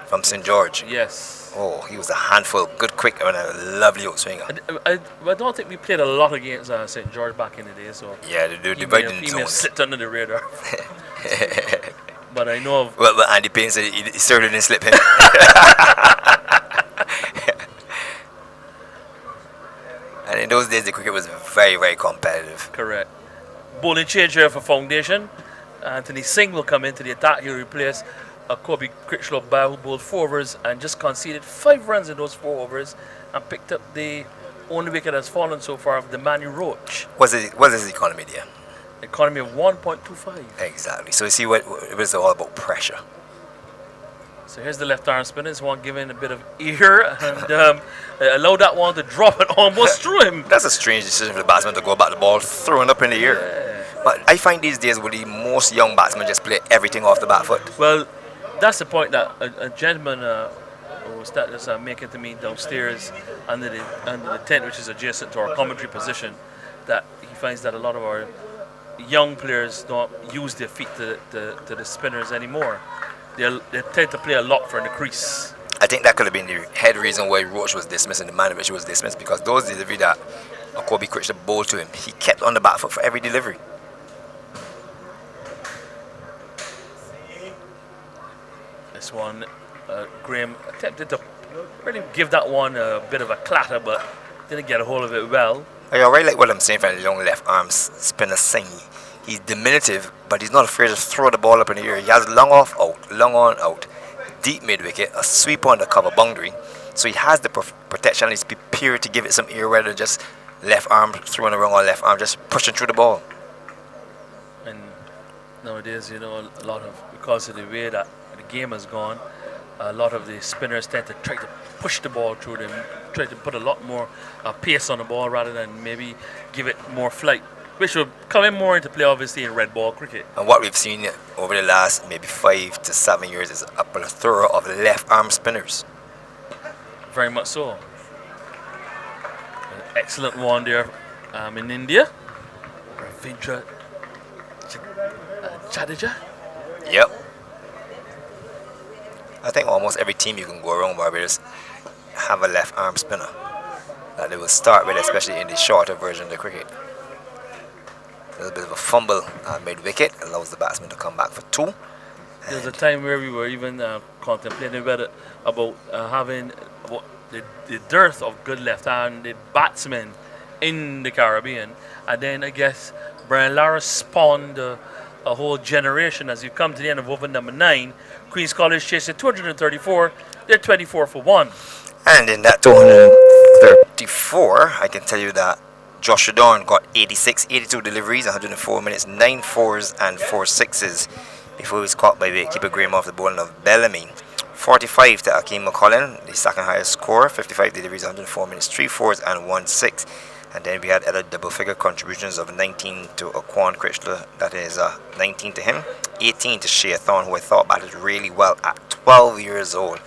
From St. George. Yes. Oh, he was a handful, good quick and a lovely outswinger. I don't think we played a lot against St. George back in the day, so yeah, they divided in zones. He may have slipped under the radar. But I know of. Well, Andy Payne said he certainly didn't slip him. And in those days, the cricket was very, very competitive. Correct. Bowling change here for Foundation. Anthony Singh will come into the attack. He'll replace Kobe Critchlow who bowled 4 overs and just conceded 5 runs in those 4 overs and picked up the only wicket that's fallen so far of the Manu Roach. What is his economy there? Economy of 1.25. Exactly. So you see what it was all about pressure. So here's the left arm spinner. This one giving a bit of ear and allow that one to drop and almost through him. That's a strange decision for the batsman to go back the ball throwing up in the air. Yeah. But I find these days with the most young batsmen just play everything off the back foot. Well, that's the point that a gentleman was just making to me downstairs under the tent, which is adjacent to our commentary position, that he finds that a lot of our young players don't use their feet to the spinners anymore. They tend to play a lot from the crease. I think that could have been the head reason why Roach was dismissed in the manner which he was dismissed, because those delivery that Kobe Critchlow bowled to him, he kept on the back foot for every delivery. This one, Graham attempted to really give that one a bit of a clatter, but didn't get a hold of it well. I already like what I'm saying from the young left arm spinner Singh. He's diminutive, but he's not afraid to throw the ball up in the air. He has long off out, long on out, deep mid wicket, a sweep on the cover boundary. So he has the protection and he's prepared to give it some air rather than just left arm throwing the wrong or left arm just pushing through the ball. And nowadays, a lot of, because of the way that the game has gone, a lot of the spinners tend to try to push the ball through them, try to put a lot more pace on the ball rather than maybe give it more flight. which will come in more into play obviously in red ball cricket. And what we've seen over the last maybe 5 to 7 years is a plethora of left arm spinners. Very much so. An excellent one there in India. Ravindra Jadeja. Yep. I think almost every team you can go around Barbados have a left arm spinner that they will start with, especially in the shorter version of the cricket. A little bit of a fumble mid-wicket allows the batsman to come back for 2. There's a time where we were even contemplating about having the dearth of good left-handed batsmen in the Caribbean, and then I guess Brian Lara spawned a whole generation. As you come to the end of over number 9, Queen's College chased 234. They're 24 for 1. And in that 234, I can tell you that Joshua Dorn got 82 deliveries, 104 minutes, 9 fours and 4 sixes before he was caught by wicketkeeper Graham off the bowling of Bellamy. 45 to Akeem McCullin, the second highest score, 55 deliveries, 104 minutes, 3 fours and 1 6. And then we had other double-figure contributions of 19 to Aquan Critchler, that is 19 to him, 18 to Shea Thorne, who I thought batted really well at 12 years old.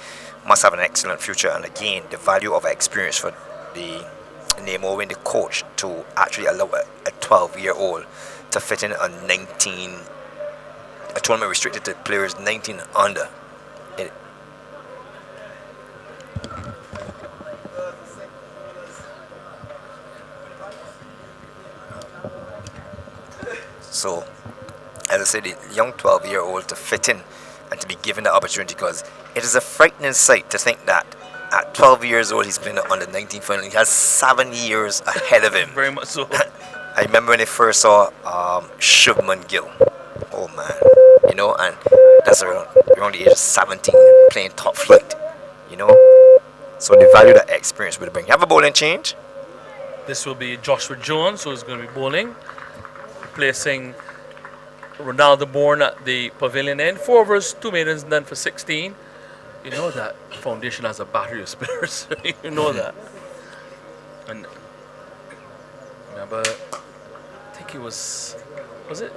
Must have an excellent future, and again, the value of experience for the Name Owen, the coach, to actually allow a 12-year-old to fit in a tournament restricted to players 19 under. So, as I said, the young 12-year-old to fit in and to be given the opportunity, because it is a frightening sight to think that at 12 years old he's playing the under 19 final. He has 7 years ahead of him. Very much so. I remember when I first saw Shubman Gill. Oh man, you know, and that's around the age of 17, playing top flight, you know. So the value that experience will bring. You have a bowling change. This will be Joshua Jones, who's going to be bowling, replacing Ronaldo Bourne at the pavilion end. 4 overs, 2 maidens, none for 16. You know that Foundation has a battery of spinners. You know that. And remember, I think it was it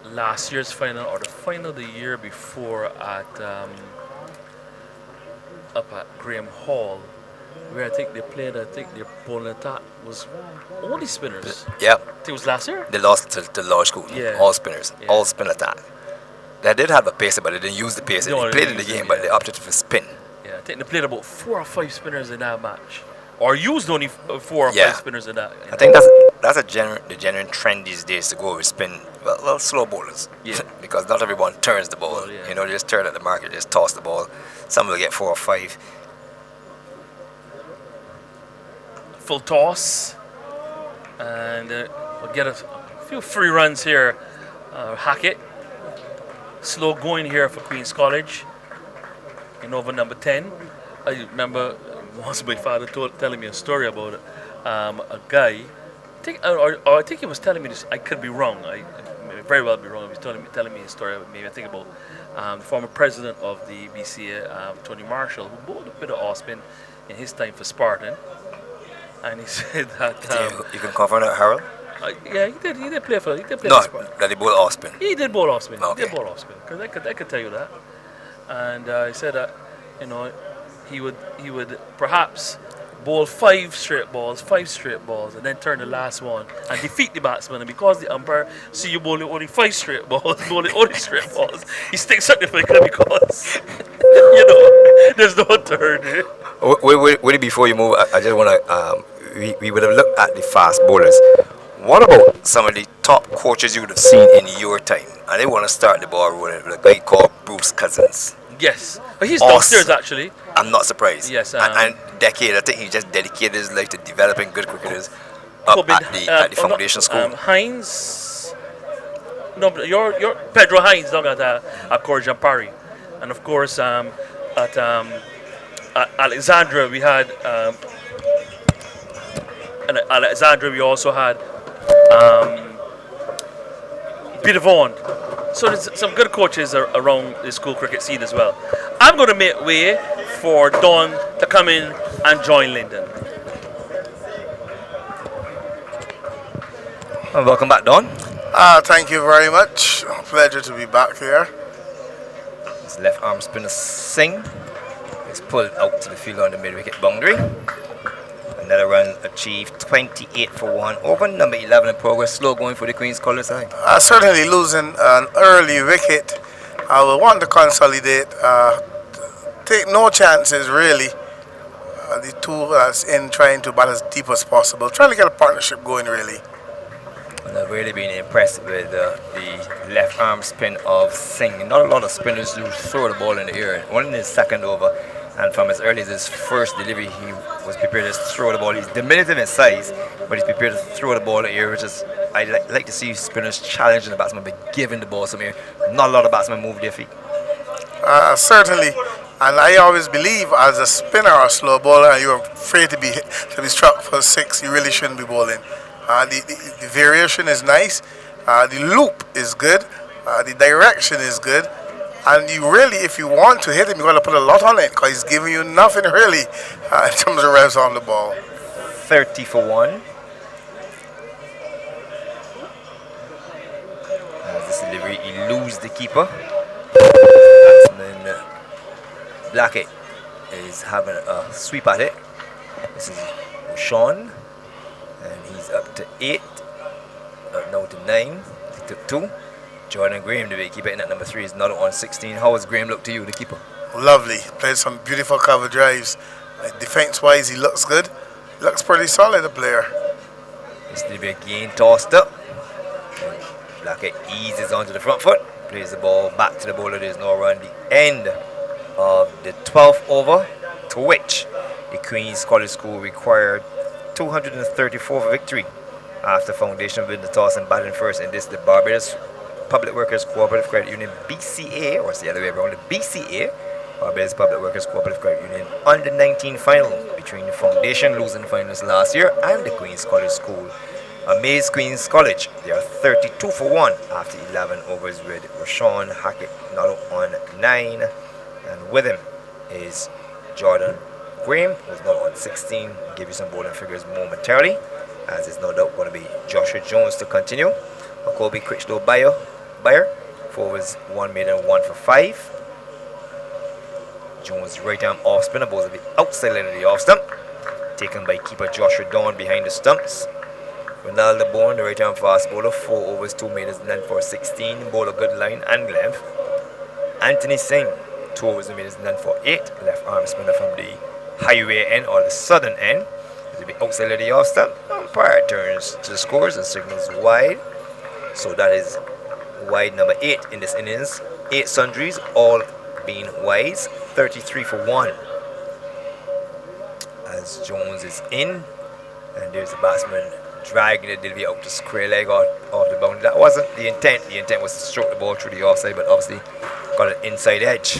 last year's final or the final of the year before at up at Graham Hall, where I think they played, their bowling attack was only spinners. Yeah. I think it was last year. They lost to Large School. Yeah. All spinners. Yeah. All spin attack. They did have a pacer, but they didn't use the pacer. They played in the game, but they opted for spin. Yeah, I think they played about 4 or 5 spinners in that match, or used only 4 or 5 spinners in that. I think that's the genuine trend these days to go with spin. Well, slow bowlers. Yeah. Because not everyone turns the ball. Well, yeah. You know, they just turn at the market, just toss the ball. Some will get 4 or 5. Full toss, and we'll get a few free runs here. Hackett. Slow going here for Queen's College in over number 10. I remember once my father telling me a story about a guy. I think he was telling me this. I could be wrong. I may very well be wrong. He was telling me a story. Maybe I think about the former president of the BCA, Tony Marshall, who bowled a bit of off spin in his time for Spartan, and he said that you can confirm that, Harold. Yeah, he did play for. No, that he bowled off spin. He did bowl off spin. Okay. He did bowl off spin, because I could tell you that. And he said that, you know, he would perhaps bowl 5 straight balls, and then turn the last one and defeat the batsman. And because the umpire see you bowling only 5 straight balls, he sticks up the finger because you know there's no turn. Wait, before you move, I just want to. We would have looked at the fast bowlers. What about some of the top coaches you would have seen in your time? And they want to start the ball rolling with a guy called Bruce Cousins. Yes. But he's downstairs, actually. I'm not surprised. Yes. And decade, I think he just dedicated his life to developing good cricketers up at the foundation school. Hines. No, you're Pedro Hines down at Corjampari. And of course, at Alexandra, we had... and at Alexandra, we also had... Peter Vaughan. So there's some good coaches around the school cricket scene as well. I'm going to make way for Don to come in and join Lyndon. And welcome back, Don. Thank you very much. Pleasure to be back here. His left arm spinner Singh is pulled out to the field on the mid-wicket boundary. Another run achieved, 28 for 1 over number 11 in progress. Slow going for the Queen's colour side. Certainly losing an early wicket. I will want to consolidate. Take no chances really. The two in trying to bat as deep as possible. Trying to get a partnership going really. And I've really been impressed with the left arm spin of Singh. Not a lot of spinners do throw the ball in the air. Only in his second over. And from as early as his first delivery, he was prepared to throw the ball. He's diminutive in size, but he's prepared to throw the ball in the air, which is, I like to see spinners challenging the batsman by giving the ball some air. Not a lot of batsmen move their feet. Certainly. And I always believe as a spinner or slow bowler, and you're afraid to be struck for 6, you really shouldn't be bowling. The variation is nice. The loop is good. The direction is good. And you really, if you want to hit him, you've got to put a lot on it because he's giving you nothing really in terms of revs on the ball. 30 for 1. As this delivery, he loses the keeper. Batsman Blackett is having a sweep at it. This is Sean. And he's up to 8. Now to 9. He took 2. Jordan Graham, the wicketkeeper, in at number 3 is not on 16. How has Graham look to you, the keeper? Lovely. Played some beautiful cover drives. Defense-wise, he looks good. Looks pretty solid, the player. This delivery again tossed up. Blackett eases onto the front foot. Plays the ball back to the bowler. There's no run. The end of the 12th over, to which the Queen's College School required 234 for victory after Foundation win the toss and batting first in this, the Barbados Public Workers Cooperative Credit Union, BCA, or it's the other way around, the BCA, Barbados Public Workers Cooperative Credit Union, under 19 final between the Foundation losing finals last year and the Queen's College School. Amaze Queen's College, they are 32 for 1 after 11 overs with Rashawn Hackett not on 9, and with him is Jordan Graham, who's not on 16. I'll give you some bowling figures momentarily, as it's no doubt going to be Joshua Jones to continue. Kobe Critchlow Bayer, 4 overs, 1 made and 1 for 5. Jones right arm off spinner, balls at the outside line of the off stump, taken by keeper Joshua Dawn behind the stumps. Ronaldo Bourne, the right arm fast bowler, 4 overs, 2 made and 9 for 16, bowler good line and length. Anthony Singh, 2 overs and made and 9 for 8, left arm spinner from the highway end or the southern end. It'll be outside of the off stump. Umpire turns to the scores and signals wide. So that is wide number 8 in this innings. 8 sundries, all being wides. 33 for 1. As Jones is in, and there's the batsman dragging the delivery out to square leg off the boundary. That wasn't the intent. The intent was to stroke the ball through the offside, but obviously got an inside edge,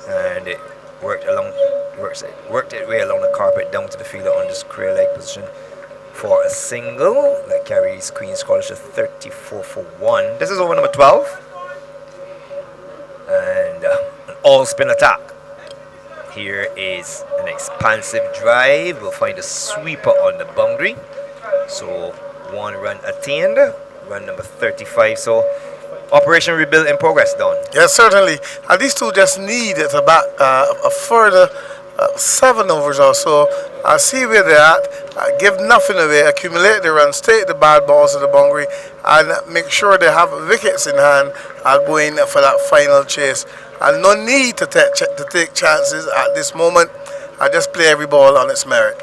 and it worked its way along the carpet down to the fielder on the square leg position for a single that carries Queen's College to 34 for 1. This is over number 12. And an all-spin attack. Here is an expansive drive. We'll find a sweeper on the boundary. So 1 run attained. Run number 35. So Operation Rebuild in progress, Don. Yes, certainly. And these two just need to back a further 7 overs or so. See where they're at. Give nothing away. Accumulate the runs. Take the bad balls to the boundary. And make sure they have wickets in hand going for that final chase. And no need to take chances at this moment. Just play every ball on its merit.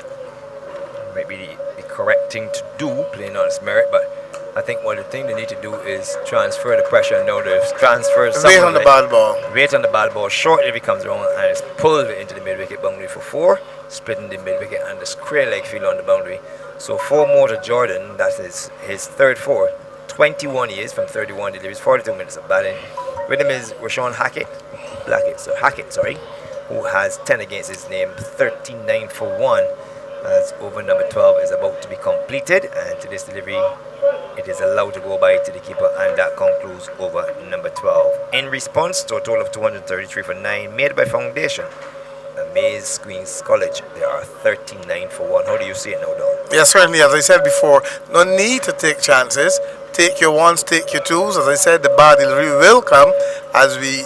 Maybe the correct thing to do, playing on its merit, but I think one of the things they need to do is transfer the pressure. Now they've transferred Wait on the bad ball. Wait on the bad ball. Shortly if it comes around and it's pulled into the mid-wicket boundary for 4, splitting the mid-wicket and the square leg field on the boundary. So 4 more to Jordan. That is his third 4. 21 years from 31 deliveries, 42 minutes of batting. With him is Rashawn Hackett, who has 10 against his name, 39 for 1. As over number 12 is about to be completed, and to this delivery it is allowed to go by to the keeper, and that concludes over number 12. In response to a total of 233 for 9 made by Foundation, Amaze Queen's College. They are 39 for 1. How do you see it now, Don? Yes, certainly. As I said before, no need to take chances. Take your ones, take your twos. As I said, the bar delivery will come, as we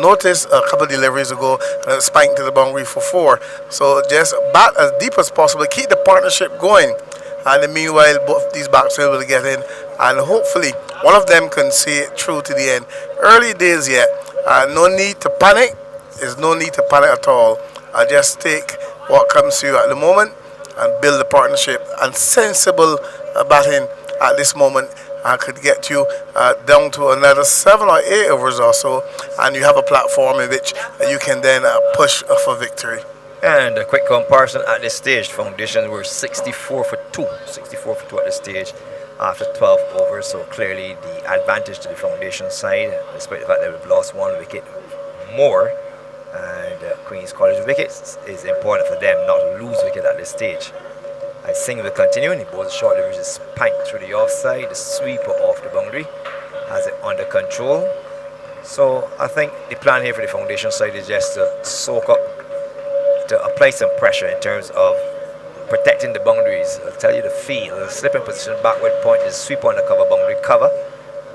noticed a couple of deliveries ago, spiking to the boundary for 4. So just bat as deep as possible. Keep the partnership going. And meanwhile, both these batsmen will get in, and hopefully one of them can see it through to the end. Early days yet. No need to panic. There's no need to panic at all. Just take what comes to you at the moment and build a partnership. And sensible batting at this moment could get you down to another 7 or 8 overs or so, and you have a platform in which you can then push for victory. And a quick comparison at this stage, Foundation were 64 for 2. 64 for 2 at this stage after 12 overs, so clearly the advantage to the Foundation side, despite the fact that we've lost 1 wicket more. And Queen's College wickets is important for them not to lose wicket at this stage. As Singh will continue, and he bowls a short delivery, just spanked through the offside, the sweeper off the boundary, has it under control. So I think the plan here for the Foundation side is just to soak up, to apply some pressure in terms of protecting the boundaries. I'll tell you the field, the slipping position, backward point is sweep on the cover, boundary cover,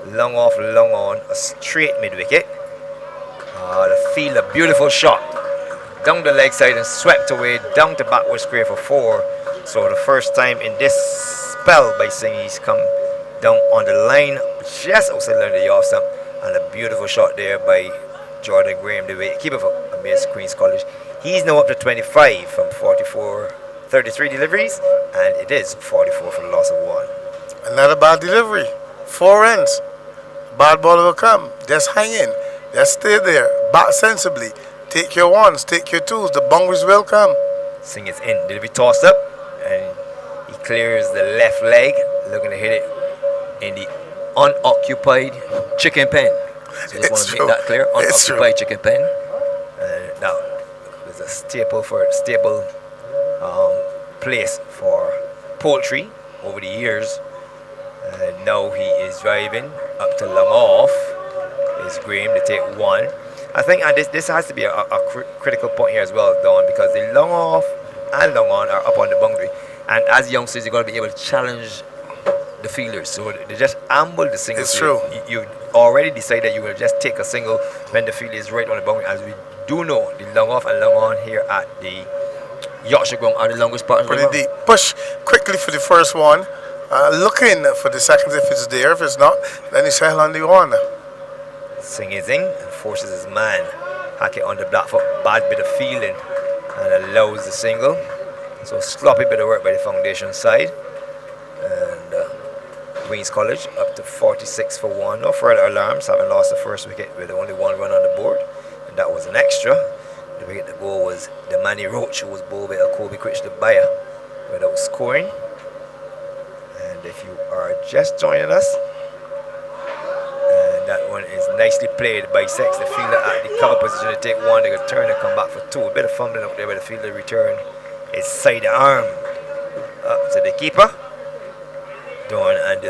long off, long on, a straight mid wicket. The field, a beautiful shot down the leg side and swept away down to backward square for 4. So the first time in this spell by Singh, he's come down on the line just outside the off stump, and a beautiful shot there by Jordan Graham, the keeper for Amaze Queen's College. He's now up to 25 from 33 deliveries, and it is 44 for the loss of 1. Another bad delivery. 4 runs. Bad ball will come. Just hang in. Just stay there. Bat sensibly. Take your ones, take your twos. The boundaries will come. Singh is in. Delivery tossed up, and he clears the left leg, looking to hit it in the unoccupied chicken pen. So just want to make that clear. Unoccupied chicken pen. Now, there's a stable place for poultry over the years. Now he is driving up to long off. Is Graham to take 1. I think and this has to be a critical point here as well, Don, because the long off and long on are up on the boundary, and as youngsters you're going to be able to challenge the fielders, so they just amble the single. It's true. You already decide that you will just take a single when the field is right on the boundary, as we do know the long off and long on here at the Yorkshire ground are the longest part. Pretty deep. Push quickly for the first one, looking for the second if it's there. If it's not, then he's held on the one. Singh is in and forces his man. Hackett on the black foot, bad bit of fielding, and allows the single. So sloppy bit of work by the Foundation side. And Queen's College up to 46 for 1. No further alarms, having lost the first wicket with only 1 run on the board. And that was an extra. The wicket to go was the Manny Roach, who was bowled by Kobe Critch the buyer without scoring. And if you are just joining us, that one is nicely played by Sex. The fielder at the cover position to take 1. They could turn and come back for 2. A bit of fumbling up there by the fielder. Return is side arm up to the keeper. Dawn and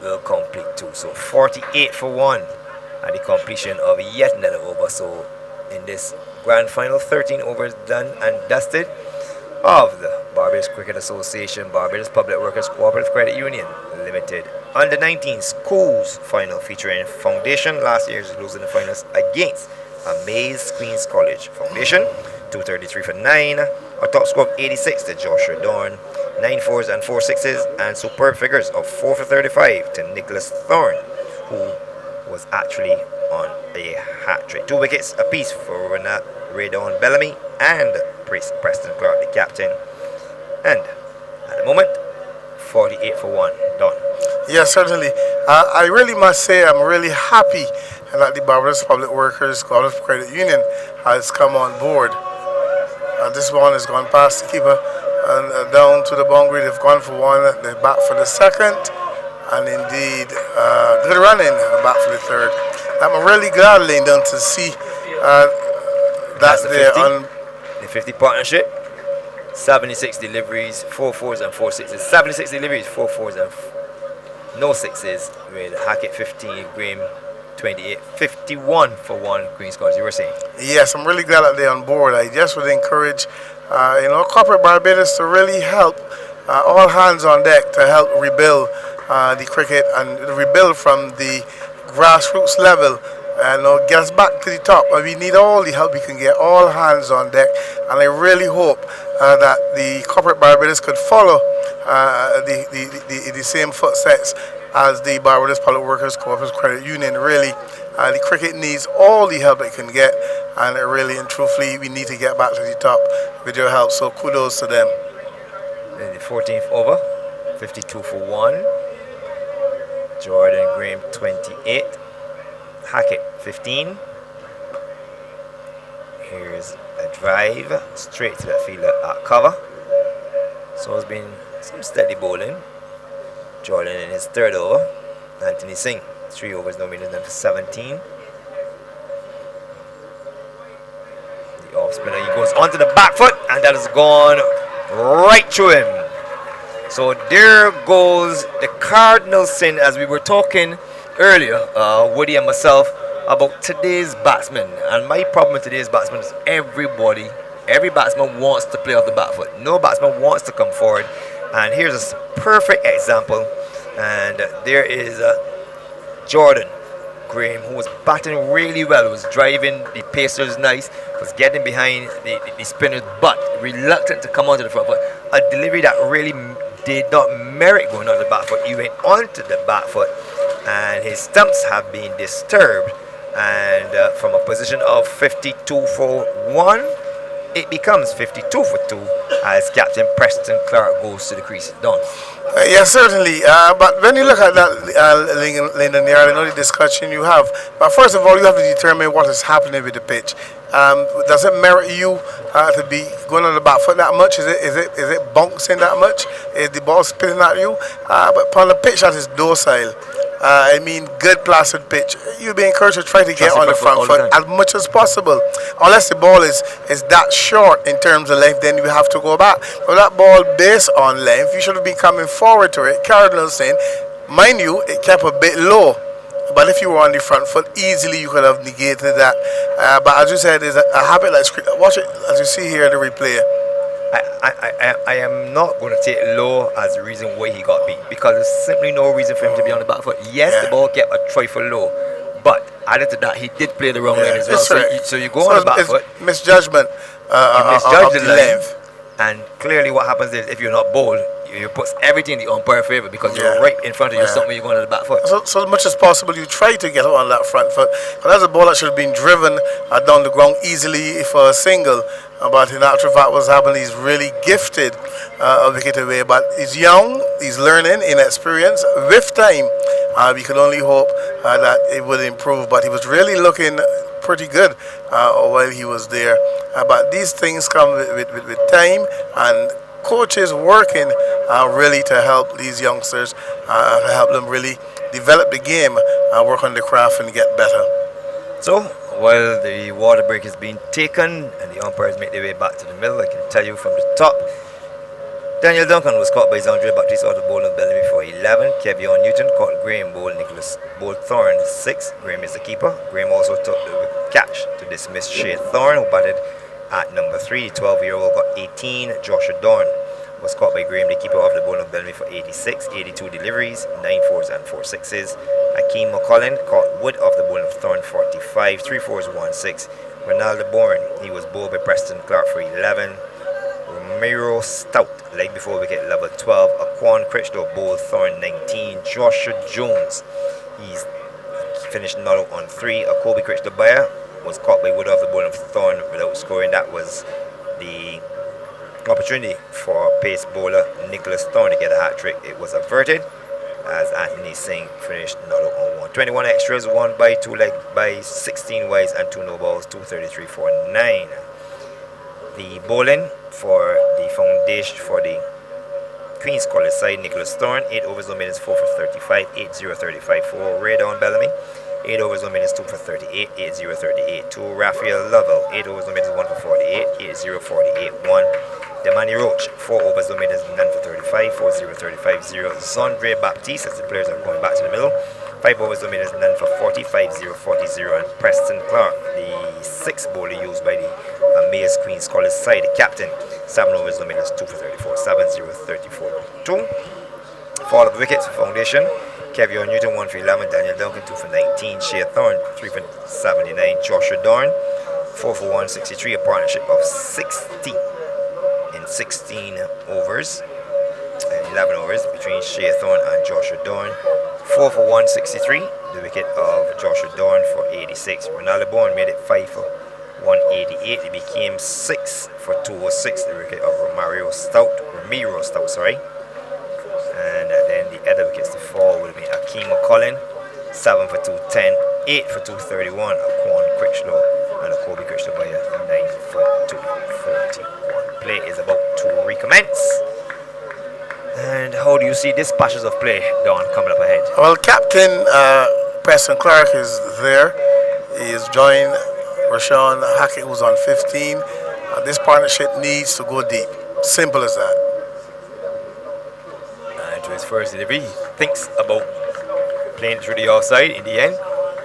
will complete 2. So 48 for 1 at the completion of yet another over. So in this grand final, 13 overs done and dusted of the Barbados Cricket Association, Barbados Public Workers Cooperative Credit Union Limited Under 19 Schools final featuring Foundation. Last year's losing the finals against Amaze Queen's College. Foundation 233 for 9, a top score of 86 to Joshua Dorn, 9 fours and 4 sixes, and superb figures of 4 for 35 to Nicholas Thorne, who was actually on a hat trick. 2 wickets apiece for Raydon Bellamy and Preston Clark, the captain. And at the moment, 48 for 1. Done. Yes, certainly. I really must say I'm really happy that the Barbados Public Workers Cooperative Credit Union has come on board. This one has gone past the keeper and down to the boundary. They've gone for 1, they're back for the second, and indeed good running back for the third. I'm really glad, Lyndon, to see that they're on the 50 partnership. 76 deliveries, 4 fours and 4 sixes. 76 deliveries, 4 fours and no sixes, with Hackett 15, Graham 28, 51 for 1 Queen's College. You were saying? Yes, I'm really glad that they're on board. I just would encourage, corporate Barbados to really help all hands on deck to help rebuild the cricket and rebuild from the grassroots level and get us back to the top. And we need all the help we can get, all hands on deck. And I really hope that the corporate Barbados could follow the same footsteps as the Barbados Public Workers Cooperative Credit Union. Really, the cricket needs all the help it can get, and really and truthfully, we need to get back to the top with your help. So kudos to them. In the 14th over, 52 for 1. Jordan Graham 28. Hackett 15. Here's a drive straight to the fielder at cover. So it's been some steady bowling. Jordan in his 3rd over. Anthony Singh, 3 overs, no meaning than for 17. The off spinner, he goes onto the back foot, and that has gone right through him. So there goes the cardinal sin, as we were talking earlier, Woody and myself, about today's batsman. And my problem with today's batsman is every batsman wants to play off the back foot. No batsman wants to come forward. And here's a perfect example. And there is Jordan Graham, who was batting really well, was driving the pacers nice, was getting behind the spinners, but reluctant to come onto the front foot. A delivery that really did not merit going on the back foot. He went onto the back foot, and his stumps have been disturbed. And from a position of 52 for 1, it becomes 52 for 2 as Captain Preston Clark goes to the crease. Don. Yes, certainly. But when you look at that, Lyndon, I know the discussion you have. But first of all, you have to determine what is happening with the pitch. Does it merit you to be going on the back foot that much? Is it bouncing that much? Is the ball spinning at you? But on the pitch that is docile, good placid pitch, you'll be encouraged to try to get on the front foot as much as possible. Unless the ball is that short in terms of length, then you have to go back. But that ball based on length, you should have been coming forward to it. Cardinal saying, mind you, it kept a bit low. But if you were on the front foot, easily you could have negated that. But as you said, there's a habit like watch it as you see here in the replay. I am not going to take low as the reason why he got beat, because there's simply no reason for him to be on the back foot. Yes, the ball kept a trifle low, but added to that, he did play the wrong lane as well. So you go on the back foot. Misjudgment. You misjudge the length. And clearly what happens is if you're not bowled, you put everything in the umpire favor because you're right in front of you, something you're going to the back foot. So as much as possible, you try to get on that front foot. But that's a ball that should have been driven down the ground easily for a single. But in actual fact, what's happened, he's really gifted a wicket away. But he's young, he's learning, inexperienced. With time, we can only hope that it will improve. But he was really looking pretty good while he was there. But these things come with time, and coaches working really to help these youngsters, to help them really develop the game, work on the craft and get better. So while the water break is being taken and the umpires make their way back to the middle, I can tell you from the top, Daniel Duncan was caught by Zandre Baptiste out of bowl of Bellamy for 11. Kevion Newton caught Graham bowl, Nicholas bowl Thorne 6. Graham is the keeper. Graham also took the catch to dismiss Shea Thorne, who batted at number 3. The 12-year-old got 18. Joshua Dorn was caught by Graham, the keeper of the bowl of Bellamy for 86. 82 deliveries, 9 fours and 4 sixes. Akeem McCullin caught Wood off the bowl of Thorne 45. 3 fours, 1 6. Ronaldo Bourne, he was bowled by Preston Clark for 11. Ramiro Stout, leg before wicket, level 12. Aquan Critchlow, bowled Thorne 19. Joshua Jones, he's finished not out on 3. Kobe Critchlow Bayer was caught by Wood off the bowl of Thorne without scoring. That was the opportunity for pace bowler Nicholas Thorne to get a hat-trick. It was averted as Anthony Singh finished not out on 1. 21 extras, 1 by 2 leg by 16 wides and 2 no balls, 233 for 9. The bowling for the foundation for the Queen's College side, Nicholas Thorne, 8 overs, 1 minutes, 4 for 35, 8-0, 35 for Ray Down Bellamy. 8 overs, 1 minutes, 2 for 38, 8-0, 38 to Raphael Lovell, 8 overs, 1 minutes, 1 for 48, 8-0, 48, 1. Damani Roach, 4 overs, 1 minutes, none for 35, 4-0, 35-0. Zandre Baptiste, as the players are going back to the middle, 5 overs dominated none for 45-0, 40-0, and Preston Clark, the 6th bowler used by the Amaze Queen's College side, the captain. 7 overs dominated 2 for 34, 7-0, 34-2. Fall of wickets for Foundation. Kevin Newton 1 for 11, Daniel Duncan 2 for 19, Shea Thorne 3 for 79, Joshua Dorn 4 for 163, a partnership of 60 in 16 overs and 11 overs between Shea Thorne and Joshua Dorn. 4 for 163, the wicket of Joshua Dorn for 86. Ronaldo Bourne made it 5 for 188. It became 6 for 206, the wicket of Ramiro Stout. And then the other wickets to fall would have been Akeem McCullin, 7 for 210, 8 for 231, Aquan Critchlow, and a Kobe Critchlow by 9 for 241. Play is about to recommence. And how do you see this patches of play, Don, coming up ahead? Well, Captain Preston Clark is there. He is joined Rashawn Hackett, who's on 15. This partnership needs to go deep. Simple as that. And to his first delivery, he thinks about playing through the offside. In the end,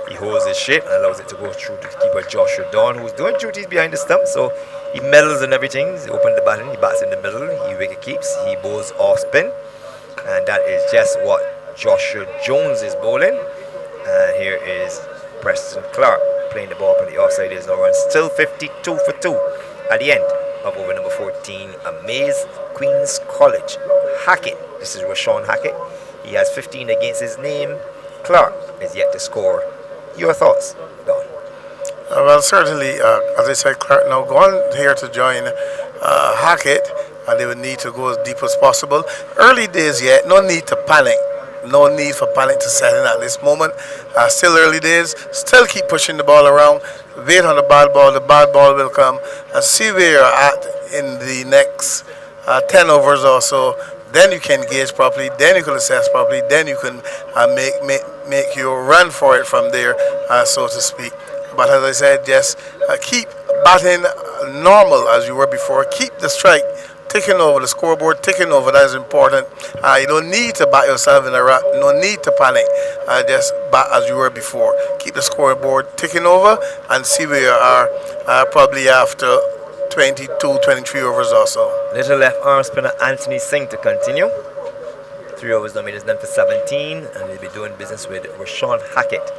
he holds his shape and allows it to go through to the keeper Joshua Dawn, who's doing duties behind the stump. So he medals and everything. He opens the batting, he bats in the middle, he wicket keeps, he bowls off spin. And that is just what Joshua Jones is bowling. And here is Preston Clark playing the ball up on the offside. Is now run still 52 for 2 at the end of over number 14, Amaze Queen's College. Hackett, this is Rashawn Hackett. He has 15 against his name. Clark is yet to score. Your thoughts, Don? Well, certainly, as I said, Clark now gone here to join Hackett, and they would need to go as deep as possible. Early days yet, no need to panic. No need for panic to set in at this moment. Still early days. Still keep pushing the ball around. Wait on the bad ball. The bad ball will come. And see where you're at in the next 10 overs or so. Then you can gauge properly. Then you can assess properly. Then you can make your run for it from there, so to speak. But as I said, just keep batting normal as you were before. Keep the strike ticking over, the scoreboard ticking over. That is important. You don't need to bat yourself in a rut. No need to panic. Just bat as you were before. Keep the scoreboard ticking over and see where you are probably after 22, 23 overs or so. Little left arm spinner Anthony Singh to continue. 3 overs dominated done for 17, and he'll be doing business with Rashawn Hackett,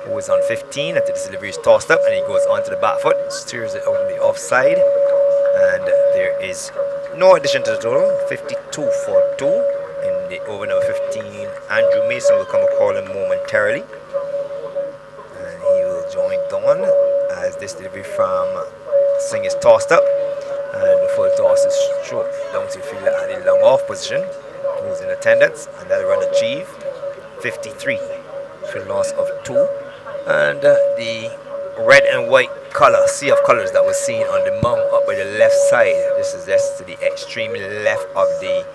who is on 15 after this delivery is tossed up, and he goes onto the back foot, steers it out on the offside, and there is no addition to the total. 52 for 2 in the over number 15. Andrew Mason will come a call in momentarily, and he will join Dawn as this delivery from Singh is tossed up, and the full toss is stroked down to the fielder at the long off position, who's in attendance, and that run achieved 53 for a loss of 2. And the red and white color, sea of colors that was seen on the mound up by the left side, this is just to the extreme left of the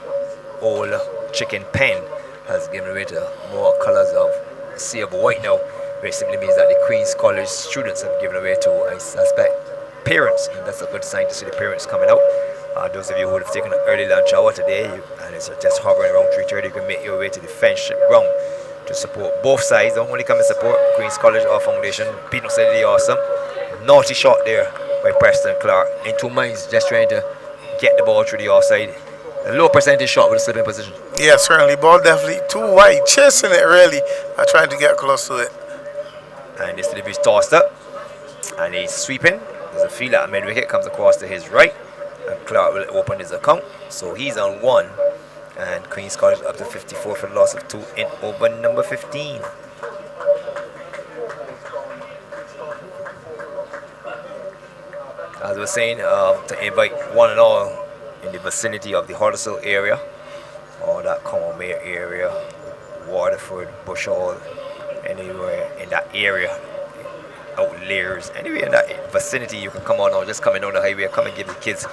old chicken pen, has given way to more colors of sea of white now, which simply means that the Queen's College students have given away to, I suspect, parents, and that's a good sign to see the parents coming out. Those of you who would have taken an early lunch hour today, and it's just hovering around 3:30, you can make your way to the friendship ground to support both sides. Don't only come and support Queen's College or Foundation. Pete said the awesome. Naughty shot there by Preston Clark. In 2 minds, just trying to get the ball through the offside. A low percentage shot with a slipping position. Yeah, certainly. Ball definitely too wide. Chasing it really. Trying to get close to it. And this delivery is tossed up. And he's sweeping. There's a fielder at mid-wicket, comes across to his right. And Clark will open his account. So he's on 1. And Queen's College up to 54 for the loss of 2 in over number 15. As we were saying, to invite one and all in the vicinity of the Hoddesdale area, or that Commonwealth area, Waterford, Bush Hall, anywhere in that area, Outliers, anywhere in that vicinity, you can come on or just coming down the highway, come and give the kids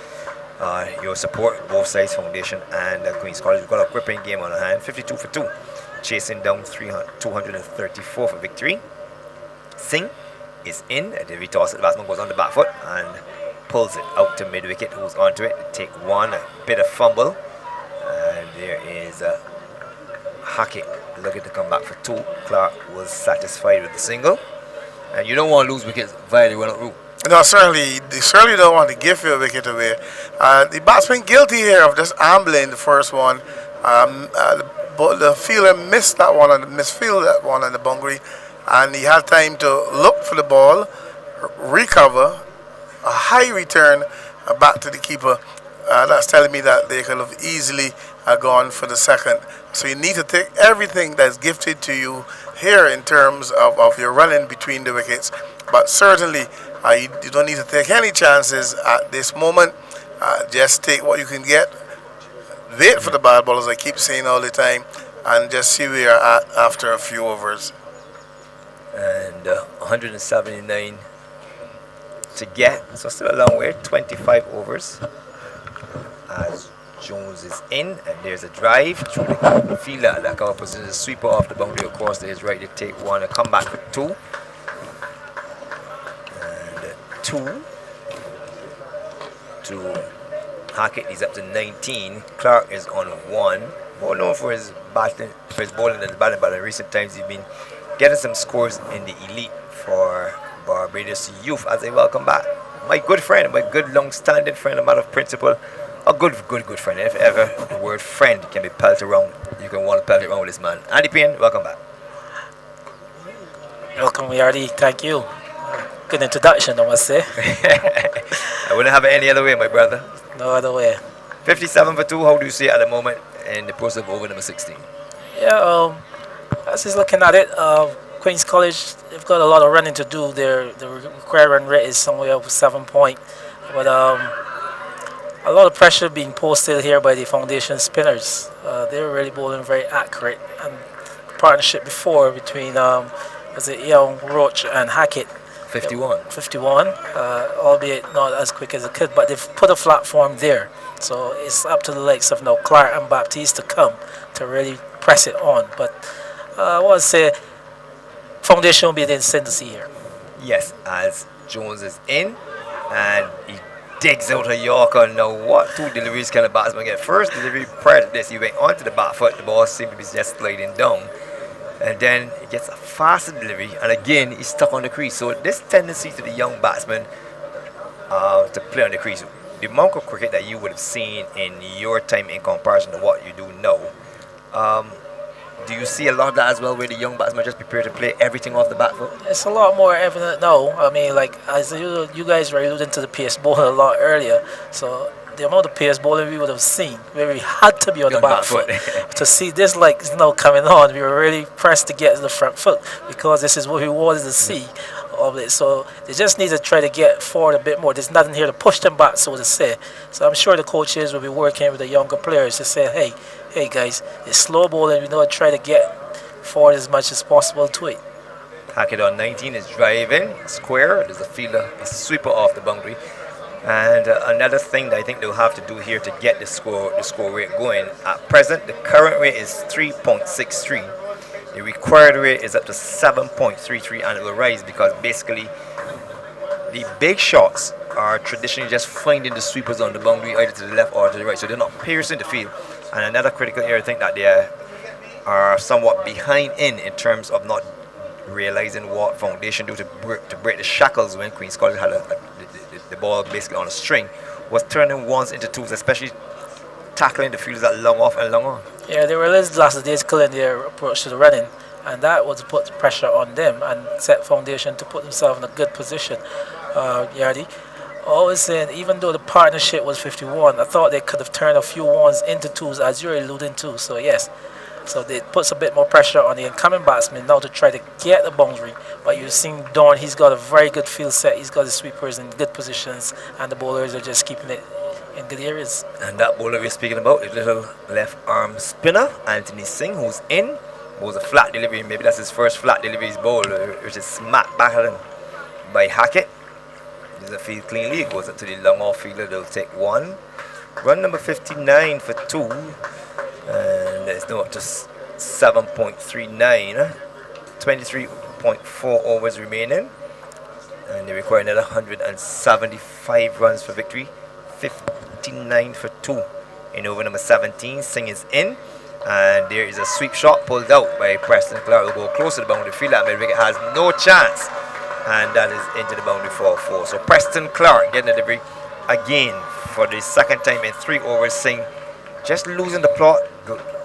your support, both sides, Foundation and Queen's College. We've got a gripping game on our hand, 52 for 2, chasing down 234 for victory. Singh is in, the retoss, the batsman goes on the back foot and pulls it out to mid-wicket, who's onto it, take one, a bit of fumble, and there is Hackett looking to come back for 2. Clark was satisfied with the single. And you don't want to lose wickets via the run-out route. No, certainly, they certainly don't want to give your wicket away. The batsman guilty here of just ambling the first one. The fielder missed that one and misfielded that one on the boundary, and he had time to look for the ball, recover, a high return back to the keeper. That's telling me that they could have easily gone for the second. So you need to take everything that's gifted to you here in terms of your running between the wickets. But certainly, you don't need to take any chances at this moment. Just take what you can get. Wait for the bad ball, as I keep saying all the time, and just see where you're at after a few overs. And 179 to get, so still a long way, 25 overs. As Jones is in, and there's a drive through the fielder at that cover position, a sweeper off the boundary across to his right to take 1 and come back for 2. And 2 to Hackett, he's up to 19. Clark is on 1. More known for his batting, for his bowling and batting, but in recent times he's been getting some scores in the elite for Barbados Youth. As they welcome back my good friend, my good long-standing friend, a matter of principle, a good friend. If ever the word friend can be pelted around, you can want to pelt it around with this man. Andy Payne, welcome back. Welcome, Yardy. Thank you. Good introduction, I must say. I wouldn't have it any other way, my brother. No other way. 57 for 2. How do you see it at the moment in the process of over number 16? Yeah, as he's looking at it, Queen's College, they've got a lot of running to do. The required run rate is somewhere over 7 point. But a lot of pressure being posted here by the foundation spinners. They're really bowling very accurate. And partnership before between was it Young, Roach and Hackett. 51, albeit not as quick as it could, but they've put a platform there. So it's up to the likes of now Clark and Baptiste to come to really press it on. But I want to say foundation will be the ascendancy here. Yes, as Jones is in and he digs out a Yorker. Now what 2 deliveries can a batsman get? First delivery prior to this, he went onto the back foot, the ball seemed to be just sliding down. And then he gets a faster delivery, and again he's stuck on the crease. So this tendency to the young batsman to play on the crease, the amount of cricket that you would have seen in your time in comparison to what you do now, do you see a lot of that as well, where the young batsman just prepare to play everything off the back foot? It's a lot more evident now. I mean, like as you guys were alluding to the pace bowling a lot earlier, so the amount of pace bowling we would have seen where we had to be on the back foot. To see this like now coming on, we were really pressed to get to the front foot because this is what we wanted to see of it. So they just need to try to get forward a bit more. There's nothing here to push them back, so to say. So I'm sure the coaches will be working with the younger players to say, hey guys, it's slow bowling. We know try to get forward as much as possible to it. Hackett on 19 is driving square. There's a fielder, a sweeper off the boundary. And another thing that I think they'll have to do here to get the score rate going. At present, the current rate is 3.63. The required rate is up to 7.33, and it will rise because basically the big shots are traditionally just finding the sweepers on the boundary either to the left or to the right, so they're not piercing the field. And another critical area, I think that they are somewhat behind in terms of not realizing what foundation do to break the shackles when Queen's College had the ball basically on a string, was turning ones into twos, especially tackling the fielders that long off and long on. Yeah, they were last days killing their approach to the running, and that was to put pressure on them and set foundation to put themselves in a good position. Yardy, always saying, even though the partnership was 51, I thought they could have turned a few ones into twos, as you're alluding to. So yes, so it puts a bit more pressure on the incoming batsman now to try to get the boundary. But you've seen Dorn, he's got a very good field set. He's got the sweepers in good positions, and the bowlers are just keeping it in good areas. And that bowler we're speaking about, the little left arm spinner, Anthony Singh, who's in, was a flat delivery. Maybe that's his first flat delivery he's bowled, which is smacked back at him by Hackett. There's a field cleanly, it goes up to the long off fielder, they'll take 1. Run number 59 for 2. And there's no up to 7.39, 23.4 overs remaining, and they require another 175 runs for victory. 59 for 2 in over number 17. Singh is in, And there is a sweep shot pulled out by Preston Clark. Will go close to the boundary. Feel that mid-wicket has no chance. And that is into the boundary for 4. So Preston Clark getting a delivery again for the second time in 3 overs, saying just losing the plot,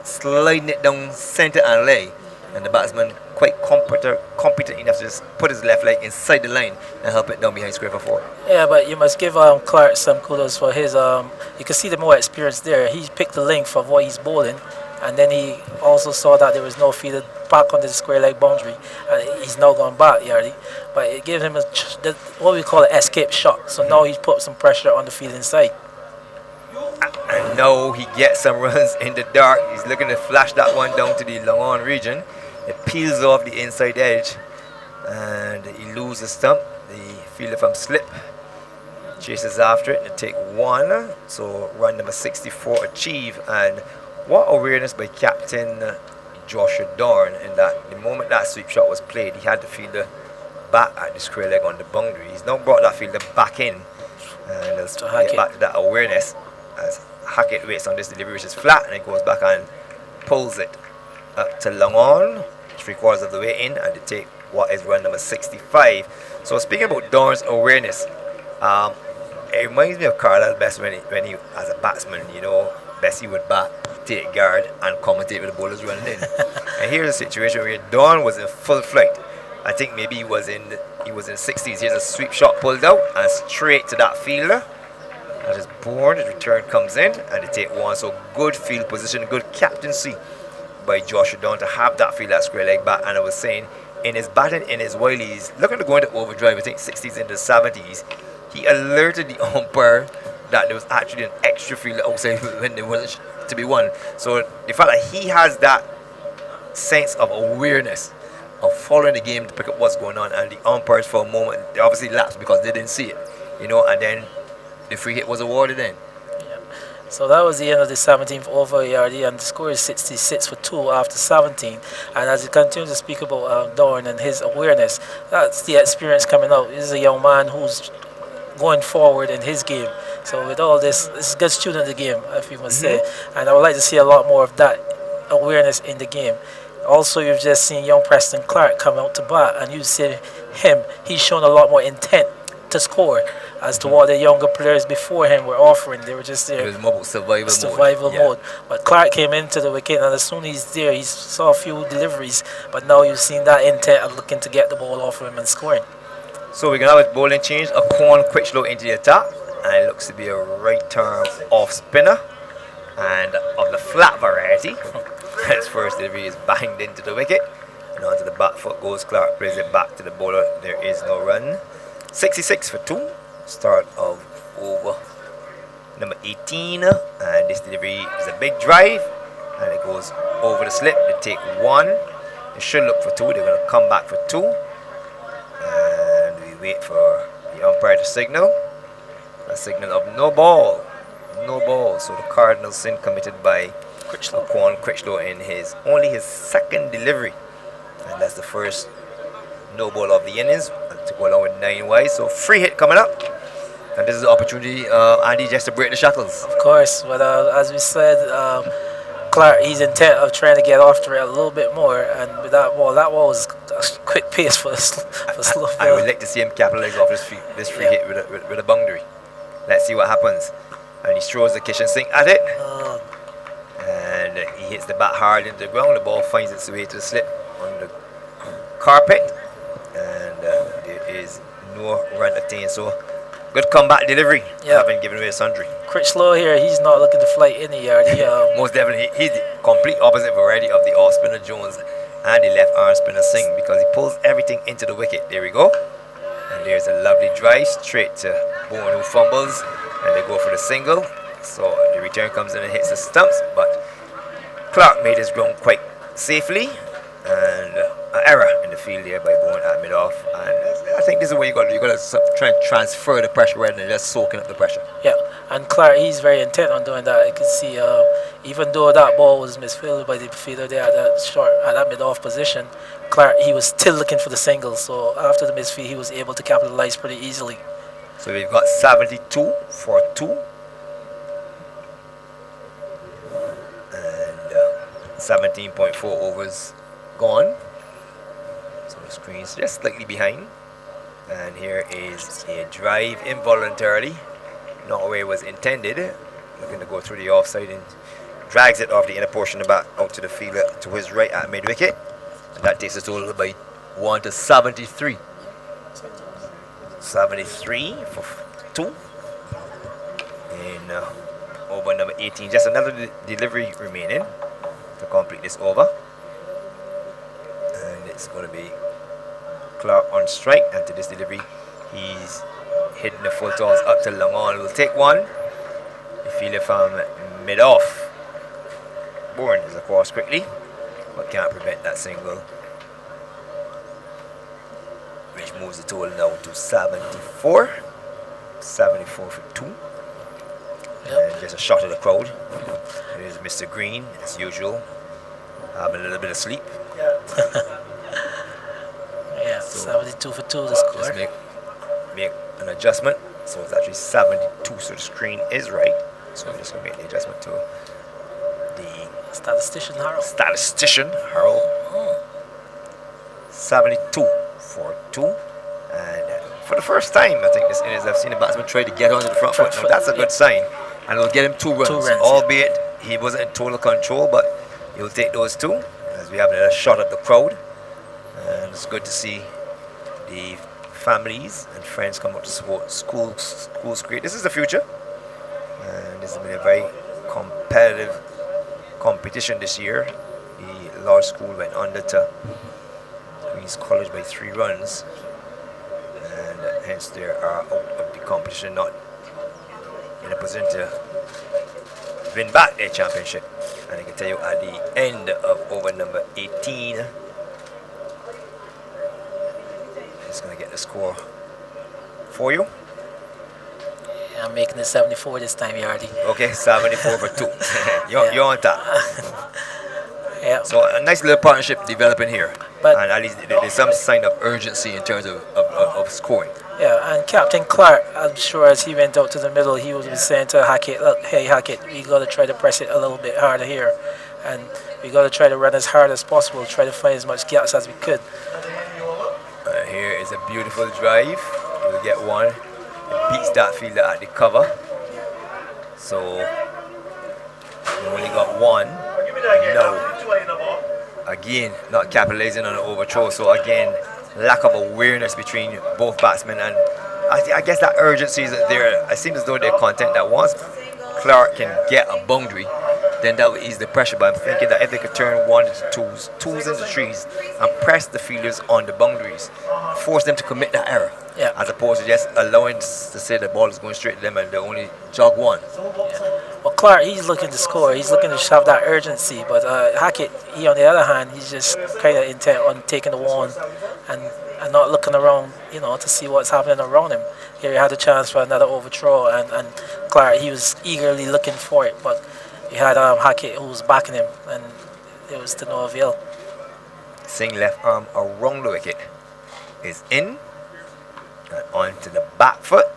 sliding it down center and leg. And the batsman quite competent enough to just put his left leg inside the line and help it down behind square for 4. Yeah, but you must give Clark some kudos for his. You can see the more experience there. He picked the length of what he's bowling, and then he also saw that there was no fielder back on the square leg boundary, and he's now gone back, Yardy. But it gave him what we call an escape shot. So now he's put some pressure on the fielding side. And now he gets some runs in the dark. He's looking to flash that one down to the long on region. It peels off the inside edge, and he loses the stump. The fielder from slip chases after it to take 1. So run number 64 achieve. And what awareness by Captain Joshua Dorn in that the moment that sweep shot was played, he had the fielder back at the square leg on the boundary. He's now brought that fielder back in, and let's get back to that awareness as Hackett waits on this delivery, which is flat, and it goes back and pulls it up to long on, 3/4 of the way in, and they take what is run number 65. So speaking about Dorn's awareness, it reminds me of Carlisle Best when he as a batsman, Bessie would bat, take guard, and commentate with the bowlers running in. And here's a situation where Dorn was in full flight. I think maybe he was in the 60s. Here's a sweep shot pulled out and straight to that fielder. That is born. The return comes in and they take 1. So good field position, good captaincy by Joshua Dorn to have that field at square leg back. And I was saying, in his batting, in his while he's looking to go into overdrive, I think 60s into 70s, he alerted the umpire that there was actually an extra fielder outside when there wasn't to be one. So the fact that he has that sense of awareness of following the game to pick up what's going on, and the umpires for a moment, they obviously lapsed because they didn't see it, and then the free hit was awarded then. So that was the end of the 17th over, Yardy, and the score is 66 for 2 after 17. And as you continue to speak about Dorn and his awareness, that's the experience coming out. This is a young man who's going forward in his game. So with all this is a good student of the game, if you must say. And I would like to see a lot more of that awareness in the game. Also, you've just seen young Preston Clark come out to bat, and you see him, he's shown a lot more intent to score as to what the younger players before him were offering. They were just there. It was more survival mode. But Clark came into the wicket, and as soon as he's there, he saw a few deliveries. But now you've seen that intent of looking to get the ball off him and scoring. So we're going to have a bowling change. A Corn Critchlow into the attack, and it looks to be a right turn off spinner, and of the flat variety. His first delivery is banged into the wicket, and onto the back foot goes Clark, plays it back to the bowler. There is no run. 66 for 2. Start of over number 18, and this delivery is a big drive, and it goes over the slip. They take 1. They should look for 2. They're going to come back for 2, and we wait for the umpire to signal. A signal of no ball. So the Cardinals sin committed by Corn Critchlow in only his second delivery, and that's the first no ball of the innings to go along with 9 wide. So free hit coming up, and this is the opportunity, Andy, just to break the shackles. Of course, but as we said, Clark, he's intent of trying to get after it a little bit more, and with that ball was a quick pace for slow. I would like to see him capitalize off this free hit with a boundary. Let's see what happens. And he throws the kitchen sink at it, and he hits the bat hard into the ground. The ball finds its way to the slip on the carpet, and there is no run attained. So good comeback delivery, having given away a sundry. Critchlow here, he's not looking to fly in the yard. Most definitely, he's the complete opposite variety of the off spinner Jones and the left arm spinner Singh, because he pulls everything into the wicket. There we go, and there's a lovely drive straight to Bourne, who fumbles, and they go for the single. So the return comes in and hits the stumps, but Clark made his ground quite safely, and an error in the field there by Bourne at mid-off. And I think this is what you got to try and transfer the pressure rather than just soaking up the pressure. Yeah, and Clark, he's very intent on doing that. I can see, even though that ball was misfielded by the fielder there at that mid-off position, Clark, he was still looking for the single. So after the misfield, he was able to capitalize pretty easily. So we've got 72 for 2. And 17.4 overs gone. So the screen's just slightly behind. And here is a drive involuntarily. Not where it was intended. Looking to go through the offside and drags it off the inner portion of the bat out to the fielder to his right at mid wicket. And that takes the total by 1 to 73. 73 for 2. In over number 18. Just another delivery remaining to complete this over. And it's going to be Clark on strike. And to this delivery, he's hitting the full toss up to long on. Will take one. The fielder from mid off. Bourne is across quickly, but can't prevent that single, which moves the total now to 74. 74 for 2. And just a shot of the crowd. There's Mr. Green, as usual, having a little bit of sleep. Yeah, so 72 for 2 the score. Just make an adjustment. So it's actually 72, so the screen is right. So I'm just going to make the adjustment to the statistician Harold. 72 for 2. And for the first time, I think this innings, I've seen the batsman try to get onto the front foot. Now that's a good sign. And it'll get him 2 runs. Albeit he wasn't in total control, but he'll take those 2 as we have another shot at the crowd. And it's good to see the families and friends come out to support schools great. This is the future. And this has been a very competitive competition this year. The large school went under to Queen's College by 3 runs. And hence they are out of the competition, not in a position to win back their championship. And I can tell you at the end of over number 18, it's going to get the score for you. Yeah, I'm making it 74 this time, Yardy. Okay, 74 for 2. You're on top. Yeah. So a nice little partnership developing here. But and at least there's some sign of urgency in terms of scoring. Yeah, and Captain Clark, I'm sure as he went out to the middle, he was saying to Hackett, look, hey Hackett, we got to try to press it a little bit harder here. And we got to try to run as hard as possible, try to find as much gaps as we could. Here is a beautiful drive. We'll get one. It beats that fielder at the cover. So we only got one. No. Again, not capitalizing on an overthrow. So again, lack of awareness between both batsmen, and I guess that urgency is there. It seems as though they're content that once Clark can get a boundary, then that will ease the pressure. But I'm thinking that if they could turn 1 into 2s into 3s, and press the fielders on the boundaries, force them to commit that error, as opposed to just allowing to say the ball is going straight to them and they only jog 1. Yeah. Well, Clark, he's looking to score. He's looking to have that urgency. But Hackett, he on the other hand, he's just kind of intent on taking the one and not looking around, to see what's happening around him. Here he had a chance for another overthrow, and Clark, he was eagerly looking for it, but he had Hackett who was backing him, and it was to no avail. Singh left arm around the wicket is in, and onto the back foot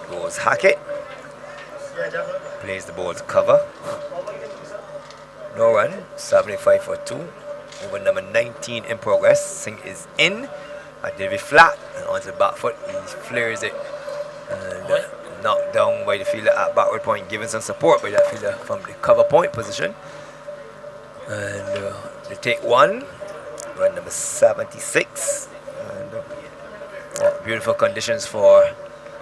goes Hackett. Plays the ball to cover. No run, 75 for 2. Over number 19 in progress. Singh is in. And delivery flat. And onto the back foot, he flares it. And knocked down by the fielder at backward point, given some support by that fielder from the cover point position. And they take one. Run number 76. And beautiful conditions for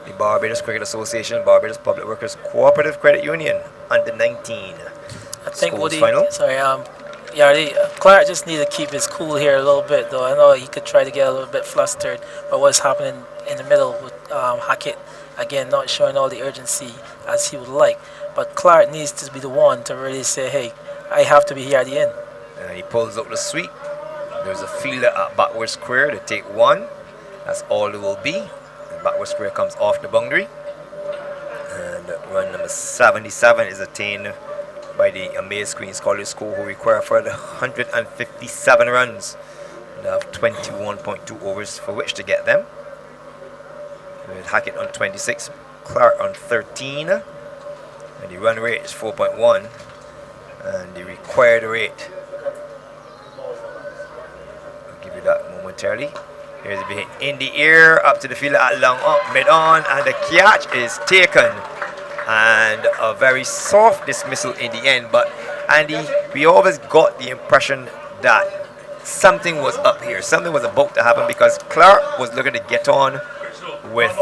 the Barbados Cricket Association, Barbados Public Workers Cooperative Credit Union, under 19. I think Woody, final. Clark just needs to keep his cool here a little bit, though. I know he could try to get a little bit flustered by what's happening in the middle with Hackett, again, not showing all the urgency as he would like. But Clark needs to be the one to really say, hey, I have to be here at the end. And he pulls up the sweep. There's a fielder at backward square to take one. That's all it will be. Backward square comes off the boundary, and run number 77 is attained by the Amaze Queen's College School, who require further 157 runs and have 21.2 overs for which to get them. With Hackett on 26, Clark on 13, and the run rate is 4.1. and the required rate. I'll give you that momentarily. Here's the hit in the air, up to the fielder at long up, mid on, and the catch is taken. And a very soft dismissal in the end. But Andy, we always got the impression that something was up here. Something was about to happen because Clark was looking to get on with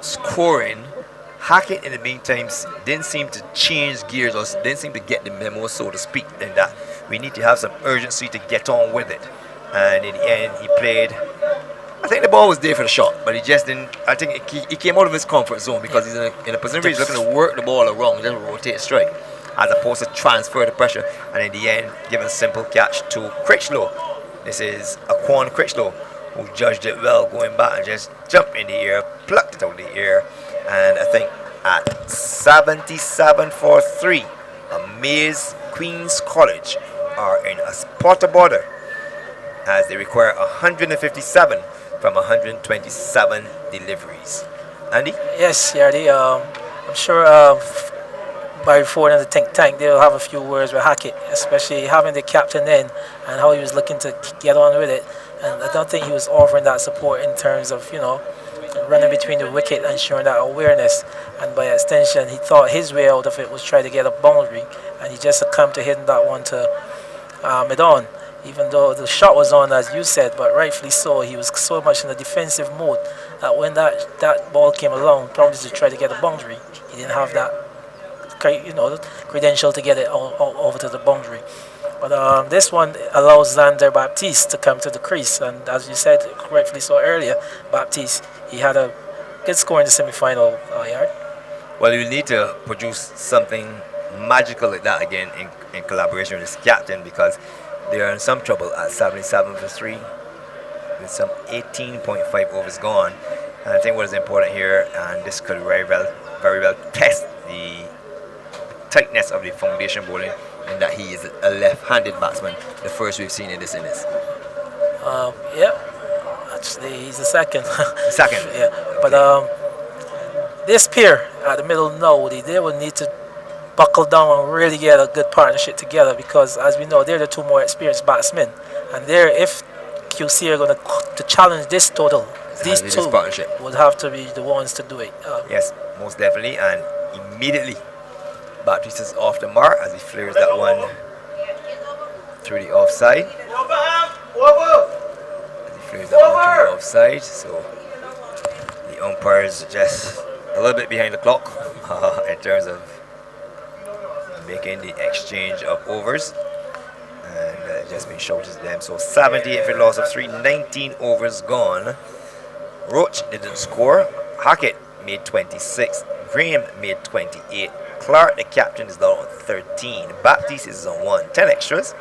scoring. Hackett, in the meantime, didn't seem to change gears or didn't seem to get the memo, so to speak, in that we need to have some urgency to get on with it. And in the end, he played. I think the ball was there for the shot, but he just didn't. I think he came out of his comfort zone because he's in a position where he's looking to work the ball around, just rotate strike, as opposed to transfer the pressure. And in the end, giving a simple catch to Critchlow. This is Aquan Critchlow, who judged it well, going back and just jumped in the air, plucked it out of the air. And I think at 77 for 3, Amaze Queen's College are in a spot of border as they require 157 from 127 deliveries. Andy? Yes, Yardy. I'm sure by Ford and the think tank, they'll have a few words with Hackett, especially having the captain in and how he was looking to get on with it. And I don't think he was offering that support in terms of, running between the wicket and showing that awareness. And by extension, he thought his way out of it was try to get a boundary, and he just succumbed to hitting that one to mid-on. Even though the shot was on, as you said, but rightfully so, he was so much in a defensive mode that when that ball came along, probably to try to get a boundary, he didn't have that credential to get it over to the boundary. But this one allows Xander Baptiste to come to the crease, and as you said rightfully so earlier, Baptiste, he had a good score in the semi-final, Yard. Well, you need to produce something magical like that again in collaboration with his captain, because they are in some trouble at 77 for 3 with some 18.5 overs gone. And I think what is important here, and this could very well test the tightness of the foundation bowling, in that he is a left-handed batsman, the first we've seen in this innings. Yeah, actually he's the second. Second? Yeah, okay. But this pair at the middle now, they will need to buckle down and really get a good partnership together, because as we know, they're the two more experienced batsmen, and if QC are going to challenge this total, these two would have to be the ones to do it. Yes, most definitely, and immediately Baptiste is off the mark as he flares that one through the offside. So the umpires just a little bit behind the clock in terms of making the exchange of overs, and just been shouted to them. So 78 for the loss of 3, 19 overs gone. Roach didn't score. Hackett made 26. Graham made 28. Clark, the captain, is down on 13. Baptiste is on 1. 10 extras.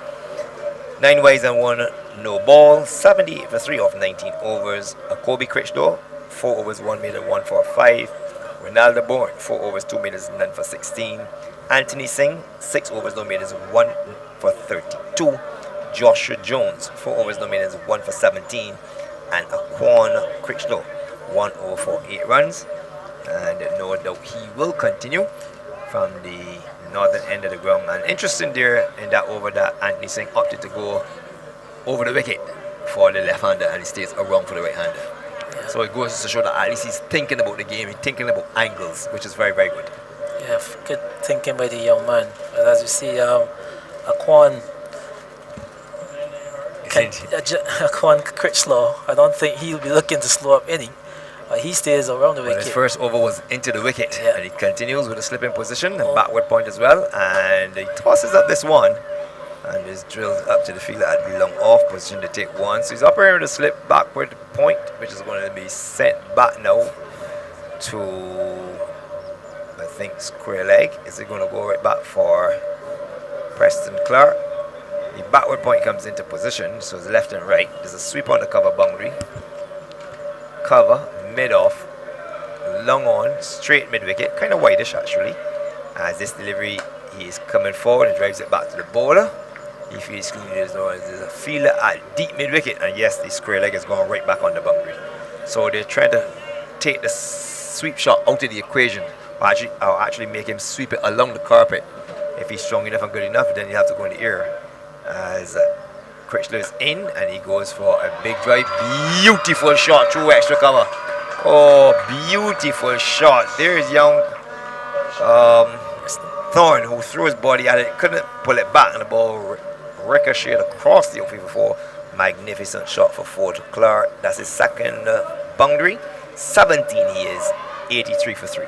9 wides and 1 no ball. 78 for 3 off 19 overs. Kobe Critchlow, 4 overs, 1 made and 1 for 5. Ronaldo Bourne, 4 overs, 2 made and none for 16. Anthony Singh, 6 overs, no made and 1 for 32. Joshua Jones, 4 overs, no made and 1 for 17. And Aquan Critchlow, 1 over for 8 runs. And no doubt he will continue from the northern end of the ground. And interesting there in that over that Anthony Singh opted to go over the wicket for the left-hander, and he stays around for the right-hander. Yeah. So it goes to show that at least he's thinking about the game, he's thinking about angles, which is very, very good. Yeah, good thinking by the young man. But as you see, Aquan Critchlow, I don't think he'll be looking to slow up any. He stays around the wicket. His first over was into the wicket, and he continues with a slipping position, a backward point as well, and he tosses up this one, and is drilled up to the fielder at the long off position to take one. So he's operating with a slip backward point, which is going to be sent back now to, I think, square leg. Is it going to go right back for Preston Clark? The backward point comes into position, so it's left and right. There's a sweep on the cover boundary. Cover, mid-off, long on, straight mid-wicket, kind of wideish actually. As this delivery, he is coming forward and drives it back to the bowler. He feels clean, there's a fielder at deep mid-wicket, and yes, the square leg is going right back on the boundary. So they're trying to take the sweep shot out of the equation, or actually make him sweep it along the carpet If he's strong enough and good enough, then you have to go in the air. As Critchlow is in, and he goes for a big drive. Beautiful shot through extra cover. Oh, beautiful shot. There's young Thorne, who threw his body at it, couldn't pull it back, and the ball ricocheted across the outfield for 4. Magnificent shot for Ford Clark. That's his second boundary. 17 he is. 83 for 3.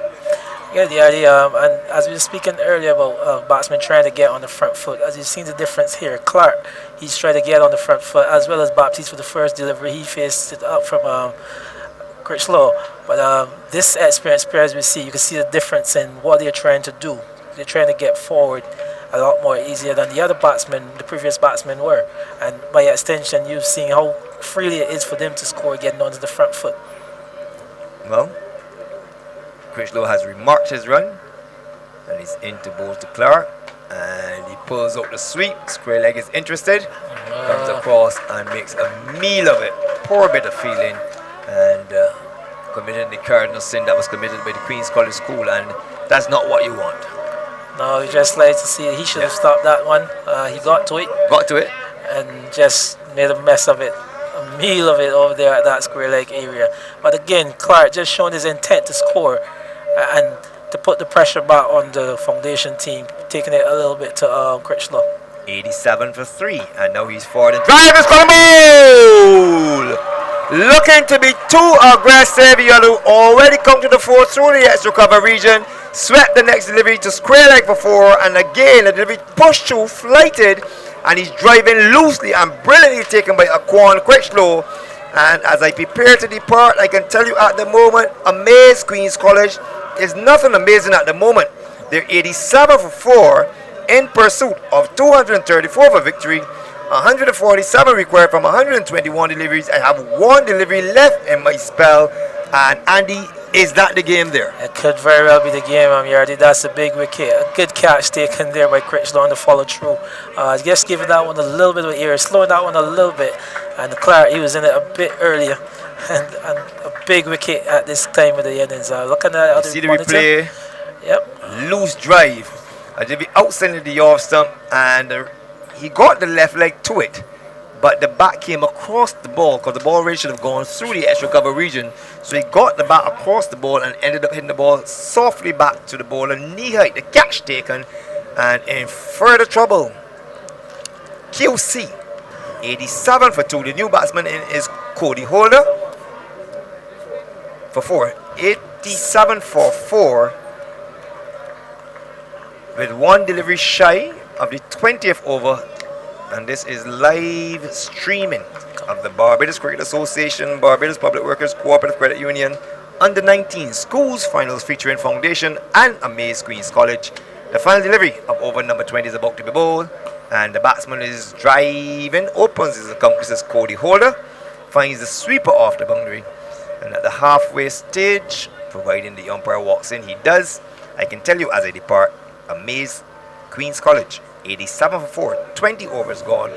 Yeah, the idea, and as we were speaking earlier about batsmen trying to get on the front foot, as you've seen the difference here, Clark, he's trying to get on the front foot, as well as Baptiste for the first delivery. He faced it up from Critchlow. But this experienced players we see, you can see the difference in what they're trying to do. They're trying to get forward a lot more easier than the other batsmen, the previous batsmen were. And by extension, you've seen how freely it is for them to score getting onto the front foot. Well, Critchlow has remarked his run, and he's into bowl to Clark, and he pulls out the sweep. Square leg is interested, comes across and makes a meal of it. Poor bit of feeling, and committed the cardinal sin that was committed by the Queen's College School, and that's not what you want. No, you just like to see it. He should have stopped that one. He got to it. Got to it. And just made a mess of it. A meal of it over there at that square leg area. But again, Clark just showing his intent to score and to put the pressure back on the foundation team, taking it a little bit to Critchlow. 87 for 3, and now he's forward and drive is going to bowl! Looking to be too aggressive. He had already come to the 4 through the extra cover region. Swept the next delivery to square leg for 4, and again the delivery pushed through, flighted, and he's driving loosely and brilliantly taken by Aquan Critchlow. And as I prepare to depart, I can tell you at the moment, Amaze Queen's College is nothing amazing at the moment. They're 87 for 4 in pursuit of 234 for victory. 147 required from 121 deliveries. I have 1 delivery left in my spell, and Andy, is that the game there? It could very well be the game, Yardy. That's a big wicket. A good catch taken there by Critchlow on the follow through. Just giving that one a little bit of an ear, slowing that one a little bit. And Clark, he was in it a bit earlier. And a big wicket at this time of the innings. Looking at see the replay. Yep. Loose drive. I did be outside of the off stump, and he got the left leg to it. But the bat came across the ball, because the ball really should have gone through the extra cover region. So he got the bat across the ball and ended up hitting the ball softly back to the bowler, knee height, the catch taken, and in further trouble. QC, 87 for 2. The new batsman in is Cody Holder for 4. 87 for 4 with 1 delivery shy of the 20th over. And this is live streaming of the Barbados Cricket Association, Barbados Public Workers Cooperative Credit Union Under 19 Schools Finals featuring Foundation and Amaze Queen's College. The final delivery of over number 20 is about to be bowled, and the batsman is driving, opens his accomplices Cody Holder, finds the sweeper off the boundary, and at the halfway stage, providing the umpire walks in, he does. I can tell you as I depart, Amaze Queen's College, 87 for 4, 20 overs gone,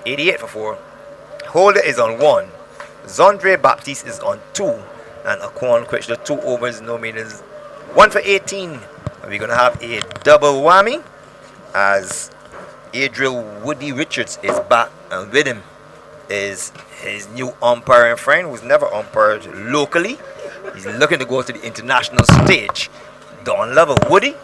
88 for 4. Holder is on 1, Zondre Baptiste is on 2, and Aquan Critchlow 2 overs, no meanings, 1 for 18. And we're going to have a double whammy as Adriel Woody Richards is back, and with him is his new umpiring friend who's never umpired locally. He's looking to go to the international stage, Don Lover. Woody?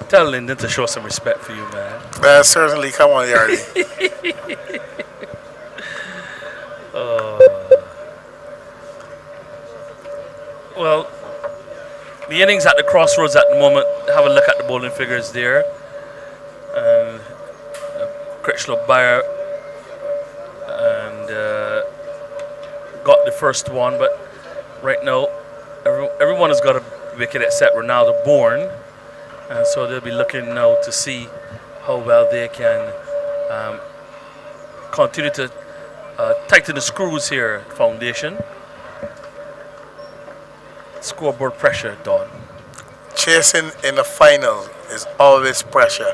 Tell Lyndon to show some respect for you, man. Certainly. Come on, Yardy. Well, the innings at the crossroads at the moment. Have a look at the bowling figures there. Critchlow Bayer and got the first one, but right now everyone has got a wicket except Ronaldo Bourne. And so they'll be looking now to see how well they can continue to tighten the screws here, Foundation. Scoreboard pressure, Don. Chasing in the final is always pressure.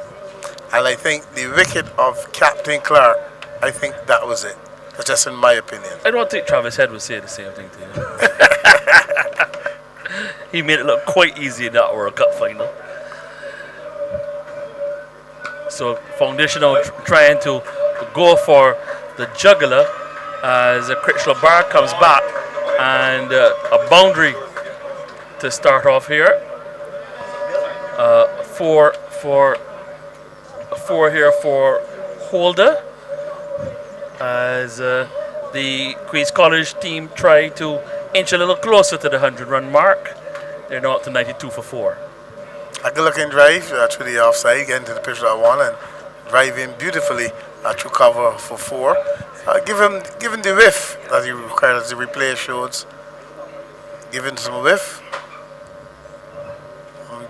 And I think the wicket of Captain Clark, I think that was it. That's just in my opinion. I don't think Travis Head would say the same thing to you. He made it look quite easy in that World Cup final. So Foundational trying to go for the jugular as a Critchlow bar comes back, and a boundary to start off here. Four here for Holder as the Queen's College team try to inch a little closer to the 100-run mark. They're now up to 92 for 4. A good looking drive through the offside, getting to the pitch at 1 and driving beautifully through cover for 4. Given the whiff that he required, as the replay shows, given some whiff,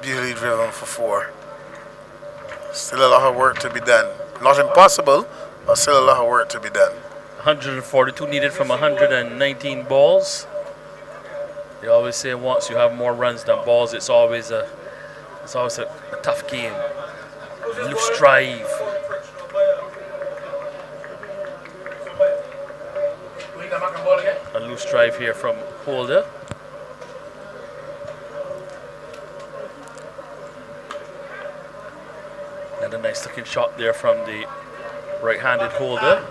beautifully driven for 4. Still a lot of work to be done. Not impossible, but still a lot of work to be done. 142 needed from 119 balls. They always say once you have more runs than balls, it's always a tough game. Loose drive. A loose drive here from Holder. And a nice looking shot there from the right-handed Holder.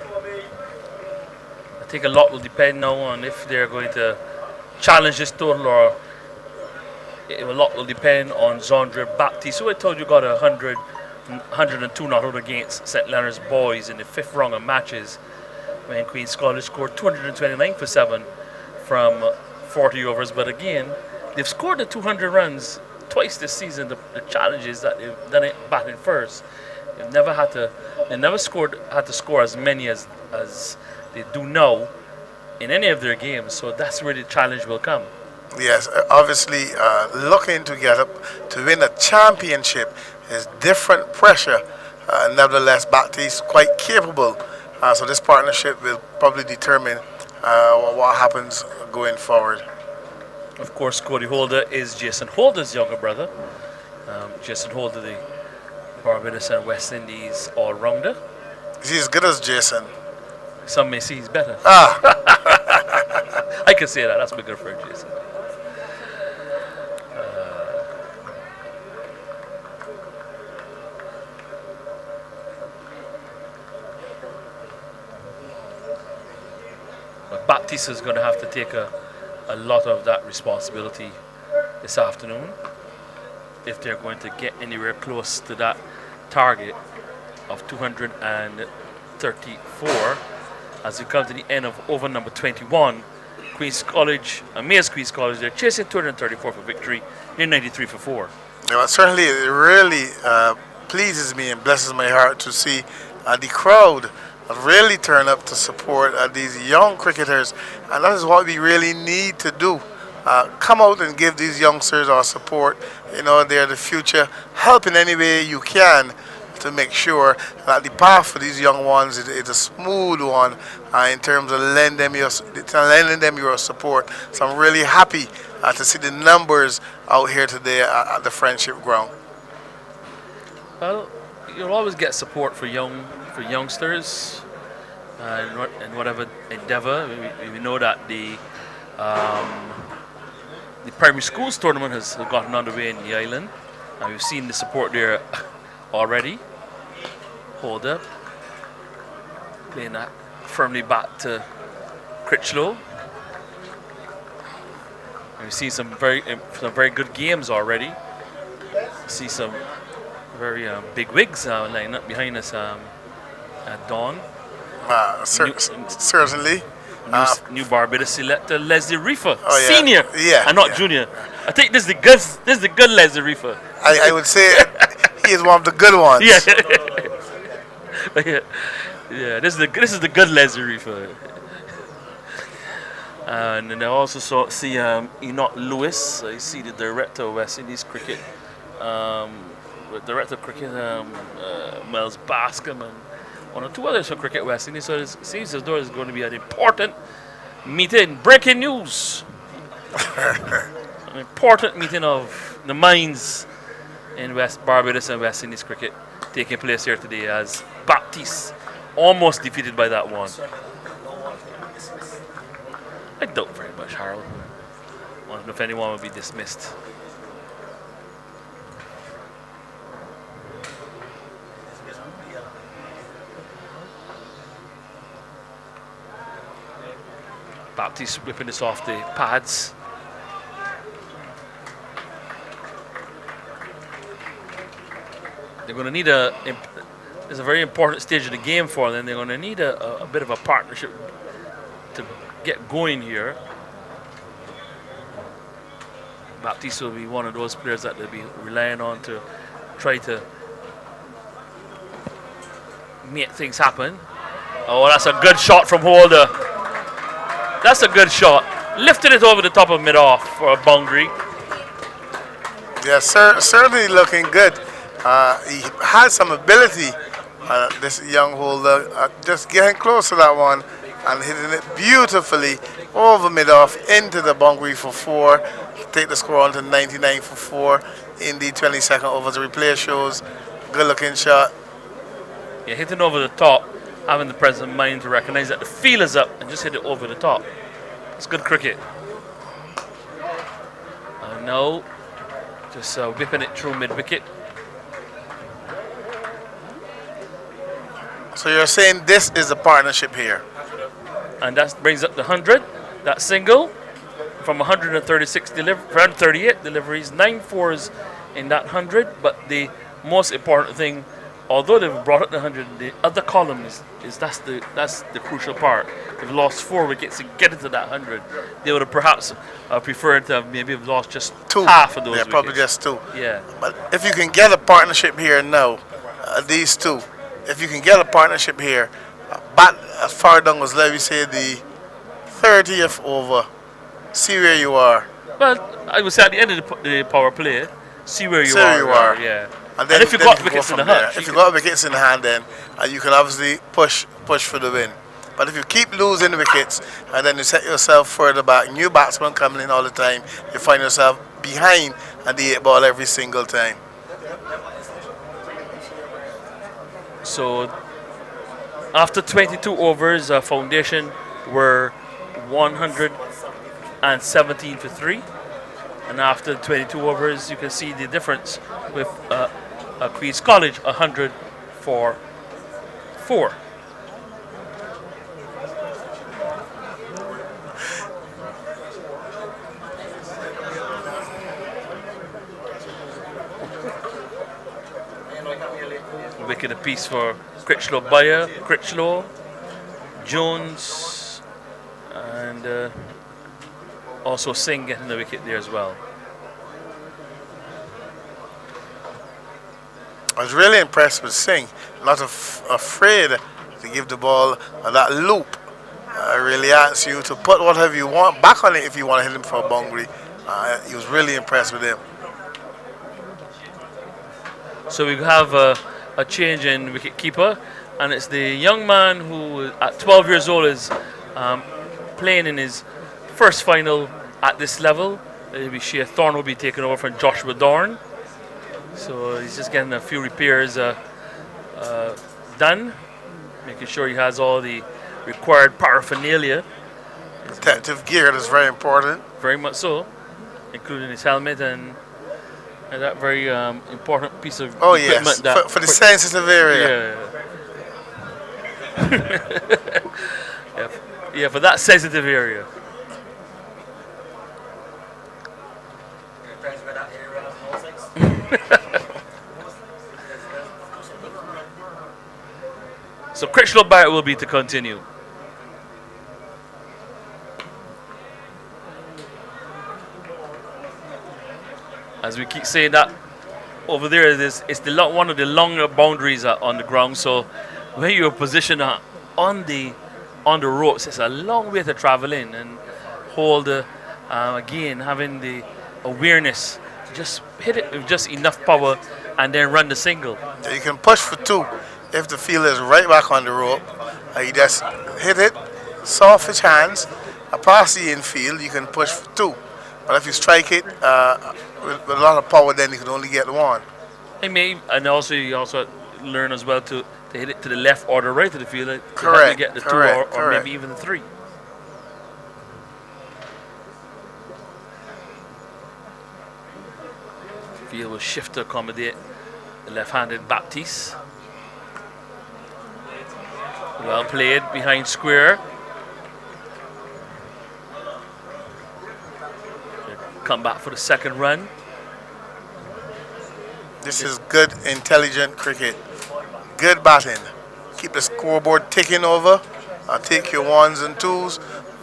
I think a lot will depend now on if they're going to challenge this total, or a lot will depend on Zondre Baptiste, who I told you got 102 not out against St. Leonard's boys in the 5th round of matches, when Queen's College scored 229 for 7 from 40 overs. But again, they've scored the 200 runs twice this season. The challenge is that they've done it batting first. They never had to score as many as they do now in any of their games. So that's where the challenge will come. Yes, obviously looking to get up to win a championship is different pressure. Nevertheless, Baptiste quite capable. So this partnership will probably determine what happens going forward. Of course, Cody Holder is Jason Holder's younger brother. Jason Holder, the Barbados and West Indies all-rounder. Is he as good as Jason? Some may say he's better. Ah. I can say that. That's bigger for Jason. But Baptiste is going to have to take a lot of that responsibility this afternoon if they're going to get anywhere close to that target of 234. As we come to the end of over number 21, Queen's College, Amaze Queen's College, they're chasing 234 for victory. They're 93 for 4. Yeah, well, certainly it really pleases me and blesses my heart to see the crowd really turn up to support these young cricketers, and that is what we really need to do. Come out and give these youngsters our support. You know, they're the future. Help in any way you can to make sure that the path for these young ones is a smooth one in terms of lending them your support. So I'm really happy to see the numbers out here today at the Friendship Ground. Well, you'll always get support for youngsters in whatever endeavor. We know that the primary schools tournament has gotten underway in the island, and we've seen the support there already. Holder playing that firmly back to Critchlow. And we've seen some very good games already. See some very big wigs lining up behind us at dawn. Certainly. New Barbados selector Leslie Reefer, oh, yeah. senior, and not junior. I think this is the good Leslie Reefer. I would say he is one of the good ones. Yeah, this is the good Leslie Reefer. And then I also see Enoch Lewis. I see the director of West Indies cricket, Miles Bascom, and one or two others from Cricket West Indies. So it seems as though it's going to be an important meeting. Breaking news. An important meeting of the minds in West Barbados and West Indies cricket taking place here today, as Baptiste almost defeated by that one. I doubt very much, Harold. I don't know if anyone will be dismissed. Baptiste whipping this off the pads. They're going to need it's a very important stage of the game for them. They're going to need a bit of a partnership to get going here. Baptiste will be one of those players that they'll be relying on to try to make things happen. Oh, that's a good shot from Holder. That's a good shot. Lifted it over the top of mid-off for a boundary. Yeah, certainly looking good. He has some ability, this young Holder, just getting close to that one and hitting it beautifully over mid-off into the boundary for 4. Take the score on to 99 for 4 in the 22nd over. The replay shows good looking shot. Yeah, hitting over the top, having the presence of mind to recognize that the field is up and just hit it over the top. It's good cricket. No, just whipping it through mid-wicket. So you're saying this is a partnership here? And that brings up the 100, that single. From 138 deliveries, 9 fours in that 100. But the most important thing, although they've brought up the 100, the other column is that's the crucial part. They've lost 4 wickets to get into that 100. They would have perhaps preferred to have maybe have lost just 2. Half of those wickets. Probably just 2. Yeah. But if you can get a partnership here now, these 2, if you can get a partnership here, bat as far down as, let me say, the 30th over. See where you are. Well, I would say at the end of the power play, see where you are. Yeah. And then if you got wickets in the hand, if you got wickets in the hand, then you can obviously push for the win. But if you keep losing wickets and then you set yourself further back, new batsmen coming in all the time, you find yourself behind at the 8 ball every single time. So after 22 overs, Foundation were 117 for 3. And after 22 overs, you can see the difference with Queen's College, 100 for 4. Wicket apiece for Critchlow Bayer, Critchlow, Jones, and also Singh getting the wicket there as well. I was really impressed with Singh, not afraid to give the ball that loop. I really ask you to put whatever you want back on it if you want to hit him for a boundary. He was really impressed with him. So we have a change in wicket keeper, and it's the young man who at 12 years old is playing in his first final at this level. Shea Thorne will be taking over from Joshua Dorn. So he's just getting a few repairs done, making sure he has all the required paraphernalia. Protective gear is very important. Very much so, including his helmet and that very important piece of equipment. Yes, for the sensitive area. Yeah, for that sensitive area. So Critchlow Barrett will be to continue. As we keep saying that over there, it's one of the longer boundaries on the ground. So when you're positioned on the ropes, it's a long way to travel in and hold. Again, having the awareness to just hit it with just enough power and then run the single. You can push for 2 if the field is right back on the rope. You just hit it, soft pitch hands, past the infield. You can push for 2. But if you strike it with a lot of power, then you can only get 1. And also you also learn as well to hit it to the left or the right of the field. Correct. To get the 2 or maybe even the 3. Field will shift to accommodate the left-handed Baptiste. Well played behind square. Come back for the second run. This is good, intelligent cricket. Good batting. Keep the scoreboard ticking over. Take your ones and twos.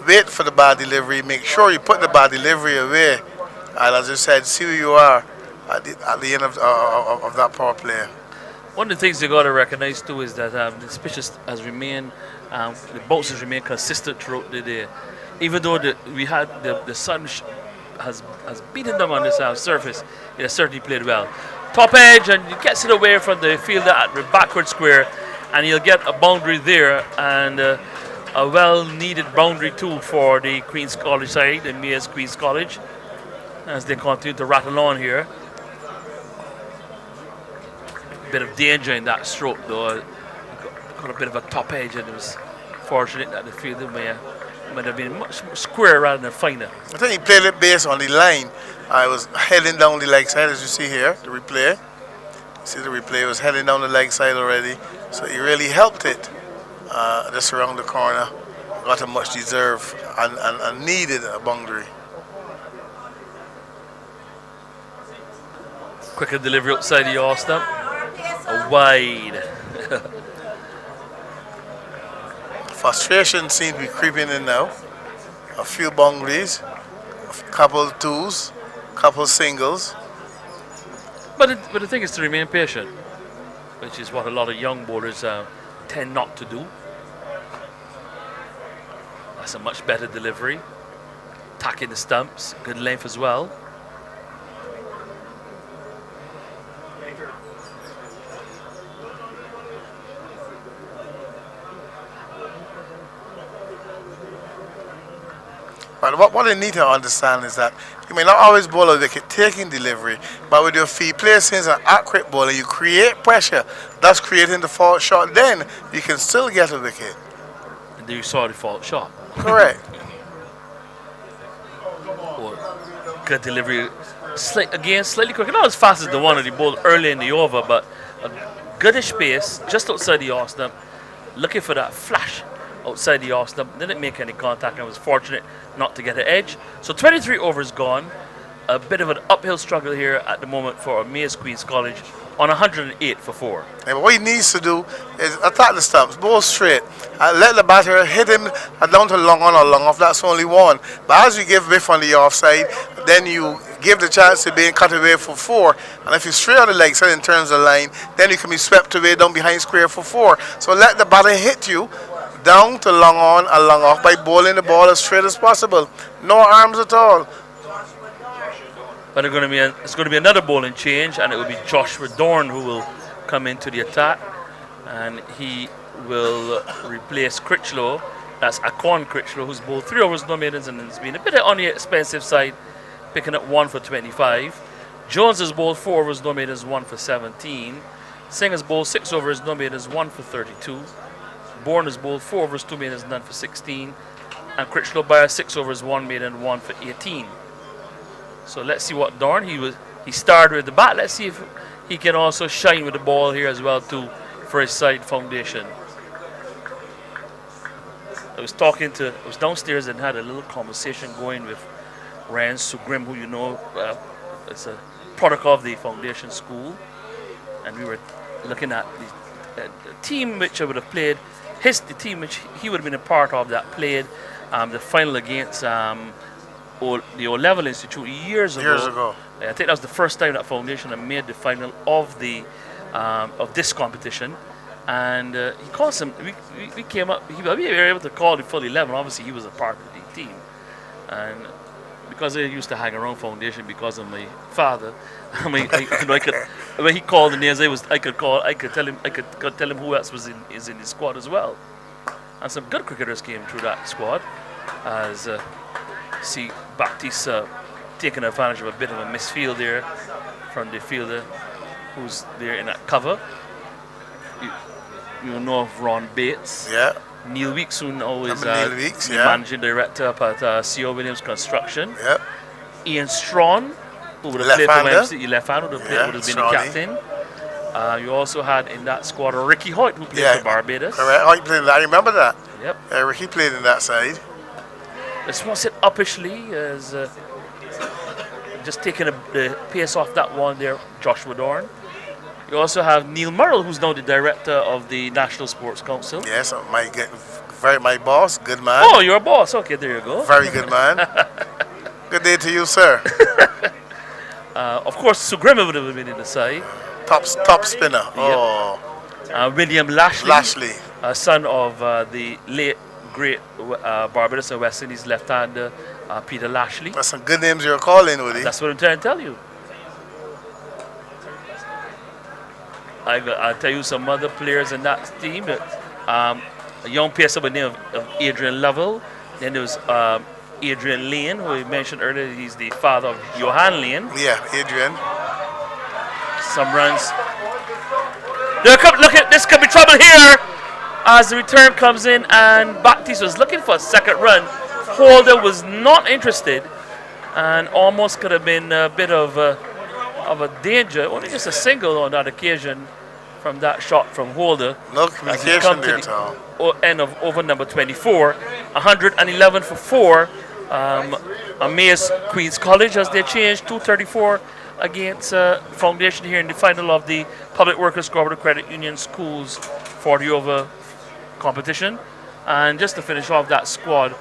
Wait for the bad delivery. Make sure you put the bad delivery away. And as I said, see where you are at the end of that power play. One of the things you got to recognize too is that the pitches has remained, the bounces remain consistent throughout the day. Even though we had the sun has beaten them on this surface, it has certainly played well. Top edge, and he gets it away from the fielder at the backward square, and he'll get a boundary there, and a well-needed boundary too for the Queen's College side, the Amaze Queen's College, as they continue to rattle on here. Bit of danger in that stroke though. Got a bit of a top edge, and it was fortunate that the fielder might have been much more square rather than finer. I think he played it based on the line. I was heading down the leg side, as you see here, the replay. See the replay was heading down the leg side already, so he really helped it just around the corner. Got a much deserved and needed a boundary. Quicker delivery outside the off stump. A wide. Frustration seems to be creeping in now. A few boundaries, a couple twos, couple singles. But the thing is to remain patient, which is what a lot of young bowlers tend not to do. That's a much better delivery. Attacking the stumps, good length as well. But what they need to understand is that you may not always bowl a wicket taking delivery, but with your feet placings and accurate bowling, you create pressure, thus creating the fault shot. Then you can still get a wicket. And then you saw the fault shot. Correct. Good delivery. Slightly quicker. Not as fast as the one that he bowled early in the over, but a goodish pace just outside the off stump. Looking for that flash outside the off stump. Didn't make any contact and was fortunate not to get an edge. So 23 overs gone. A bit of an uphill struggle here at the moment for Amaze Queen's College on 108 for 4. And what he needs to do is attack the stumps, bowl straight, and let the batter hit him down to long on or long off. That's only one. But as you give whiff on the offside, then you give the chance to being cut away for 4. And if you straight on the leg side in terms of line, then you can be swept away down behind square for 4. So let the batter hit you down to long on and long off by bowling the ball as straight as possible. No arms at all. But it's going to be another bowling change, and it will be Joshua Dorn who will come into the attack, and he will replace Critchlow. That's Akon Critchlow, who's bowled 3 overs, no maidens, and has been a bit on the expensive side, picking up 1 for 25. Jones has bowled 4 overs, no maidens, 1 for 17. Singh has bowled 6 overs, no maidens, 1 for 32. Bourne has bowled 4 overs, 2 maidens, none for 16. And Critchlow by 6 overs, 1 maiden, 1 for 18. So let's see what Dorn, he started with the bat. Let's see if he can also shine with the ball here as well too for his side foundation. I was downstairs and had a little conversation going with Ryan Sugrim, who you know is a product of the foundation school, and we were looking at the team which I would have played, the team which he would have been a part of that played the final against the O-Level Institute years ago. I think that was the first time that foundation had made the final of this competition. And he called some. We came up. We were able to call the full 11. Obviously, he was a part of the team, and because I used to hang around foundation because of my father, when he called the names, I could tell him who else is in his squad as well. And some good cricketers came through that squad, as see Baptiste taking advantage of a bit of a misfield there from the fielder who's there in that cover. You know of Ron Bates. Yeah. Neil Weeks, who now is Neil Weeks, managing director up at C.O. Williams Construction. Yep. Ian Strawn, who would have played for Left-hander. MCE, left-hander, who would have been the Strawley. captain. You also had in that squad Ricky Hoyt, who played for Barbados. Correct. Oh, he played in that. I remember that. Yep. Ricky played in that side. This one sit uppishly as just taking the pace off that one there, Joshua Dorn. You also have Neil Murrell, who's now the director of the National Sports Council. Yes, my boss, good man. Oh, you're a boss. Okay, there you go. Very good man. Good day to you, sir. Of course, Sue Grimmer would have been in the side. Top spinner. Oh. William Lashley. Lashley. Son of the late, great Barbados and West Indies left-hander Peter Lashley. That's some good names you're calling, Woody. That's what I'm trying to tell you. I'll tell you some other players in that team. A young pacer by the name of Adrian Lovell. Then there was Adrian Lane, who we mentioned earlier. He's the father of Johan Lane. Yeah, Adrian. Some runs. Look at this, could be trouble here. As the return comes in, and Baptiste was looking for a second run. Holder was not interested, and almost could have been a bit of a danger. Only just a single on that occasion from that shot from Holder. No communication there, Tom. End of over number 24. 111 for 4. Amaze Queen's College as they changed 234 against Foundation here in the final of the Public Workers Cooperative Credit Union Schools 40 over competition. And just to finish off that squad,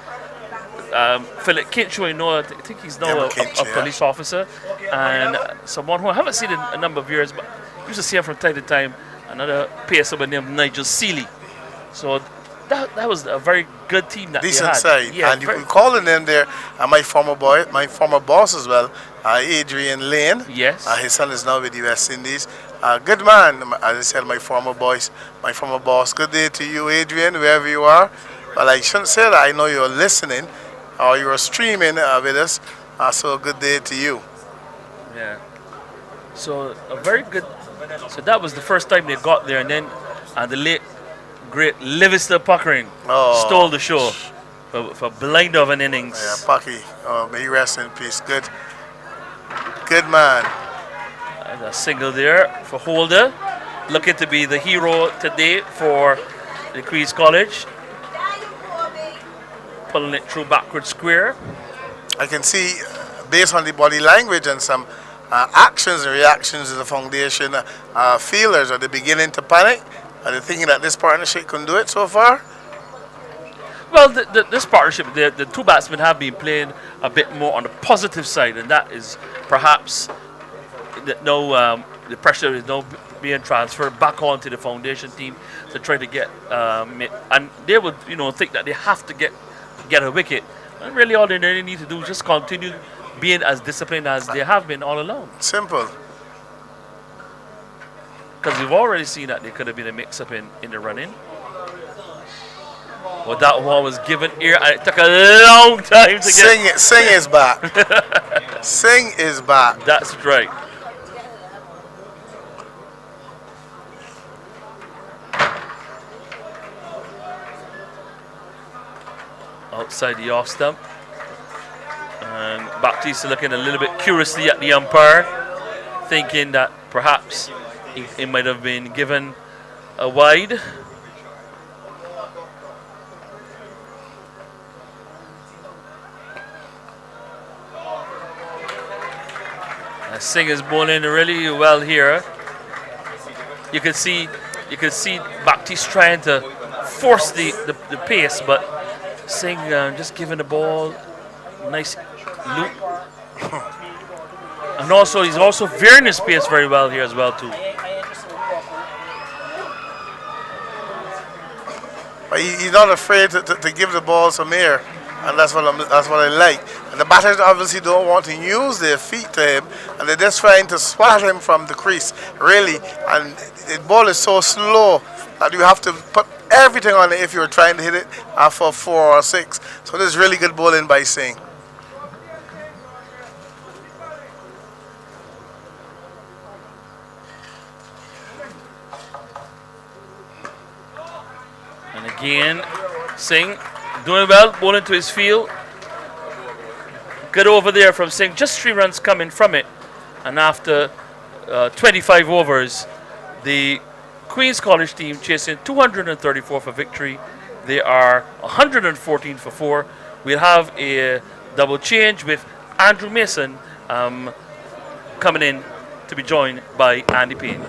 Philip Kinch, who I know, I think he's now a police officer, and someone who I haven't seen in a number of years, but used to see him from time to time, another pacer by the name of Nigel Seeley. So that was a very good team that Decent they had. side. Yeah, and you can call in them there, my former boss as well, Adrian Lane. Yes. His son is now with the West Indies. Good man, as I said, my former boss. Good day to you, Adrian, wherever you are. Well, I shouldn't say that. I know you're listening or you're streaming with us. So good day to you. Yeah. So a very good. So that was the first time they got there, and then the late great Livingston Puckering stole the show for blind of an innings. Yeah, Pucky. May you rest in peace. Good man. And a single there for Holder, looking to be the hero today for the Queen's College. Pulling it through backward square. I can see, based on the body language and some actions and reactions of the Foundation fielders, are they beginning to panic? Are they thinking that this partnership can do it so far? Well, this partnership, the two batsmen have been playing a bit more on the positive side, and that is perhaps the pressure is now being transferred back onto the Foundation team to try to get, and they would think that they have to get a wicket. And really, all they really need to do is just continue being as disciplined as they have been all along. Simple. Because we've already seen that there could have been a mix-up in the running. Well, that one was given here, and it took a long time to get. Sing is back. Sing is back. That's right. Outside the off stump. And Baptiste looking a little bit curiously at the umpire, thinking that perhaps it might have been given a wide. Singh is bowling really well here. You can see Baptiste trying to force the pace, but Singh just giving the ball a nice loop. And also he's also veering his pace very well here as well too. He's not afraid to give the ball some air, and that's what I like. And the batters obviously don't want to use their feet to him, and they're just trying to swat him from the crease, really. And the ball is so slow that you have to put everything on it if you're trying to hit it for 4 or 6. So this is really good bowling by Singh. And again, Singh doing well, bowling to his field. Good over there from Singh. Just 3 runs coming from it. And after 25 overs, the Queen's College team chasing 234 for victory. They are 114 for 4. We'll have a double change with Andrew Mason coming in to be joined by Andy Payne.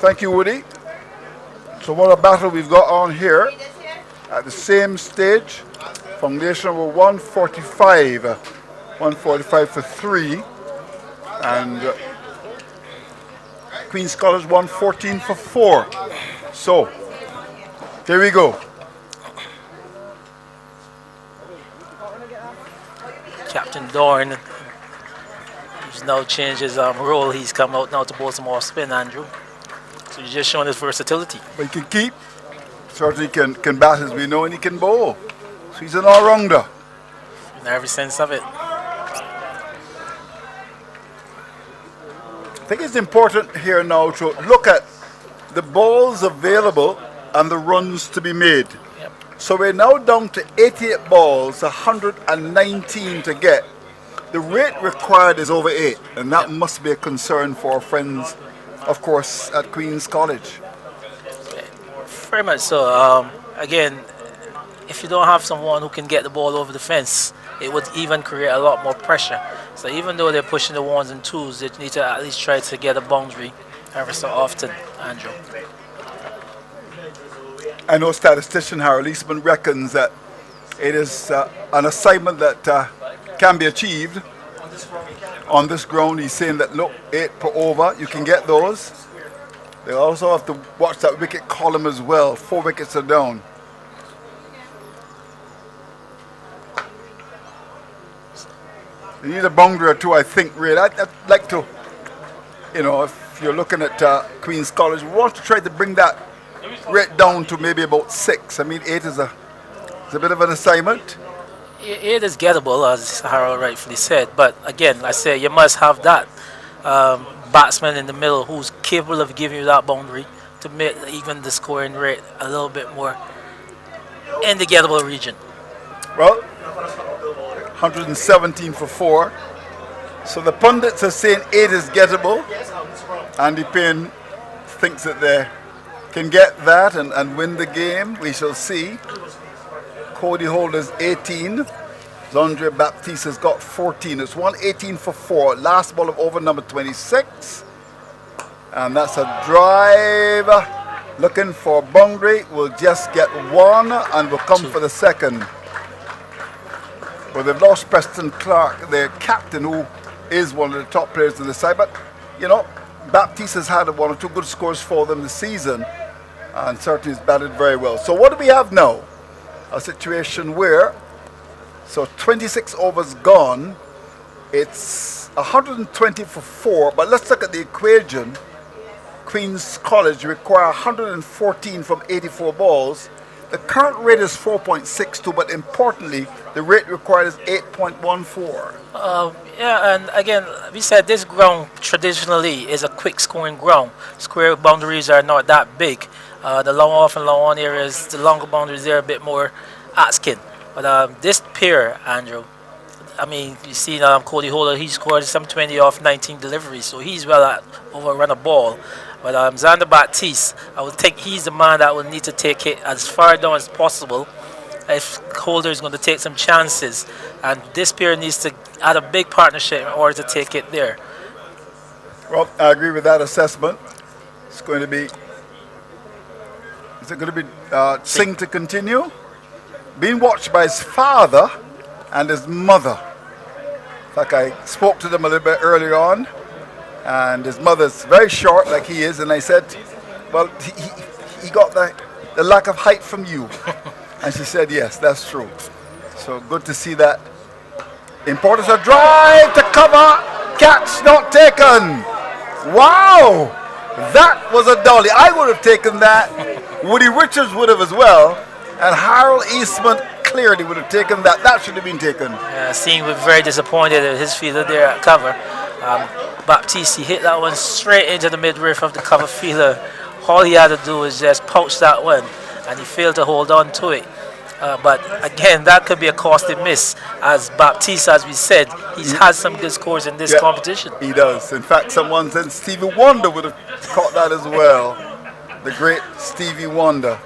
Thank you, Woody. So what a battle we've got on here at the same stage. Foundation number 145. 145 for 3. And Queen's College 114 for 4. So, here we go. Captain Dorn, he's now changed his role. He's come out now to bowl some off spin, Andrew. So he's just showing his versatility. But he can keep, certainly can bat as we know, and he can bowl. So he's an all-rounder. In every sense of it. I think it's important here now to look at the balls available and the runs to be made. Yep. So we're now down to 88 balls, 119 to get. The rate required is over 8, and that must be a concern for our friends, of course, at Queen's College. Very much so. Again, if you don't have someone who can get the ball over the fence, it would even create a lot more pressure. So even though they're pushing the 1s and 2s, they need to at least try to get a boundary every so often, Andrew. I know statistician Harold Eastman reckons that it is an assignment that can be achieved on this ground. He's saying that, look, 8 per over, you can get those. They also have to watch that wicket column as well. 4 wickets are down. They need a boundary or 2, I think, really. I'd like to, you know, if you're looking at Queen's College, we want to try to bring that rate down to maybe about 6. I mean, 8 is a bit of an assignment. It is gettable, as Harold rightfully said. But again, I say you must have that batsman in the middle who's capable of giving you that boundary to make even the scoring rate a little bit more in the gettable region. Well, 117 for 4. So the pundits are saying 8 is gettable. Andy Payne thinks that they can get that and win the game. We shall see. Cody Holder's 18. Zondre Baptiste has got 14. It's 118 for 4. Last ball of over number 26. And that's a drive. Looking for boundary. Will just get 1 and will come for the second. But they've lost Preston Clark, their captain, who is one of the top players in the side. But, you know, Baptiste has had 1 or 2 good scores for them this season. And certainly has batted very well. So what do we have now? A situation where, so 26 overs gone, it's 120 for 4, but let's look at the equation. Queen's College require 114 from 84 balls. The current rate is 4.62, but importantly, the rate required is 8.14. Yeah, and again, we said this ground traditionally is a quick scoring ground. Square boundaries are not that big. The long off and long on areas, the longer boundaries, they're a bit more asking. But this pair, Andrew, I mean, you see Cody Holder, he scored some 20 off 19 deliveries, so he's well at overrun a ball. But Xander Baptiste, I would think he's the man that will need to take it as far down as possible if Holder is going to take some chances. And this pair needs to add a big partnership in order to take it there. Well, I agree with that assessment. It's going to be, is it going to be Singh to continue? Being watched by his father and his mother. In fact, I spoke to them a little bit earlier on, and his mother's very short like he is, and I said, well, he got the lack of height from you. And she said, yes, that's true. So good to see that. Importance of drive to cover, catch not taken. Wow, that was a dolly. I would have taken that. Woody Richards would have as well. And Harold Eastman clearly would have taken that. That should have been taken. Seeing we're very disappointed at his fielder there at cover. Baptiste, he hit that one straight into the midriff of the cover fielder. All he had to do was just pouch that one, and he failed to hold on to it. But again, that could be a costly miss, as Baptiste, as we said, he's had some good scores in this competition. He does. In fact, someone said Stevie Wonder would have caught that as well. The great Stevie Wonder.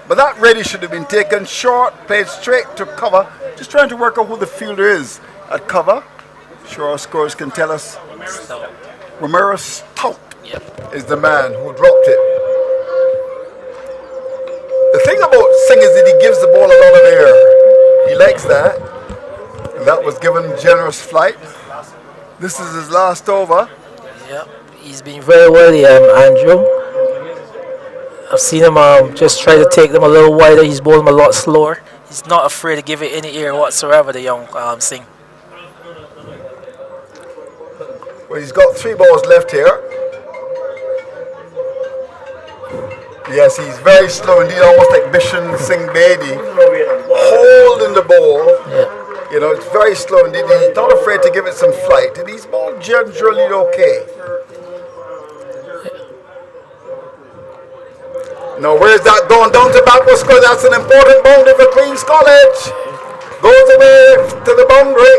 But that really should have been taken short, played straight to cover. Just trying to work out who the fielder is at cover. Sure, our scores can tell us. Romero Stout is the man who dropped it. The thing about Singh is that he gives the ball a lot of air. He likes that. And that was given generous flight. This is his last over. Yep, he's been very worthy, Andrew. I've seen him just try to take them a little wider. He's bowling them a lot slower. He's not afraid to give it any air whatsoever, the young Singh. Well, he's got 3 balls left here. Yes, he's very slow indeed, almost like Bishan Singh Bedi. Holding the ball. Yeah. You know, it's very slow indeed. He's not afraid to give it some flight. And he's bowled generally okay. Now, where's that going? Down to backward square. That's an important boundary for Queen's College. Goes away to the boundary.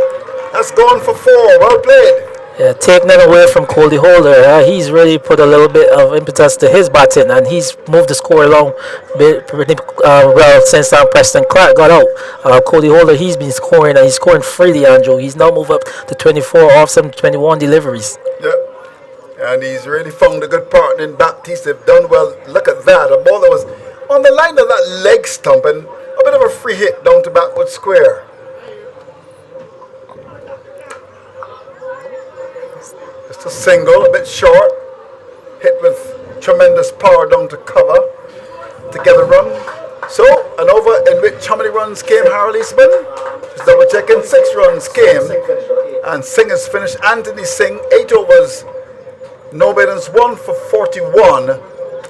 That's gone for 4. Well played. Yeah, taking it away from Cody Holder, he's really put a little bit of impetus to his batting, and he's moved the score along pretty well since Preston Clark got out. Cody Holder, he's been scoring, and he's scoring freely, Andrew. He's now moved up to 24 off some 21 deliveries. Yeah, and he's really found a good partner in Baptiste. They've done well. Look at that. A ball that was on the line of that leg stump, and a bit of a free hit down to backward square. Just a single, a bit short, hit with tremendous power down to cover to get a run. So, an over in which how many runs came, Harold Eastman? Just double checking, 6 runs came. And Singh has finished. Anthony Singh, 8 overs, no balance, 1 for 41.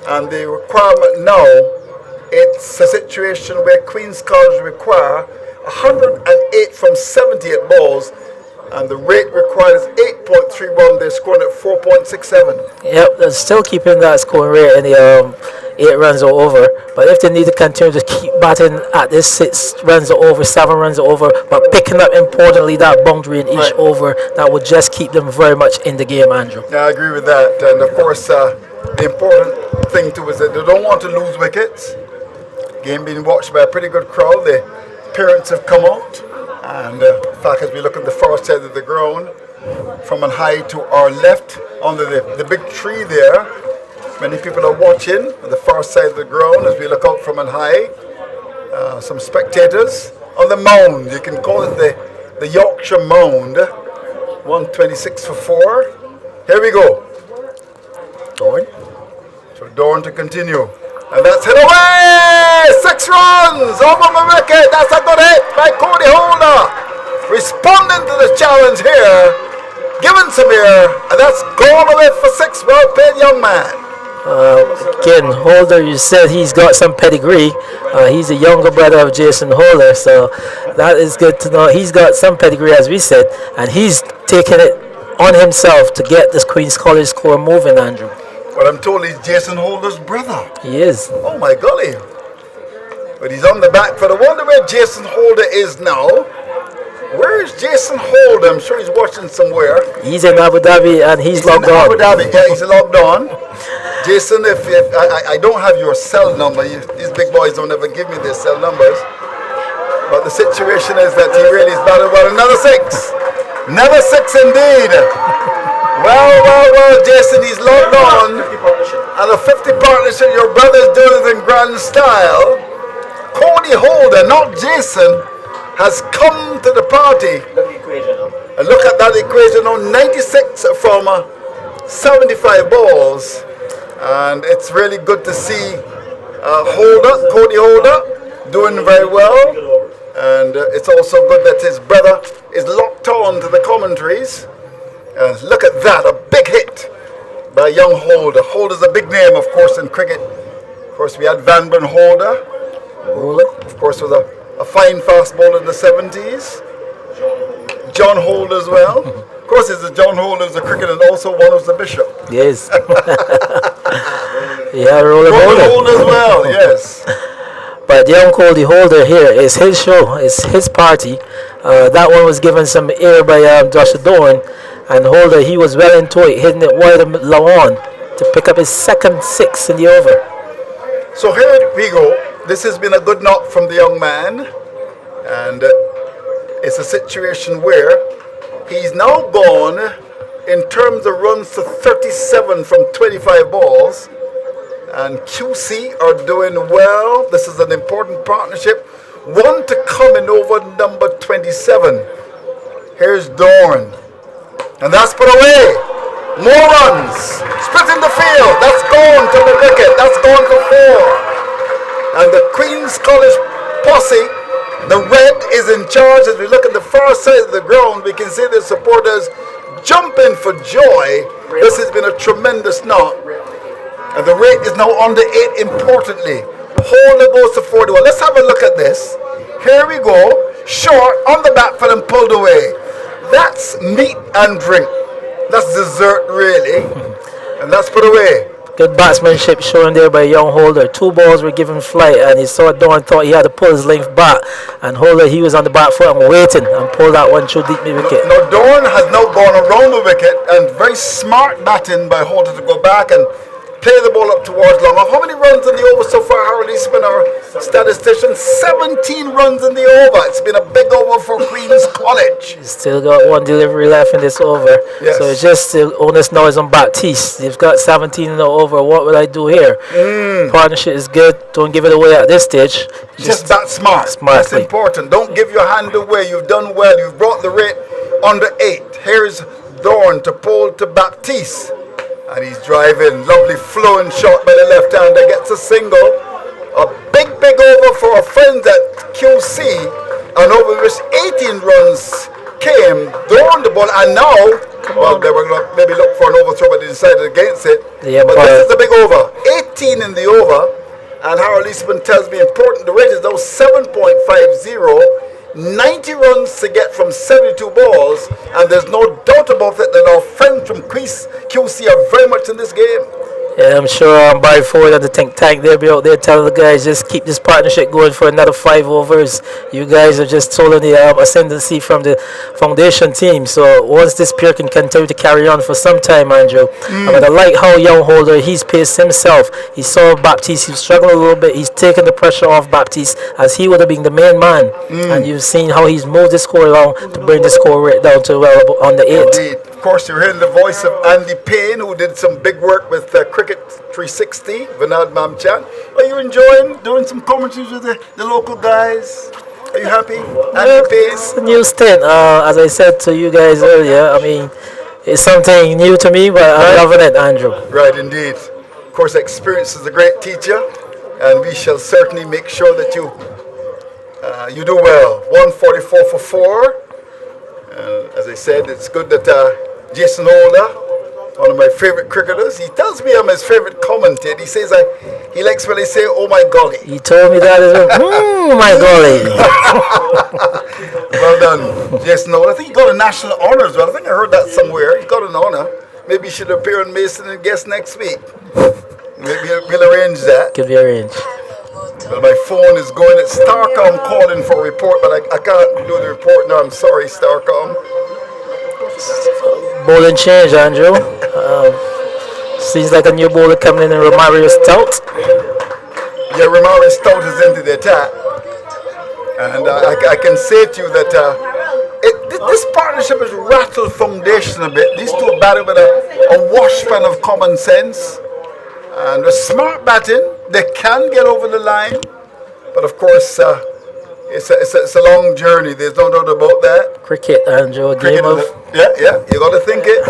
And the requirement now, it's a situation where Queen's College require 108 from 78 balls. And the rate required is 8.31. They're scoring at 4.67. Yep, they're still keeping that scoring rate in the 8 runs or over. But if they need to continue to keep batting at this 6 runs or over, 7 runs or over, but picking up importantly that boundary in each over, that would just keep them very much in the game, Andrew. Yeah, I agree with that. And of course, the important thing too is that they don't want to lose wickets. Game being watched by a pretty good crowd. The parents have come out. And in fact, as we look at the far side of the ground, from on high to our left, under the big tree there, many people are watching on the far side of the ground as we look out from on high. Some spectators on the mound. You can call it the Yorkshire Mound. 126 for 4. Here we go. Dorn. So Dorn to continue. And that's hit away! 6 runs over the wicket. That's a good hit by Cody Holder. Responding to the challenge here. Giving some air. And that's gone away for 6. Well played, young man. Again, Holder, you said he's got some pedigree. He's a younger brother of Jason Holder. So that is good to know. He's got some pedigree, as we said. And he's taken it on himself to get this Queen's College score moving, Andrew. Well, I'm told he's Jason Holder's brother. He is. Oh my golly. But he's on the back foot. I wonder where Jason Holder is now. Where is Jason Holder? I'm sure he's watching somewhere. He's in Abu Dhabi and he's logged on. Abu Dhabi, yeah, he's logged on. Jason, if I don't have your cell number. These big boys don't ever give me their cell numbers. But the situation is that he really is battled about another 6. Another 6 indeed. Well, Jason, he's logged on. And a 50 partnership, your brother's doing it in grand style. Cody Holder, not Jason, has come to the party. And look at that equation on 96 from 75 balls. And it's really good to see Cody Holder, doing very well. And it's also good that his brother is locked on to the commentaries. Look at that, a big hit by young Holder. Holder's a big name, of course, in cricket. Of course, we had Van Burn Holder, Roller. Of course, was a fine fastball in the 70s. John Holt as well. Of course, it's a John Holt who's a cricketer and also one who's the bishop. Yes. Yeah, Roller Roller Holder. Holt as well, yes. But young Cody Holder here is his show, it's his party. That one was given some air by Josh Dorn, and Holder, he was well into it, hitting it wide of Lawan to pick up his second six in the over. So here we go. This has been a good knock from the young man, and it's a situation where he's now gone in terms of runs to 37 from 25 balls. And QC are doing well. This is an important partnership. One to come in over number 27. Here's Dorn. And that's put away. More runs. Split in the field. That's gone to the wicket. That's gone for 4. And the Queen's College posse, the red is in charge. As we look at the far side of the ground, we can see the supporters jumping for joy. This has been a tremendous knock. And the rate is now under 8 importantly. Holder goes to 41. Let's have a look at this. Here we go. Short on the back foot and pulled away. That's meat and drink. That's dessert really. And that's put away. Good batsmanship shown there by young Holder. 2 balls were given flight, and he saw Dorn, thought he had to pull his length back. And Holder, he was on the back foot and waiting and pulled that one through deep wicket. Now Dorn has now gone around the wicket, and very smart batting by Holder to go back and play the ball up towards long. How many runs in the over so far, Harold Eastman, our statistician? 17 runs in the over. It's been a big over for Queen's College. He's still got 1 delivery left in this over. Yes. So it's just the onus now is on Baptiste. They've got 17 in the over. What will I do here? Partnership is good. Don't give it away at this stage. Just that smart. Smartly. That's important. Don't give your hand away. You've done well. You've brought the rate under 8. Here's Dorn to pull to Baptiste. And he's driving. Lovely flowing shot by the left hander. Gets a single. A big over for our friends at QC. And over which 18 runs came. Dorn the ball. And now, well, they were going to maybe look for an overthrow, but they decided against it. Yeah, but this is a big over. 18 in the over. And Harold Eastman tells me important. The rate is now 7.50. 90 runs to get from 72 balls, and there's no doubt about it that our friends from QC are very much in this game. Yeah, I'm sure Barry Ford and the think tank, they'll be out there telling the guys just keep this partnership going for another 5 overs. You guys are just stolen the ascendancy from the foundation team. So once this pair can continue to carry on for some time, Andrew, but I like how young Holder, he's paced himself. He saw Baptiste, he was struggling a little bit. He's taken the pressure off Baptiste as he would have been the main man. And you've seen how he's moved the score along to bring the score rate down to well on the 8. Indeed. Of course, you're hearing the voice of Andy Payne, who did some big work with Cricket 360, Vinod Mamchan. Are you enjoying doing some commentaries with the local guys? Are you happy? Andy Payne? It's a new stint. As I said to you guys earlier, I mean, it's something new to me, but I'm loving it, Andrew. Right, indeed. Of course, experience is a great teacher, and we shall certainly make sure that you do well. 144 for 4. As I said, it's good that Jason Holder, one of my favorite cricketers, he tells me I'm his favorite commentator. He says he likes when I say, "Oh my golly." He told me that as well. My golly. Well done, Jason Holder. I think he got a national honor as well. I think I heard that somewhere. He got an honor. Maybe he should appear on Mason and Guest next week. Maybe we'll arrange that. Give you a range. Well, my phone is going. It's Starcom calling for a report, but I can't do the report now. I'm sorry, Starcom. Bowling change, Andrew. Seems like a new bowler coming in Romario Stout. Yeah, Romario Stout is into the attack. And I can say to you that this partnership is rattled foundation a bit. These two are batting with a wash pan of common sense. And with smart batting, they can get over the line. But of course, it's a long journey. There's no doubt about that. Cricket, Andrew, game of... Yeah, you got to think it.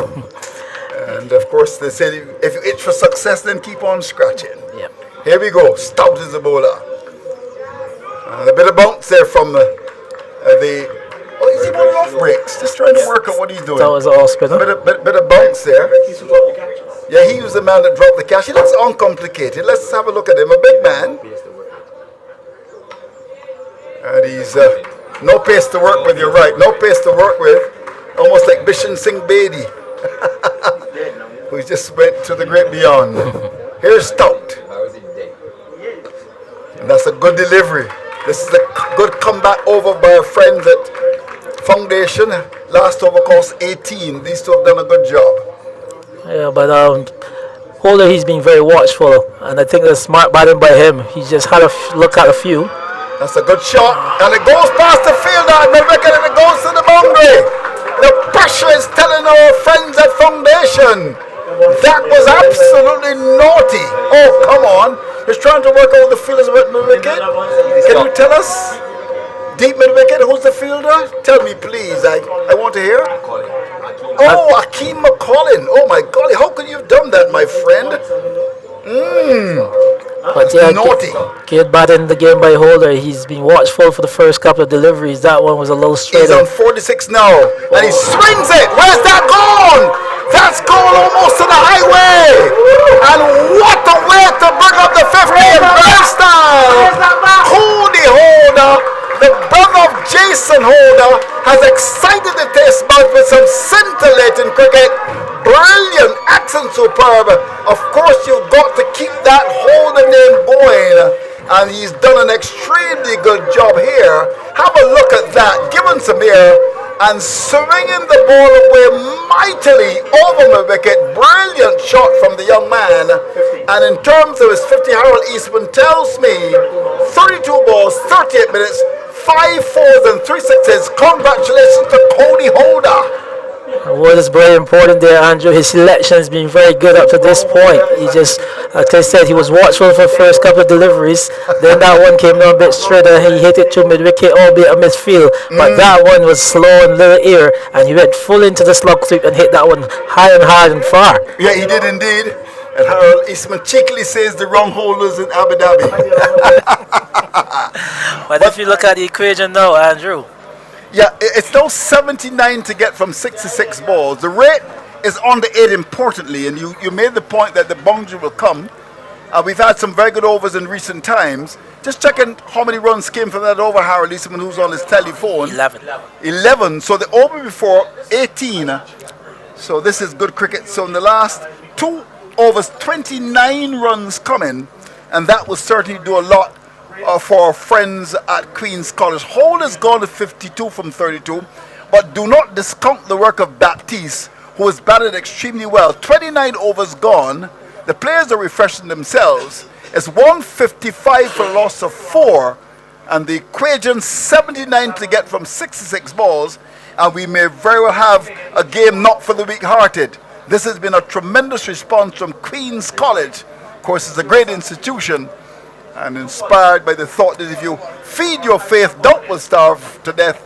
And of course, they say if you itch for success, then keep on scratching. Yep. Here we go. Stout is the bowler. And a bit of bounce there from the... Oh, is he bowling off breaks? Just trying to work out what he's doing. That was all spinner. Bit of bounce there. Yeah, he was the man that dropped the catch. He looks uncomplicated. Let's have a look at him. A big man. And he's no pace to work with, you're right. No pace to work with. Almost like Bishan Singh Bedi, who just went to the great beyond. Here's Stout. And that's a good delivery. This is a good comeback over by our friends at Foundation. Last over cost 18. These two have done a good job. Yeah, but Holder, he's been very watchful, and I think that's smart batting by him. He just had a look at a few. That's a good shot, and it goes past the fielder, and the record, and it goes to the boundary. The pressure is telling our friends at Foundation. That was absolutely naughty. Oh, come on. He's trying to work out the fielders with mid-wicket. Can you tell us? Deep mid-wicket, who's the fielder? Tell me, please. I want to hear. Oh, Akeem McCollin. Oh, my golly. How could you have done that, my friend? But yeah, naughty. Kid batting the game by Holder. He's been watchful for the first couple of deliveries. That one was a little straight. He's on 46 now, and he swings it. Where's that gone? That's gone almost to the highway. And what a way to bring up the 50 in Bear style. Cody Holder, the brother of Jason Holder, has excited the taste buds with some scintillating cricket. Brilliant, excellent, superb. Of course, you've got to keep that Holder name going, and he's done an extremely good job here. Have a look at that, giving some air and swinging the ball away mightily over my wicket. Brilliant shot from the young man. And in terms of his 50, Harold Eastman tells me 32 balls, 38 minutes, 5 fours and 3 sixes. Congratulations to Cody Holder. What is very important there, Andrew, his selection has been very good up to this point. He just, like I said, he was watchful for the first couple of deliveries. Then that one came down a bit straighter. He hit it to mid-wicket, albeit a misfield. But that one was slow and little air, and he went full into the slug sweep and hit that one high and hard and far. Yeah, he did indeed. And Harold Eastman cheekily says the wrong holders in Abu Dhabi. But if you look at the equation now, Andrew, yeah, it's now 79 to get from 66 balls. The rate is on the 8 importantly, and you made the point that the boundary will come. We've had some very good overs in recent times. Just checking how many runs came from that over, Harold Eastman, who's on his telephone. 11. So the over before, 18. So this is good cricket. So in the last 2 overs, 29 runs coming, and that will certainly do a lot for our friends at Queen's College. Holder's gone to 52 from 32, but do not discount the work of Baptiste, who has batted extremely well. 29 overs gone. The players are refreshing themselves. It's 155 for a loss of 4, and the equation 79 to get from 66 balls, and we may very well have a game not for the weak-hearted. This has been a tremendous response from Queen's College. Of course, it's a great institution, and inspired by the thought that if you feed your faith, doubt will starve to death.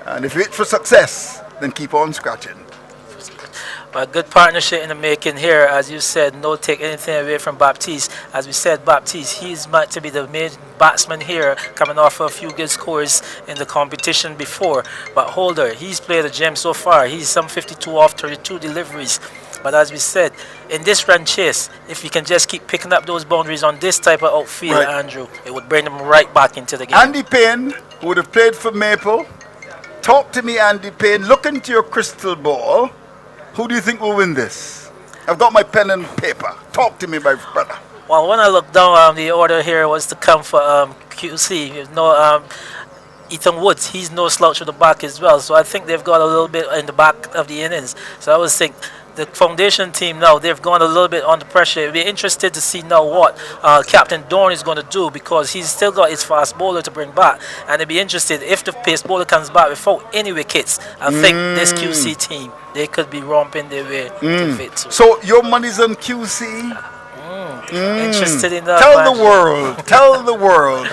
And if you wait for success, then keep on scratching. a good partnership in the making here. As you said, no take anything away from Baptiste. As we said, Baptiste, he's meant to be the main batsman here, coming off a few good scores in the competition before. But Holder, he's played a gem so far. He's some 52 off 32 deliveries. But as we said, in this run chase, if you can just keep picking up those boundaries on this type of outfield, right, Andrew, it would bring them right back into the game. Andy Payne, who would have played for Maple. Talk to me, Andy Payne. Look into your crystal ball. Who do you think will win this? I've got my pen and paper. Talk to me, my brother. Well, when I look down, the order here was to come for QC. You know, Ethan Woods, he's no slouch with the back as well. So I think they've got a little bit in the back of the innings. So I was thinking, the foundation team now, they've gone a little bit under pressure. We'll be interested to see now what Captain Dorn is going to do, because he's still got his fast bowler to bring back. And they'll be interested if the pace bowler comes back without any wickets. I think this QC team, they could be romping their way to victory. So your money's on QC? Interested in that? Tell the world. Tell the world.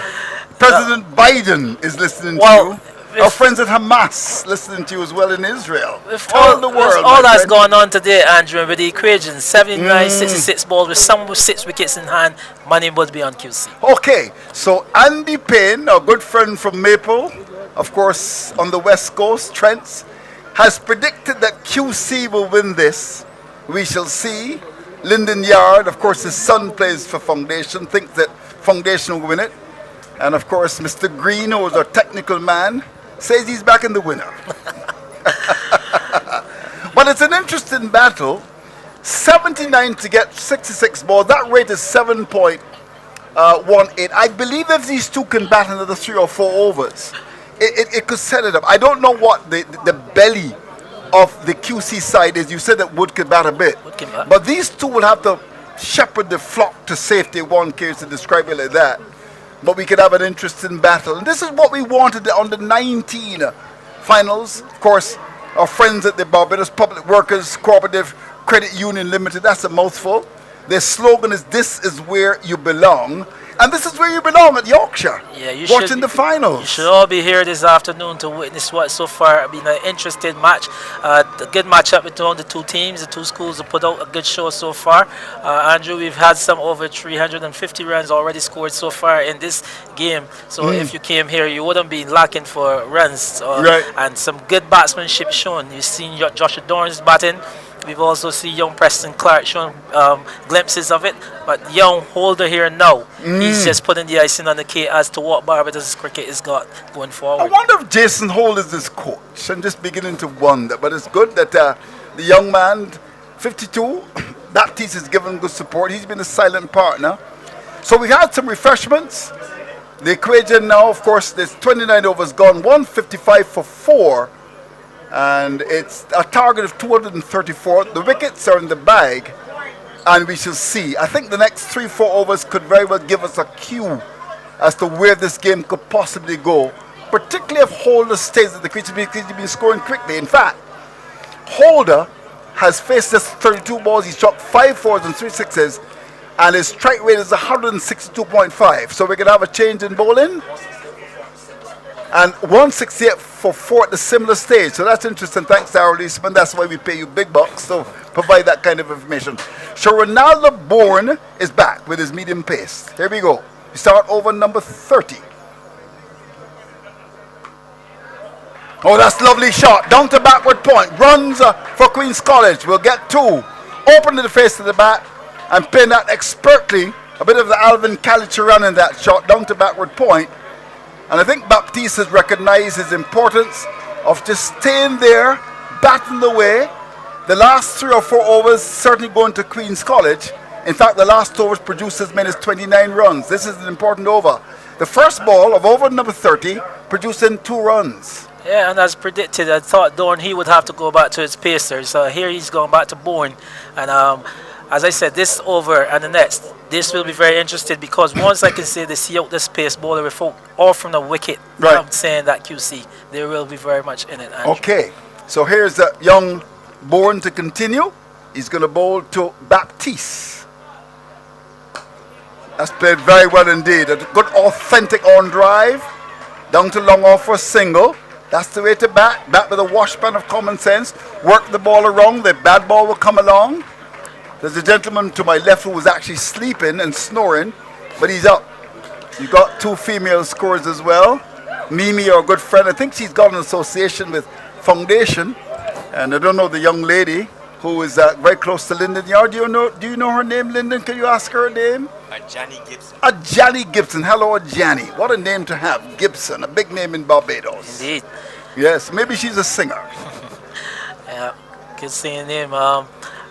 President Biden is listening to you. Our friends at Hamas listening to you as well in Israel. Tell the world. All that's going on today, Andrew, with the equation, 79, 66 balls with some with 6 wickets in hand, money must be on QC. Okay, so Andy Payne, our good friend from Maple, of course, on the West Coast, Trents, has predicted that QC will win this. We shall see. Lyndon Yard, of course, his son plays for Foundation, thinks that Foundation will win it. And of course, Mr. Green, who is our technical man, says he's back in the winner. But it's an interesting battle. 79 to get 66 balls. That rate is 7.18. I believe if these two can bat another 3 or 4 overs, it could set it up. I don't know what the belly of the QC side is. You said that Wood could bat a bit. But these two will have to shepherd the flock to safety, one cares to describe it like that. But we could have an interesting battle. And this is what we wanted on the 19 finals. Of course, our friends at the Barbados Public Workers Cooperative Credit Union Limited, that's a mouthful. Their slogan is, "This is where you belong." And this is where you belong, at Yorkshire, watching the finals. You should all be here this afternoon to witness what so far has been an interesting match. A good matchup between the two teams. The two schools have put out a good show so far. Andrew, we've had some over 350 runs already scored so far in this game. So if you came here, you wouldn't be lacking for runs. And some good batsmanship shown. You've seen Joshua Dorn's batting. We've also seen young Preston Clark showing glimpses of it. But young Holder here now, he's just putting the icing on the cake as to what Barbados cricket has got going forward. I wonder if Jason Holder is this coach. I'm just beginning to wonder. But it's good that the young man, 52, Baptiste has given good support. He's been a silent partner. So we had some refreshments. The equation now, of course, there's 29 overs gone, 155 for 4. And it's a target of 234. The wickets are in the bag, and we shall see. I think the next 3-4 overs could very well give us a cue as to where this game could possibly go, particularly if Holder stays at the crease because he's been scoring quickly. In fact, Holder has faced just 32 balls. He's struck 5 fours and 3 sixes, and his strike rate is 162.5. So we could have a change in bowling. And 168 for 4 at the similar stage. So that's interesting. Thanks to our Leisman. That's why we pay you big bucks to provide that kind of information. So Ronaldo Bourne is back with his medium pace. Here we go. We start over number 30. Oh, that's a lovely shot. Down to backward point. Runs for Queen's College. We'll get 2. Open to the face of the bat and pin that expertly. A bit of the Alvin Calicher run in that shot. Down to backward point. And I think Baptiste has recognized his importance of just staying there, batting the way. The last 3 or 4 overs certainly going to Queen's College. In fact, the last overs produced as many as 29 runs. This is an important over. The first ball of over number 30 producing 2 runs. Yeah, and as predicted, I thought Dorn, he would have to go back to his pacers. So here he's going back to Bourne. And as I said, this over and the next, this will be very interesting because once I can say they see out this pace bowler without off from the wicket, I'm saying that QC, they will be very much in it. Andrew. Okay, so here's the young Bourne to continue. He's going to bowl to Baptiste. That's played very well indeed. A good authentic on drive. Down to long off for a single. That's the way to bat. Bat with a washpan of common sense. Work the ball around. The bad ball will come along. There's a gentleman to my left who was actually sleeping and snoring, but he's up. You got 2 female scorers as well. Mimi, our good friend, I think she's got an association with Foundation, and I don't know the young lady who is very close to Lyndon Yard. Do you know her name, Lyndon? Can you ask her name? Johnny Gibson. Johnny Gibson. Hello, Johnny. What a name to have, Gibson. A big name in Barbados. Indeed. Yes, maybe she's a singer. Yeah, good seeing him.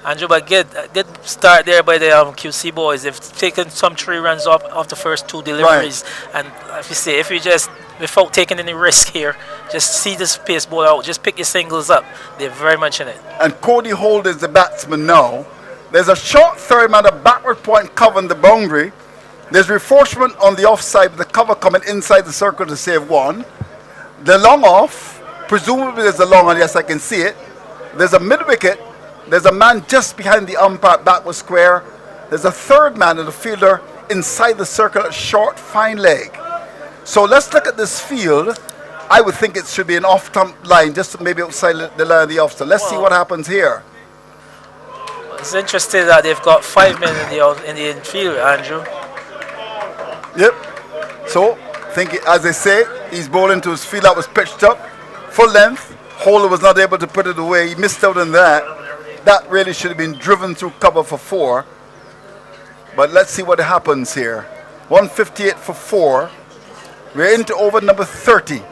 Andrew, but good start there by the QC boys. They've taken some 3 runs off the first 2 deliveries. And if you just, without taking any risk here, just see this pace ball out, just pick your singles up. They're very much in it. And Cody Holt is the batsman now. There's a short third man, a backward point covering the boundary. There's reinforcement on the offside with the cover coming inside the circle to save 1. The long off, presumably there's a long on, yes I can see it. There's a mid wicket. There's a man just behind the umpire, backward square. There's a third man and a fielder inside the circle, a short, fine leg. So let's look at this field. I would think it should be an off-stump line, just maybe outside the line of the off-stump. Let's see what happens here. It's interesting that they've got 5 men in the infield, Andrew. Yep. So, as they say, he's bowling to his field that was pitched up, full length. Holder was not able to put it away. He missed out on that. That really should have been driven through cover for 4. But let's see what happens here. 158 for 4. We're into over number 30.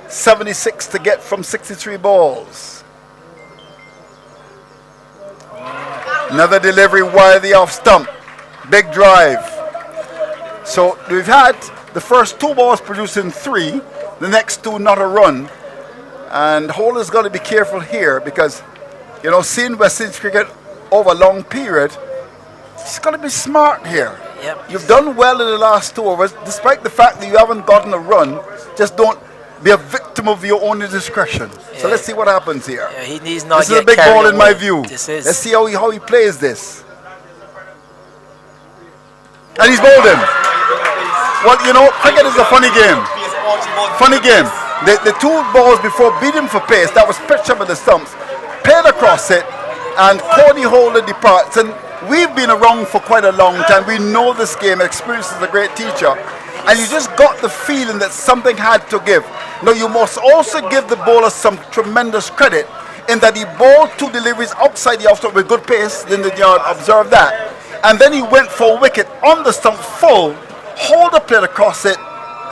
76 to get from 63 balls. Another delivery wide the off stump. Big drive. So we've had the first 2 balls producing 3, the next 2 not a run. And Holder's got to be careful here because, you know, seeing West Indies cricket over a long period, he's got to be smart here. Yep. You've done well in the last 2 overs, despite the fact that you haven't gotten a run. Just don't be a victim of your own indiscretion. Yeah. So let's see what happens here. Yeah, he needs not This is a get big carried ball in my away. view. This is. Let's see how he plays this. And he's bowled him. Well, you know, cricket is a funny game. Funny game. The 2 balls before beat him for pace, that was pitched up at the stumps, played across it, and Cody Holder departs. And we've been around for quite a long time. We know this game. Experience is a great teacher. And you just got the feeling that something had to give. Now, you must also give the bowler some tremendous credit in that he bowled 2 deliveries outside the off-stump with good pace. Lyndon Yard observed that. And then he went for a wicket on the stump full. Holder played across it,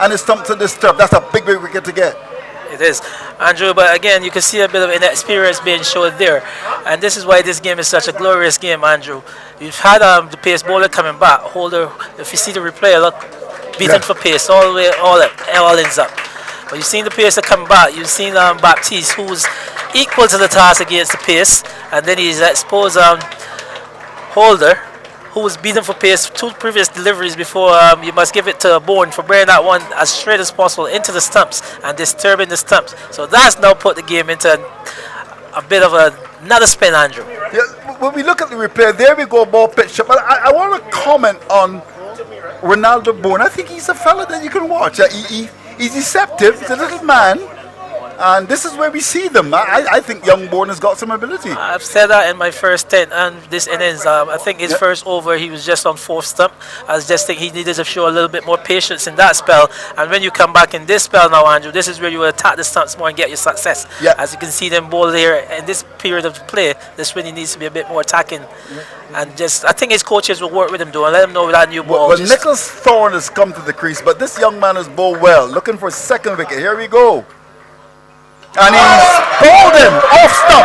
and his stumps are disturbed. That's a big wicket to get. It is, Andrew, but again, you can see a bit of inexperience being showed there. And this is why this game is such a glorious game, Andrew. You've had the pace bowler coming back. Holder, if you see the replay, look, beaten for pace all the way, all ends up. But you've seen the pacer come back. You've seen Baptiste, who's equal to the task against the pace. And then he's exposed Holder, who was beaten for pace 2 previous deliveries before. You must give it to Bourne for bringing that one as straight as possible into the stumps and disturbing the stumps. So that's now put the game into a bit of another spin, Andrew. Yeah, when we look at the replay, there we go, ball pitch up. But I want to comment on Ronaldo Bourne. I think he's a fella that you can watch. He's deceptive. He's a little man. And this is where we see them. I think young Bourne has got some ability. I've said that in my first 10 and this innings. I think his first over, he was just on 4th stump. I just think he needed to show a little bit more patience in that spell. And when you come back in this spell now, Andrew, this is where you attack the stumps more and get your success. Yeah. As you can see them bowl here in this period of play, this when he needs to be a bit more attacking. And just, I think his coaches will work with him, and let him know that new ball. Well, Nicholas Thorne has come to the crease, but this young man has bowled well. Looking for a 2nd wicket. Here we go. And he's bowled him off stump,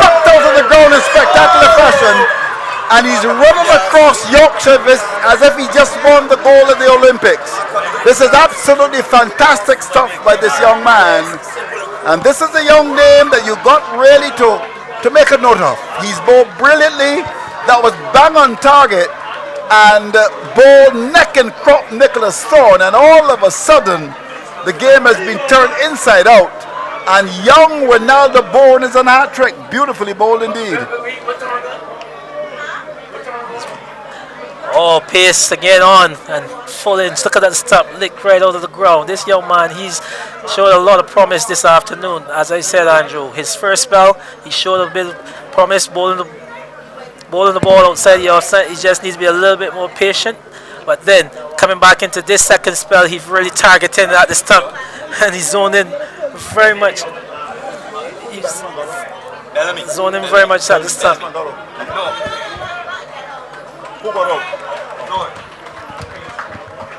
backed out of the ground in spectacular fashion, and he's running across Yorkshire as if he just won the gold at the Olympics. This is absolutely fantastic stuff by this young man, and this is a young name that you got really to make a note of. He's bowled brilliantly. That was bang on target, and bowled neck and crop Nicholas Thorne, and all of a sudden the game has been turned inside out. And young Ronaldo Bourne is an hat-trick. Beautifully bowled indeed. Oh, pace again on and full in. Look at that stump, licked right out of the ground. This young man, he's showed a lot of promise this afternoon. As I said, Andrew, his first spell, he showed a bit of promise bowling the ball outside the offside. He just needs to be a little bit more patient. But then, coming back into this 2nd spell, he's really targeting at the stump. And he's zoned in very much. He's zoning very much at the stump.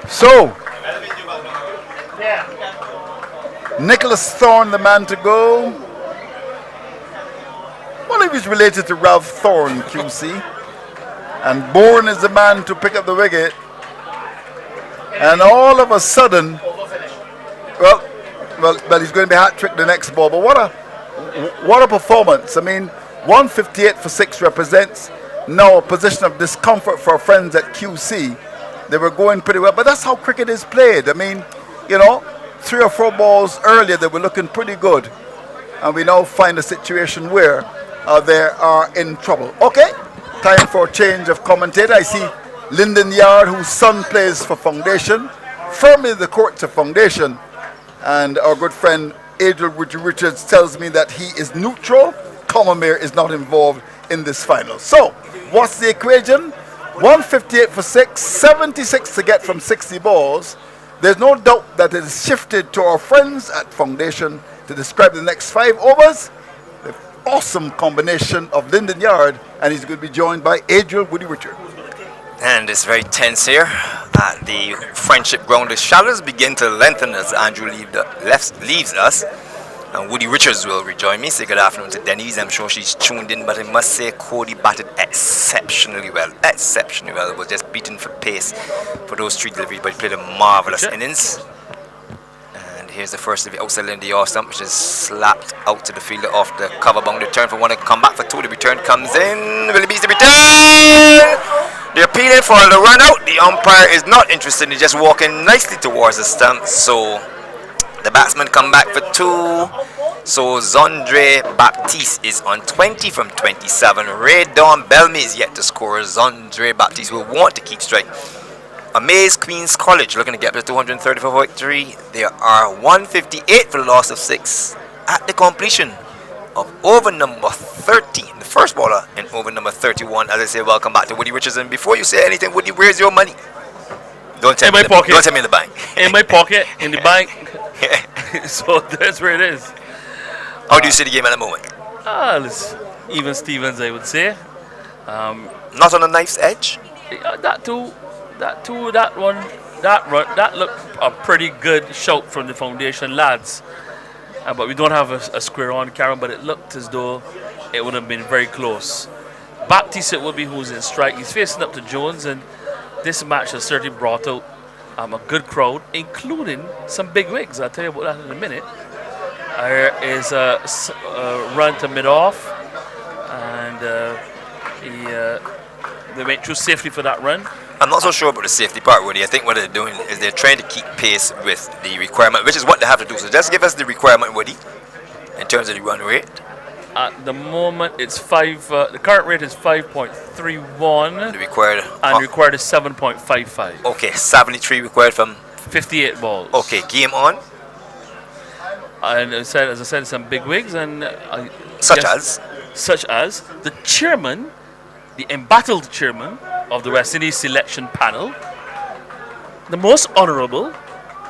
So, Nicholas Thorne, the man to go. Well, he was related to Ralph Thorne, QC. And Bourne is the man to pick up the wicket. And all of a sudden, well, he's going to be hat-trick the next ball. But what a performance. I mean, 158 for 6 represents now a position of discomfort for our friends at QC. They were going pretty well, but that's how cricket is played. I mean, you know, 3 or 4 balls earlier, they were looking pretty good. And we now find a situation where they are in trouble. Okay, time for a change of commentator. I see Lyndon Yard, whose son plays for Foundation, firmly in the courts of Foundation. And our good friend Adriel Richards tells me that he is neutral. Commermere is not involved in this final. So, what's the equation? 158 for 6, 76 to get from 60 balls. There's no doubt that it is shifted to our friends at Foundation to describe the next 5 overs. The awesome combination of Lyndon Yard, and he's going to be joined by Adriel Woody Richard. And it's very tense here. at the Friendship Ground. The shadows begin to lengthen as Andrew leaves us. And Woody Richards will rejoin me. Say good afternoon to Denise. I'm sure she's tuned in, but I must say Cody batted exceptionally well. Exceptionally well. Was just beaten for pace for those 3 deliveries, but he played a marvelous innings. And here's the first of the outside in the off stump, which is slapped out to the fielder off the cover bound. Return for 1 to come back for 2. The return comes in. Will it be the return? They're appealing for the run out. The umpire is not interested. He's just walking nicely towards the stump. So the batsmen come back for 2. So Zondre Baptiste is on 20 from 27. Ray Dawn Belmy is yet to score. Zondre Baptiste will want to keep strike. Amaze Queen's College looking to get up to 230 for victory. There are 158 for the loss of 6 at the completion of over number 30. The first bowler in over number 31. As I say, welcome back to Woody Richards. And before you say anything, Woody, where's your money? Don't tell me don't tell me in the bank. In my pocket, in the bank. So that's where it is. How do you see the game at the moment? It's even Stevens, I would say. Not on a knife's edge? That looked a pretty good shout from the foundation lads. But we don't have a square on camera, but it looked as though it would have been very close. Baptiste it will be who's in strike. He's facing up to Jones, and this match has certainly brought out a good crowd, including some big wigs. I'll tell you about that in a minute. There is a run to mid-off, and they went through safely for that run. I'm not so sure about the safety part, Woody. I think what they're doing is they're trying to keep pace with the requirement, which is what they have to do. So just give us the requirement, Woody, in terms of the run rate. At the moment, it's the current rate is 5.31. The required required is 7.55. Okay, 73 required from 58 balls. Okay, game on. And as I said, some big wigs and such as the chairman, the embattled chairman of the West Indies selection panel, the most honourable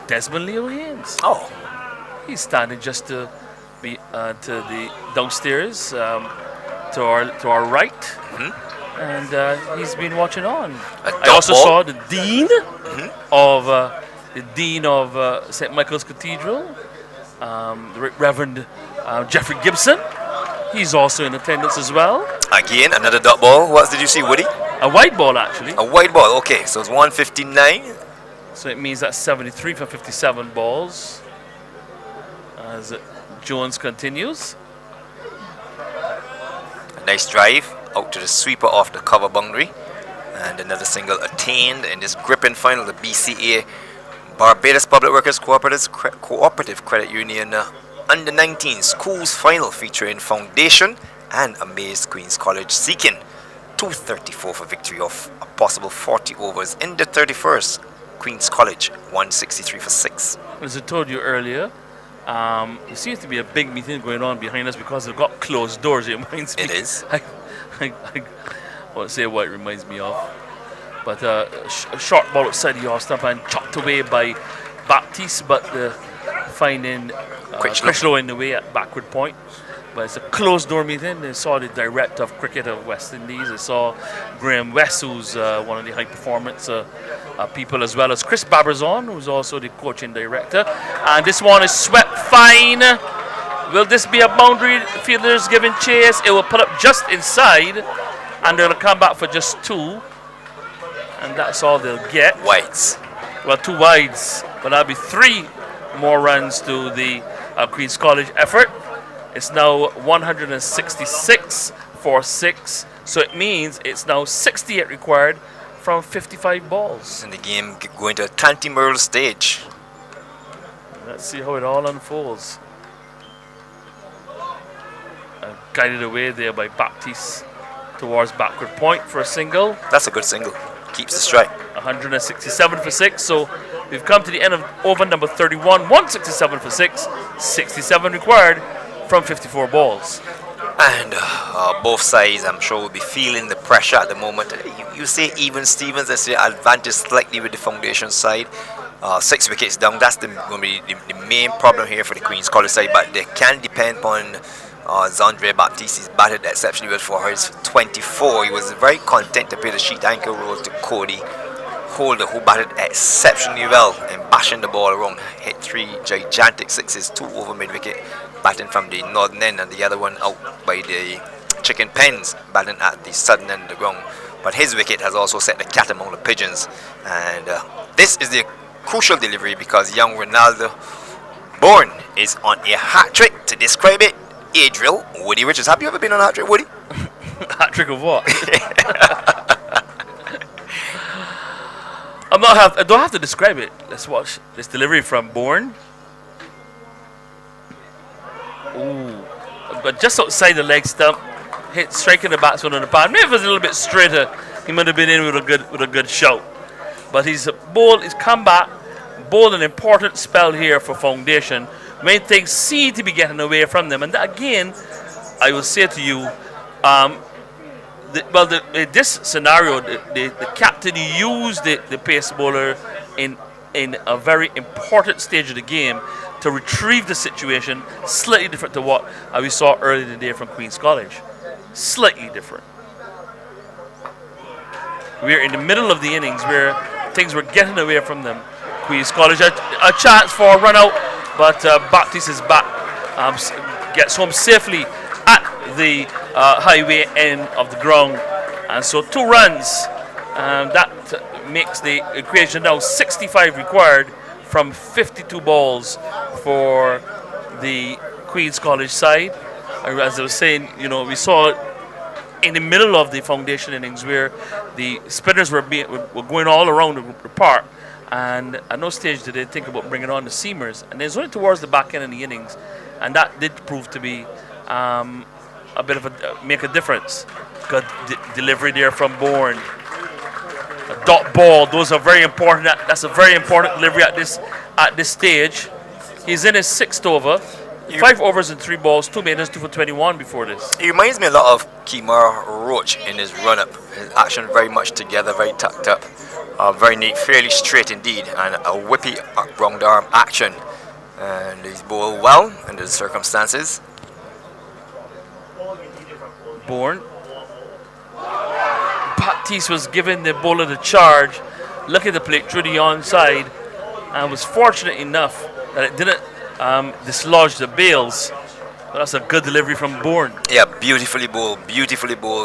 Desmond Leo Haynes. Oh, he's standing just to be to the downstairs to our right, and he's been watching on. I also saw the dean of St. Michael's Cathedral, the Reverend Jeffrey Gibson. He's also in attendance as well. Again, another dot ball. What did you see, Woody? A white ball, actually. A white ball. Okay, so it's 159. So it means that's 73 for 57 balls. As Jones continues. A nice drive out to the sweeper off the cover boundary. And another single attained in this gripping final. The BCA, Barbados Public Workers Cooperative Credit Union Under 19 Schools Final, featuring Foundation and Amaze Queen's College, seeking 234 for victory of a possible 40 overs in the 31st. Queen's College 163 for 6. As I told you earlier, there seems to be a big meeting going on behind us because they've got closed doors. It reminds me. It is. I won't say what it reminds me of, but a short ball outside the off stump and chopped away by Baptiste, but finding Critchlow in the way at backward point. But it's a closed door meeting. They saw the director of cricket of West Indies. They saw Graham West, who's one of the high performance people, as well as Chris Babberzon, who's also the coaching director. And this one is swept fine. Will this be a boundary? Fielders giving chase. It will put up just inside, and they'll come back for just 2. And that's all they'll get. Wides. Well, 2 wides, but that'll be 3 more runs to the Queen's College effort. It's now 166 for 6, so it means it's now 68 required from 55 balls. And the game going to a Tanty-Merle stage. Let's see how it all unfolds. Guided away there by Baptiste towards backward point for a single. That's a good single. Keeps the strike. 167 for 6, so we've come to the end of over number 31. 167 for 6, 67 required from 54 balls. And both sides, I'm sure, will be feeling the pressure at the moment. You say even Stevens, I say advantage slightly with the foundation side. 6 wickets down, that's going to be the main problem here for the Queen's College side, but they can depend upon Zondre Baptiste. He's batted exceptionally well for his 24. He was very content to play the sheet anchor role to Cody holder who batted exceptionally well in bashing the ball around. Hit 3 gigantic sixes, 2 over mid-wicket, batting from the northern end, and the other one out by the chicken pens, batting at the southern end of the ground. But his wicket has also set the cat among the pigeons. And this is the crucial delivery because young Ronaldo Bourne is on a hat trick. To describe it, Adriel, Woody Richards. Have you ever been on a hat trick, Woody? Hat trick of what? I don't have to describe it. Let's watch this delivery from Bourne. Ooh, but just outside the leg stump, hit striking the batsman on the pad. Maybe if it was a little bit straighter, he might have been in with a good shout. But he's come back, bowled an important spell here for Foundation when things seem to be getting away from them. And that, again, I will say to you, this scenario, the captain used the pace bowler in a very important stage of the game to retrieve the situation, slightly different to what we saw earlier in the day from Queen's College. Slightly different. We're in the middle of the innings where things were getting away from them. Queen's College a chance for a run out, but Baptiste is back, gets home safely at the highway end of the ground, and so 2 runs. That makes the equation now 65 required from 52 balls for the Queen's College side. As I was saying, we saw in the middle of the Foundation innings where the spinners were going all around the park, and at no stage did they think about bringing on the seamers. And it's only towards the back end of the innings, and that did prove to be a bit of make a difference. Good delivery there from Bourne. A dot ball. Those are very important. That's a very important delivery at this stage. He's in his 6th over. 5 overs and 3 balls, 2 maidens, 2 for 21 before this. He reminds me a lot of Kemar Roach in his run-up. His action very much together, very tucked up, very neat, fairly straight indeed, and a whippy round arm action. And he's bowled well under the circumstances. Bourne. Baptiste was given the bowler the charge, looking to play through the onside, and was fortunate enough that it didn't dislodge the bails. But that's a good delivery from Bourne. Yeah, beautifully bowled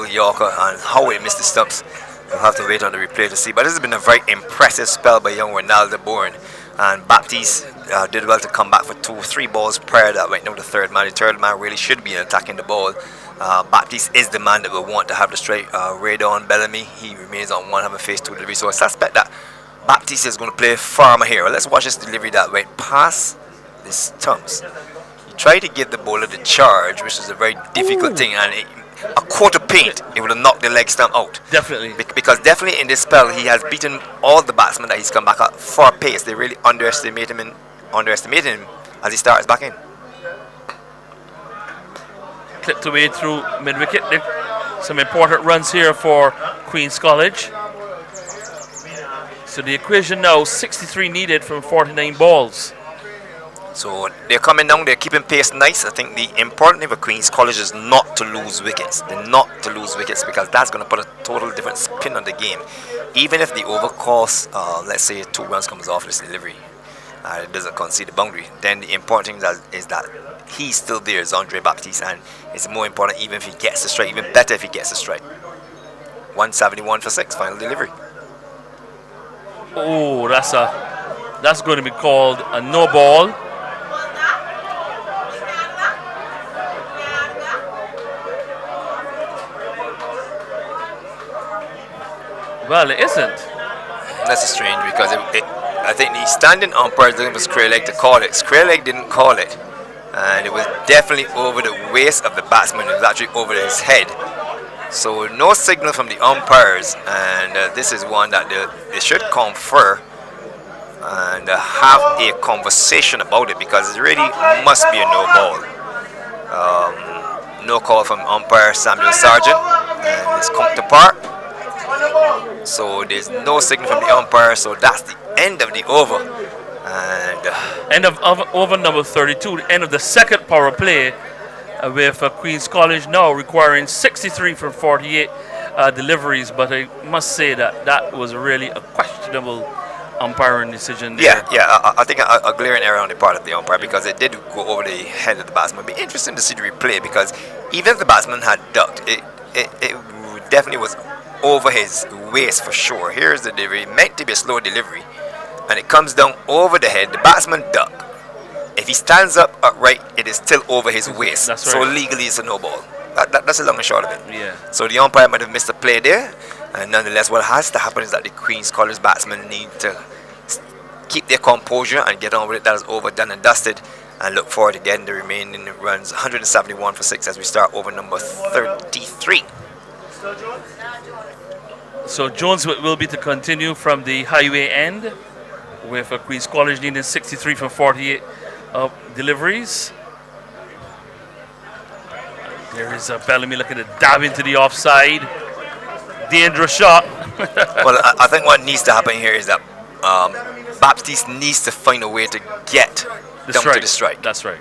Yorker, and how it missed the stumps. We'll have to wait on the replay to see. But this has been a very impressive spell by young Ronaldo Bourne. And Baptiste did well to come back for 2-3 balls prior to that. Right now, the third man really should be attacking the ball. Baptiste is the man that will want to have the strike. Radon Bellamy, he remains on one, having faced 2 deliveries. So I suspect that Baptiste is going to play farmer here. Well, let's watch this delivery that went past the stumps. He tried to give the bowler the charge, which is a very difficult thing, and a quarter paint, it would have knocked the leg stump out. Definitely. Because definitely in this spell, he has beaten all the batsmen that he's come back at for pace. They really underestimated him as he starts back in. Clipped away through mid-wicket. Some important runs here for Queen's College. So the equation now 63 needed from 49 balls. So they're coming down, they're keeping pace nice. I think the important thing for Queen's College is not to lose wickets. They're not to lose wickets because that's going to put a total different spin on the game. Even if the over course, let's say 2 runs comes off this delivery, it doesn't concede the boundary, then the important thing is that he's still there, is Andre Baptiste, and it's more important even if he gets a strike, even better if he gets a strike. 171 for 6, final delivery. Oh, that's going to be called a no ball. Well, it isn't. That's strange because I think the standing umpire was looking for square leg to call it. Square leg didn't call it, and it was definitely over the waist of the batsman. It was actually over his head. So no signal from the umpires, and this is one that they should confer and have a conversation about it because it really must be a no ball. No call from umpire Samuel Sargent, and it's come to par. So there's no signal from the umpire, so that's the end of the over. And end of over number 32, the end of the second power play, with Queen's College now requiring 63 from 48 deliveries. But I must say that was really a question questionable umpiring decision there. I think a glaring error on the part of the umpire because it did go over the head of the batsman. It'd be interesting to see the replay because even if the batsman had ducked, it definitely was over his waist for sure. Here's the delivery, meant to be a slow delivery, and it comes down over the head. The batsman duck. If he stands up upright, it is still over his waist. That's right. So legally, it's a no ball. That's the long and short of it. Yeah. So the umpire might have missed a play there, and nonetheless, what has to happen is that the Queen's College batsmen need to keep their composure and get on with it. That is over, done and dusted, and look forward to getting the remaining runs. 171 for 6 as we start over number 33. So Jones will be to continue from the highway end with Queen's College needing 63 from 48 deliveries. There is Bellamy looking to dab into the offside. Dangerous shot. Well, I think what needs to happen here is that Baptiste needs to find a way to get down to the strike. That's right.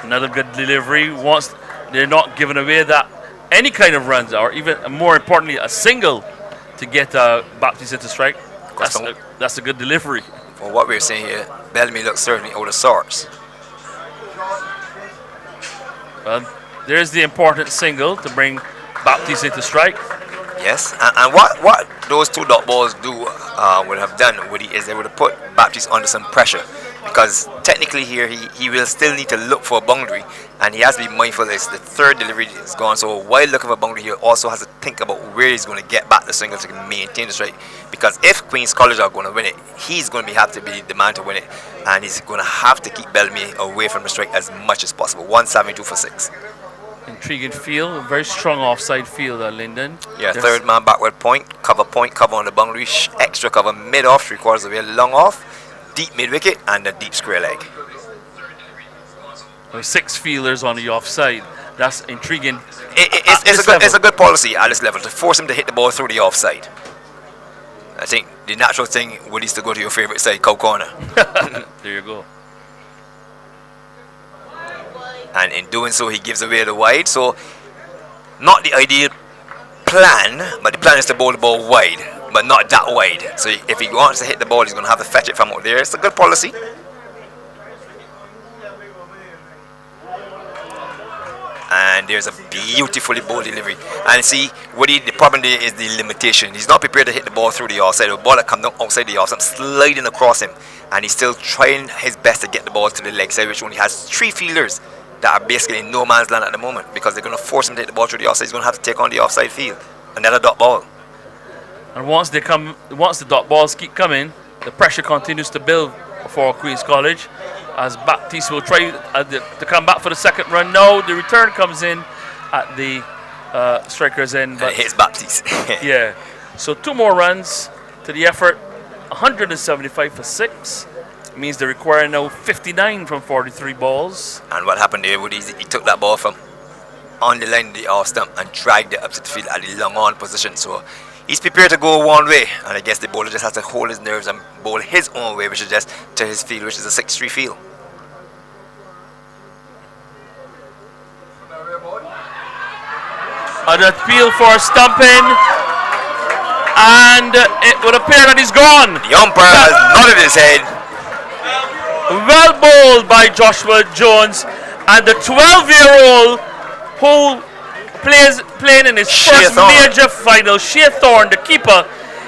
Another good delivery. Once they're not giving away that any kind of runs, or even more importantly, a single to get Baptiste into strike. That's a good delivery. For what we're saying here, Bellamy looks certainly out of sorts. Well, there's the important single to bring Baptiste into strike. Yes, and what those two dot balls would have done, Woody, is they would have put Baptiste under some pressure. Because technically here, he will still need to look for a boundary, and he has to be mindful that the third delivery is gone. So while looking for a boundary, he also has to think about where he's going to get back the single to maintain the strike. Because if Queen's College are going to win it, he's going to have to be the man to win it, and he's going to have to keep Bellamy away from the strike as much as possible. 172 for 6. Intriguing field, very strong offside field, Lyndon. Yeah, third man backward point, cover on the boundary, extra cover mid off, 3/4 of the way, long off, deep mid wicket, and a deep square leg. There's 6 fielders on the offside. That's intriguing. It's a good policy at this level to force him to hit the ball through the offside. I think the natural thing would is to go to your favorite side, cow corner. There you go. And in doing so, he gives away the wide. So, not the ideal plan, but the plan is to bowl the ball wide, but not that wide. So, if he wants to hit the ball, he's going to have to fetch it from out there. It's a good policy. And there's a beautifully bowled delivery. And see, Woody, the problem there is the limitation. He's not prepared to hit the ball through the offside. The ball that comes down outside the offside, sliding across him. And he's still trying his best to get the ball to the leg side, which only has 3 fielders that are basically in no man's land at the moment, because they're going to force him to hit the ball through the offside. He's going to have to take on the offside field. Another dot ball. And once the dot balls keep coming, the pressure continues to build for Queen's College, as Baptiste will try to come back for the second run. No, the return comes in at the striker's end. But it hits Baptiste. Yeah. So 2 more runs to the effort. 175 for 6. Means they require now 59 from 43 balls. And what happened there, Woody, he took that ball from on the line of the off stump and dragged it up to the field at the long on position. So he's prepared to go one way, and I guess the bowler just has to hold his nerves and bowl his own way, which is just to his field, which is a 6-3 field. An appeal for stumping, and it would appear that he's gone. The umpire has nodded his head. Well bowled by Joshua Jones, and the 12-year-old who playing in his first major final, Shea Thorne, the keeper,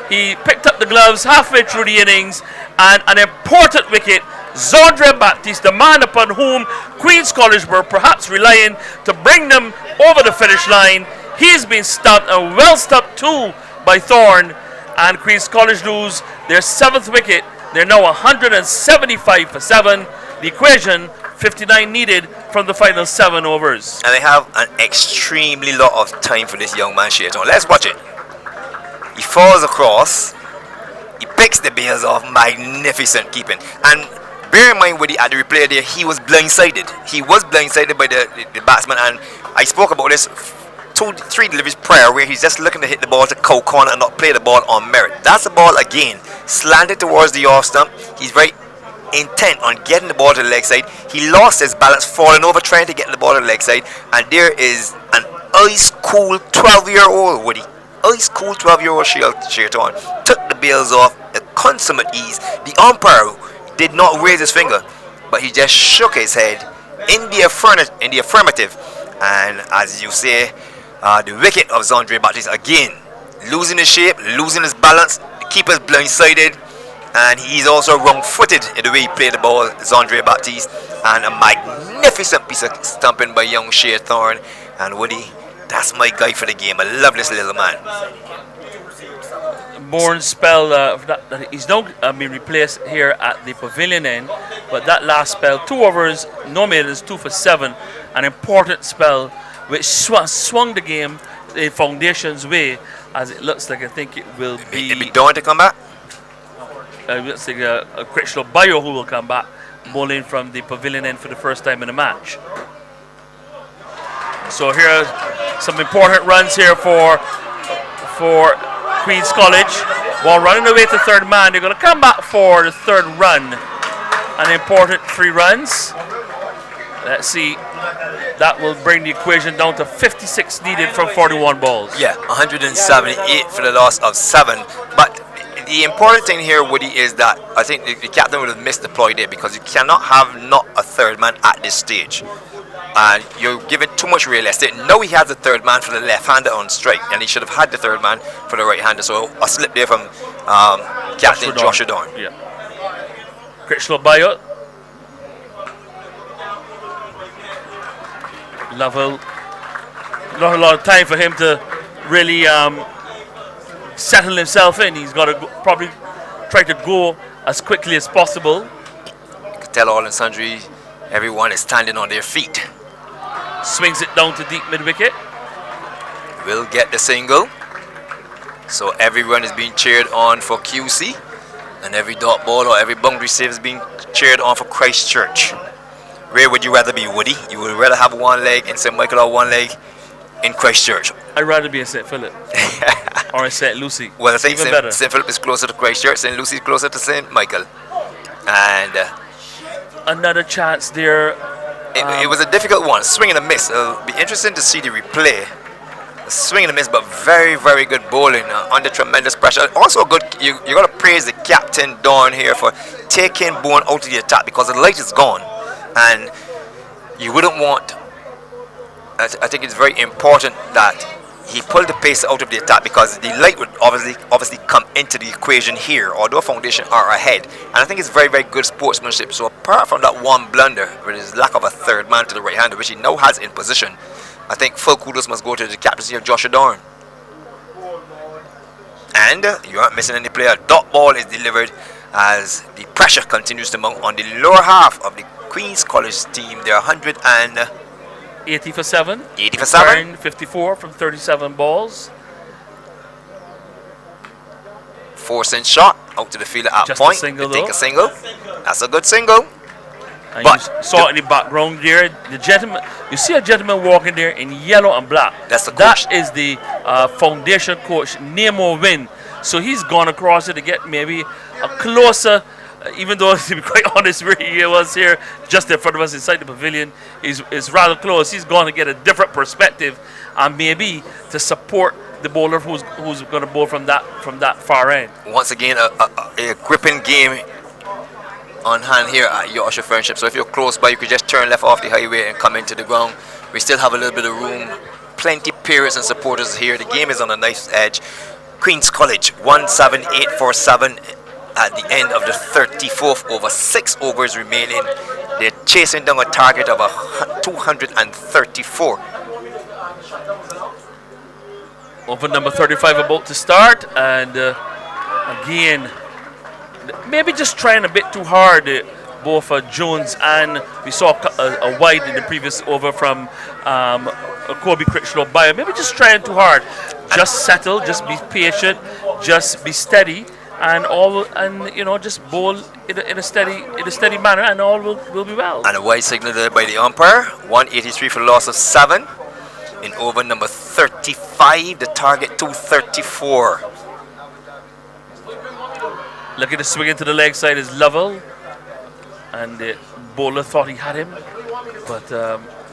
he picked up the gloves halfway through the innings, and an important wicket. Zondre Baptiste, the man upon whom Queen's College were perhaps relying to bring them over the finish line, he's been stumped, and well stumped too by Thorne, and Queen's College lose their 7th wicket. They're now 175 for 7. The equation, 59 needed from the final 7 overs. And they have an extremely lot of time for this young man, Shea Thorne. Let's watch it. He falls across. He picks the bails off. Magnificent keeping. And bear in mind, with at the replay there, he was blindsided. He was blindsided by the batsman. And I spoke about this 2-3 deliveries prior, where he's just looking to hit the ball to cow corner and not play the ball on merit. That's the ball again, slanted towards the off stump. He's very intent on getting the ball to the leg side. He lost his balance, falling over trying to get the ball to the leg side, and there is an ice cool 12-year-old Woody ice cool 12-year-old Sheraton took the bails off with consummate ease. The umpire did not raise his finger, but he just shook his head in the affirmative. And as you say, the wicket of Zondre Baptiste again losing his shape, losing his balance. The keeper's blindsided, and he's also wrong-footed in the way he played the ball, Zondre Baptiste. And a magnificent piece of stumping by young Shea Thorne. And Woody, that's my guy for the game, a loveless little man. Bourne's spell, that he's now been replaced here at the pavilion end, but that last spell, 2 overs, no maidens, 2 for 7, an important spell which swung the game the Foundation's way, as it looks like. I think it will be. It'll be Dawn to come back. It looks like a Critchlow Bio who will come back, bowling from the pavilion end for the first time in the match. So here are some important runs here for Queen's College. Ball running away to third man. They're going to come back for the third run. An important 3 runs. Let's see. That will bring the equation down to 56 needed from 41 balls. Yeah, 178 for the loss of 7. But the important thing here, Woody, is that I think the captain would have missed the ploy there, because you cannot have not a third man at this stage. And you're giving too much real estate. Now he has the third man for the left-hander on strike, and he should have had the third man for the right-hander. So a slip there from Captain Joshua Dorn. Yeah. Critchlow Bio. Lovell. Not a lot of time for him to really settle himself in. He's got to probably try to go as quickly as possible. You can tell all and sundry, everyone is standing on their feet. Swings it down to deep mid-wicket. Will get the single. So everyone is being cheered on for QC, and every dot ball or every boundary save is being cheered on for Christchurch. Where would you rather be, Woody? You would rather have one leg in St. Michael or one leg in Christchurch? I'd rather be in St. Philip or in St. Lucie. Well, I think Even St. Philip is closer to Christchurch, St. Lucie is closer to St. Michael. And another chance there. It was a difficult one, swing and a miss. It'll be interesting to see the replay. A swing and a miss, but very, very good bowling under tremendous pressure. Also good, you got to praise the captain, Dawn, here for taking Bourne out of the attack, because the light is gone. And you wouldn't want, I think it's very important that he pulled the pace out of the attack, because the light would obviously come into the equation here, although Foundation are ahead. And I think it's very, very good sportsmanship. So apart from that one blunder, with his lack of a third man to the right hander, which he now has in position, I think full kudos must go to the captaincy of Joshua Dorn. And you aren't missing any player. Dot ball is delivered as the pressure continues to mount on the lower half of the Queen's College team. They're 80 for 7. 80 for 7. 54 from 37 balls. Forcing shot out to the field at Just point. a single, They take though. a single. That's a good single. And But you saw it in the background there. The gentleman, you see a gentleman walking there in yellow and black. That's the coach. That is the Foundation coach, Nemo Win. So he's gone across it to get maybe a closer, even though, to be quite honest, where he was here just in front of us inside the pavilion is rather close. He's going to get a different perspective, and maybe to support the bowler who's going to bowl from that far end. Once again, a gripping game on hand here at Yorkshire Friendship. So if you're close by, you could just turn left off the highway and come into the ground. We still have a little bit of room. Plenty parents and supporters here. The game is on a nice edge. Queen's College 17847 at the end of the 34th over. 6 overs remaining. They're chasing down a target of 234. Over number 35 about to start, and again, maybe just trying a bit too hard, both Jones and we saw a wide in the previous over from Kobe Critchlow Bio. Maybe just trying too hard. Just settle, just be patient, just be steady, and just bowl in a steady manner, and all will be well. And a wide signal there by the umpire. 183 for the loss of 7. In over number 35, the target 234. Looking to swing into the leg side is Lovell, and the bowler thought he had him, but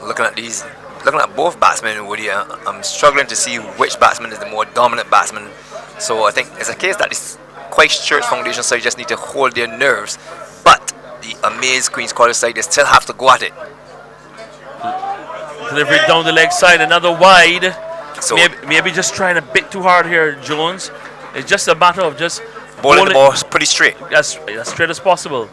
looking at these looking at both batsmen, Woody, I'm struggling to see which batsman is the more dominant batsman. So I think it's a case that this Christchurch Foundation side just need to hold their nerves. But the Amaze Queen's College side, they still have to go at it. Delivery down the leg side, another wide. So Maybe just trying a bit too hard here, Jones. It's just a matter of just bowling the ball pretty straight. As straight as possible.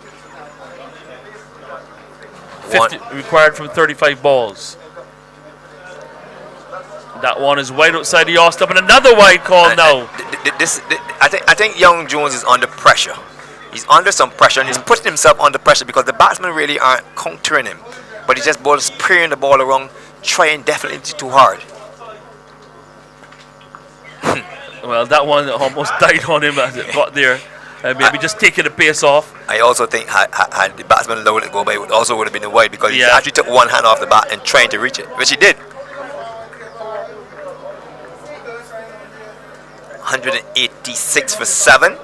50 required from 35 balls. That one is wide outside the off stump, and another wide call now. I think young Jones is under pressure. He's under some pressure, and he's putting himself under pressure because the batsmen really aren't countering him. But he just bowls spraying the ball around, trying definitely too hard. Well, that one almost died on him as it got there. Maybe just taking the pace off. I also think had the batsman allowed it to go by, it also would have been a wide because he actually took one hand off the bat and trying to reach it, which he did. 186 for 7.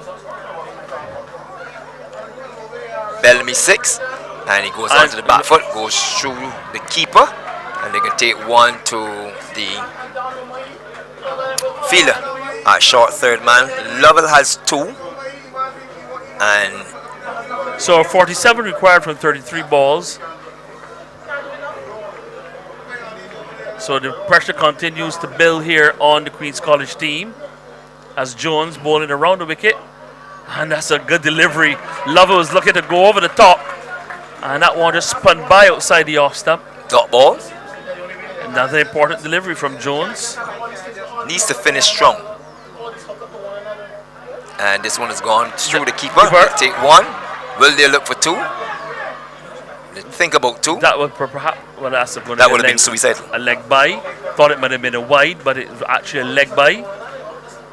Bellamy 6, and he goes onto the back foot, goes through the keeper, and they can take one to the fielder at short third man. Lovell has 2, and so 47 required from 33 balls. So the pressure continues to build here on the Queen's College team as Jones bowling around the wicket. And that's a good delivery. Lovell was looking to go over the top. And that one just spun by outside the off stump. Dot ball. Another important delivery from Jones. Needs to finish strong. And this one has gone through the keeper. Take 1. Will they look for 2? They think about 2. That would perhaps that would have been suicidal. A leg by. Thought it might have been a wide, but it was actually a leg by.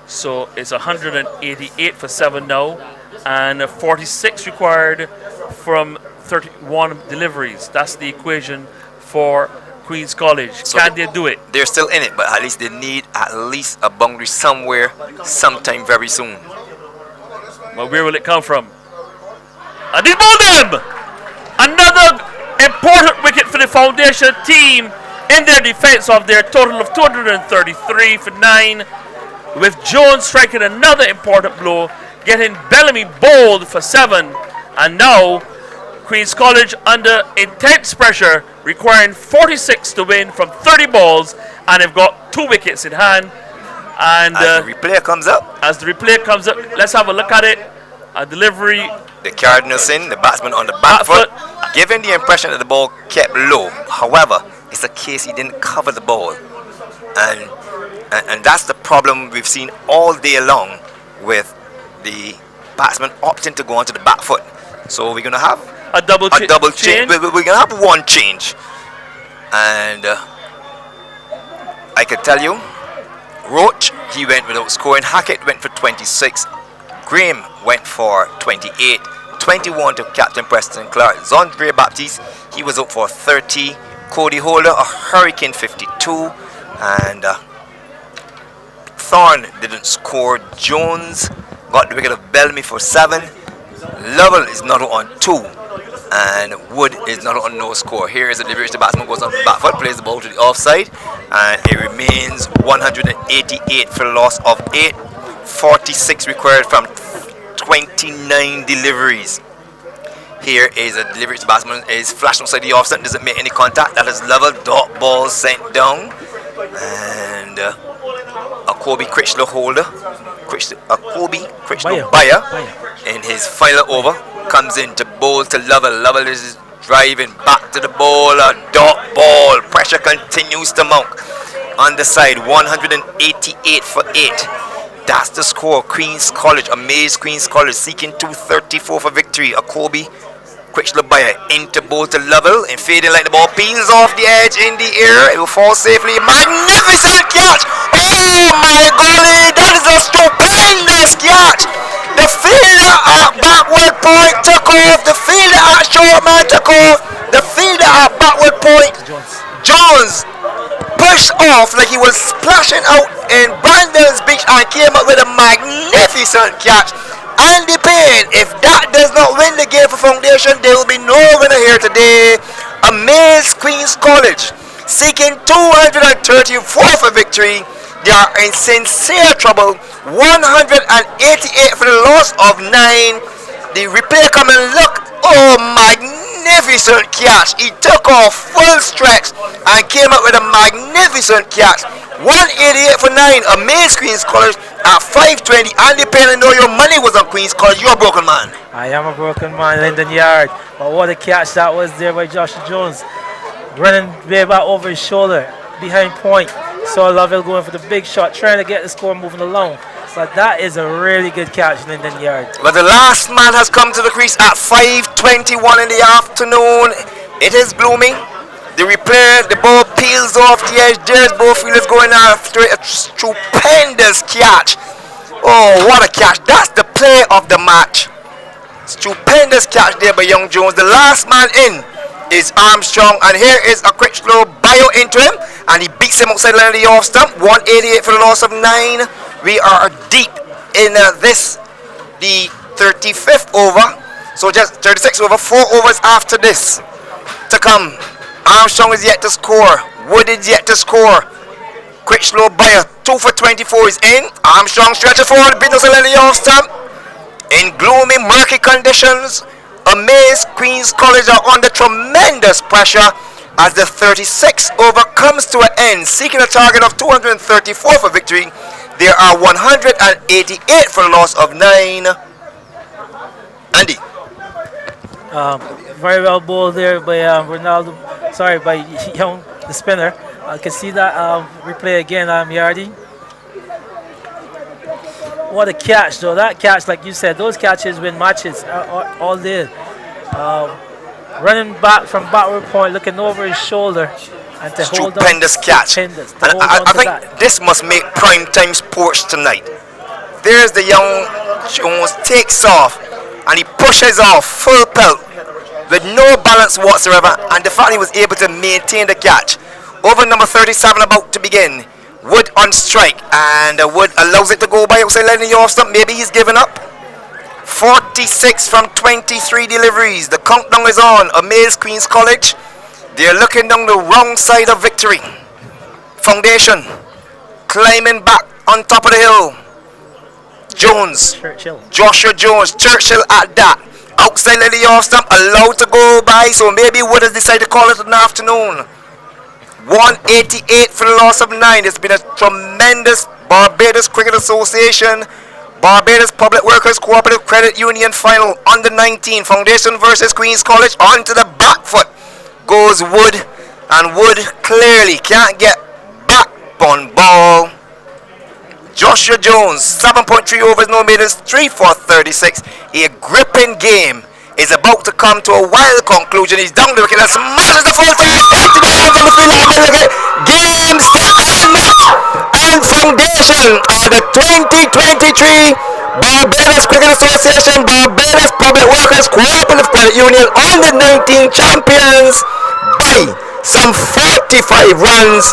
So it's 188 for 7 now, and 46 required from 31 deliveries. That's the equation for Queen's College. So can they do it? They're still in it, but at least they need at least a boundary somewhere, sometime very soon. Well, where will it come from? And they bowled them! Another important wicket for the foundation team in their defense of their total of 233 for 9. With Jones striking another important blow, getting Bellamy bowled for 7. And now, Queen's College under intense pressure, requiring 46 to win from 30 balls, and they've got 2 wickets in hand. And as the replay comes up. Let's have a look at it. A delivery. The Cardinals in, the batsman on the back foot, giving the impression that the ball kept low. However, it's a case he didn't cover the ball. And that's the problem we've seen all day long with the batsman opting to go onto the back foot. So we're going to have a double change. We're going to have one change. And I can tell you, Roach, he went without scoring. Hackett went for 26. Graham went for 28. 21 to Captain Preston Clark. Zondre Baptiste, he was out for 30. Cody Holder, a hurricane 52. And Thorne didn't score. Jones got the wicket of Bellamy for 7. Lovell is not on 2. And Wood is not on no score. Here is a delivery. The batsman goes on the back foot, plays the ball to the offside. And it remains 188 for a loss of 8. 46 required from 29 deliveries. Here is a delivery. The batsman is flashed outside the offside, doesn't make any contact. That is Lovell. Dot ball sent down. And a Kobe Critchlow holder, Kobe Critchlow Bayer in his final over comes in to bowl to Lovell. Lovell is driving back to the ball, a dot ball. Pressure continues to mount on the side. 188 for 8. That's the score. Queen's College, Amaze Queen's College seeking 234 for victory. A Kobe Critchlow Bayer into bowl to Lovell and fading like the ball peels off the edge in the air. It will fall safely. Magnificent catch! Oh my golly, that is a stupendous catch! The fielder at backward point took off. The fielder at short man took off. The fielder at backward point, Jones, pushed off like he was splashing out in Brandon's Beach and came up with a magnificent catch. Andy Payne, if that does not win the game for Foundation, there will be no winner here today. Amaze Queen's College seeking 234 for victory. They are in sincere trouble. 188 for the loss of 9. The replay come and look. Oh, magnificent catch. He took off full stretch and came up with a magnificent catch. 188 for 9. Amaze Queen's College at 520. Andy Payne, I know your money was on Queen's College. You're a broken man. I am a broken man, Linden Yard. But what a catch that was there by Joshua Jones. Running way back over his shoulder, behind point. Saw Lovell going for the big shot, trying to get the score moving along. But that is a really good catch, Linden Yard. But the last man has come to the crease at 5:21 in the afternoon. It is gloomy. The replay, the ball peels off the edge. There's both fielders going after it. A stupendous catch. Oh, what a catch. That's the play of the match. Stupendous catch there by Young Jones. The last man in is Armstrong, and here is a quick slow bio into him, and he beats him outside the line of the off stump. 188 for the loss of 9. We are deep in the 35th over, so just 36 over, 4 overs after this to come. Armstrong is yet to score. Wood is yet to score. Quick slow bio, 2 for 24 is in. Armstrong stretches forward, beats outside the line of the off stump. In gloomy, murky conditions, Amaze Queen's College are under tremendous pressure as the 36 over comes to an end. Seeking a target of 234 for victory, there are 188 for the loss of 9. Andy. Very well bowled there by Ronaldo. Sorry, by Young, the spinner. I can see that replay again, Yardy. What a catch, though. That catch, like you said, those catches win matches all day. Running back from backward point, looking over his shoulder, and to hold on. Stupendous catch. I think this must make prime time sports tonight. There's the Young Jones, takes off, and he pushes off full pelt with no balance whatsoever, and the fact he was able to maintain the catch. Over number 37 about to begin. Wood on strike, and Wood allows it to go by outside line of the off stump. Maybe he's given up. 46 from 23 deliveries. The countdown is on. Amaze Queen's College. They're looking down the wrong side of victory. Foundation climbing back on top of the hill. Jones, Joshua Jones, Churchill at that. Outside line of the off stump, allowed to go by. So maybe Wood has decided to call it in the afternoon. 188 for the loss of 9. It's been a tremendous Barbados Cricket Association, Barbados Public Workers Cooperative Credit Union final under 19. Foundation versus Queen's College. Onto the back foot goes Wood, and Wood clearly can't get back on ball. Joshua Jones, 7.3 overs, no maidens, 3 for 36. A gripping game is about to come to a wild conclusion. He's down the wicket and smashes the full time. Game, set, and match. And Foundation are the 2023 Barbados Cricket Association, Barbados Public Workers Cooperative Credit Union under 19 champions by some 45 runs.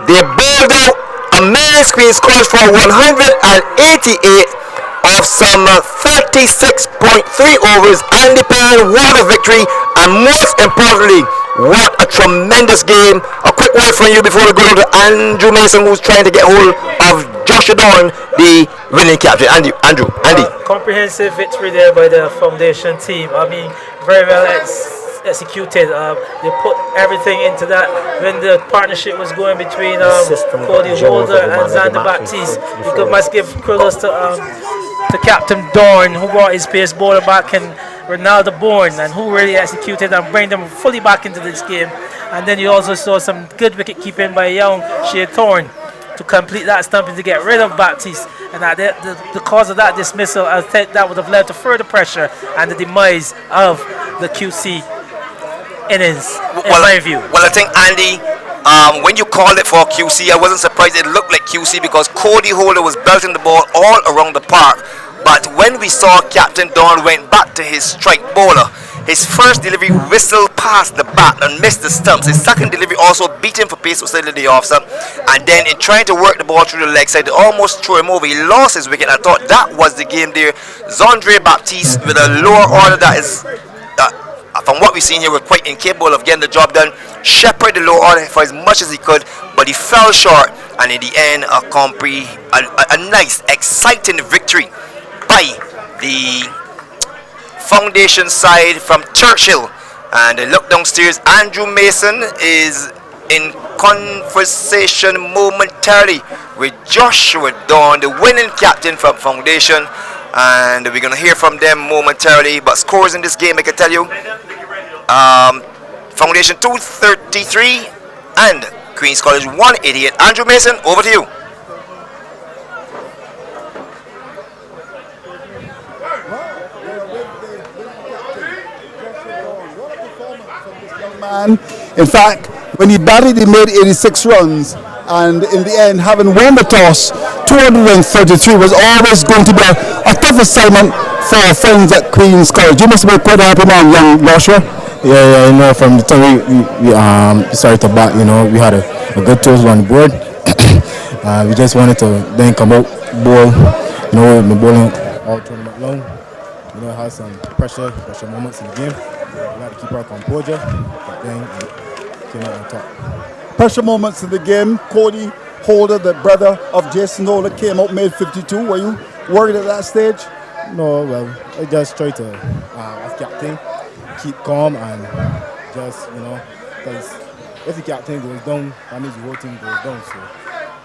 They bowled out Amaze Queen's College for 188 of some 36.3 overs. Andy Payne, what a victory, and most importantly, what a tremendous game. A quick word from you before we go to Andrew Mason, who's trying to get hold of Joshua Dorn, the winning captain. Andy. Comprehensive victory there by the Foundation team. I mean, very well executed. They put everything into that. When the partnership was going between Cody Holder and Xander Baptiste, you must give kudos to Captain Dorn, who brought his pace bowler back, and Ronaldo Bourne, and who really executed and bring them fully back into this game. And then you also saw some good wicket keeping by Young Shea Thorne to complete that stumping to get rid of Baptiste. And the cause of that dismissal, I think that would have led to further pressure and the demise of the QC innings, in my view. Well, I think, Andy, when you called it for QC, I wasn't surprised it looked like QC because Cody Holder was belting the ball all around the park. But when we saw Captain Dorn went back to his strike bowler, his first delivery whistled past the bat and missed the stumps. His second delivery also beat him for pace outside of the off stump. And then in trying to work the ball through the leg side, they almost threw him over. He lost his wicket. I thought that was the game there. Zondre Baptiste with a lower order that is from what we've seen here, were quite incapable of getting the job done. Shepherd the low order for as much as he could, but he fell short, and in the end, a nice, exciting victory by the foundation side from Churchill. And look downstairs, Andrew Mason is in conversation momentarily with Joshua Dawn, the winning captain from Foundation, and we're going to hear from them momentarily. But scores in this game, I can tell you, Foundation 233 and Queen's College 188. Andrew Mason, over to you. Man, in fact, when he batted, he made 86 runs, and in the end, having won the toss, 233 was always going to be a tough assignment for our friends at Queen's College. You must be quite happy, man, young Joshua. Yeah, you know, from the time we started to bat, you know, we had a good total on the board. We just wanted to then come out, bowl, you know, we've been bowling all tournament long. You know, had some pressure moments in the game. We had to keep our composure, but then came out on top. Pressure moments in the game. Cody Holder, the brother of Jason Holder, came out, made 52. Were you worried at that stage? No, well, I just tried to, as captain, keep calm and just, you know, because if the captain goes down, that means the whole team goes down. So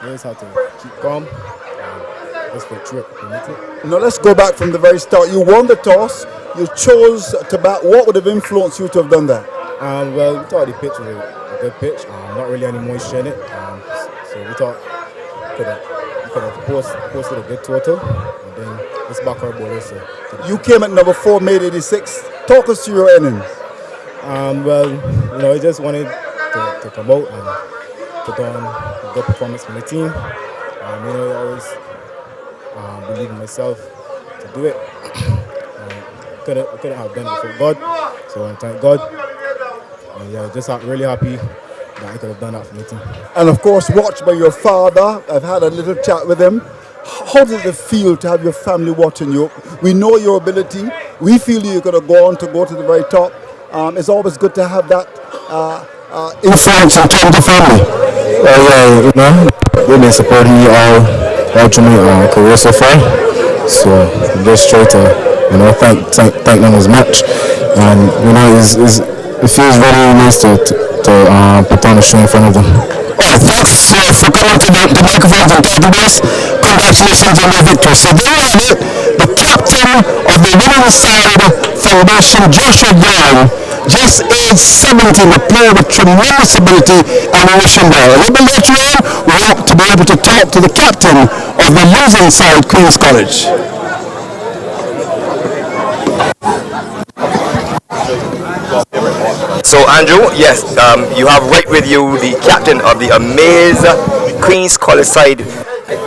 you just have to keep calm and just for a trip. Now let's go back from the very start. You won the toss. You chose to bat. What would have influenced you to have done that? Well, we thought the pitch was a good pitch. Not really any moisture in it. So we thought we could have posted a good total. And then let's back our bowlers. You came at number 4, made 86. Talk us through your innings. Well, you know, I just wanted to come out and put on a good performance for the team. You know, I always believe in myself to do it. Couldn't have done it without God, so I thank God. And yeah, just really happy that I could have done that for the team. And of course, watched by your father. I've had a little chat with him. How does it feel to have your family watching you? We know your ability. We feel you're going to go to the very top. It's always good to have that influence in terms of family. Yeah, you know, they've been supporting me all through my career so far. So just try to, you know, thank them as much. And you know, it feels very nice to put on a show in front of them. Oh, thanks for coming to the microphones and talking to us. Congratulations on your victory. So there you have it, the captain of the women's side foundation, Joshua Brown, just age 17, a player with tremendous ability, and we wish him well. A little bit later on, we hope to be able to talk to the captain of the losing side, Queen's College. So Andrew, yes, you have right with you the captain of the Amaze Queen's College side,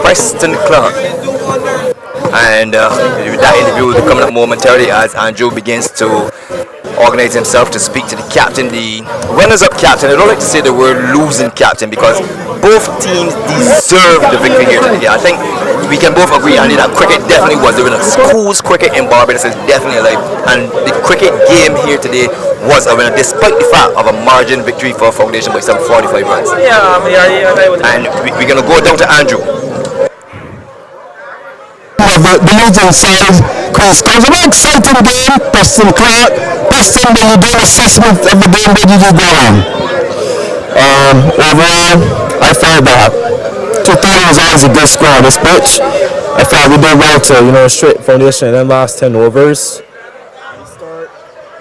Preston Clark. And that interview will be coming up momentarily as Andrew begins to organize himself to speak to the captain, the runners-up captain. I don't like to say the word losing captain because both teams deserve the victory here today. I think we can both agree, Andy, that cricket definitely was the winner. Schools cricket in Barbados is definitely alive, and the cricket game here today was a winner, despite the fact of a margin victory for Foundation by some 45 runs. And we're going to go down to Andrew. The losing side, Queen's College. A very exciting game, Preston Clark. Preston, when you do an assessment of the game, where did you go on? Overall, I felt that 230 was always a good score on this pitch. I felt we did well to, you know, straight Foundation and then last 10 overs. At the start,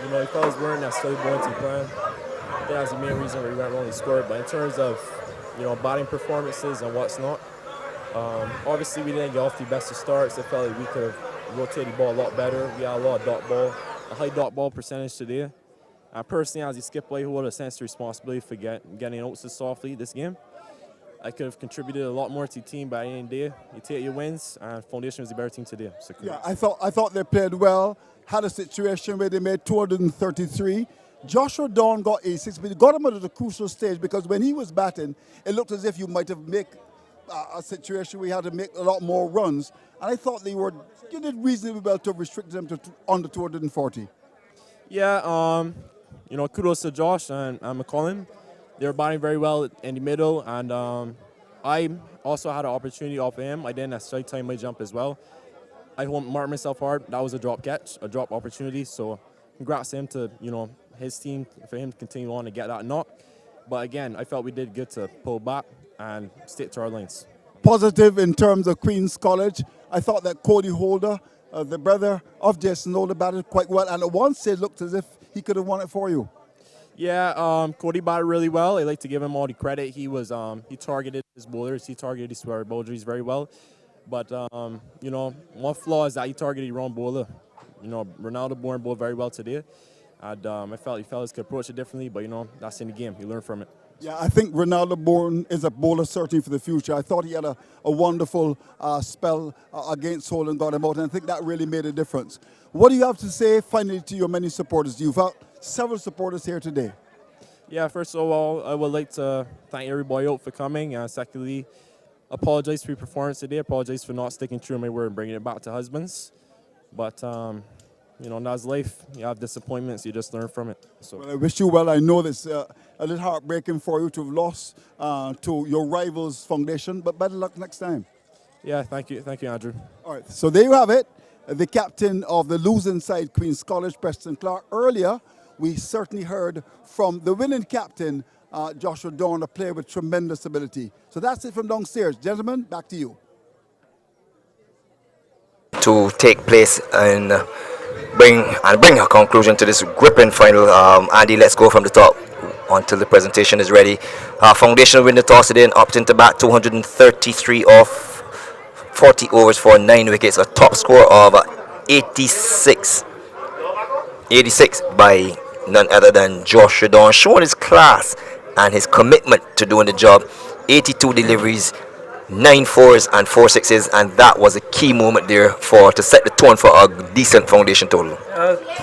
you know, if I was wearing that steady bowling team plan, I think that's the main reason we went wrong and scored. But in terms of, you know, batting performances and what's not, obviously we didn't get off the best of starts. I felt like we could have rotated the ball a lot better. We had a lot of dot ball, a high dot ball percentage today. Personally, as a skipper who had a sense of responsibility for getting outs so softly this game, I could have contributed a lot more to the team. By the end of the day, you take your wins, and Foundation was the better team today. So yeah, I thought they played well. Had a situation where they made 233. Joshua Dawn got 86, but he got him at a crucial stage because when he was batting, it looked as if you might have made a situation where he had to make a lot more runs. And I thought you did reasonably well to restrict them to under 240. Yeah, kudos to Josh and McCollum. They were batting very well in the middle, and I also had an opportunity off of him. I didn't necessarily time my jump as well. I won't mark myself hard. That was a drop catch, a drop opportunity. So congrats to him, to his team, for him to continue on and get that knock. But again, I felt we did good to pull back and stick to our lanes. Positive in terms of Queen's College. I thought that Cody Holder, the brother of Jason Holder, batted quite well, and at one stage looked as if he could have won it for you. Yeah, Cody batted really well. I like to give him all the credit. He targeted his bowlers, he targeted his square bowlers very well. But one flaw is that he targeted the wrong bowler. Ronaldo Bourne bowled very well today, and I felt the fellas could approach it differently. But that's in the game. You learn from it. Yeah, I think Ronaldo Bourne is a bowler certainly for the future. I thought he had a wonderful spell against Hull and got him out, and I think that really made a difference. What do you have to say finally to your many supporters? You've had several supporters here today. Yeah, first of all, I would like to thank everybody out for coming. Secondly, apologize for your performance today. Apologize for not sticking true to my word and bringing it back to husbands. But, that's life. You have disappointments. You just learn from it. So. Well, I wish you well. I know it's a little heartbreaking for you to have lost to your rival's foundation, but better luck next time. Yeah, thank you. Thank you, Andrew. All right, so there you have it. The captain of the losing side, Queen's College, Preston Clark. Earlier, we certainly heard from the winning captain, Joshua Dorn, a player with tremendous ability. So that's it from downstairs. Gentlemen, back to you. To take place and bring a conclusion to this gripping final. Andy, let's go from the top until the presentation is ready. Foundation win the toss today and opted to bat 233 off 40 overs for 9 wickets. A top score of 86 by none other than Joshua Dorn, showing his class and his commitment to doing the job. 82 deliveries, 9 fours and 4 sixes, and that was a key moment there to set the tone for a decent foundation total.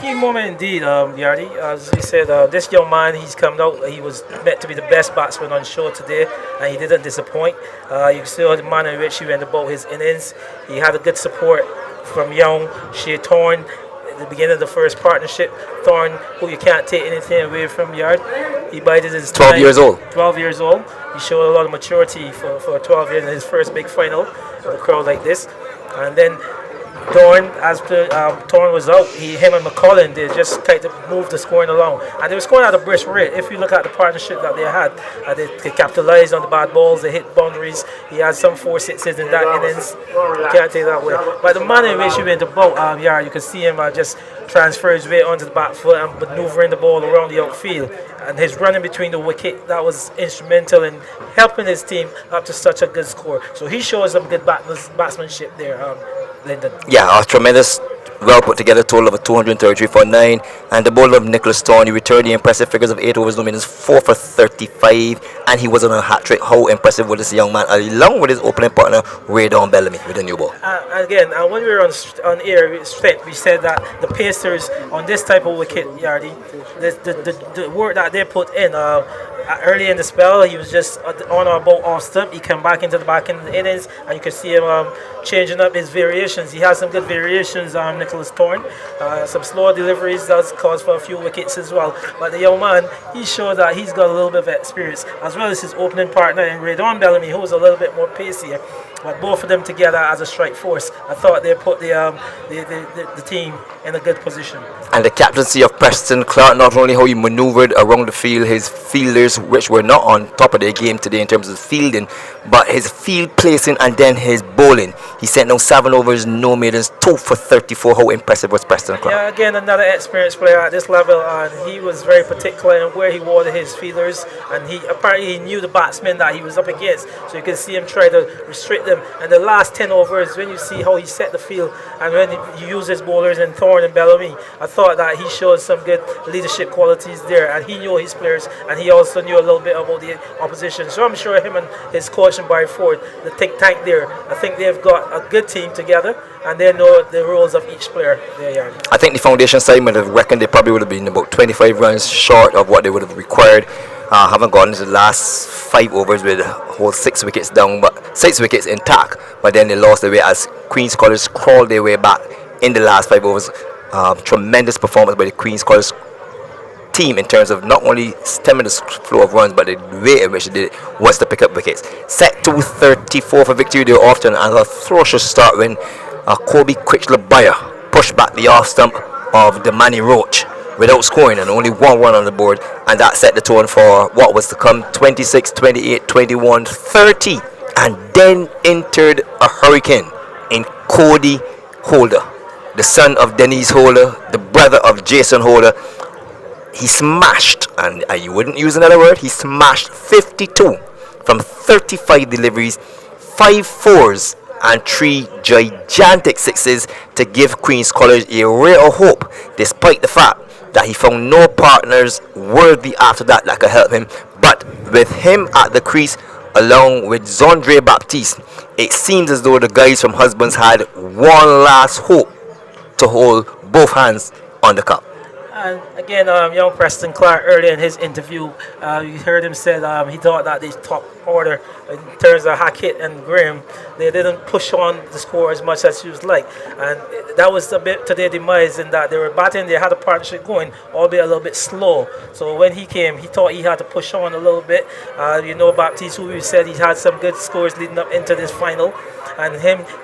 Key moment indeed, Yardi. As we said, this young man, he's come out. He was meant to be the best batsman on show today, and he didn't disappoint. You can see the manner in which he went about his innings. He had a good support from young Shea Thorne at the beginning of the first partnership. Thorne, who you can't take anything away from, Yard. He bided his 12 years old. 12 years old. He showed a lot of maturity for 12 years in his first big final with a crowd like this. And then Thorne, as Thorne was out, him and McCollum, they just kind of moved the scoring along. And they were scoring at a brisk rate. If you look at the partnership that they had, they capitalized on the bad balls, they hit boundaries. He had some 4 sixes in that innings. You can't take that away. But the manner in which he went about, you can see him just transfer his weight onto the back foot and maneuvering the ball around the outfield. And his running between the wicket, that was instrumental in helping his team up to such a good score. So he shows some good batsmanship there, Lyndon. Yeah, a tremendous, well put together total of a 233 for 9. And the bowler of Nicholas Thorne, he returned the impressive figures of 8 overs, no minutes, 4 for 35. And he was on a hat trick. How impressive was this young man, along with his opening partner, Ray Don Bellamy, with a new ball. Again, when we were on air, we said that the Pacers on this type of wicket, Yardi, the work that they put in, early in the spell, he was just on or about off stump. He came back into the back end of the innings, and you could see him changing up his variations. He has some good variations, Nicholas Thorne. Some slower deliveries does cause for a few wickets as well. But the young man, he showed that he's got a little bit of experience, as well as his opening partner in Ray Don Bellamy, who was a little bit more pacey. But both of them together as a strike force, I thought they put the team in a good position. And the captaincy of Preston Clark, not only how he maneuvered around the field, his fielders, which were not on top of their game today in terms of fielding, but his field placing and then his bowling. He sent down 7 overs, no maidens, 2 for 34. How impressive was Preston Clark? Yeah, again, another experienced player at this level, and he was very particular in where he wanted his fielders, and he apparently knew the batsmen that he was up against, so you can see him try to restrict them. And the last 10 overs, when you see how he set the field and when he used his bowlers in Thorne and Bellamy, I thought that he showed some good leadership qualities there, and he knew his players, and he also knew a little bit about the opposition. So I'm sure him and his coach and Barry Ford, the think tank there, I think they've got a good team together, and they know the roles of each player there. I think the foundation side would have reckoned they probably would have been about 25 runs short of what they would have required. Haven't gone into the last 5 overs with whole 6 wickets down, but 6 wickets intact. But then they lost their way as Queen's College crawled their way back in the last 5 overs. Tremendous performance by the Queen's College team in terms of not only stemming the flow of runs, but the way in which they did it was to pick up wickets. Set 234 for victory there often, and a ferocious start when Kobe Critchler-Bayer pushed back the off stump of the Manny Roach without scoring, and only 1 run on the board, and that set the tone for what was to come. 26, 28, 21, 30, and then entered a hurricane in Cody Holder, the son of Denise Holder, the brother of Jason Holder. He smashed, and you wouldn't use another word, he smashed 52 from 35 deliveries, 5 fours and 3 gigantic sixes to give Queen's College a ray of hope, despite the fact that he found no partners worthy after that could help him. But with him at the crease, along with Zondre Baptiste, it seems as though the guys from Husbands had one last hope to hold both hands on the cup. And again, young Preston Clark earlier in his interview, you heard him said he thought that the top order in terms of Hackett and Graham, they didn't push on the score as much as he was like, and that was a bit to their demise in that they were batting, they had a partnership going, albeit a little bit slow. So when he came, he thought he had to push on a little bit. Baptiste, who we said he had some good scores leading up into this final, and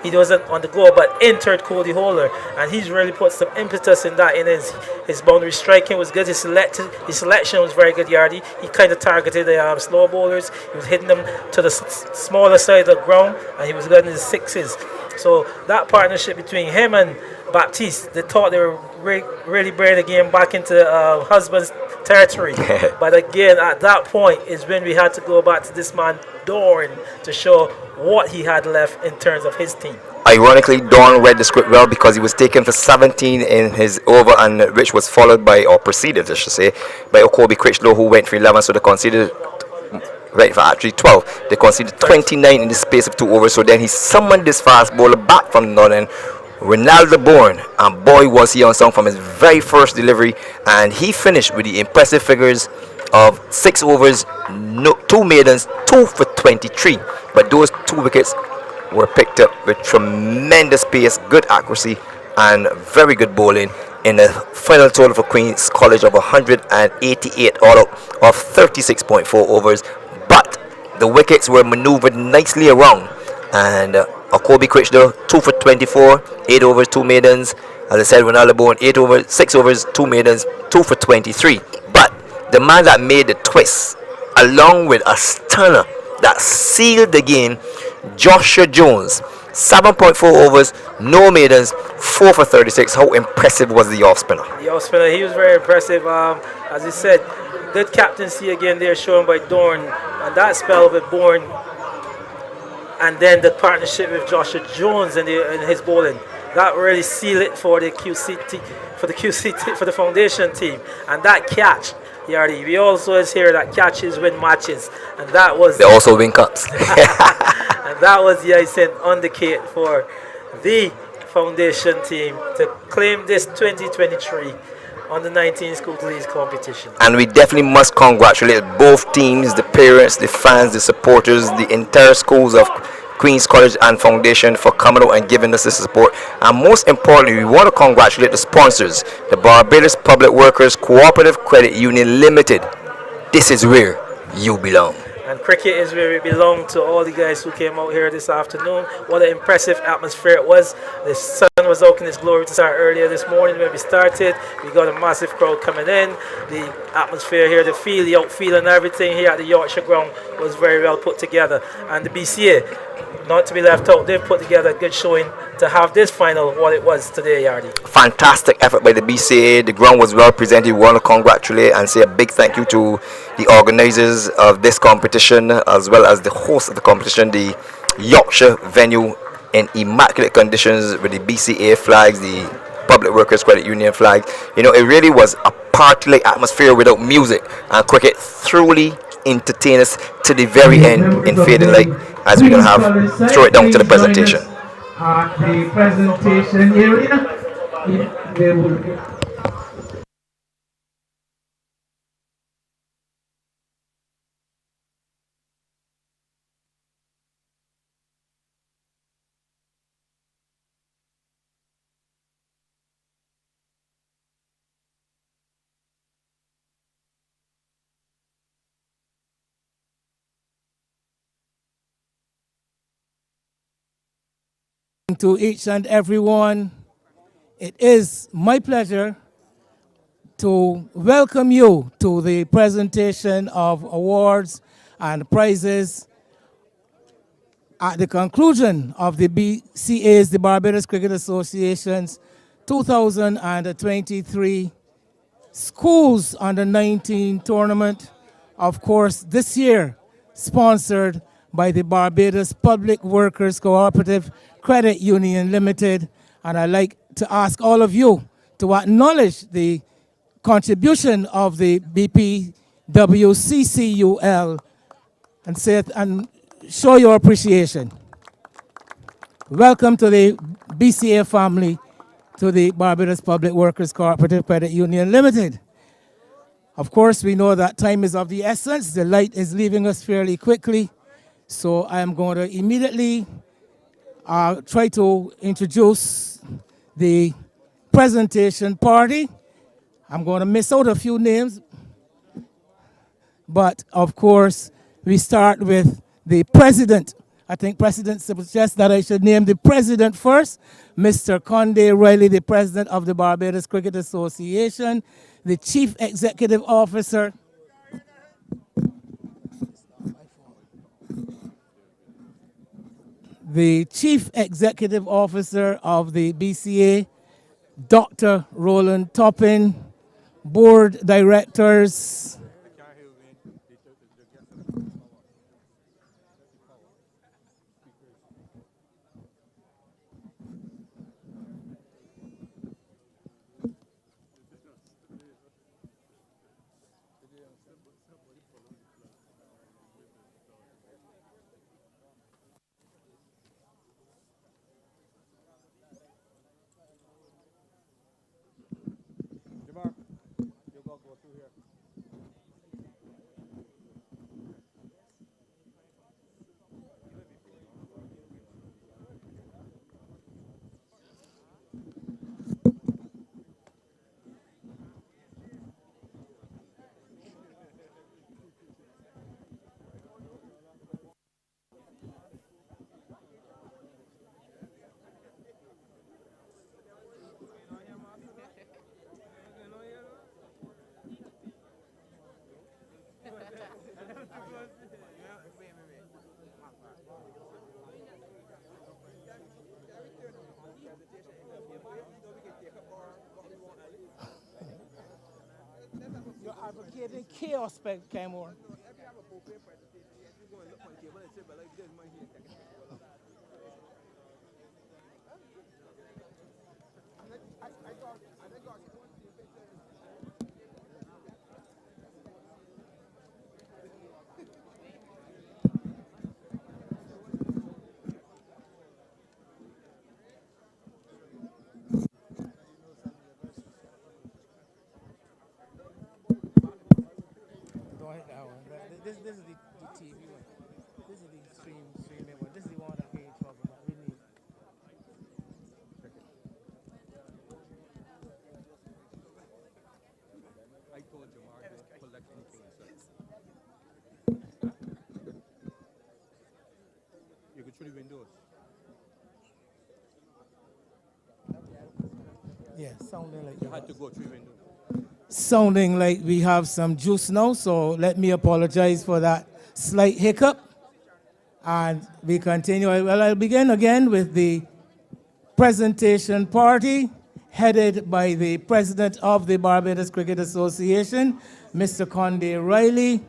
he wasn't on the go, but entered Cody Holder, and he's really put some impetus in that. In his boundary striking was good. His selection was very good. Yardy. He kind of targeted the slow bowlers. He was hitting them to the smaller side of the ground, and he was good in his sixes. So that partnership between him and Baptiste, they thought they were really bringing the game back into Husband's territory. But again, at that point is when we had to go back to this man Dorn to show what he had left in terms of his team. Ironically, Dorn read the script well because he was taken for 17 in his over, and which was followed by, or preceded, I should say, by Okobe Critchlow, who went for 11, so they conceded, right, for actually 12. They conceded 29 in the space of 2 overs, so then he summoned this fast bowler back from the northern, Ronaldo Bourne, and boy was he on song from his very first delivery, and he finished with the impressive figures of 6 overs, 2 maidens, 2 for 23, but those 2 wickets were picked up with tremendous pace, good accuracy, and very good bowling in a final total for Queen's College of 188 all out of 36.4 overs. But the wickets were maneuvered nicely around, and Kobe Critchler 2 for 24, 8 overs, 2 maidens. As I said, Ronaldo Bourne 6 overs, 2 maidens, 2 for 23. But the man that made the twist, along with a stunner that sealed the game, Joshua Jones, 7.4 overs, no maidens, 4 for 36. How impressive was the off spinner? The off spinner, he was very impressive. As he said, good captaincy again there shown by Dorn, and that spell with Bourne, and then the partnership with Joshua Jones in his bowling, that really sealed it for the for the foundation team. And that catch, Yardy, we also is here that catches win matches, and that was they also win cups. And that was the icing on the cake for the foundation team to claim this 2023 on the 19 school leagues competition. And we definitely must congratulate both teams, the parents, the fans, the supporters, the entire schools of Queen's College and Foundation for coming out and giving us this support. And most importantly, we want to congratulate the sponsors, the Barbados Public Workers Cooperative Credit Union Limited. This is where you belong. And cricket is where we belong. To all the guys who came out here this afternoon. What an impressive atmosphere it was. The sun was out in its glory to start earlier this morning when we started. We got a massive crowd coming in. The atmosphere here, the feel, the outfield and everything here at the Yorkshire ground was very well put together. And the BCA, not to be left out, they've put together a good showing to have this final what it was today, Yardy. Fantastic effort by the BCA. The ground was well presented. We want to congratulate and say a big thank you to the organizers of this competition, as well as the host of the competition, the Yorkshire venue, in immaculate conditions with the BCA flags, the Public Workers Credit Union flag. You know, it really was a party-like atmosphere without music, and cricket truly entertained us to the very end in fading light, as we're going to have throw it down to the presentation. The presentation area, they will To each and everyone, it is my pleasure to welcome you to the presentation of awards and prizes at the conclusion of the BCA's, the Barbados Cricket Association's 2023 Schools Under 19 tournament. Of course, this year sponsored by the Barbados Public Workers Cooperative Credit Union Limited. And I'd like to ask all of you to acknowledge the contribution of the BPWCCUL and say it and show your appreciation. Welcome to the BCA family, to the Barbados Public Workers Cooperative Credit Union Limited. Of course, we know that time is of the essence. The light is leaving us fairly quickly. So I am going to immediately try to introduce the presentation party. I'm going to miss out a few names. But of course, we start with the president. I think President suggests that I should name the president first, Mr. Conde Riley, the president of the Barbados Cricket Association, the chief executive officer, of the BCA, Dr. Roland Toppin, board directors, you're advocating chaos, Cameron. Don't hit that one. This is the TV one. This is the streaming one. This is the one that we ain't talking about. We need. I told you, Mark, don't collect anything. You go through the windows. Yeah, sounding like You had to go through the windows. Sounding like we have some juice now, so let me apologize for that slight hiccup. And we continue. Well, I'll begin again with the presentation party headed by the president of the Barbados Cricket Association, Mr. Conde Riley.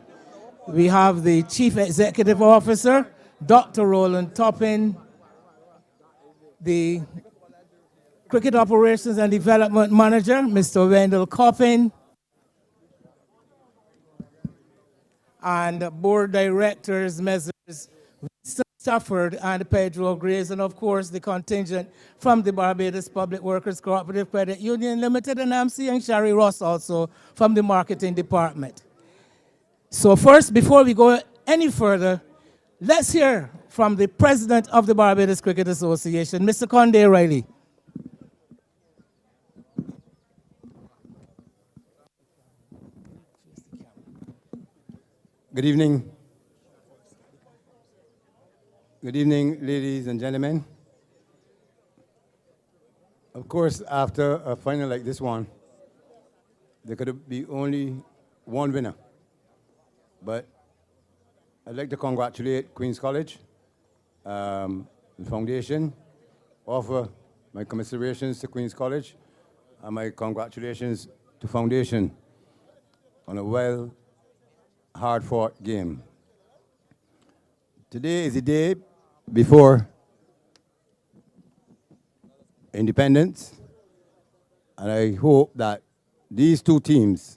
We have the chief executive officer, Dr. Roland Toppin, the Cricket Operations and Development Manager, Mr. Wendell Coppin, and board directors, Messrs. Winston Stafford and Pedro Grace, and of course the contingent from the Barbados Public Workers Cooperative Credit Union Limited, and I'm seeing Sherry Ross also from the marketing department. So first, before we go any further, let's hear from the president of the Barbados Cricket Association, Mr. Conde Riley. Good evening. Good evening, ladies and gentlemen. Of course, after a final like this one, there could be only one winner. But I'd like to congratulate Queen's College, the foundation, offer my commiserations to Queen's College, and my congratulations to foundation on a well, hard-fought game. Today is the day before independence, and I hope that these two teams,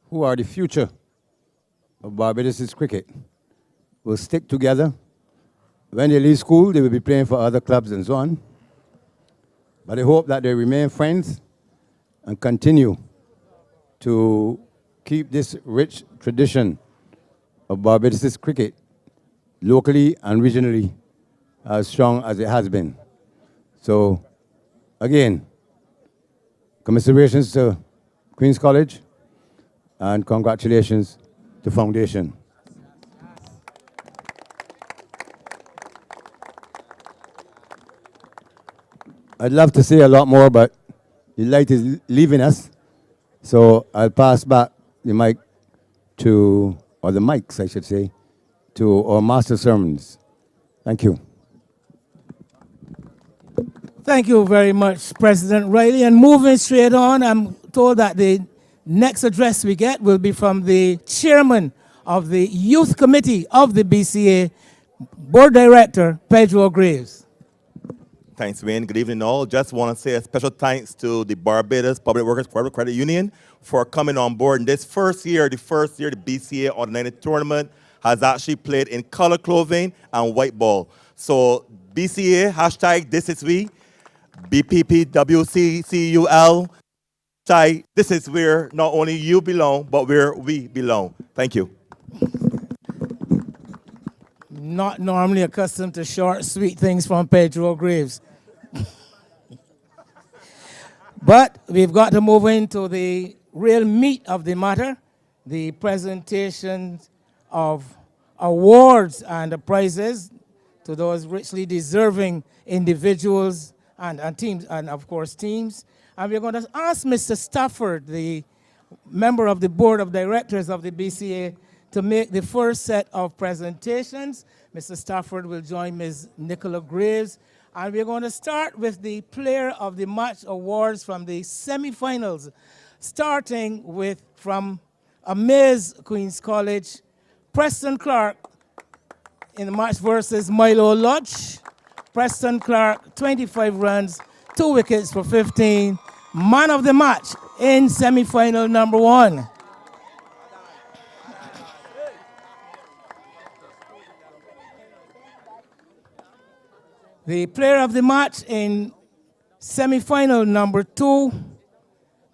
who are the future of Barbados' cricket, will stick together. When they leave school, they will be playing for other clubs and so on. But I hope that they remain friends and continue to keep this rich tradition of Barbados' cricket locally and regionally as strong as it has been. So, again, commiserations to Queen's College and congratulations to Foundation. I'd love to say a lot more, but the light is leaving us. So I'll pass back the mic to, or the mics, I should say, to our master sermons. Thank you. Thank you very much, President Riley. And moving straight on, I'm told that the next address we get will be from the chairman of the Youth Committee of the BCA, Board Director, Pedro Graves. Thanks, Wayne. Good evening, all. Just want to say a special thanks to the Barbados Public Workers Corporate Credit Union for coming on board. In this first year, the BCA Under-19 tournament has actually played in color clothing and white ball. So BCA, hashtag this is we, BPPWCCUL, hashtag this is where not only you belong, but where we belong. Thank you. Not normally accustomed to short, sweet things from Pedro Graves. But we've got to move into the real meat of the matter, the presentation of awards and prizes to those richly deserving individuals and teams, and of course teams. And we're going to ask Mr. Stafford, the member of the Board of Directors of the BCA, to make the first set of presentations. Mr. Stafford will join Ms. Nicola Graves. And we're going to start with the Player of the Match awards from the semifinals, starting with from Amaze, Queen's College, Preston Clark in the match versus Milo Lodge. Preston Clark, 25 runs, 2 wickets for 15. Man of the match in semifinal number 1. The player of the match in semi-final number 2,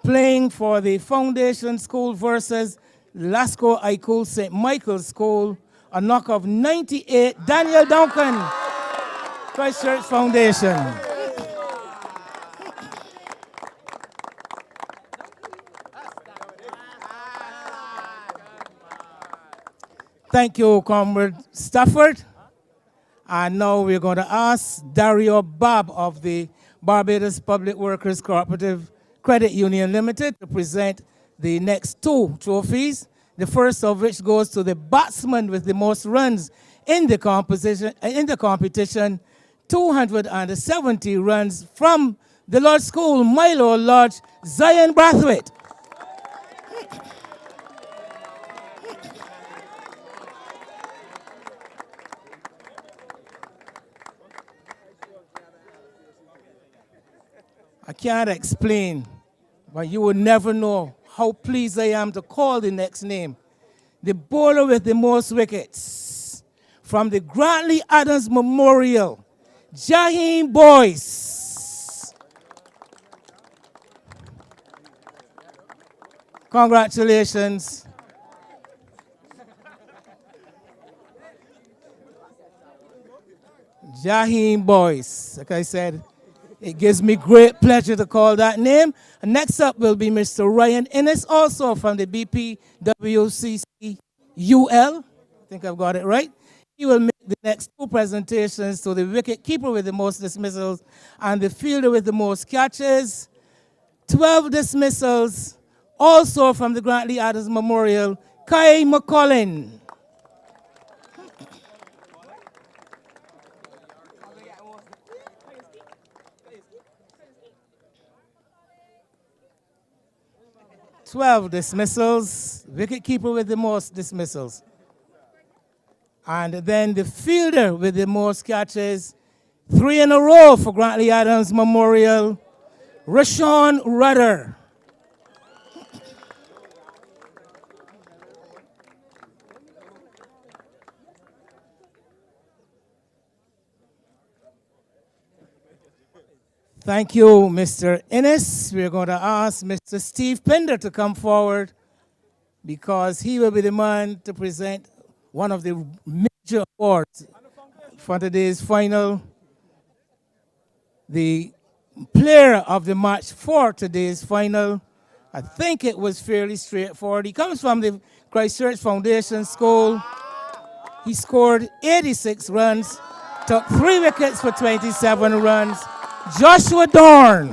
playing for the Foundation School versus Lasco Aikul St. Michael's School, a knock of 98, Daniel Duncan, Christchurch Foundation. Thank you, Comrade Stafford. And now we're going to ask Dario Bab of the Barbados Public Workers Cooperative Credit Union Limited to present the next 2 trophies. The first of which goes to the batsman with the most runs in the competition, 270 runs from the Lodge School, Milo Lodge, Zion Brathwaite. I can't explain, but you will never know how pleased I am to call the next name. The bowler with the most wickets from the Grantley Adams Memorial, Jaheem Boyce. Congratulations. Jaheem Boyce, like I said, it gives me great pleasure to call that name. And next up will be Mr. Ryan Innes, also from the BPWCCUL. I think I've got it right. He will make the next two presentations to the wicket keeper with the most dismissals and the fielder with the most catches. 12 dismissals, also from the Grant Lee Adams Memorial, Kai McCollin. "12 dismissals, wicketkeeper with the most dismissals. And then the fielder with the most catches, 3 in a row for Grant Lee Adams Memorial, Rashawn Rudder. Thank you, Mr. Innes. We're going to ask Mr. Steve Pender to come forward because he will be the man to present one of the major awards for today's final. The player of the match for today's final, I think it was fairly straightforward. He comes from the Christchurch Foundation School. He scored 86 runs, took 3 wickets for 27 runs. Joshua Dorn.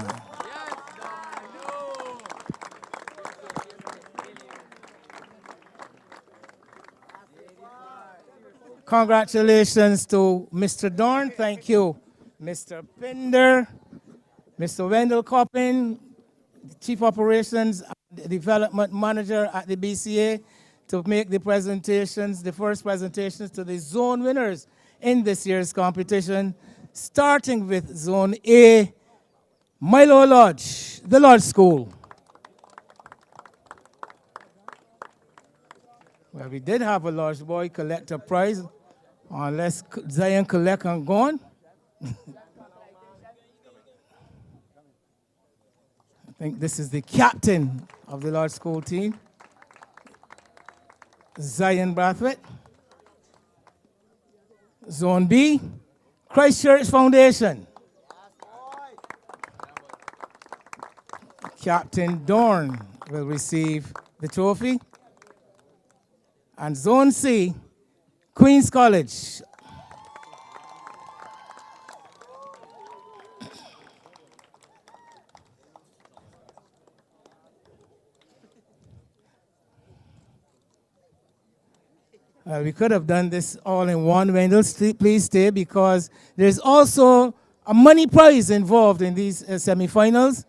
Congratulations to Mr. Dorn. Thank you, Mr. Pinder, Mr. Wendell Coppin, Chief Operations and Development Manager at the BCA, to make the presentations, the first presentations to the zone winners in this year's competition, starting with Zone A, Milo Lodge, the Lodge School. Well, we did have a Lodge boy collect a prize, unless Zion collect and gone. I think this is the captain of the Lodge School team, Zion Brathwaite. Zone B, Christchurch Foundation. Captain Dorn will receive the trophy. And Zone C, Queen's College. We could have done this all in one. Wendell, please stay, because there's also a money prize involved in these semifinals.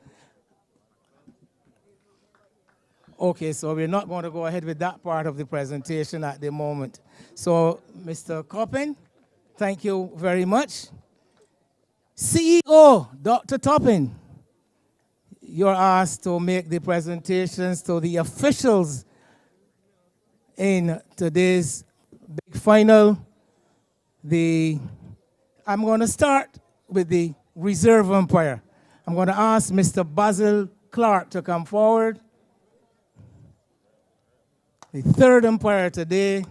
Okay, so we're not going to go ahead with that part of the presentation at the moment. So, Mr. Coppin, thank you very much. CEO, Dr. Toppin, you're asked to make the presentations to the officials in today's big final. I'm going to start with the reserve umpire. I'm going to ask Mr. Basil Clark to come forward. The third umpire today.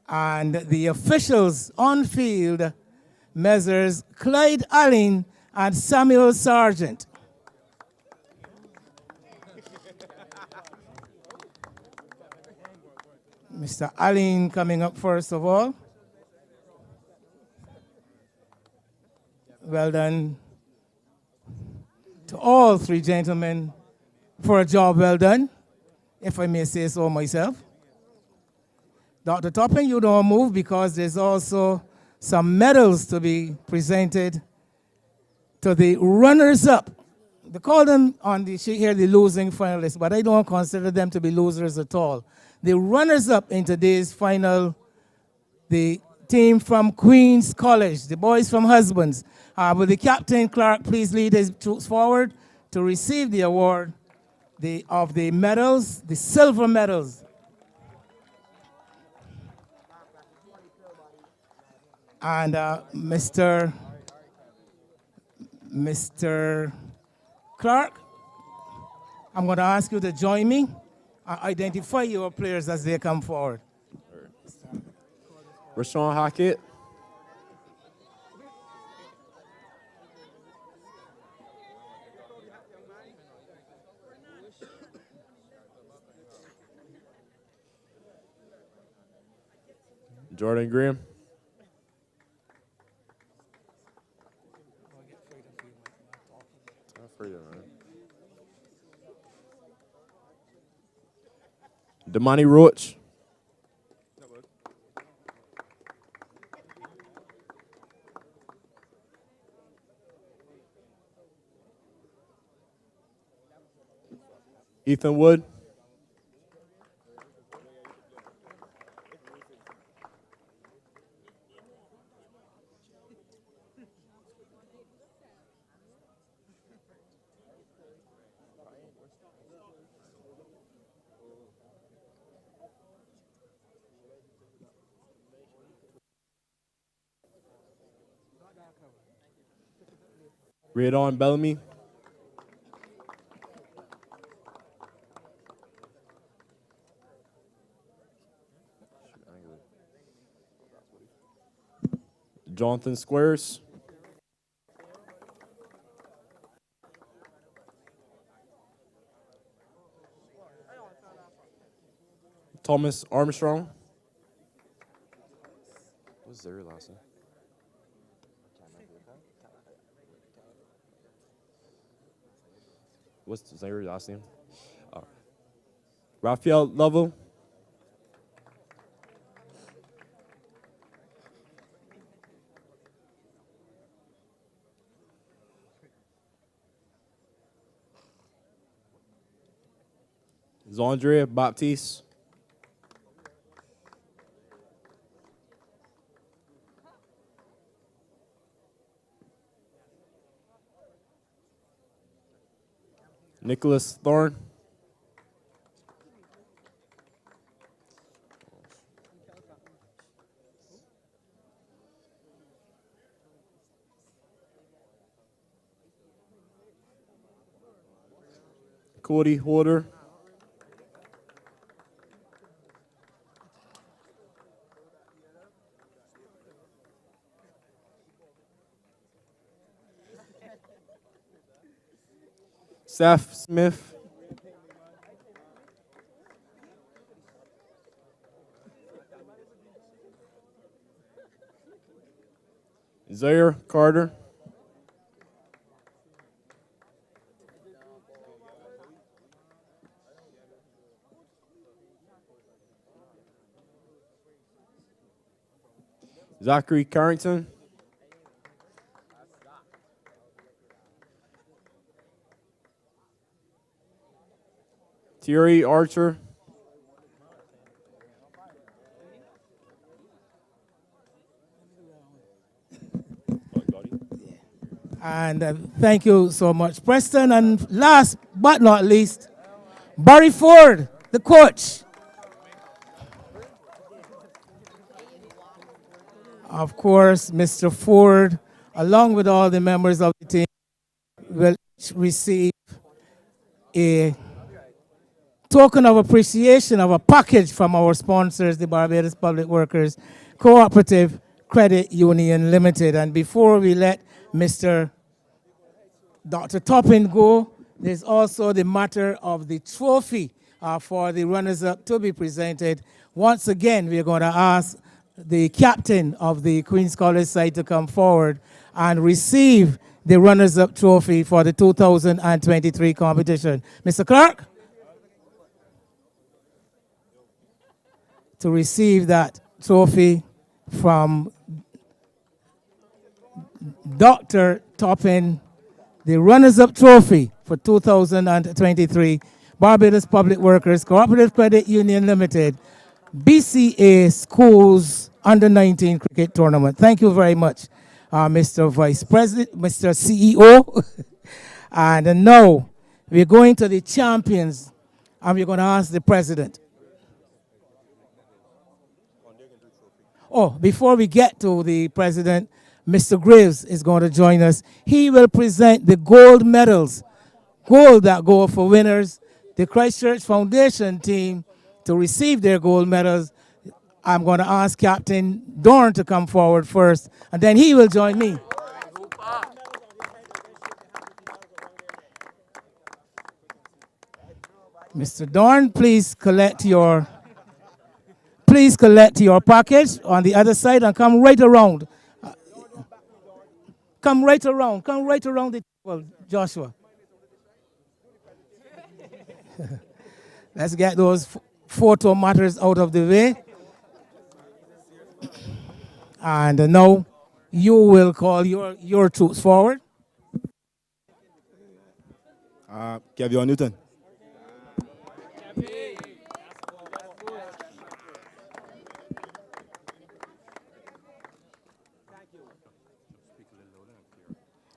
And the officials on field, Messrs. Clyde Allen and Samuel Sargent. Mr. Allen coming up first of all. Well done to all 3 gentlemen for a job well done, if I may say so myself. Dr. Toppin, you don't move, because there's also some medals to be presented to the runners-up. They call them on the sheet here the losing finalists, but I don't consider them to be losers at all. The runners-up in today's final, the team from Queen's College, the boys from Husbands. Will the Captain Clark please lead his troops forward to receive the award of the medals, the silver medals. And Mr. Clark, I'm going to ask you to join me and identify your players as they come forward. Rashawn Hackett, Jordan Graham. Damani Roach. Ethan Wood. Radon Bellamy. Jonathan Squares. Thomas Armstrong. What's their last name? What's their last name? Raphael Lovell. Zandre Baptiste. Nicholas Thorne. Cody Holder. Seth Smith. Zaire Carter. Zachary Carrington. Thierry Archer. And thank you so much, Preston. And last but not least, Barry Ford, the coach. Of course, Mr. Ford, along with all the members of the team, will receive a token of appreciation of a package from our sponsors, the Barbados Public Workers Cooperative Credit Union Limited. And before we let Mr. Dr. Toppin go, there's also the matter of the trophy for the runners-up to be presented. Once again, we're going to ask the captain of the Queen's College side to come forward and receive the runners-up trophy for the 2023 competition. Mr. Clark? To receive that trophy from Dr. Toppin, the runners-up trophy for 2023, Barbados Public Workers Cooperative Credit Union Limited, BCA Schools Under-19 Cricket Tournament. Thank you very much, Mr. Vice President, Mr. CEO. And now we're going to the champions, and we're going to ask the president. Oh, before we get to the president, Mr. Graves is going to join us. He will present the gold medals, gold that go for winners. The Christchurch Foundation team to receive their gold medals. I'm going to ask Captain Dorn to come forward first, and then he will join me. Mr. Dorn, please collect your please collect your package on the other side and come right around. Come right around. Come right around the table, Joshua. Let's get those photo matters out of the way. And now you will call your troops forward. Kevin Newton.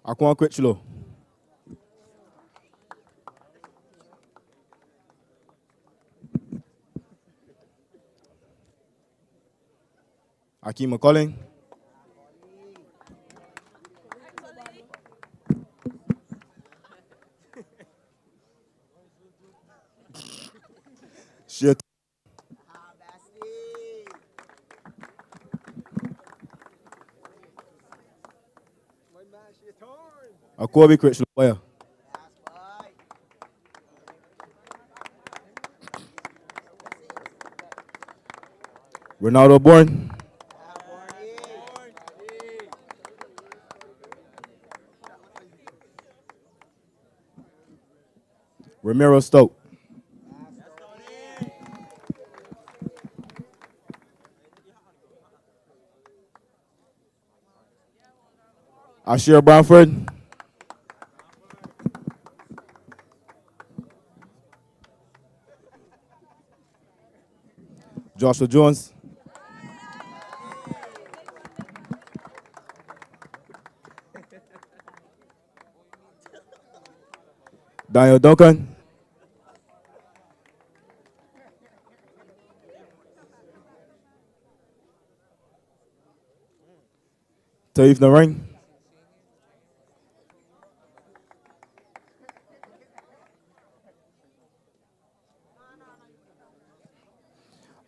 Aquan Quitchlow. Akeem McCulling. Shit. Akobe Quitchlow. Ronaldo Bourne. Ramiro Stoke. Ashir Bamford. Joshua Jones. Daniel Duncan. Taif Narang.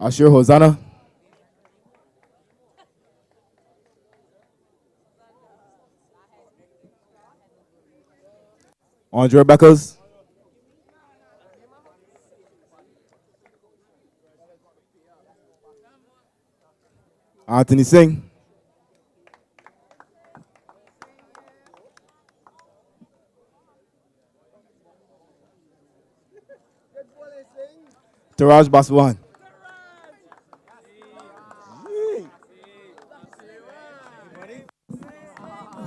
Ashir Hosanna. Andre Beckers. Anthony Singh. Taraj Baswan.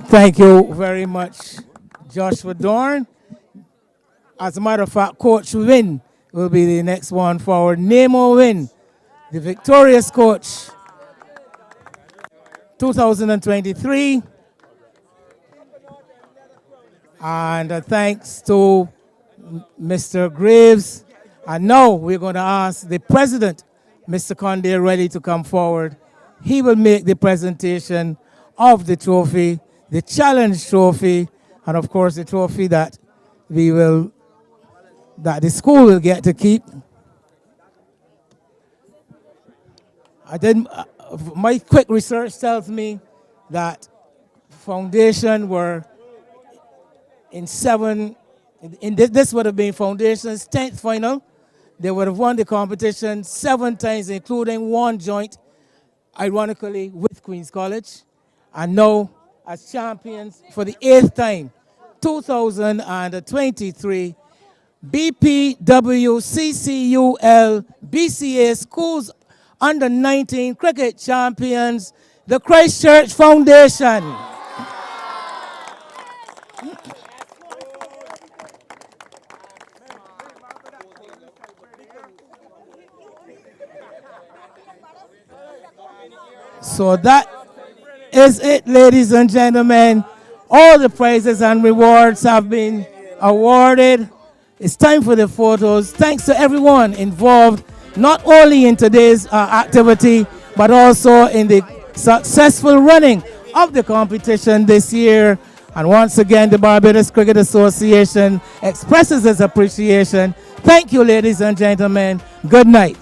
Thank you very much, Joshua Dorn. As a matter of fact, Coach Win will be the next one forward. Nemo Win, the victorious coach, 2023. And thanks to Mr. Graves. And now we're going to ask the president, Mr. Conde, ready to come forward. He will make the presentation of the trophy, the challenge trophy, and of course the trophy that the school will get to keep. My quick research tells me that Foundation were this would have been Foundation's 10th final. They would have won the competition 7 times, including one joint, ironically, with Queen's College. And now, as champions for the 8th time, 2023, BPWCCUL BCA Schools Under 19 Cricket Champions, the Christchurch Foundation. So that is it, ladies and gentlemen. All the prizes and rewards have been awarded. It's time for the photos. Thanks to everyone involved, not only in today's activity, but also in the successful running of the competition this year. And once again, the Barbados Cricket Association expresses its appreciation. Thank you, ladies and gentlemen. Good night.